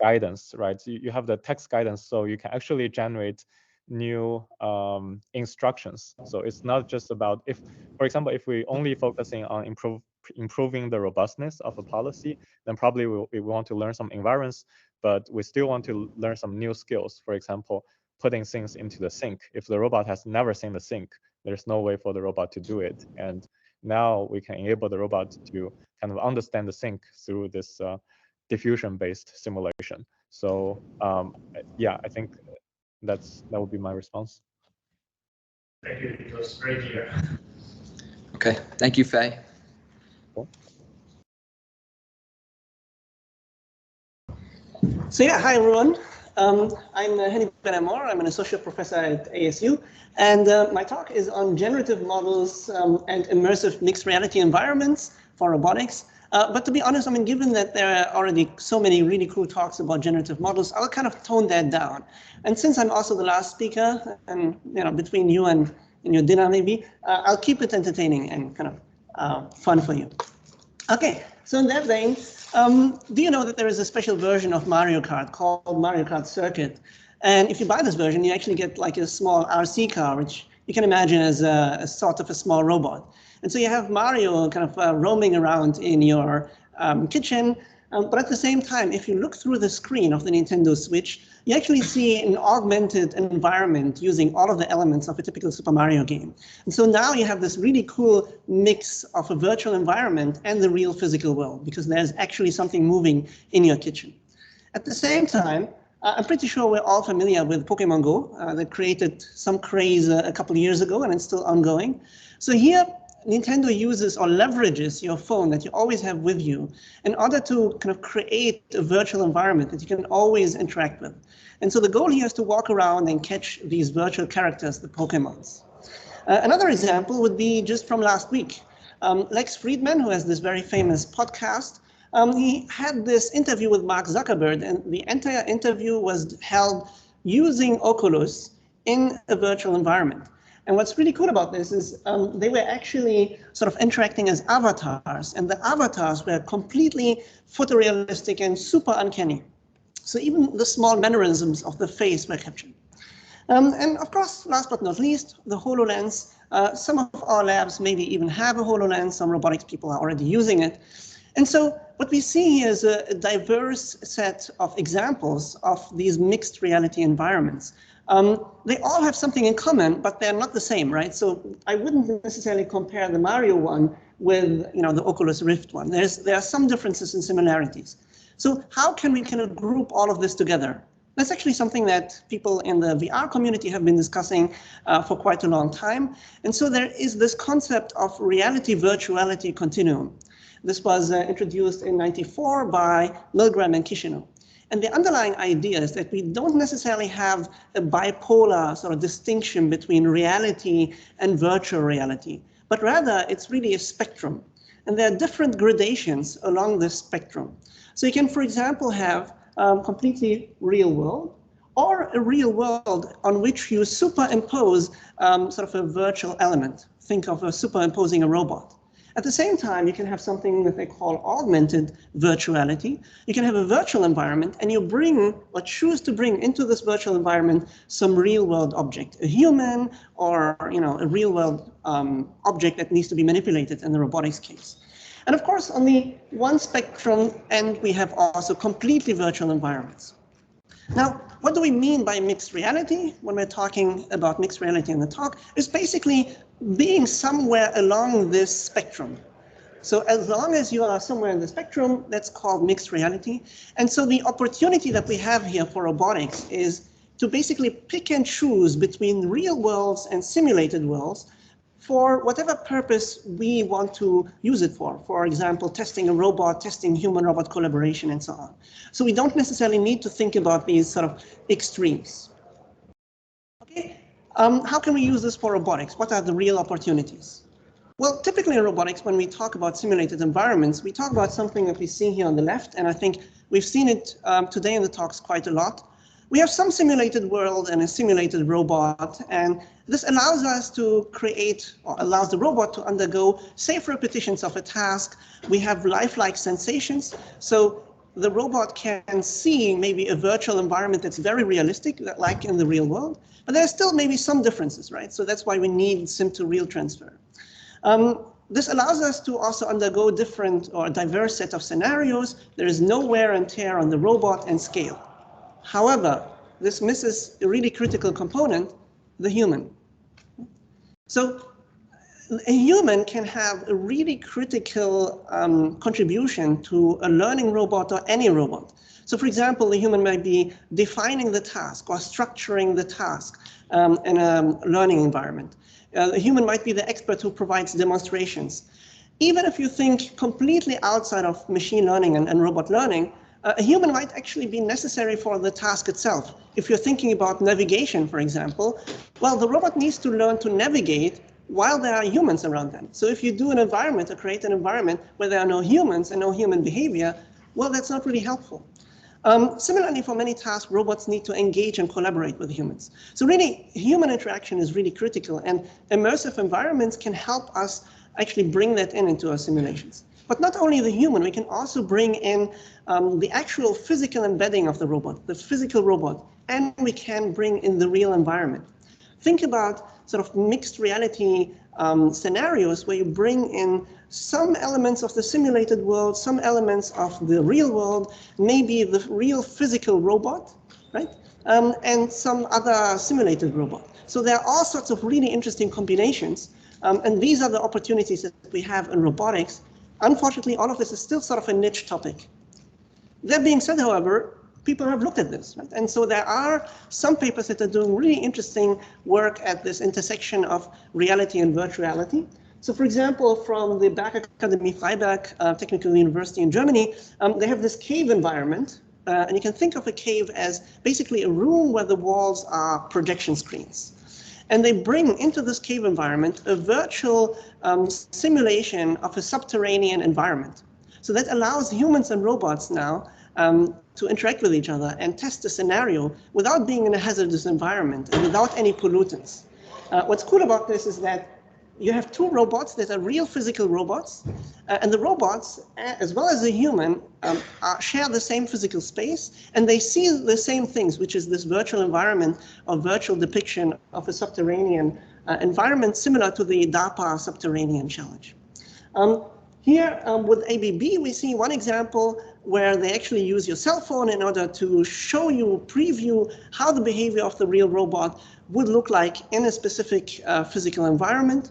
guidance, right? So you have the text guidance, so you can actually generate new instructions. So it's not just about, if, for example, if we only focusing on improving the robustness of a policy, then probably we want to learn some invariance, but we still want to learn some new skills. For example, putting things into the sink. If the robot has never seen the sink, there's no way for the robot to do it. And now we can enable the robot to kind of understand the sink through this diffusion-based simulation. So yeah, I think that would be my response. Thank you. It was very clear. Okay, thank you, Fei. Cool. So yeah, hi everyone. I'm Heni Amor. I'm an associate professor at ASU, and my talk is on generative models and immersive mixed reality environments for robotics. But to be honest, I mean, given that there are already so many really cool talks about generative models, I'll kind of tone that down. And since I'm also the last speaker, and between you and your dinner maybe, I'll keep it entertaining and kind of fun for you. Okay, so in that vein, do you know that there is a special version of Mario Kart called Mario Kart Circuit? And if you buy this version, you actually get like a small RC car, which you can imagine as a sort of a small robot. And so you have Mario kind of roaming around in your kitchen. But at the same time, if you look through the screen of the Nintendo Switch, you actually see an augmented environment using all of the elements of a typical Super Mario game. And so now you have this really cool mix of a virtual environment and the real physical world, because there's actually something moving in your kitchen. At the same time, I'm pretty sure we're all familiar with Pokemon Go that created some craze a couple of years ago, and it's still ongoing. So here, Nintendo uses or leverages your phone that you always have with you in order to kind of create a virtual environment that you can always interact with. And so the goal here is to walk around and catch these virtual characters, the Pokemons. Another example would be just from last week. Lex Friedman, who has this very famous podcast, he had this interview with Mark Zuckerberg, and the entire interview was held using Oculus in a virtual environment. And what's really cool about this is they were actually sort of interacting as avatars, and the avatars were completely photorealistic and super uncanny. So even the small mannerisms of the face were captured. And of course, last but not least, the HoloLens. Some of our labs maybe even have a HoloLens. Some robotics people are already using it. And so what we see here is a diverse set of examples of these mixed reality environments. They all have something in common, but they're not the same, right? So I wouldn't necessarily compare the Mario one with, the Oculus Rift one. There are some differences and similarities. So how can we kind of group all of this together? That's actually something that people in the VR community have been discussing for quite a long time. And so there is this concept of reality-virtuality continuum. This was introduced in '94 by Milgram and Kishino. And the underlying idea is that we don't necessarily have a bipolar sort of distinction between reality and virtual reality, but rather it's really a spectrum. And there are different gradations along this spectrum. So you can, for example, have completely real world, or a real world on which you superimpose sort of a virtual element. Think of superimposing a robot. At the same time, you can have something that they call augmented virtuality. You can have a virtual environment, and you bring or choose to bring into this virtual environment some real world object, a human or a real world object that needs to be manipulated in the robotics case. And of course, on the one spectrum end, we have also completely virtual environments. Now, what do we mean by mixed reality? When we're talking about mixed reality in the talk, is basically being somewhere along this spectrum. So as long as you are somewhere in the spectrum, that's called mixed reality. And so the opportunity that we have here for robotics is to basically pick and choose between real worlds and simulated worlds for whatever purpose we want to use it for. For example, testing a robot, testing human-robot collaboration, and so on. So we don't necessarily need to think about these sort of extremes. Okay, how can we use this for robotics? What are the real opportunities? Well, typically in robotics, when we talk about simulated environments, we talk about something that we see here on the left, and I think we've seen it today in the talks quite a lot. We have some simulated world and a simulated robot, and this allows us to create, or allows the robot to undergo safe repetitions of a task. We have lifelike sensations, so the robot can see maybe a virtual environment that's very realistic, like in the real world, but there's still maybe some differences, right? So that's why we need sim to real transfer. This allows us to also undergo different or a diverse set of scenarios. There is no wear and tear on the robot and scale. However, this misses a really critical component, the human. So a human can have a really critical contribution to a learning robot or any robot. So for example, the human might be defining the task or structuring the task in a learning environment. A human might be the expert who provides demonstrations. Even if you think completely outside of machine learning and robot learning, a human might actually be necessary for the task itself. If you're thinking about navigation, for example, well, the robot needs to learn to navigate while there are humans around them. So if you do an environment or create an environment where there are no humans and no human behavior, well, that's not really helpful. Similarly, for many tasks, robots need to engage and collaborate with humans. So really, human interaction is really critical, and immersive environments can help us actually bring that into our simulations. But not only the human, we can also bring in the actual physical embedding of the robot, the physical robot, and we can bring in the real environment. Think about sort of mixed reality scenarios where you bring in some elements of the simulated world, some elements of the real world, maybe the real physical robot, right? And some other simulated robot. So there are all sorts of really interesting combinations. And these are the opportunities that we have in robotics. Unfortunately, all of this is still sort of a niche topic. That being said, however, people have looked at this, right? And so there are some papers that are doing really interesting work at this intersection of reality and virtuality. So for example, from the Berg Academy Freiberg Technical University in Germany, they have this cave environment. And you can think of a cave as basically a room where the walls are projection screens. And they bring into this cave environment a virtual simulation of a subterranean environment. So that allows humans and robots now to interact with each other and test a scenario without being in a hazardous environment and without any pollutants. What's cool about this is that you have two robots that are real physical robots, and the robots, as well as the human, share the same physical space, and they see the same things, which is this virtual environment or virtual depiction of a subterranean environment similar to the DARPA subterranean challenge. Here with ABB, we see one example where they actually use your cell phone in order to show you, preview how the behavior of the real robot would look like in a specific physical environment.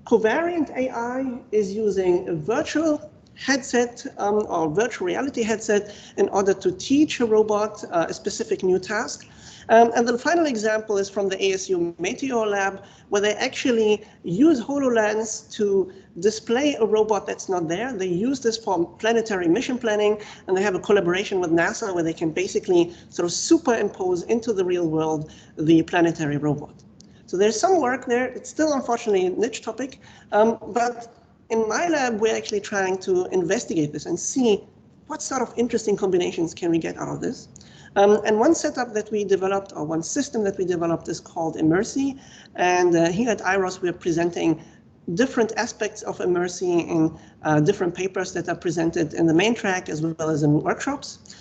Covariant AI is using a virtual headset or virtual reality headset in order to teach a robot a specific new task. And the final example is from the ASU Meteor Lab, where they actually use HoloLens to display a robot that's not there. They use this for planetary mission planning, and they have a collaboration with NASA where they can basically sort of superimpose into the real world the planetary robot. So there's some work there. It's still unfortunately a niche topic, but in my lab, we're actually trying to investigate this and see what sort of interesting combinations can we get out of this. And one setup that we developed, or one system that we developed, is called Immersive. And here at IROS, we're presenting different aspects of Immersive in different papers that are presented in the main track as well as in workshops.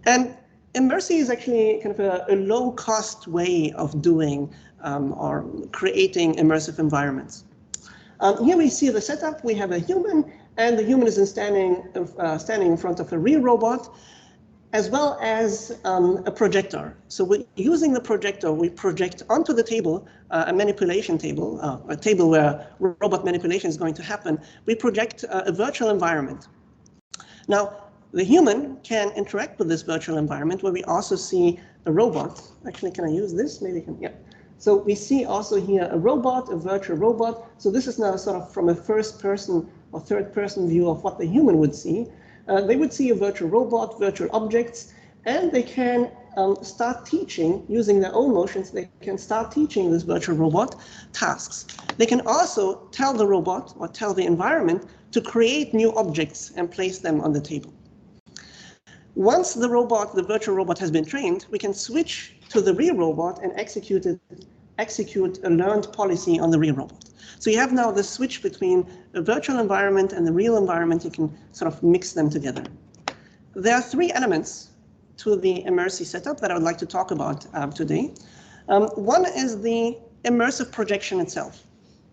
And Immersive is actually kind of a low-cost way of doing or creating immersive environments. Here we see the setup. We have a human, and the human is standing in front of a real robot, as well as a projector. So we're using the projector, we project onto the table a manipulation table, a table where robot manipulation is going to happen. We project a virtual environment. Now, the human can interact with this virtual environment where we also see a robot. Actually, can I use this? Maybe I can, yeah. So we see also here a robot, a virtual robot. So this is now sort of from a first person or third person view of what the human would see. They would see a virtual robot, virtual objects, and they can start teaching, using their own motions, they can start teaching this virtual robot tasks. They can also tell the robot or tell the environment to create new objects and place them on the table. Once the robot, the virtual robot, has been trained, we can switch to the real robot and execute a learned policy on the real robot. So you have now the switch between a virtual environment and the real environment. You can sort of mix them together. There are three elements to the immersive setup that I would like to talk about today. One is the immersive projection itself.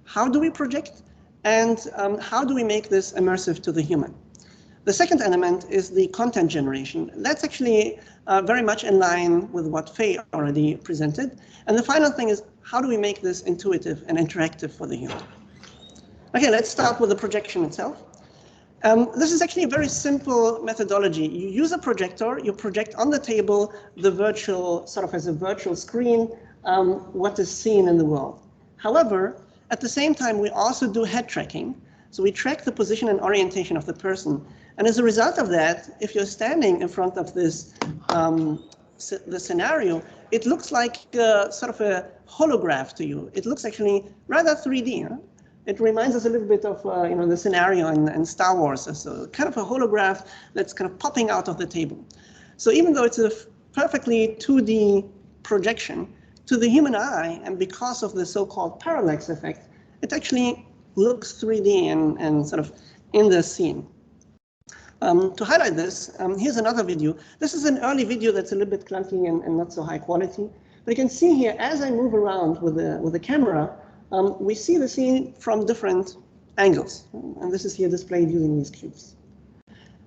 How do we project, and how do we make this immersive to the human? The second element is the content generation. That's actually very much in line with what Faye already presented. And the final thing is, how do we make this intuitive and interactive for the human? Okay, let's start with the projection itself. This is actually a very simple methodology. You use a projector, you project on the table the virtual, sort of as a virtual screen, what is seen in the world. However, at the same time, we also do head tracking. So we track the position and orientation of the person. And as a result of that, if you're standing in front of this the scenario, it looks like sort of a holograph to you. It looks actually rather 3D. Huh? It reminds us a little bit of the scenario in Star Wars. So kind of a holograph that's kind of popping out of the table. So even though it's a perfectly 2D projection, to the human eye, and because of the so-called parallax effect, it actually looks 3D and sort of in the scene. To highlight this, here's another video. This is an early video that's a little bit clunky and not so high quality. But you can see here, as I move around with the camera, we see the scene from different angles. And this is here displayed using these cubes.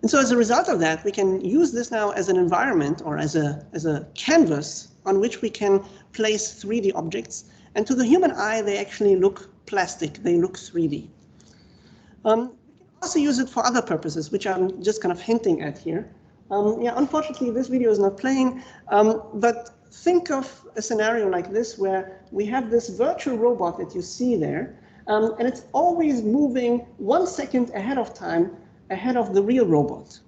And so as a result of that, we can use this now as an environment or as a canvas on which we can place 3D objects. And to the human eye, they actually look plastic. They look 3D. We can also use it for other purposes, which I'm just kind of hinting at here. Yeah, unfortunately, this video is not playing, but think of a scenario like this where we have this virtual robot that you see there, and it's always moving 1 second ahead of time, ahead of the real robot.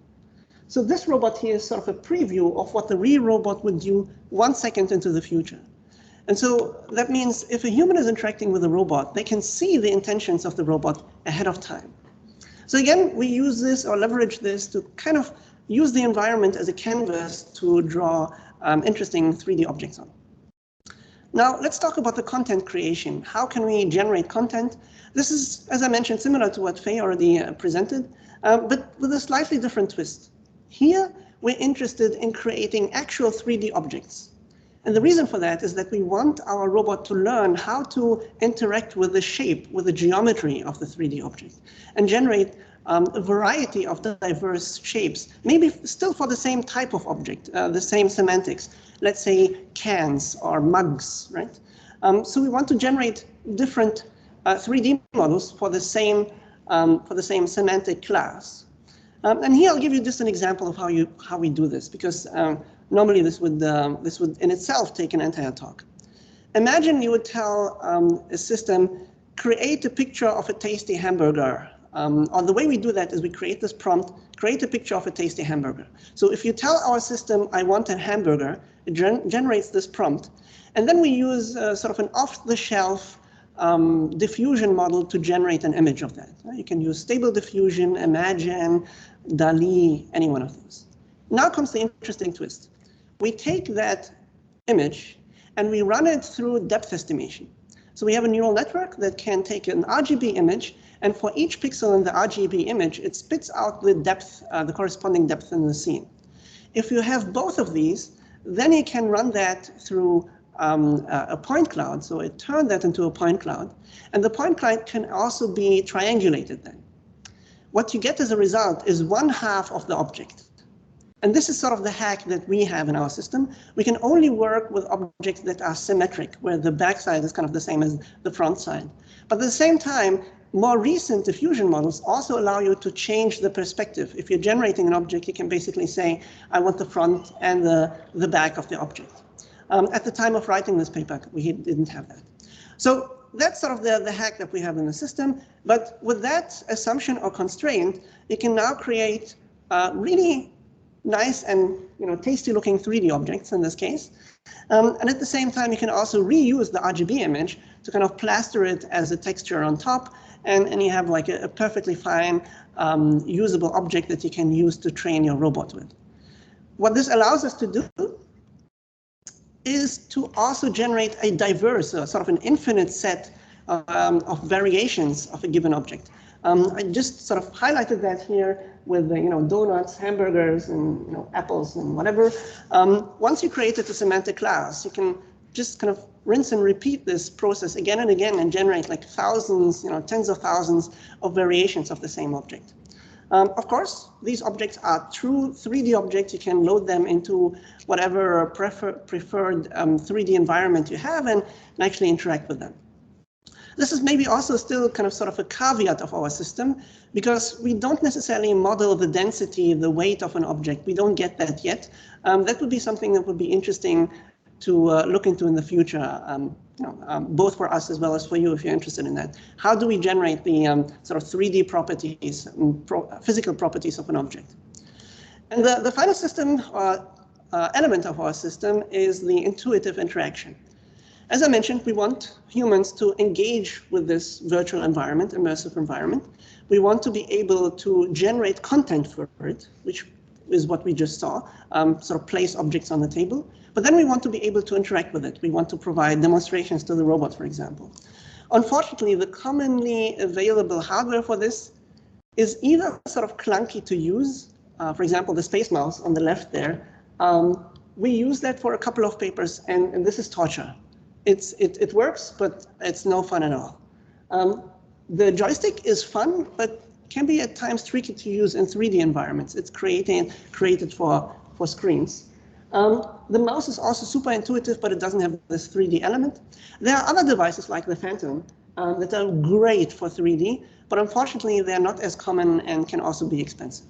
So this robot here is sort of a preview of what the real robot would do 1 second into the future. And so that means if a human is interacting with a robot, they can see the intentions of the robot ahead of time. So again, we use this or leverage this to kind of use the environment as a canvas to draw interesting 3D objects on. Now, let's talk about the content creation. How can we generate content? This is, as I mentioned, similar to what Faye already presented, but with a slightly different twist. Here, we're interested in creating actual 3D objects. And the reason for that is that we want our robot to learn how to interact with the shape, with the geometry of the 3D object, and generate a variety of diverse shapes, maybe still for the same type of object, the same semantics, let's say cans or mugs, right? So we want to generate different 3D models for the same semantic class. And here I'll give you just an example of how we do this, because normally this would in itself take an entire talk. Imagine you would tell a system, create a picture of a tasty hamburger. Or the way we do that is we create this prompt, create a picture of a tasty hamburger. So if you tell our system, I want a hamburger, it generates this prompt. And then we use sort of an off-the-shelf diffusion model to generate an image of that. You can use Stable Diffusion, Imagine, DALL-E, any one of those. Now comes the interesting twist. We take that image and we run it through depth estimation. So we have a neural network that can take an RGB image, and for each pixel in the RGB image, it spits out the depth, the corresponding depth in the scene. If you have both of these, then you can run that through a point cloud. So it turned that into a point cloud. And the point cloud can also be triangulated then. What you get as a result is 1/2 of the object. And this is sort of the hack that we have in our system. We can only work with objects that are symmetric, where the backside is kind of the same as the front side. But at the same time, more recent diffusion models also allow you to change the perspective. If you're generating an object, you can basically say, I want the front and the back of the object. At the time of writing this paper, we didn't have that. So that's sort of the hack that we have in the system. But with that assumption or constraint, you can now create really nice and tasty looking 3D objects in this case. And at the same time, you can also reuse the RGB image to kind of plaster it as a texture on top. And you have like a perfectly fine usable object that you can use to train your robot with. What this allows us to do is to also generate a diverse, sort of an infinite set of variations of a given object. I just sort of highlighted that here with donuts, hamburgers, and apples and whatever. Once you created a semantic class, you can just kind of rinse and repeat this process again and again and generate like thousands, tens of thousands of variations of the same object. Of course, these objects are true 3D objects. You can load them into whatever preferred 3D environment you have and actually interact with them. This is maybe also still kind of sort of a caveat of our system, because we don't necessarily model the density, the weight of an object. We don't get that yet. That would be something that would be interesting to look into in the future, both for us as well as for you if you're interested in that. How do we generate the sort of 3D properties, physical properties of an object? And the final system element of our system is the intuitive interaction. As I mentioned, we want humans to engage with this virtual environment, immersive environment. We want to be able to generate content for it, which is what we just saw, sort of place objects on the table. But then we want to be able to interact with it. We want to provide demonstrations to the robot, for example. Unfortunately, the commonly available hardware for this is either sort of clunky to use. For example, the space mouse on the left there. We use that for a couple of papers, and this is torture. It works, but it's no fun at all. The joystick is fun, but can be at times tricky to use in 3D environments. It's created for screens. The mouse is also super intuitive, but it doesn't have this 3D element. There are other devices like the Phantom that are great for 3D, but unfortunately they're not as common and can also be expensive.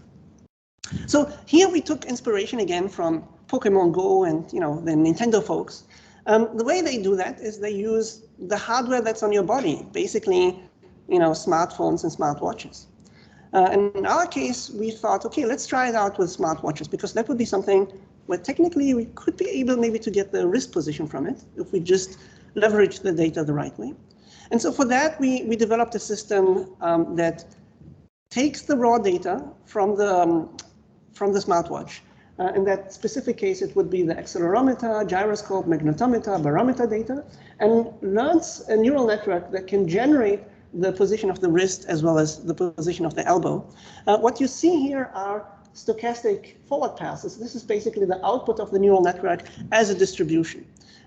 So here we took inspiration again from Pokemon Go and the Nintendo folks. The way they do that is they use the hardware that's on your body, basically, smartphones and smartwatches. And in our case, we thought, okay, let's try it out with smartwatches, because that would be something where technically we could be able maybe to get the wrist position from it if we just leverage the data the right way. And so for that, we developed a system that takes the raw data from the smartwatch. In that specific case, it would be the accelerometer, gyroscope, magnetometer, barometer data, and learns a neural network that can generate the position of the wrist as well as the position of the elbow. What you see here are stochastic forward passes. This is basically the output of the neural network as a distribution.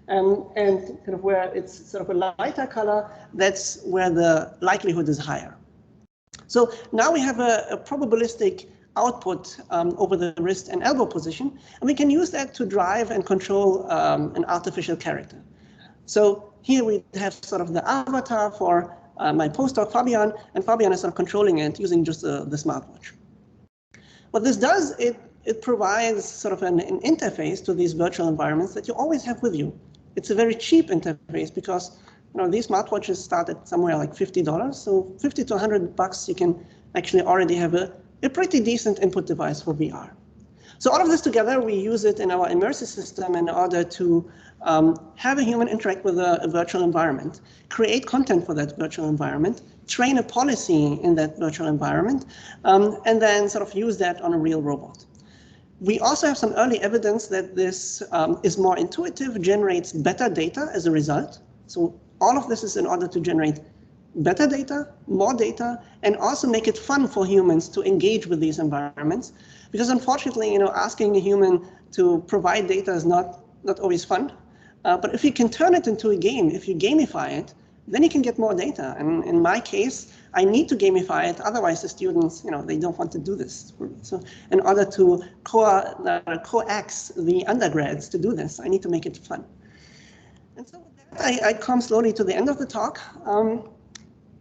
And kind of where it's sort of a lighter color, that's where the likelihood is higher. So now we have a probabilistic output over the wrist and elbow position, and we can use that to drive and control an artificial character. So here we have sort of the avatar for my postdoc Fabian, and Fabian is sort of controlling it using just the smartwatch. What this does, it provides sort of an interface to these virtual environments that you always have with you. It's a very cheap interface because these smartwatches start at somewhere like $50. So $50 to $100, you can actually already have a pretty decent input device for VR. So all of this together, we use it in our immersive system in order to have a human interact with a virtual environment, create content for that virtual environment, train a policy in that virtual environment, and then sort of use that on a real robot. We also have some early evidence that this is more intuitive, generates better data as a result. So all of this is in order to generate better data, more data, and also make it fun for humans to engage with these environments. Because unfortunately, asking a human to provide data is not always fun. But if you can turn it into a game, if you gamify it, then you can get more data. And in my case, I need to gamify it. Otherwise, the students, they don't want to do this. So in order to coax the undergrads to do this, I need to make it fun. And so with that, I come slowly to the end of the talk.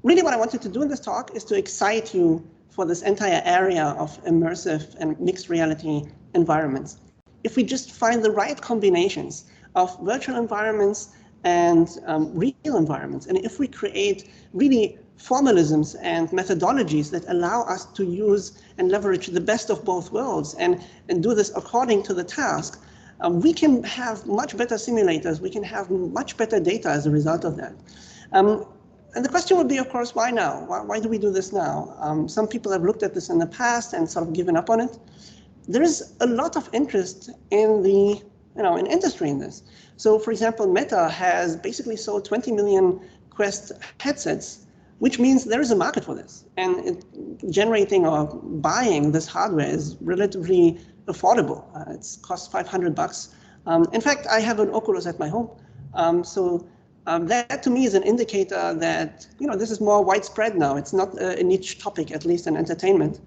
Really what I wanted to do in this talk is to excite you for this entire area of immersive and mixed reality environments. If we just find the right combinations of virtual environments and real environments, and if we create really formalisms and methodologies that allow us to use and leverage the best of both worlds and do this according to the task, we can have much better simulators, we can have much better data as a result of that. And the question would be, of course, why now? Why do we do this now? Some people have looked at this in the past and sort of given up on it. There is a lot of interest in the, in industry in this. So, for example, Meta has basically sold 20 million Quest headsets, which means there is a market for this. And generating or buying this hardware is relatively affordable. It costs $500. In fact, I have an Oculus at my home. That to me is an indicator that this is more widespread now. It's not a niche topic, at least in entertainment.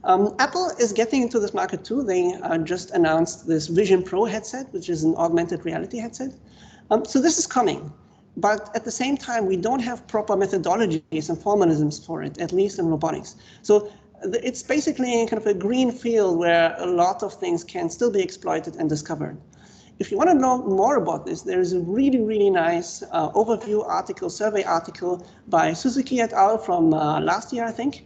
Apple is getting into this market too. They just announced this Vision Pro headset, which is an augmented reality headset. So this is coming, but at the same time, we don't have proper methodologies and formalisms for it, at least in robotics. So it's basically kind of a green field where a lot of things can still be exploited and discovered. If you want to know more about this, there is a really, really nice overview article, survey article by Suzuki et al. From last year, I think.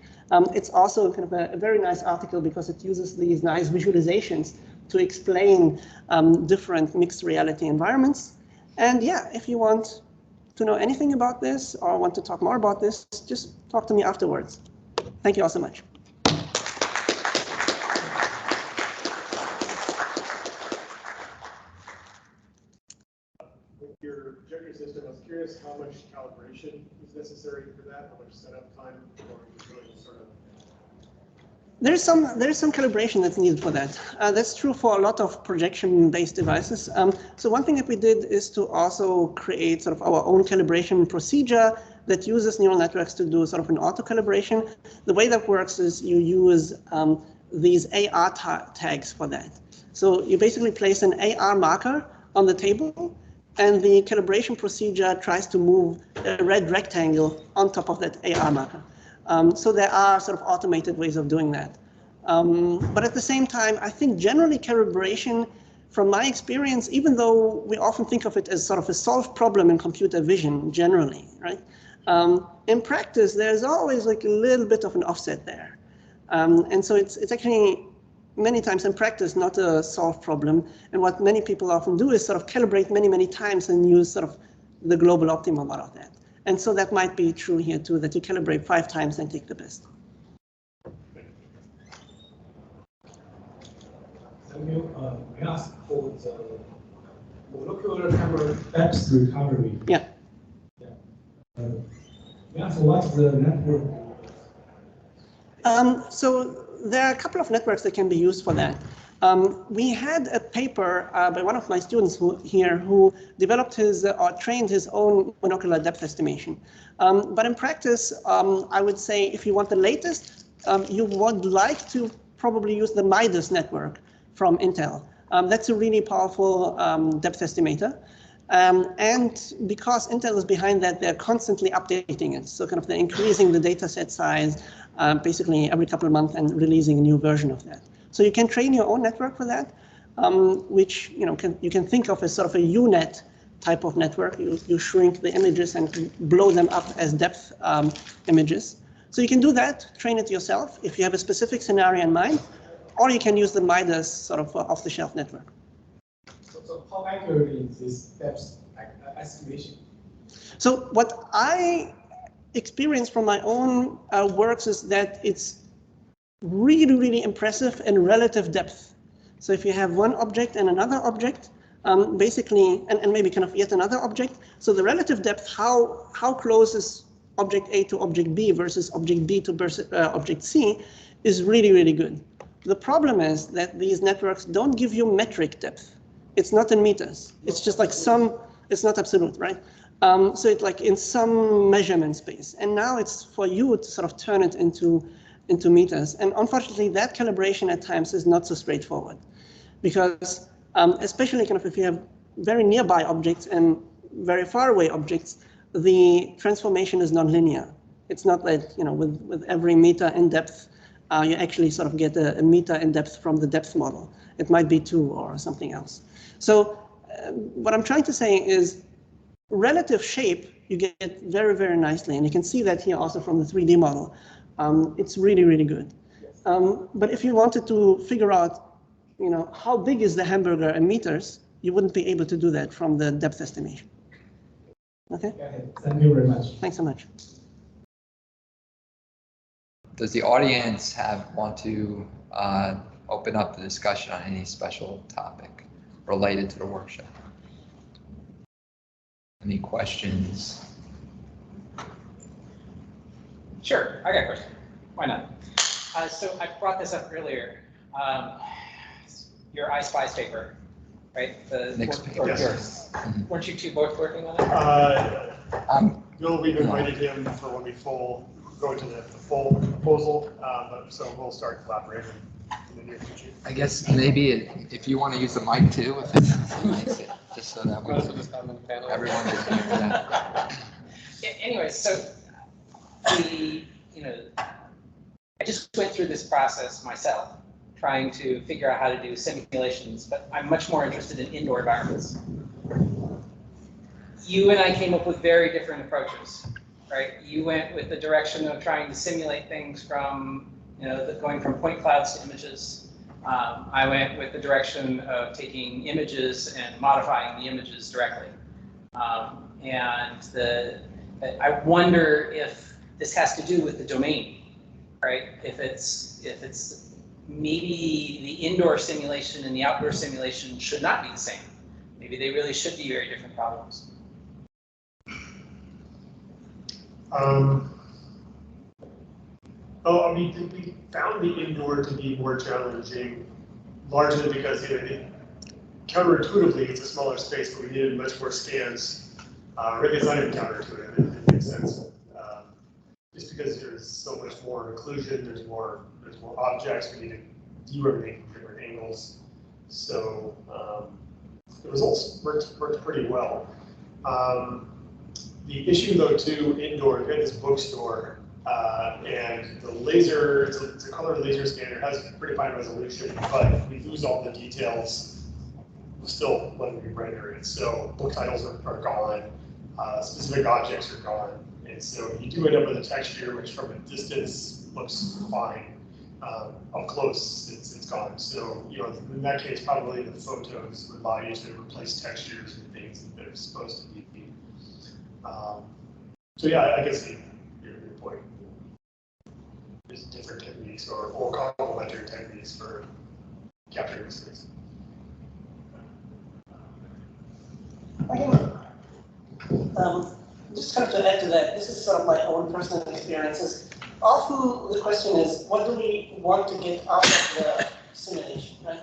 It's also kind of a very nice article because it uses these nice visualizations to explain different mixed reality environments. And yeah, if you want to know anything about this or want to talk more about this, just talk to me afterwards. Thank you all so much. With your projector system, I was curious how much calibration is necessary for that, how much setup time, or is it really sort of There's some calibration that's needed for that. That's true for a lot of projection-based devices. So one thing that we did is to also create sort of our own calibration procedure that uses neural networks to do sort of an auto calibration. The way that works is you use these AR tags for that. So you basically place an AR marker on the table, and the calibration procedure tries to move a red rectangle on top of that AR marker. So there are sort of automated ways of doing that. But at the same time, I think generally calibration, from my experience, even though we often think of it as sort of a solved problem in computer vision generally, right? In practice, there's always like a little bit of an offset there. And so it's actually many times in practice not a solved problem. And what many people often do is sort of calibrate many, many times and use sort of the global optimum out of that. And so that might be true here too, that you calibrate 5 times and take the best. Samuel, I asked for the molecular camera depth recovery. Yeah. Yeah, so what's the network? So there are a couple of networks that can be used for that. We had a paper by one of my students who developed his or trained his own monocular depth estimation. But in practice, I would say if you want the latest, you would like to probably use the MIDAS network from Intel. That's a really powerful depth estimator. And because Intel is behind that, they're constantly updating it. So kind of they're increasing the data set size basically every couple of months and releasing a new version of that. So you can train your own network for that, which you can think of as sort of a UNet type of network. You shrink the images and blow them up as depth images. So you can do that, train it yourself if you have a specific scenario in mind, or you can use the MIDAS sort of off-the-shelf network. So how accurate is this depth estimation? So what I experienced from my own works is that it's really, really impressive in relative depth. So if you have one object and another object, basically, and maybe kind of yet another object, so the relative depth, how close is object A to object B versus object B to object C is really, really good. The problem is that these networks don't give you metric depth. It's not in meters. It's just like it's not absolute, right? So it's like in some measurement space. And now it's for you to sort of turn it into meters. And unfortunately, that calibration at times is not so straightforward because especially kind of if you have very nearby objects and very far away objects, the transformation is nonlinear. It's not that, with every meter in depth, you actually sort of get a meter in depth from the depth model. It might be 2 or something else. So what I'm trying to say is relative shape you get very, very nicely. And you can see that here also from the 3D model. It's really, really good. But if you wanted to figure out, how big is the hamburger in meters, you wouldn't be able to do that from the depth estimation. Okay? Thank you very much. Thanks so much. Does the audience want to open up the discussion on any special topic related to the workshop? Any questions? Sure, I got a question. Why not? So I brought this up earlier. Your I-SPIES paper, right? The Next paper. Yes. Weren't you two both working on it? We've invited him for when we go to the full proposal, so we'll start collaborating in the near future. I guess maybe if you want to use the mic too, if it makes it, just so that everyone can hear that. Anyway, so I just went through this process myself, trying to figure out how to do simulations, but I'm much more interested in indoor environments. You and I came up with very different approaches, right? You went with the direction of trying to simulate things from, going from point clouds to images. I went with the direction of taking images and modifying the images directly. I wonder if this has to do with the domain, right? If it's maybe the indoor simulation and the outdoor simulation should not be the same. Maybe they really should be very different problems. Oh, I mean, we found the indoor to be more challenging, largely because counterintuitively it's a smaller space, but we needed much more scans. Really, it's not even counterintuitive; it makes sense. Just because there's so much more occlusion, there's more objects. We need to view everything from different angles. So the results worked pretty well. The issue, though, too, indoor, we had this bookstore. And the laser, it's a color laser scanner, has pretty fine resolution, but we lose all the details still when we render it. So book titles are gone, specific objects are gone. And so you do end up with a texture which from a distance looks fine. Up close, it's gone. So, in that case, probably the photos would allow you to replace textures and things that they're supposed to be. So yeah, I guess your point. There's different techniques or complementary techniques for capturing these things. Just kind of to add to that, this is sort of my own personal experiences. Often the question is, what do we want to get out of the simulation, right?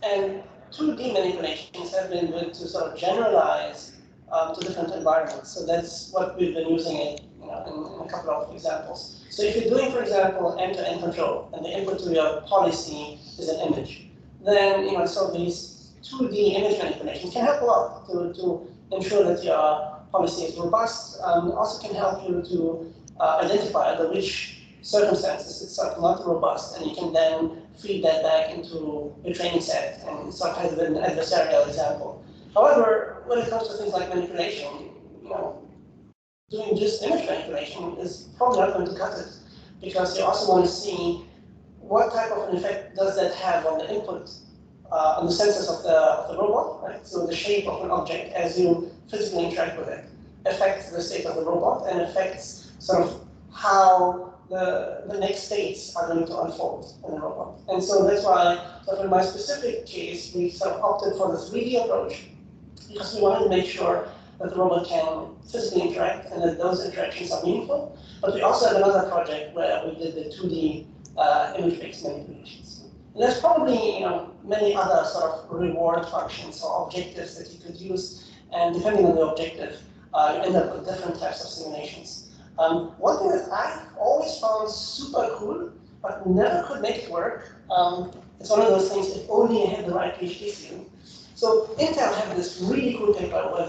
And 2D manipulations have been good to sort of generalize to different environments. So that's what we've been using it, in a couple of examples. So if you're doing, for example, end-to-end control, and the input to your policy is an image, then so these 2D image manipulations can help a lot to ensure that your policy is robust. Also can help you to identify under which circumstances it's sort of not robust, and you can then feed that back into your training set and sort of have an adversarial example. However, when it comes to things like manipulation, doing just image manipulation is probably not going to cut it, because you also want to see what type of an effect does that have on the input, on the sensors of the robot, right? So the shape of an object as you physically interact with it affects the state of the robot and affects sort of how the next states are going to unfold in the robot. And so that's why, in my specific case, we sort of opted for the 3D approach, because we wanted to make sure that the robot can physically interact and that those interactions are meaningful. But we also have another project where we did the 2D image-based manipulations. And there's probably many other sort of reward functions or objectives that you could use, and depending on the objective, you end up with different types of simulations. One thing that I've always found super cool, but never could make it work, it's one of those things, if only you had the right PhD student. So Intel had this really cool paper where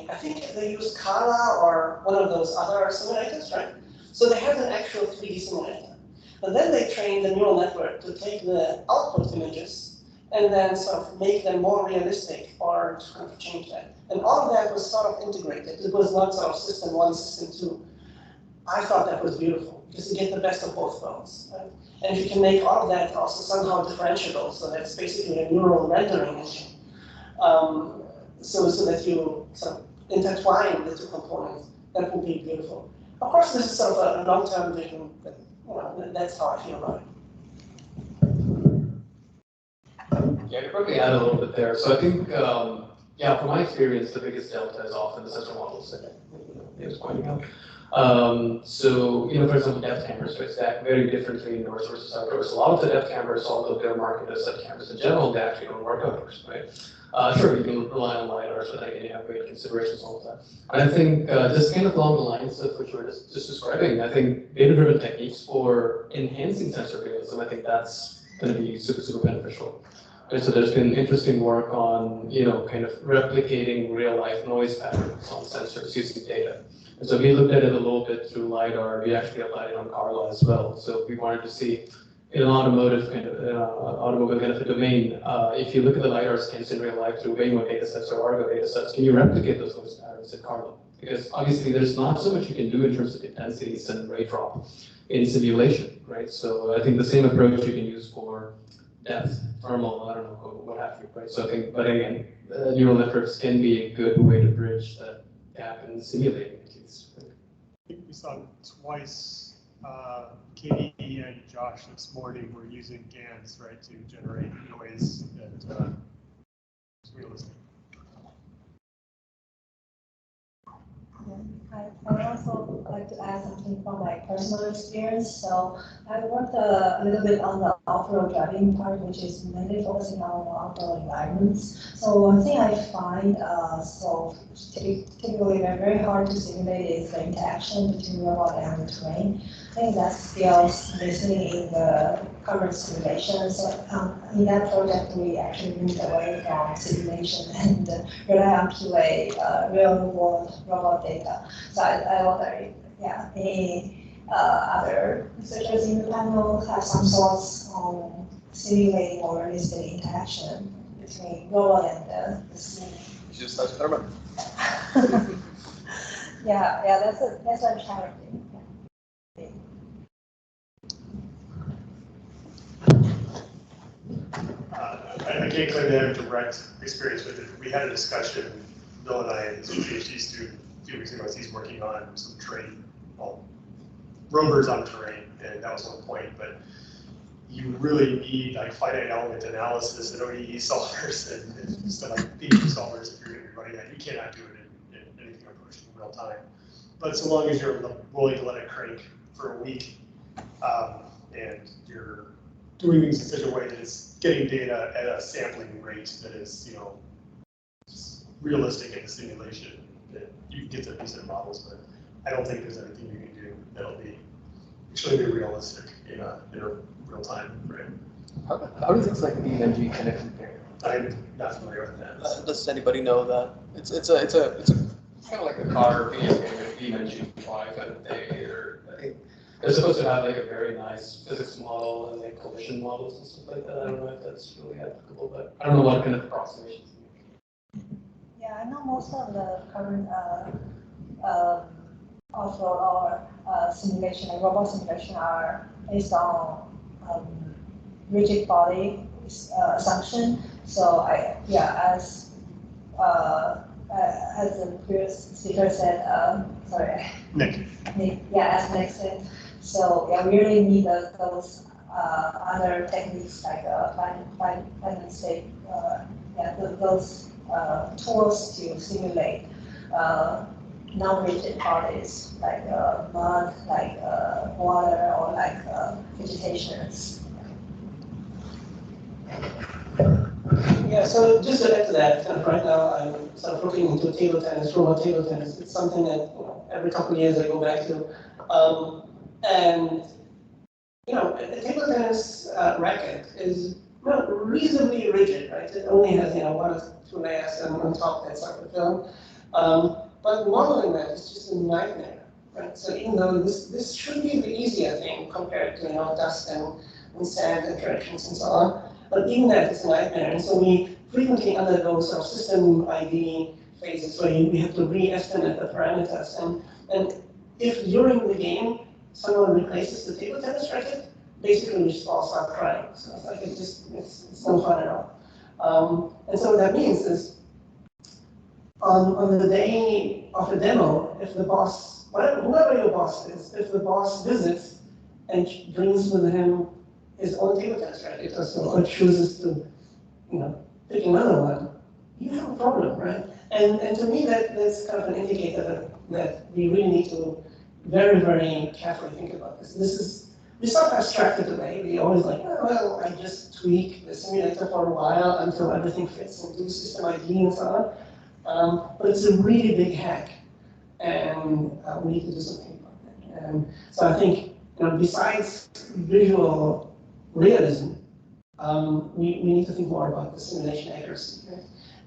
I think they used Scala or one of those other simulators, right? So they had an actual 3D simulator. But then they trained the neural network to take the output images and then sort of make them more realistic or to kind of change that. And all of that was sort of integrated. It was not sort of system 1, system 2. I thought that was beautiful because you get the best of both worlds. Right? And if you can make all of that also somehow differentiable, so that's basically a neural rendering engine. So that you sort of intertwine the two components, that would be beautiful. Of course, this is sort of a long-term vision, but that's how I feel about it. Yeah, I could probably add a little bit there. So I think, yeah, from my experience, the biggest delta is often the sensor models that he was pointing out. So, for example, depth cameras stack very differently indoors versus outdoors. A lot of the depth cameras, although they're marketed as such cameras in general, they actually don't work outdoors, right? Sure, you can rely on LiDARs, but again, you have great considerations all the time. And I think just kind of along the lines of what you were just describing, I think data-driven techniques for enhancing sensor realism, I think that's going to be super, super beneficial. Right, so there's been interesting work on, kind of replicating real-life noise patterns on sensors using data. And so we looked at it a little bit through LiDAR. We actually applied it on Carla as well. So we wanted to see in an automotive kind of automobile kind of a domain, if you look at the LiDAR scans in real life through Waymo datasets or Argo datasets, can you replicate those noise patterns in Carla? Because obviously there's not so much you can do in terms of intensities and rate drop in simulation, right? So I think the same approach you can use for depth, thermal, I don't know what have you, right? So I think, but again, neural networks can be a good way to bridge that gap in simulating at least. I think we saw twice, Katie and Josh this morning were using Gans, right, to generate noise that is realistic. I also like to add something from my personal experience. So I worked a little bit on the off-road driving part, which is mainly focusing on outdoor environments. So one thing I find typically very hard to simulate is the interaction between robot and terrain. I think that's still missing in the current simulation. So in that project, we actually moved away from simulation and rely on QA, real world robot data. So I wonder, yeah, any other researchers in the panel have some thoughts on simulating more realistic interaction between robot and the scene. You just touched on Yeah, that's a challenging. I can't claim to have direct experience with it. We had a discussion, Bill and I, as a PhD student, a few weeks ago, as he's working on some terrain, rovers on terrain, and that was one point. But you really need like finite element analysis and ODE solvers and stuff like PE solvers if you're going to be running that. You cannot do it in anything approaching real time. But so long as you're willing to let it crank for a week, and you're doing things in such a way that it's getting data at a sampling rate that is, just realistic in the simulation, that you can get to decent models. But I don't think there's anything you can do that'll be extremely realistic in a real time frame. How does things like BMG kind of compare? I'm not familiar with that. Does anybody know that? It's kind of like a car BMG kind of thing, or I think they're supposed to have like a very nice physics model and like collision models and stuff like that. I don't know if that's really applicable, but I don't know what kind of approximations. Yeah, I know most of the current off-road or simulation, like robot simulation, are based on rigid body assumption. So as the previous speaker said, Nick. Yeah, as Nick said. So yeah, we really need those other techniques like finite state, those tools to simulate non-rigid bodies like mud, like water, or like vegetations. Yeah, so just to add to that, kind of right now I'm sort of looking into table tennis, robot table tennis. It's something that every couple of years I go back to. And a table tennis racket is reasonably rigid, right? It only has 1 or 2 layers on top that's like the film. But modeling that is just a nightmare, right? So even though this should be the easier thing compared to dust and sand interactions and so on, but even that is a nightmare. And so we frequently undergo sort of system ID phases where we have to re-estimate the parameters. And if during the game someone replaces the table tennis racket, basically we just all start crying. So it's like it's no fun at all. And so what that means is on the day of the demo, if the boss, whoever your boss is, if the boss visits and brings with him his own table tennis racket or chooses to pick another one, you have a problem, right? And to me that's kind of an indicator that we really need to very, very carefully think about this. We sort of abstract it away. We always like, I just tweak the simulator for a while until everything fits and do system ID and so on. But it's a really big hack, and we need to do something about that. And so I think, besides visual realism, we need to think more about the simulation accuracy.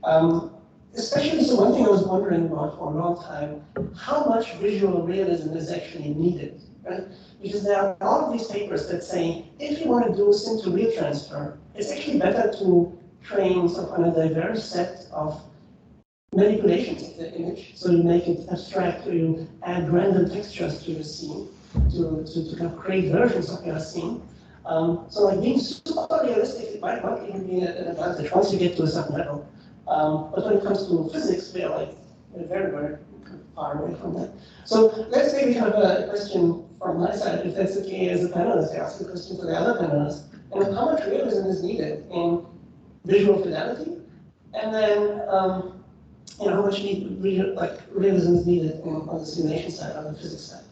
Right? Especially, so one thing I was wondering about for a long time, how much visual realism is actually needed, right? Because there are all of these papers that say, if you want to do sim-to-real transfer, it's actually better to train on a diverse set of manipulations of the image. So you make it abstract, or you add random textures to your scene to kind of create versions of your scene. So like being super realistic, it might not even be an advantage once you get to a certain level. But when it comes to physics, we are like very, very far away from that. So let's maybe have a question from my side, if that's okay as a panelist, ask the question to the other panelists. And how much realism is needed in visual fidelity? And then, how much realism is needed on the simulation side, on the physics side?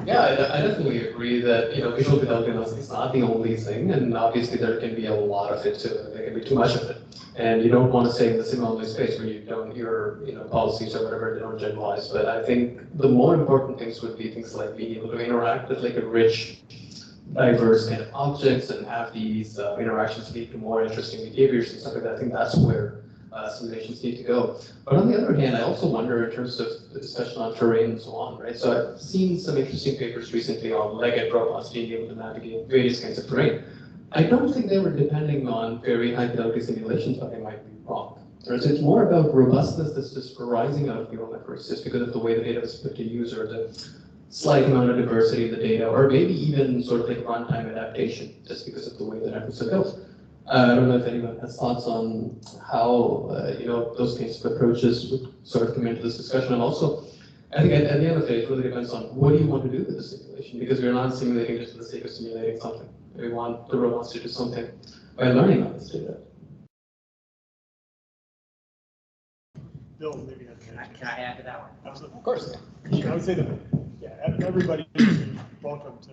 Yeah, I definitely agree that visual fidelity is not the only thing, and obviously there can be a lot of it too. There can be too much of it, and you don't want to stay in the sim-only space where your policies or whatever, they don't generalize. But I think the more important things would be things like being able to interact with like a rich, diverse kind of objects and have these interactions lead to more interesting behaviors and stuff like that. I think that's where simulations need to go. But on the other hand, I also wonder in terms of the discussion on terrain and so on, right? So I've seen some interesting papers recently on legged robots being able to navigate various kinds of terrain. I don't think they were depending on very high fidelity simulations, but they might be wrong. So it's more about robustness that's just arising out of neural networks just because of the way the data was put to use or the slight amount of diversity of the data, or maybe even sort of like runtime adaptation just because of the way the networks are built. I don't know if anyone has thoughts on how those kinds of approaches would sort of come into this discussion. And also, I think at the end of the day, it really depends on what do you want to do with the simulation, because we're not simulating just for the sake of simulating something. We want the robots to do something by learning on this data. Bill, maybe can I add to that one? Absolutely. Of course. I would say that everybody is welcome to.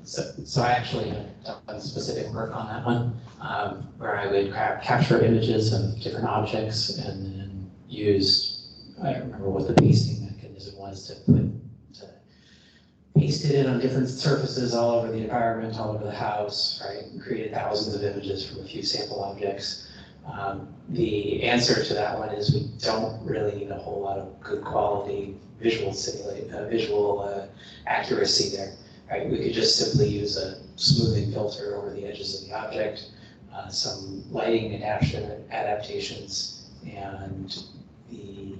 So I actually have done specific work on that one, where I would capture images of different objects and then use, I don't remember what the pasting mechanism was, to paste it in on different surfaces all over the environment, all over the house, right? And created thousands of images from a few sample objects. The answer to that one is we don't really need a whole lot of good quality visual accuracy there. Right, we could just simply use a smoothing filter over the edges of the object, some lighting adaptations, and the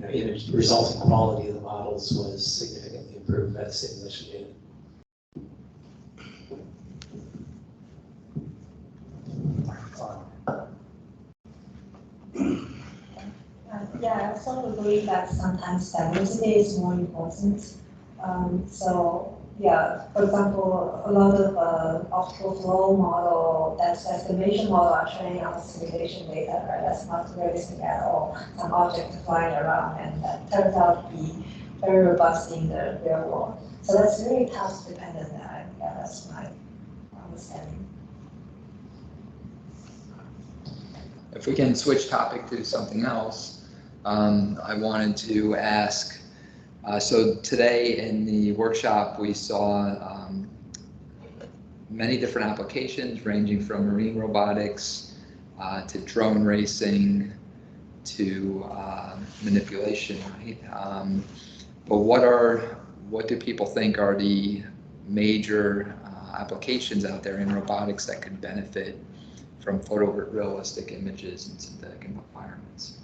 image resulting quality of the models was significantly improved by the simulation data. Yeah, I also agree that sometimes diversity is more important. Yeah, for example, a lot of optical flow model, that's estimation model are training on simulation data, right? That's not realistic at all. Some object flying around, and that turns out to be very robust in the real world. So that's really task dependent. Yeah, that's my understanding. If we can switch topic to something else, I wanted to ask, so today in the workshop we saw many different applications ranging from marine robotics to drone racing to manipulation, right? But what do people think are the major applications out there in robotics that could benefit from photorealistic images and synthetic environments?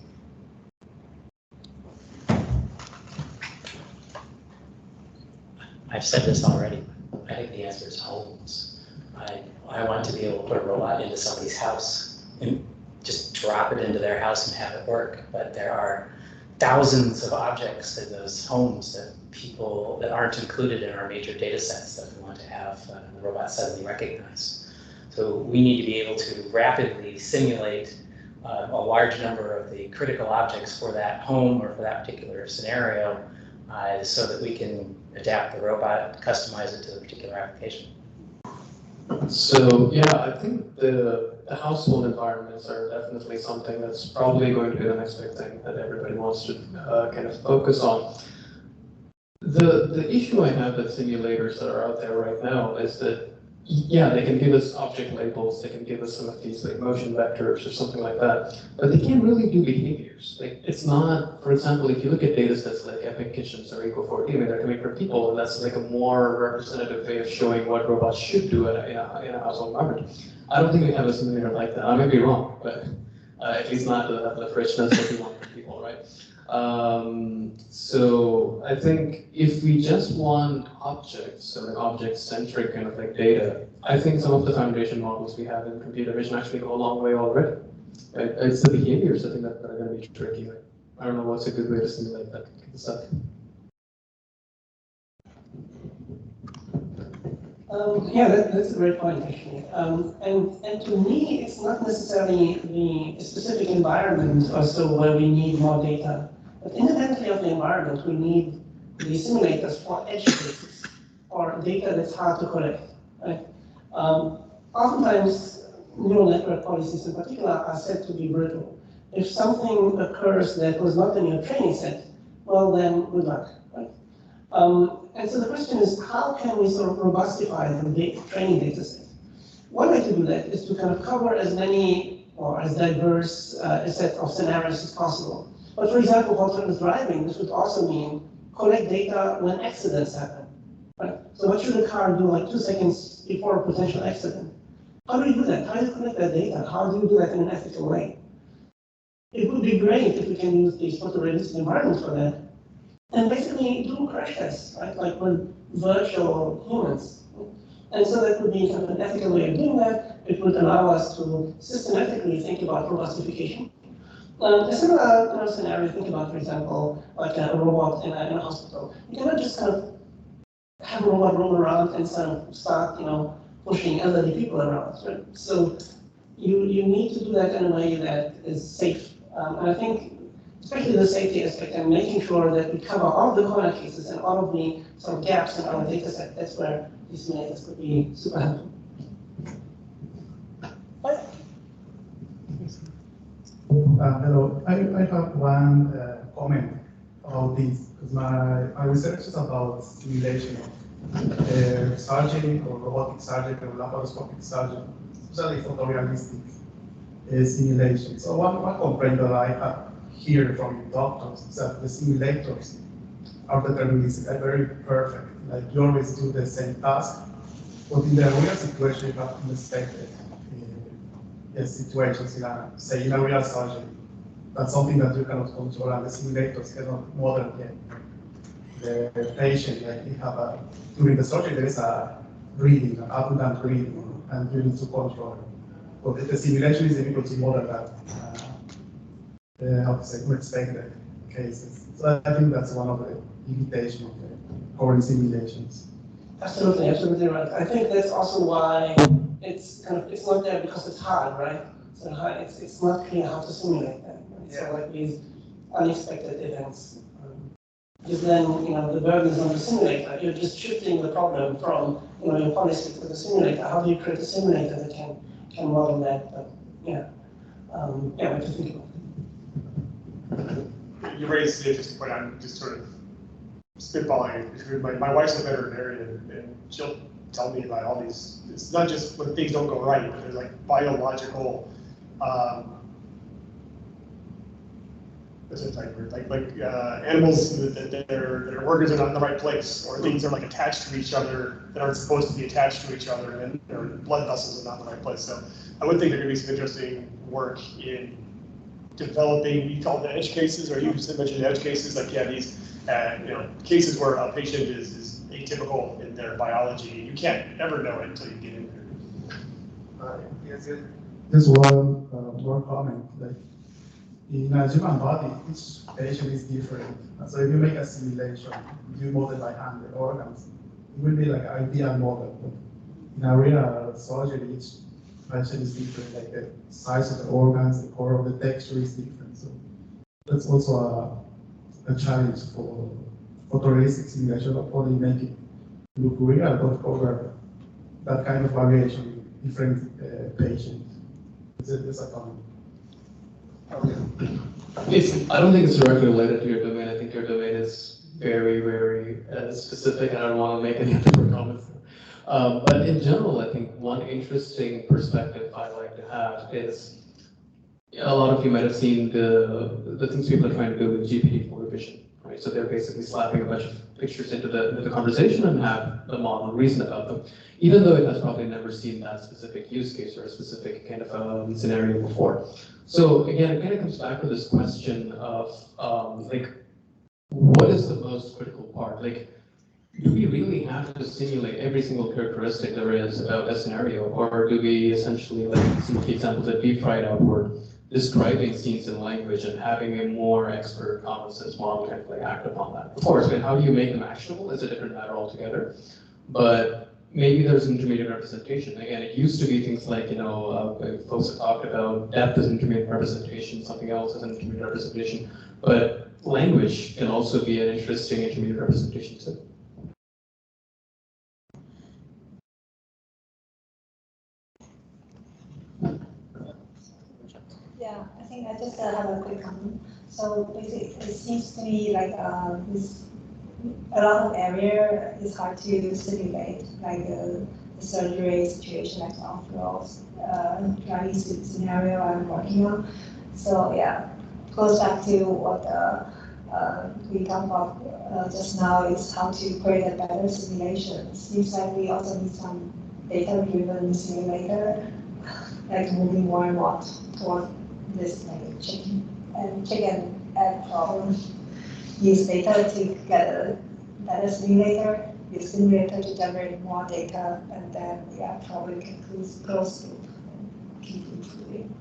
I've said this already, but I think the answer is homes. I want to be able to put a robot into somebody's house and just drop it into their house and have it work. But there are thousands of objects in those homes that aren't included in our major data sets that we want to have the robot suddenly recognize. So we need to be able to rapidly simulate a large number of the critical objects for that home or for that particular scenario so that we can adapt the robot, customize it to the particular application. So yeah, I think the household environments are definitely something that's probably going to be the next big thing that everybody wants to kind of focus on. The issue I have with simulators that are out there right now is that, yeah, they can give us object labels, they can give us some of these like motion vectors or something like that, but they can't really do behaviors. Like it's not, for example, if you look at data sets like Epic Kitchens or Eco4D, I mean, they're coming from people, and that's like a more representative way of showing what robots should do in a household environment. I don't think we have a simulator like that. I may be wrong, but at least not the richness that we want for people, right? So I think if we just want objects or like object-centric kind of like data, I think some of the foundation models we have in computer vision actually go a long way already. Right? It's the behaviors I think that are going to be tricky. Right? I don't know what's a good way to simulate that kind of stuff. Yeah, that's a great point, actually. And to me, it's not necessarily the specific environment or so where we need more data. But independently of the environment, we need the simulators for edge cases or data that's hard to collect. Right? Oftentimes, neural network policies in particular are said to be brittle. If something occurs that was not in your training set, well then, good luck. Right? And so the question is, how can we sort of robustify the training data set? One way to do that is to kind of cover as many or as diverse a set of scenarios as possible. But for example, for autonomous driving, this would also mean collect data when accidents happen. Right? So what should a car do like 2 seconds before a potential accident? How do you do that? How do you collect that data? How do you do that in an ethical way? It would be great if we can use these photorealistic environments for that. And basically do crash tests, right? Like with virtual humans. And so that would be kind of an ethical way of doing that. It would allow us to systematically think about robustification. A similar scenario, think about, for example, like a robot in a hospital. You cannot just kind of have a robot roll around and start, pushing elderly people around. Right? So you need to do that in a way that is safe. And I think especially the safety aspect and making sure that we cover all of the corner cases and all of the sort of gaps in our data set. That's where these simulators could be super helpful. Hello, I have one comment about this, because my research is about simulation of surgery or robotic surgery or laparoscopic surgery, especially photorealistic simulation. So one complaint that I have here from doctors is that the simulators are deterministic, are very perfect. Like you always do the same task, but in the real situation you have unexpected situations in a real surgery. That's something that you cannot control, and the simulators cannot model the patient. Like you have during the surgery there is a breathing, an abundant breathing, and you need to control it. But the simulation is able to model that. How to say, unexpected cases. So I think that's one of the limitations of the current simulations. Absolutely, absolutely right. I think that's also why it's not there because it's hard, right? So it's not clear how to simulate that. Right? Yeah. So like these unexpected events. Because then the burden is on the simulator. You're just shifting the problem from your policy to the simulator. How do you create a simulator that can model that? But yeah, what do you think about it? You raised the interesting point. I'm just sort of spitballing. My wife's a veterinarian, and she'll tell me about all these. It's not just when things don't go right, but there's like biological. What's it like animals that their organs are not in the right place, or things are like attached to each other that aren't supposed to be attached to each other, and their blood vessels are not in the right place. So I would think there could be some interesting work in developing, you call them edge cases, or you just mentioned edge cases, like these cases where a patient is atypical in their biology. You can't ever know it until you get in there. Yes, just one more comment. Like in a human body, each patient is different. So if you make a simulation, you model by hand the organs, it will be like an ideal model. But in a real surgery, each patient is different, like the size of the organs, the color of the texture is different. So that's also a challenge for photorealistic simulation, not only make it look real, but cover that kind of variation in different patients. It's a comment. I don't think it's directly related to your domain. I think your domain is very, very specific, and I don't want to make any other comments. But in general, I think one interesting perspective I like to have is a lot of you might have seen the things people are trying to do with GPT-4 vision, right? So they're basically slapping a bunch of pictures into the conversation and have the model reason about them, even though it has probably never seen that specific use case or a specific kind of scenario before. So again, it kind of comes back to this question of like, what is the most critical part? Like, do we really have to simulate every single characteristic there is about a scenario, or do we essentially, like some of the examples that we tried out were describing scenes in language and having a more expert common sense model kind of like act upon that? Of course, but how do you make them actionable is a different matter altogether. But maybe there's intermediate representation. Again, it used to be things like, folks have talked about depth as intermediate representation, something else as intermediate representation, but language can also be an interesting intermediate representation too. Yeah, I think I just have a quick comment. So basically, it seems to me like this a lot of area is hard to simulate, like the surgery situation, like off-road driving scenario I'm working on. So yeah, goes back to what we talked about just now, is how to create a better simulation. Seems like we also need some data-driven simulator, like moving more and more toward this like chicken and egg problem. Use data to get a better simulator, use simulator to generate more data, and then yeah, probably can close loop and keep improving.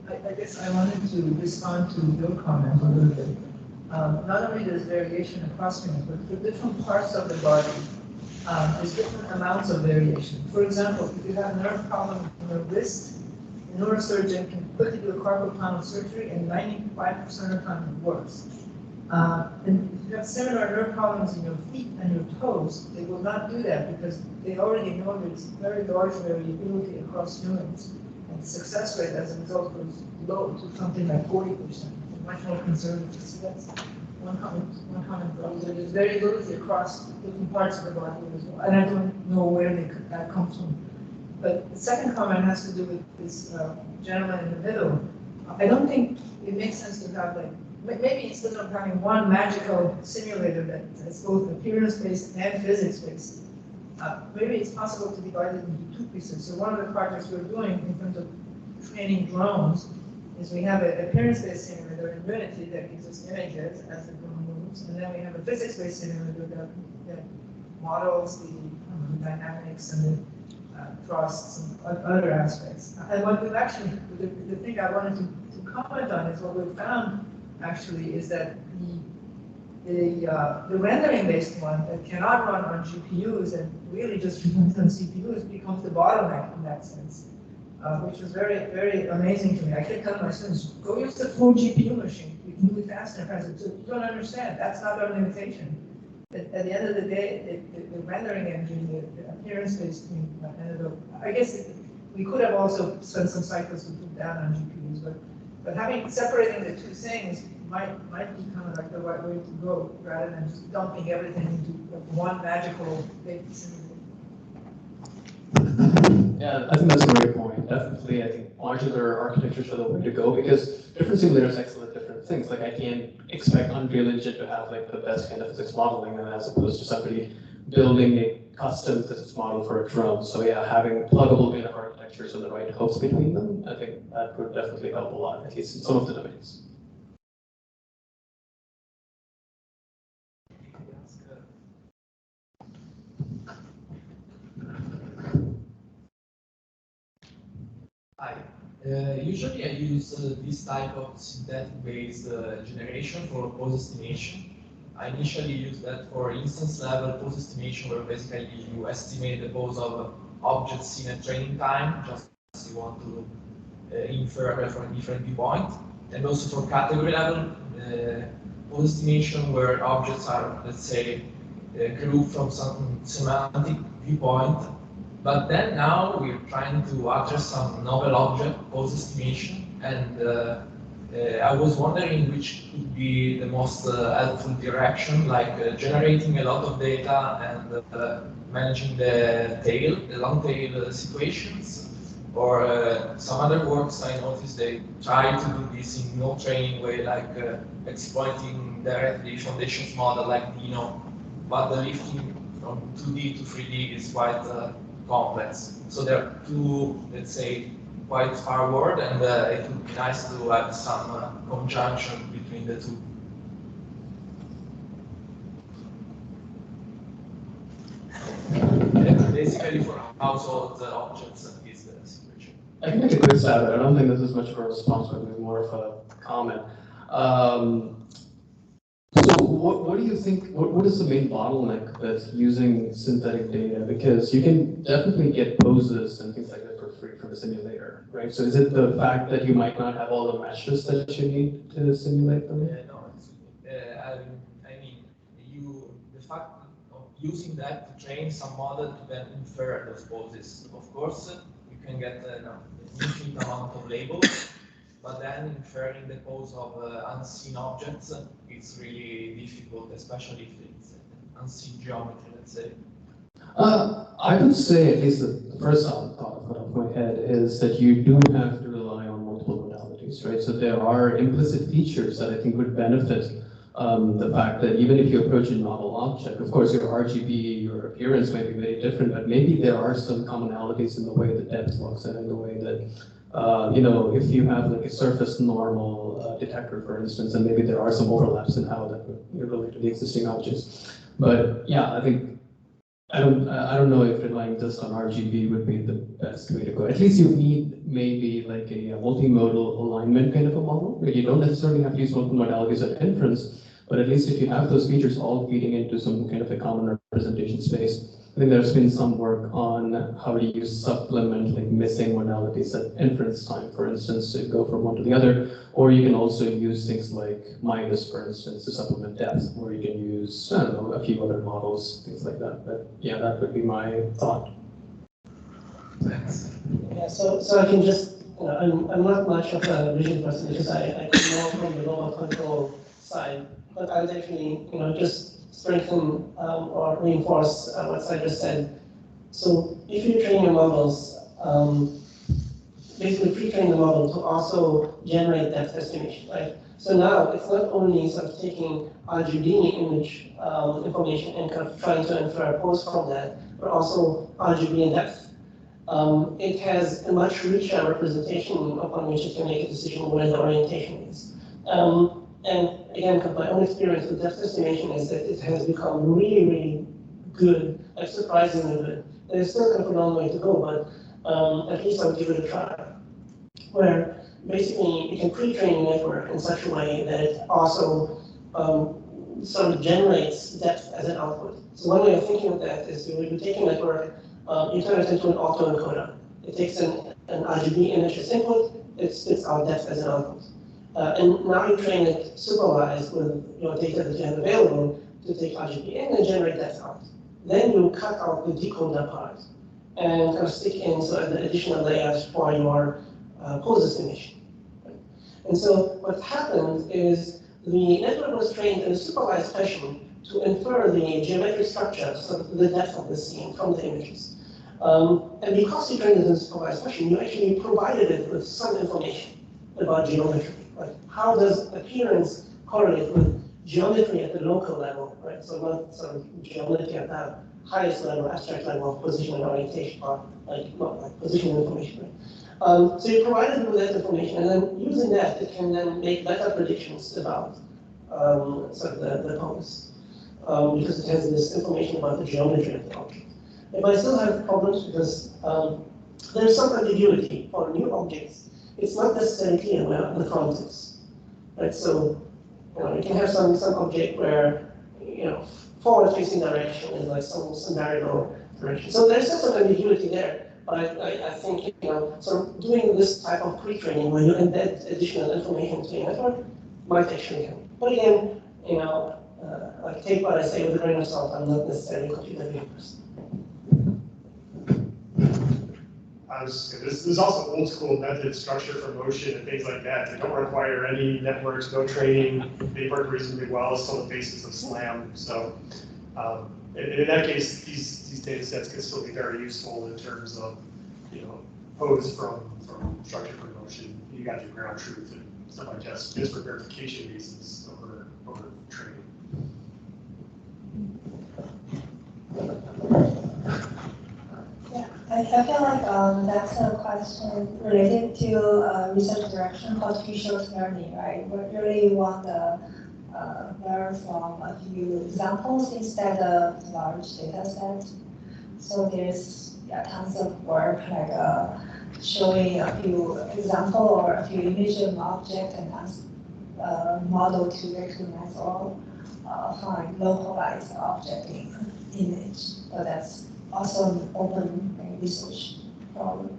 I guess I wanted to respond to your comment a little bit. Not only there's variation across humans, but for different parts of the body, there's different amounts of variation. For example, if you have a nerve problem in your wrist, a neurosurgeon can quickly do a carpal tunnel surgery, and 95% of the time it works. And if you have similar nerve problems in your feet and your toes, they will not do that because they already know there's very large variability across humans. And the success rate as a result goes low to something like 40%, much more conservative. So that's one comment. There's variability across different parts of the body as well. And I don't know where that comes from. But the second comment has to do with this gentleman in the middle. I don't think it makes sense to have maybe instead of having one magical simulator that's both appearance-based and physics-based, maybe it's possible to divide it into two pieces. So one of the projects we're doing in terms of training drones is we have an appearance-based simulator in Unity that gives us images as the drone moves, and then we have a physics-based simulator that models the dynamics and the thrusts and other aspects. And what we've actually, the thing I wanted to comment on is what we've found actually is that the rendering-based one that cannot run on GPUs and really just runs on CPUs becomes the bottleneck in that sense, which was very, very amazing to me. I kept telling my students, go use the full GPU machine. You can do it faster and faster. So you don't understand. That's not our limitation. At the end of the day, the rendering engine, the appearance-based thing ended up, I guess we could have also spent some cycles to put that on GPUs, but separating the two things might be kind of like the right way to go, rather than just dumping everything into one magical big simulator. Yeah, I think that's a great point. Definitely, I think modular architectures are the way to go because different simulators excel at different things. Like I can't expect Unreal Engine to have like the best kind of physics modeling, and as opposed to somebody building a custom physics model for a drone. So yeah, having pluggable kind of architectures and the right hooks between them, I think that would definitely help a lot, at least in some of the domains. Hi. Usually I use this type of synthetic-based generation for pose estimation. I initially used that for instance level pose estimation, where basically you estimate the pose of objects in a training time, just as you want to infer from a different viewpoint. And also for category level pose estimation, where objects are, let's say, grouped from some semantic viewpoint. But then now we're trying to address some novel object pose estimation, and I was wondering which could be the most helpful direction, like generating a lot of data and managing the long tail situations, or some other works I noticed they try to do this in no training way, like exploiting directly foundations model like Dino, but the lifting from 2D to 3D is quite complex. So there are two, let's say, quite forward, and it would be nice to have some conjunction between the two. And basically, for household objects is the situation. I can make a quick stab at it. I don't think this is much of a response, but maybe more of a comment. So what do you think, what is the main bottleneck with using synthetic data? Because you can definitely get poses and things like that for free from the simulator, right? So is it the fact that you might not have all the meshes that you need to simulate them? No, I mean, the fact of using that to train some model to then infer those poses. Of course, you can get an infinite amount of labels, but then inferring the pose of unseen objects is really difficult, especially if it's unseen geometry, let's say. I would say, at least the first thought off of my head is that you do have to rely on multiple modalities, right? So there are implicit features that I think would benefit the fact that even if you approach a novel object, of course your RGB, your appearance might be very different, but maybe there are some commonalities in the way the depth looks and in the way that you know, if you have like a surface normal detector, for instance, and maybe there are some overlaps in how that would relate to the existing objects. But yeah, I think I don't know if relying just on RGB would be the best way to go. At least you need maybe like a multimodal alignment kind of a model, where you don't necessarily have to use multiple modalities at inference, but at least if you have those features all feeding into some kind of a common representation space. I think there's been some work on how to use supplement like missing modalities at inference time, for instance, to go from one to the other. Or you can also use things like MIDAS, for instance, to supplement depth, or you can use, I don't know, a few other models, things like that. But yeah, that would be my thought. Thanks. Yeah, so I can just, you know, I'm not much of a vision person because I come more from the robot control side, but I'll definitely, you know, just strengthen or reinforce what Sai just said. So if you train your models, basically pre-train the model to also generate depth estimation, right? So now it's not only sort of taking RGB image information and kind of trying to infer a pose from that, but also RGB and depth. It has a much richer representation upon which it can make a decision where the orientation is. And again, my own experience with depth estimation is that it has become really, really good, like surprisingly good. There's still kind of a long way to go, but at least I would give it a try. Where basically you can pre-train a network in such a way that it also sort of generates depth as an output. So one way of thinking of that is you take a network, you turn it into an autoencoder. It takes an RGB image as input, it spits out depth as an output. And now you train it supervised with your data that you have available to take RGB in and generate depth out. Then you cut out the decoder part and kind of stick in so the additional layers for your pose estimation. And so what happened is the network was trained in a supervised fashion to infer the geometric structure, so the depth of the scene from the images. And because you trained it in a supervised fashion, you actually provided it with some information about geometry. Right? How does appearance correlate with geometry at the local level, right? So not sort of geometry at the highest level, abstract level of position and orientation, or not like position information, right? So you provide it with that information, and then using that, it can then make better predictions about sort of the pose, because it has this information about the geometry of the object. It might still have problems because there's some ambiguity for new objects. It's not necessarily clear where the front is, right? So you can have some object where forward-facing direction is like some variable direction. So there's some ambiguity there, but I think sort of doing this type of pre-training where you embed additional information to your network might actually help. But again, like take what I say with a grain of salt. I'm not necessarily a computer vision person. There's also old school method structure for motion and things like that. They don't require any networks, no training. They work reasonably well. It's still the basis of SLAM. So in that case, these data sets can still be very useful in terms of pose from structure for motion. You got your ground truth and stuff like that, just for verification reasons over training. I feel like that's a question related to research direction called feature learning, right? We really want to learn from a few examples instead of large data sets. So there's tons of work like showing a few example or a few image of object and ask model to recognize or find localized object in image. So that's also an open research problem.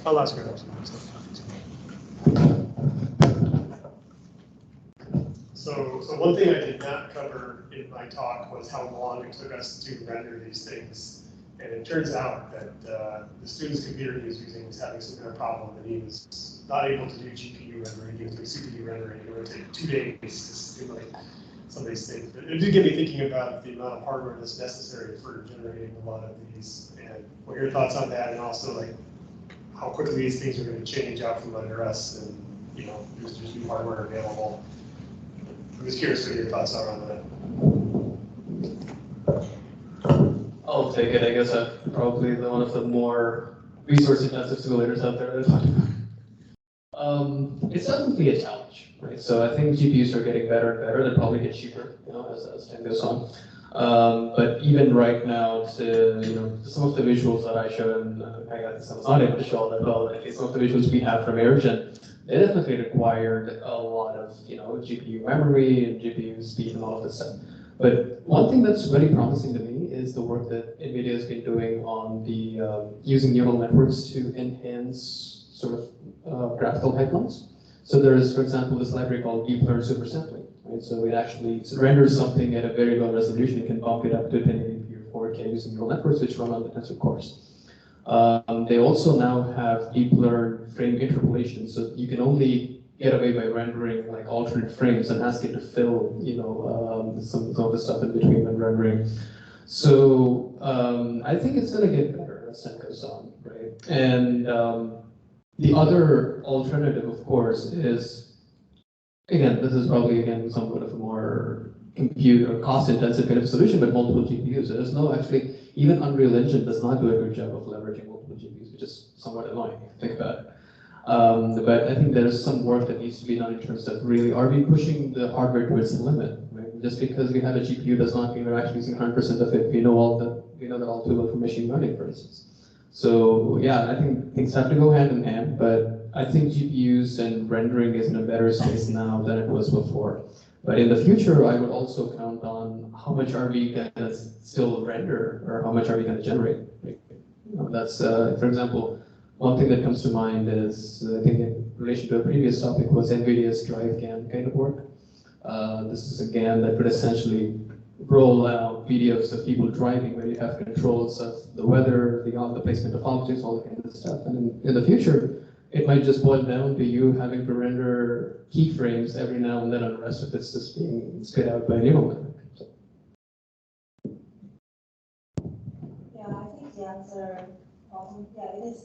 I'll ask her. So one thing I did not cover in my talk was how long it took us to render these things. And it turns out that the student's computer he was using was having some kind of problem, and he was not able to do GPU rendering, he was doing CPU rendering. It would take 2 days to simulate some of these things. But it did get me thinking about the amount of hardware that's necessary for generating a lot of these, and what your thoughts on that, and also like how quickly these things are going to change out from under us, and there's new hardware available. I'm just curious what your thoughts are on that. I'll take it. I guess I'm probably one of the more resource-intensive simulators out there. It's definitely a challenge, right? So I think GPUs are getting better and better. They'll probably get cheaper, as time goes on. But even right now, some of the visuals that I showed, and I was not able to show that well. Some of the visuals we have from AirGen, they definitely required a lot of GPU memory and GPU speed and all of this stuff. But one thing that's very promising to me is the work that NVIDIA has been doing on the using neural networks to enhance sort of graphical pipelines. So there is, for example, this library called Deep Learn Supersampling. Right? So it actually renders something at a very low resolution. It can bump it up to 1080p or 4K using neural networks, which run on the tensor cores. They also now have deep learn frame interpolation, so you can only get away by rendering like alternate frames and ask it to fill, some of the stuff in between when rendering. So I think it's going to get better as time goes on, right? And the other alternative, of course, is again, this is probably somewhat of a more compute or cost-intensive kind of solution, but multiple GPUs. There's no actually. Even Unreal Engine does not do a good job of leveraging multiple GPUs, which is somewhat annoying if you think about it. But I think there's some work that needs to be done in terms of really, are we pushing the hardware to its limit? Right? Just because we have a GPU does not mean we're actually using 100% of it. We know that all too well for machine learning, for instance. So yeah, I think things have to go hand in hand, but I think GPUs and rendering is in a better space now than it was before. But in the future, I would also count on how much are we going to still render, or how much are we going to generate. That's, for example, one thing that comes to mind is, I think in relation to a previous topic, was NVIDIA's Drive GAN kind of work. This is a GAN that could essentially roll out videos of people driving, where you have controls of the weather, the placement of objects, all that kind of stuff. And in the future, it might just boil down to you having to render keyframes every now and then, and the rest of it's just being spit out by a neural network. Yeah, I think the answer, it is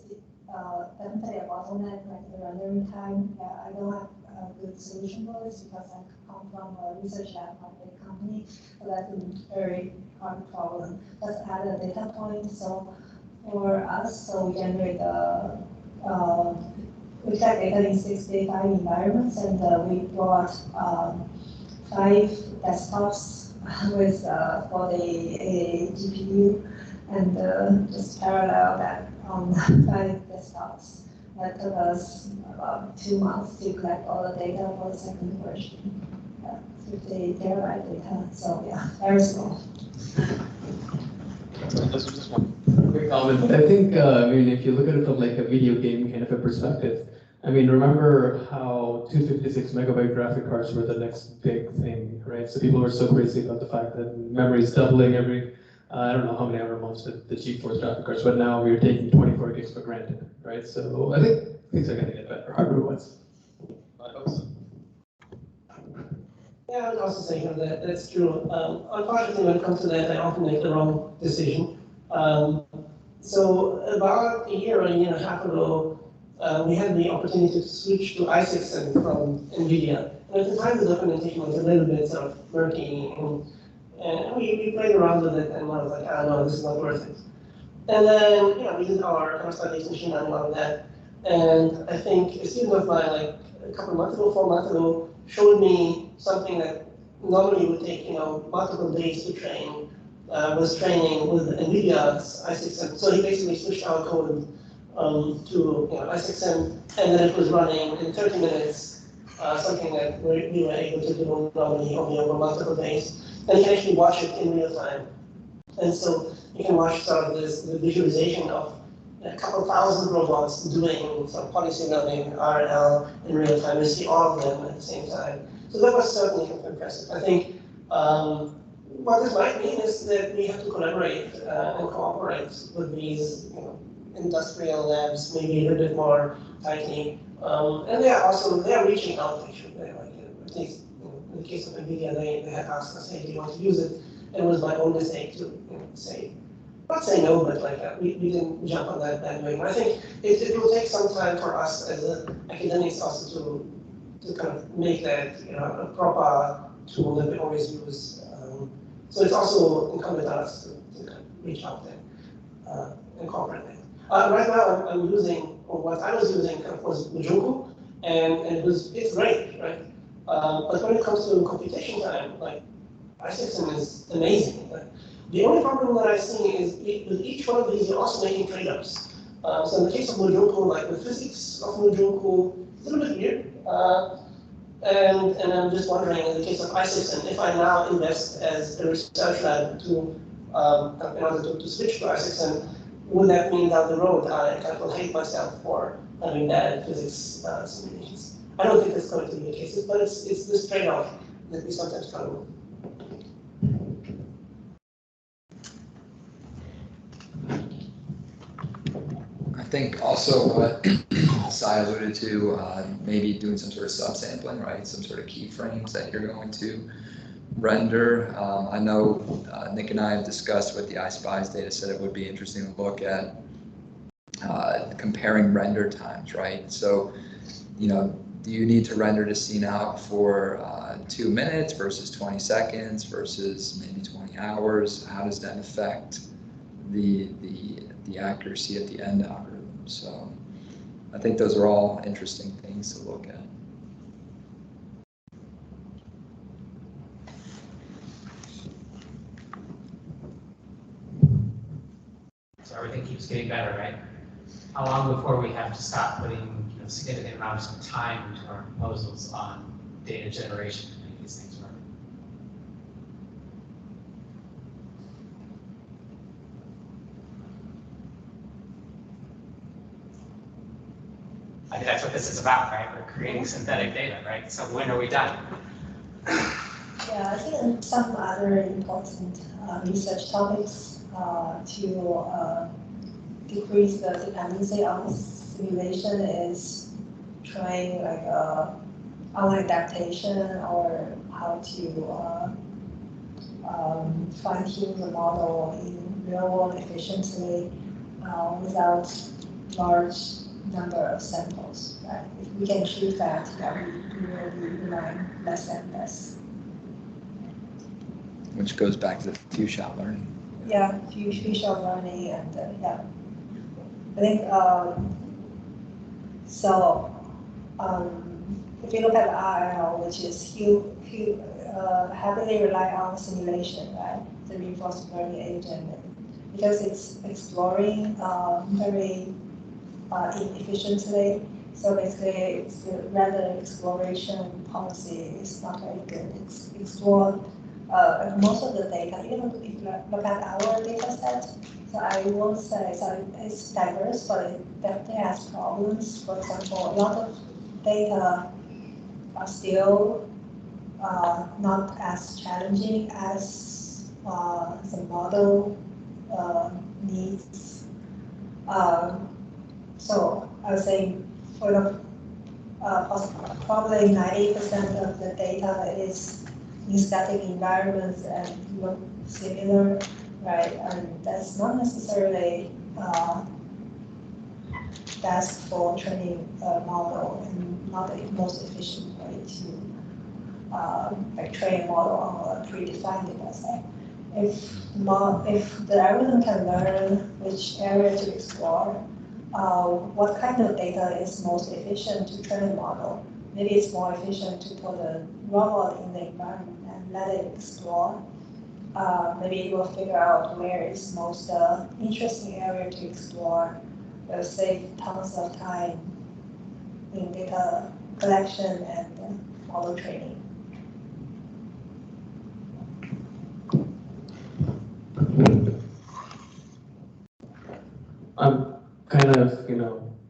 definitely a bottleneck, like the rendering time. Yeah, I don't have a good solution for this because I come from a research lab of a big company, so that's a very hard problem. Let's add a data point. So for us, we generate we collect data in 6 data environments, and we brought 5 desktops with for the GPU, and just parallel that on 5 desktops. That took us about 2 months to collect all the data for the second version. 50 terabyte data, so yeah, very slow. Just one quick comment. I think, if you look at it from like a video game kind of a perspective, remember how 256 megabyte graphic cards were the next big thing, right? So people were so crazy about the fact that memory is doubling every, I don't know how many other months with the GeForce graphic cards, but now we're taking 24 gigs for granted, right? So I think things are going to get better hardware-wise. I hope so. Yeah, I would also say that's true. Unfortunately, when it comes to that, I often make the wrong decision. So about a year and a half ago, we had the opportunity to switch to I-SPIES from NVIDIA. And at the time, the documentation was a little bit sort of murky, and we played around with it, and I was like, ah, no, this is not worth it. And then, we did our studies, machine learning on that. And I think a student of mine, like a couple months ago, 4 months ago, showed me something that normally would take, multiple days to train, was training with NVIDIA's I-SPIES. So he basically switched our code to I-SPIES, and then it was running in 30 minutes, something that we were able to do normally only over multiple days. And you can actually watch it in real time. And so you can watch sort of the visualization of a couple thousand robots doing some policy learning, RL in real time. You see all of them at the same time. So that was certainly impressive. I think what this might mean is that we have to collaborate and cooperate with these industrial labs, maybe a little bit more tightly. And they are reaching out actually. At least in the case of NVIDIA, they had asked us, hey, do you want to use it? It was my own mistake to say, not say no, but we didn't jump on that bandwagon. I think it will take some time for us as academics also to kind of make that a proper tool that we always use. So it's also incumbent on us to kind of reach out there and cooperate that. Right now, I'm using, or what I was using, of course, Mujoku, and it's great, right? But when it comes to computation time, like I-SPIES is amazing. The only problem that I see is with each one of these, you're also making trade-offs. So in the case of Mujoku, like the physics of Mujoku, it's a little bit weird. And I'm just wondering, in the case of I-SPIES, if I now invest as a research lab in order to switch to I-SPIES, would that mean down the road I kind of hate myself for having bad physics simulations? I don't think that's going to be the case, but it's this trade-off that we sometimes kind of. I think also what Sai alluded to, maybe doing some sort of subsampling, right? Some sort of keyframes that you're going to render. I know Nick and I have discussed with the I-SPIES data set, it would be interesting to look at comparing render times, right? So, do you need to render the scene out for 2 minutes versus 20 seconds versus maybe 20 hours? How does that affect the accuracy at the end algorithm? So I think those are all interesting things to look at. So everything keeps getting better, right? How long before we have to stop putting significant amounts of time into our proposals on data generation to make these things work? I think that's what this is about, right? We're creating synthetic data, right? So when are we done? Yeah, I think some other important research topics to decrease the dependency on simulation is trying like online adaptation or how to fine-tune the model in real world efficiently without large number of samples. Right? If we can achieve that, we will be relying less and less. Which goes back to the few-shot learning. Yeah, few-shot learning, and yeah, I think so. If you look at RL, which is heavily rely on simulation, right? The reinforcement learning agent, because it's exploring very inefficiently. So basically, it's rather exploration policy is not very good. It's explore most of the data, even if you look at our data set. So I won't say it's diverse, but it definitely has problems. For example, a lot of data are still not as challenging as the model needs. So I would say for the probably 90% of the data is in static environments and look similar, right? And that's not necessarily best for training a model and not the most efficient way to like train a model on a predefined data set. If the algorithm can learn which area to explore, what kind of data is most efficient to train a model? Maybe it's more efficient to put a robot in the environment and let it explore. Maybe it will figure out where is most interesting area to explore. It'll save tons of time in data collection and model training. I'm kind of,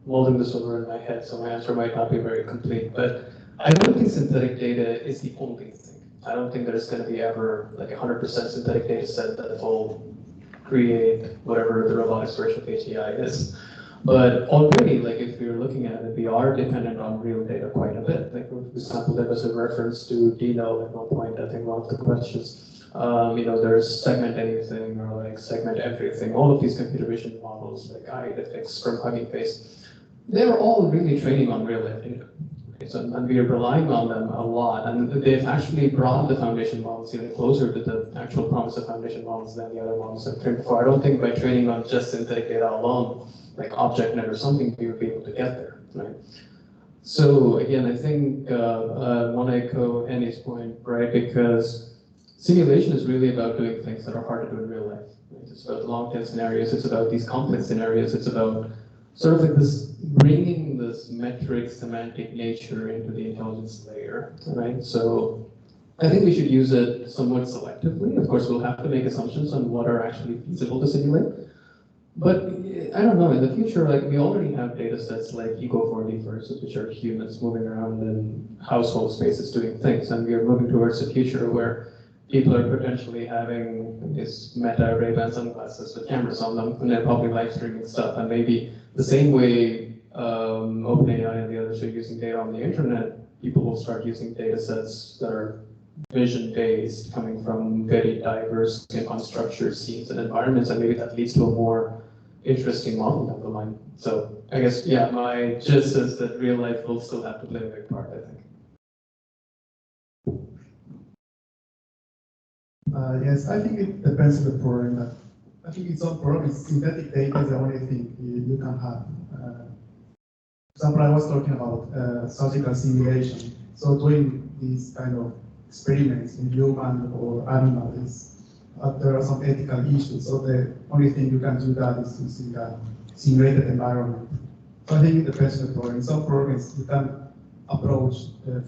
mulling this over in my head, so my answer might not be very complete, but I don't think synthetic data is the only thing. I don't think there's going to be ever like 100% synthetic data set that will create whatever the robotics version of AGI is. But already, like if we're looking at it, we are dependent on real data quite a bit. Like for example, there was a reference to Dino at one point, I think one of the questions. There's segment anything or like segment everything. All of these computer vision models, like I-Fix from Hugging Face, they're all really training on real life data. So, and we are relying on them a lot, and they've actually brought the foundation models even closer to the actual promise of foundation models than the other models I've trained before. I don't think by training on just synthetic data alone, like ObjectNet or something, we would be able to get there, right? So again, I think I want to echo Heni's point, right? Because simulation is really about doing things that are hard to do in real life. Right? It's about long-tail scenarios. It's about these complex scenarios. It's about sort of like this bringing this metric semantic nature into the intelligence layer, right? So I think we should use it somewhat selectively. Of course, we'll have to make assumptions on what are actually feasible to simulate. But I don't know, in the future, like we already have data sets like Ego4D, for instance, which are humans moving around in household spaces doing things. And we are moving towards a future where people are potentially having these Meta Ray-Ban sunglasses with cameras on them, and they're probably live streaming stuff. And maybe the same way OpenAI and the others are using data on the internet, people will start using data sets that are vision-based, coming from very diverse and unstructured scenes and environments, and maybe that leads to a more interesting model down the line. So I guess, yeah, my gist is that real life will still have to play a big part, I think. Yes, I think it depends on the program. I think it's on program. Synthetic data is the only thing you can have. For example, I was talking about surgical simulation. So doing these kind of experiments in human or animal there are some ethical issues. So the only thing you can do that is using a simulated environment. So I think it depends on the program. In some programs you can approach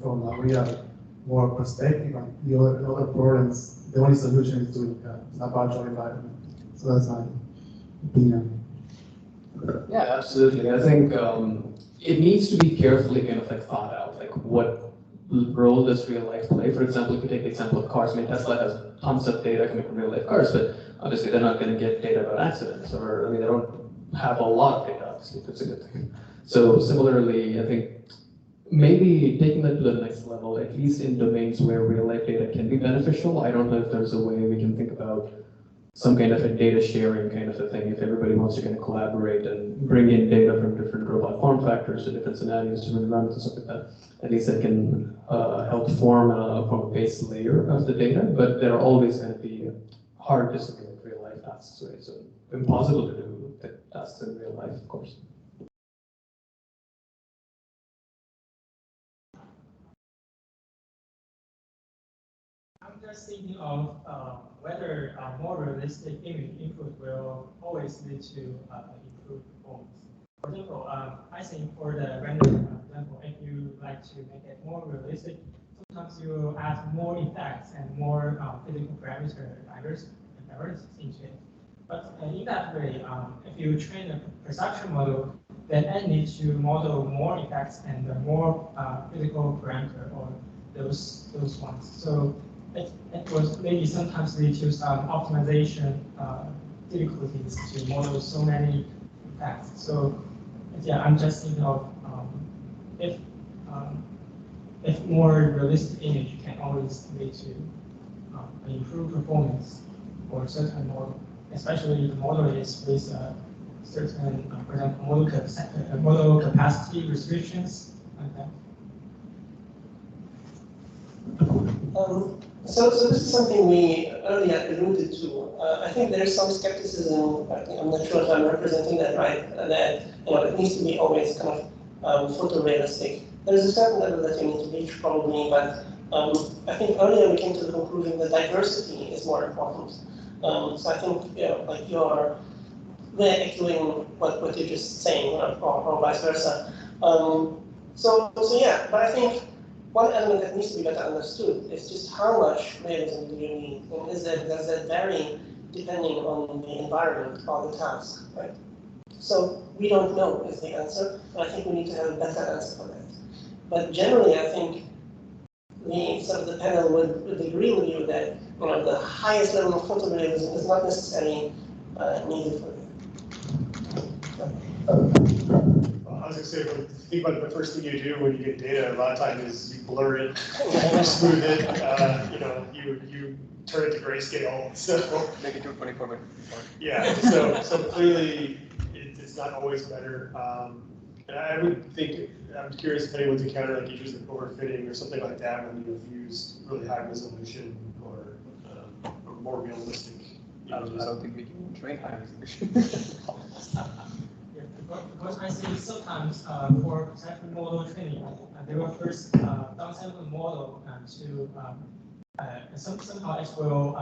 from a real world perspective, and the other programs, the only solution is doing a virtual environment. So that's my opinion. Yeah, absolutely. I think it needs to be carefully kind of like thought out, like what role does real life play? For example, if you take the example of cars, I mean, Tesla has tons of data coming from real life cars, but obviously they're not going to get data about accidents, or I mean, they don't have a lot of data, obviously, that's a good thing. So similarly, I think maybe taking that to the next level, at least in domains where real life data can be beneficial. I don't know if there's a way we can think about some kind of a data sharing kind of a thing, if everybody wants to kind of collaborate and bring in data from different robot form factors to different scenarios, different environments and stuff like that. At least that can help form a base layer of the data, but they're always going to be hard to simulate real life tasks, right? So impossible to do tasks in real life, of course. I'm just thinking of whether a more realistic image input will always lead to improved performance. For example, I think for the rendering example, if you like to make it more realistic, sometimes you add more effects and more physical parameter drivers and errors into it. But in that way, if you train a perception model, then it needs to model more effects and more physical parameter or those ones. So it was maybe sometimes lead to some optimization difficulties to model so many effects. So yeah, I'm just thinking of if more realistic image can always lead to improved performance for certain model, especially if the model is with certain, for example, model capacity restrictions like that? So this is something we earlier alluded to. I think there is some skepticism. I'm not sure if I'm representing that right. That it needs to be always kind of photorealistic. There is a certain level that you need to reach probably, but I think earlier we came to the conclusion that diversity is more important. So I think like you're echoing what you're just saying, or vice versa. So yeah, but I think one element that needs to be better understood is just how much realism do you need, and does that vary depending on the environment or the task, right? So we don't know is the answer, and I think we need to have a better answer for that. But generally, I think the panel would agree with you that the highest level of photorealism is not necessarily needed for you. I was going to say, if you think about it, the first thing you do when you get data, a lot of times is you blur it, you smooth it, you turn it to grayscale. So make it to 24 yeah. So clearly, it's not always better. And I would think, I'm curious if anyone's encountered like issues like overfitting or something like that when you've used really high resolution or more realistic. I don't think we can train high resolution. Because I see sometimes for second model training, they will first downsample the model to somehow it will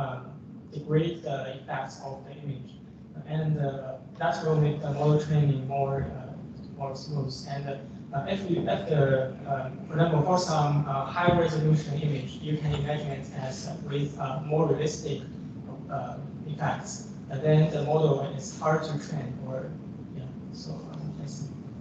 degrade the effects of the image, and that will make the model training more smooth. And if for example, for some high resolution image, you can imagine it as with more realistic effects. And then the model is hard to train, or so.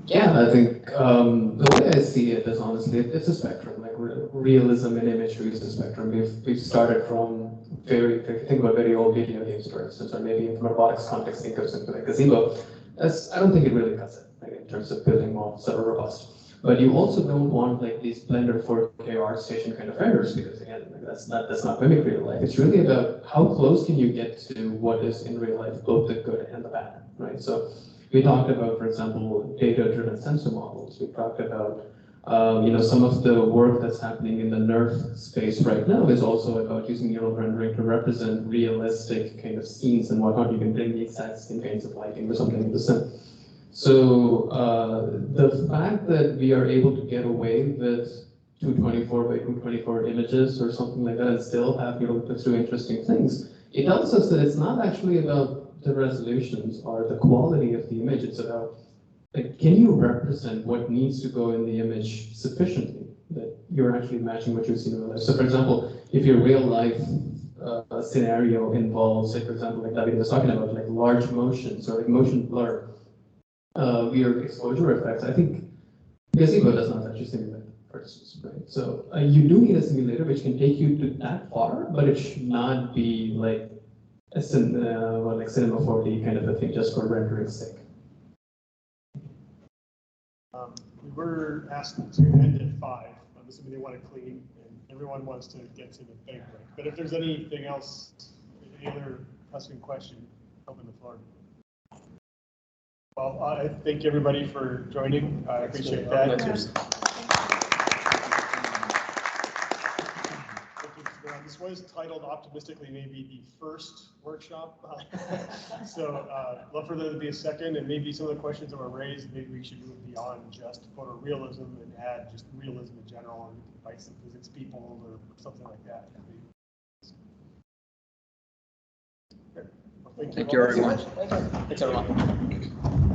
Yeah, I think the way I see it is honestly, it's a spectrum. Like realism and imagery is a spectrum. We've started from if you think about very old video games, for instance, or maybe in robotics context, think of something like Gazebo. I don't think it really cuts it, like, in terms of building models that are robust. But you also don't want like these Blender 4K ArtStation kind of renders, because again, like, that's not mimic real life. It's really about how close can you get to what is in real life, both the good and the bad, right? So we talked about, for example, data-driven sensor models. We talked about, some of the work that's happening in the nerve space right now is also about using neural rendering to represent realistic kind of scenes and whatnot. You can bring the exact same kinds of lighting or something in the sim. So the fact that we are able to get away with 224 by 224 images or something like that and still have let's do interesting things, it tells us that it's not actually about the resolutions or the quality of the image. It's about, like, can you represent what needs to go in the image sufficiently that you're actually matching what you've seen in real life. So for example, if your real life scenario involves, say, for example, like Davide was talking about, like large motions or like motion blur, weird exposure effects, I think Gazebo does not actually simulate, for instance, right? So you do need a simulator which can take you to that far, but it should not be like like Cinema 4D kind of a thing just for rendering's sake. We were asked to end at 5. I'm assuming they want to clean, and everyone wants to get to the big break. But if there's anything else, any other pressing question, open the floor. Well, I thank everybody for joining. I appreciate that. This was titled optimistically maybe the first workshop. So love for there to be a second, and maybe some of the questions that were raised, maybe we should move beyond just photorealism and add just realism in general, and invite some physics people or something like that. Thank you very much. Thanks, everyone.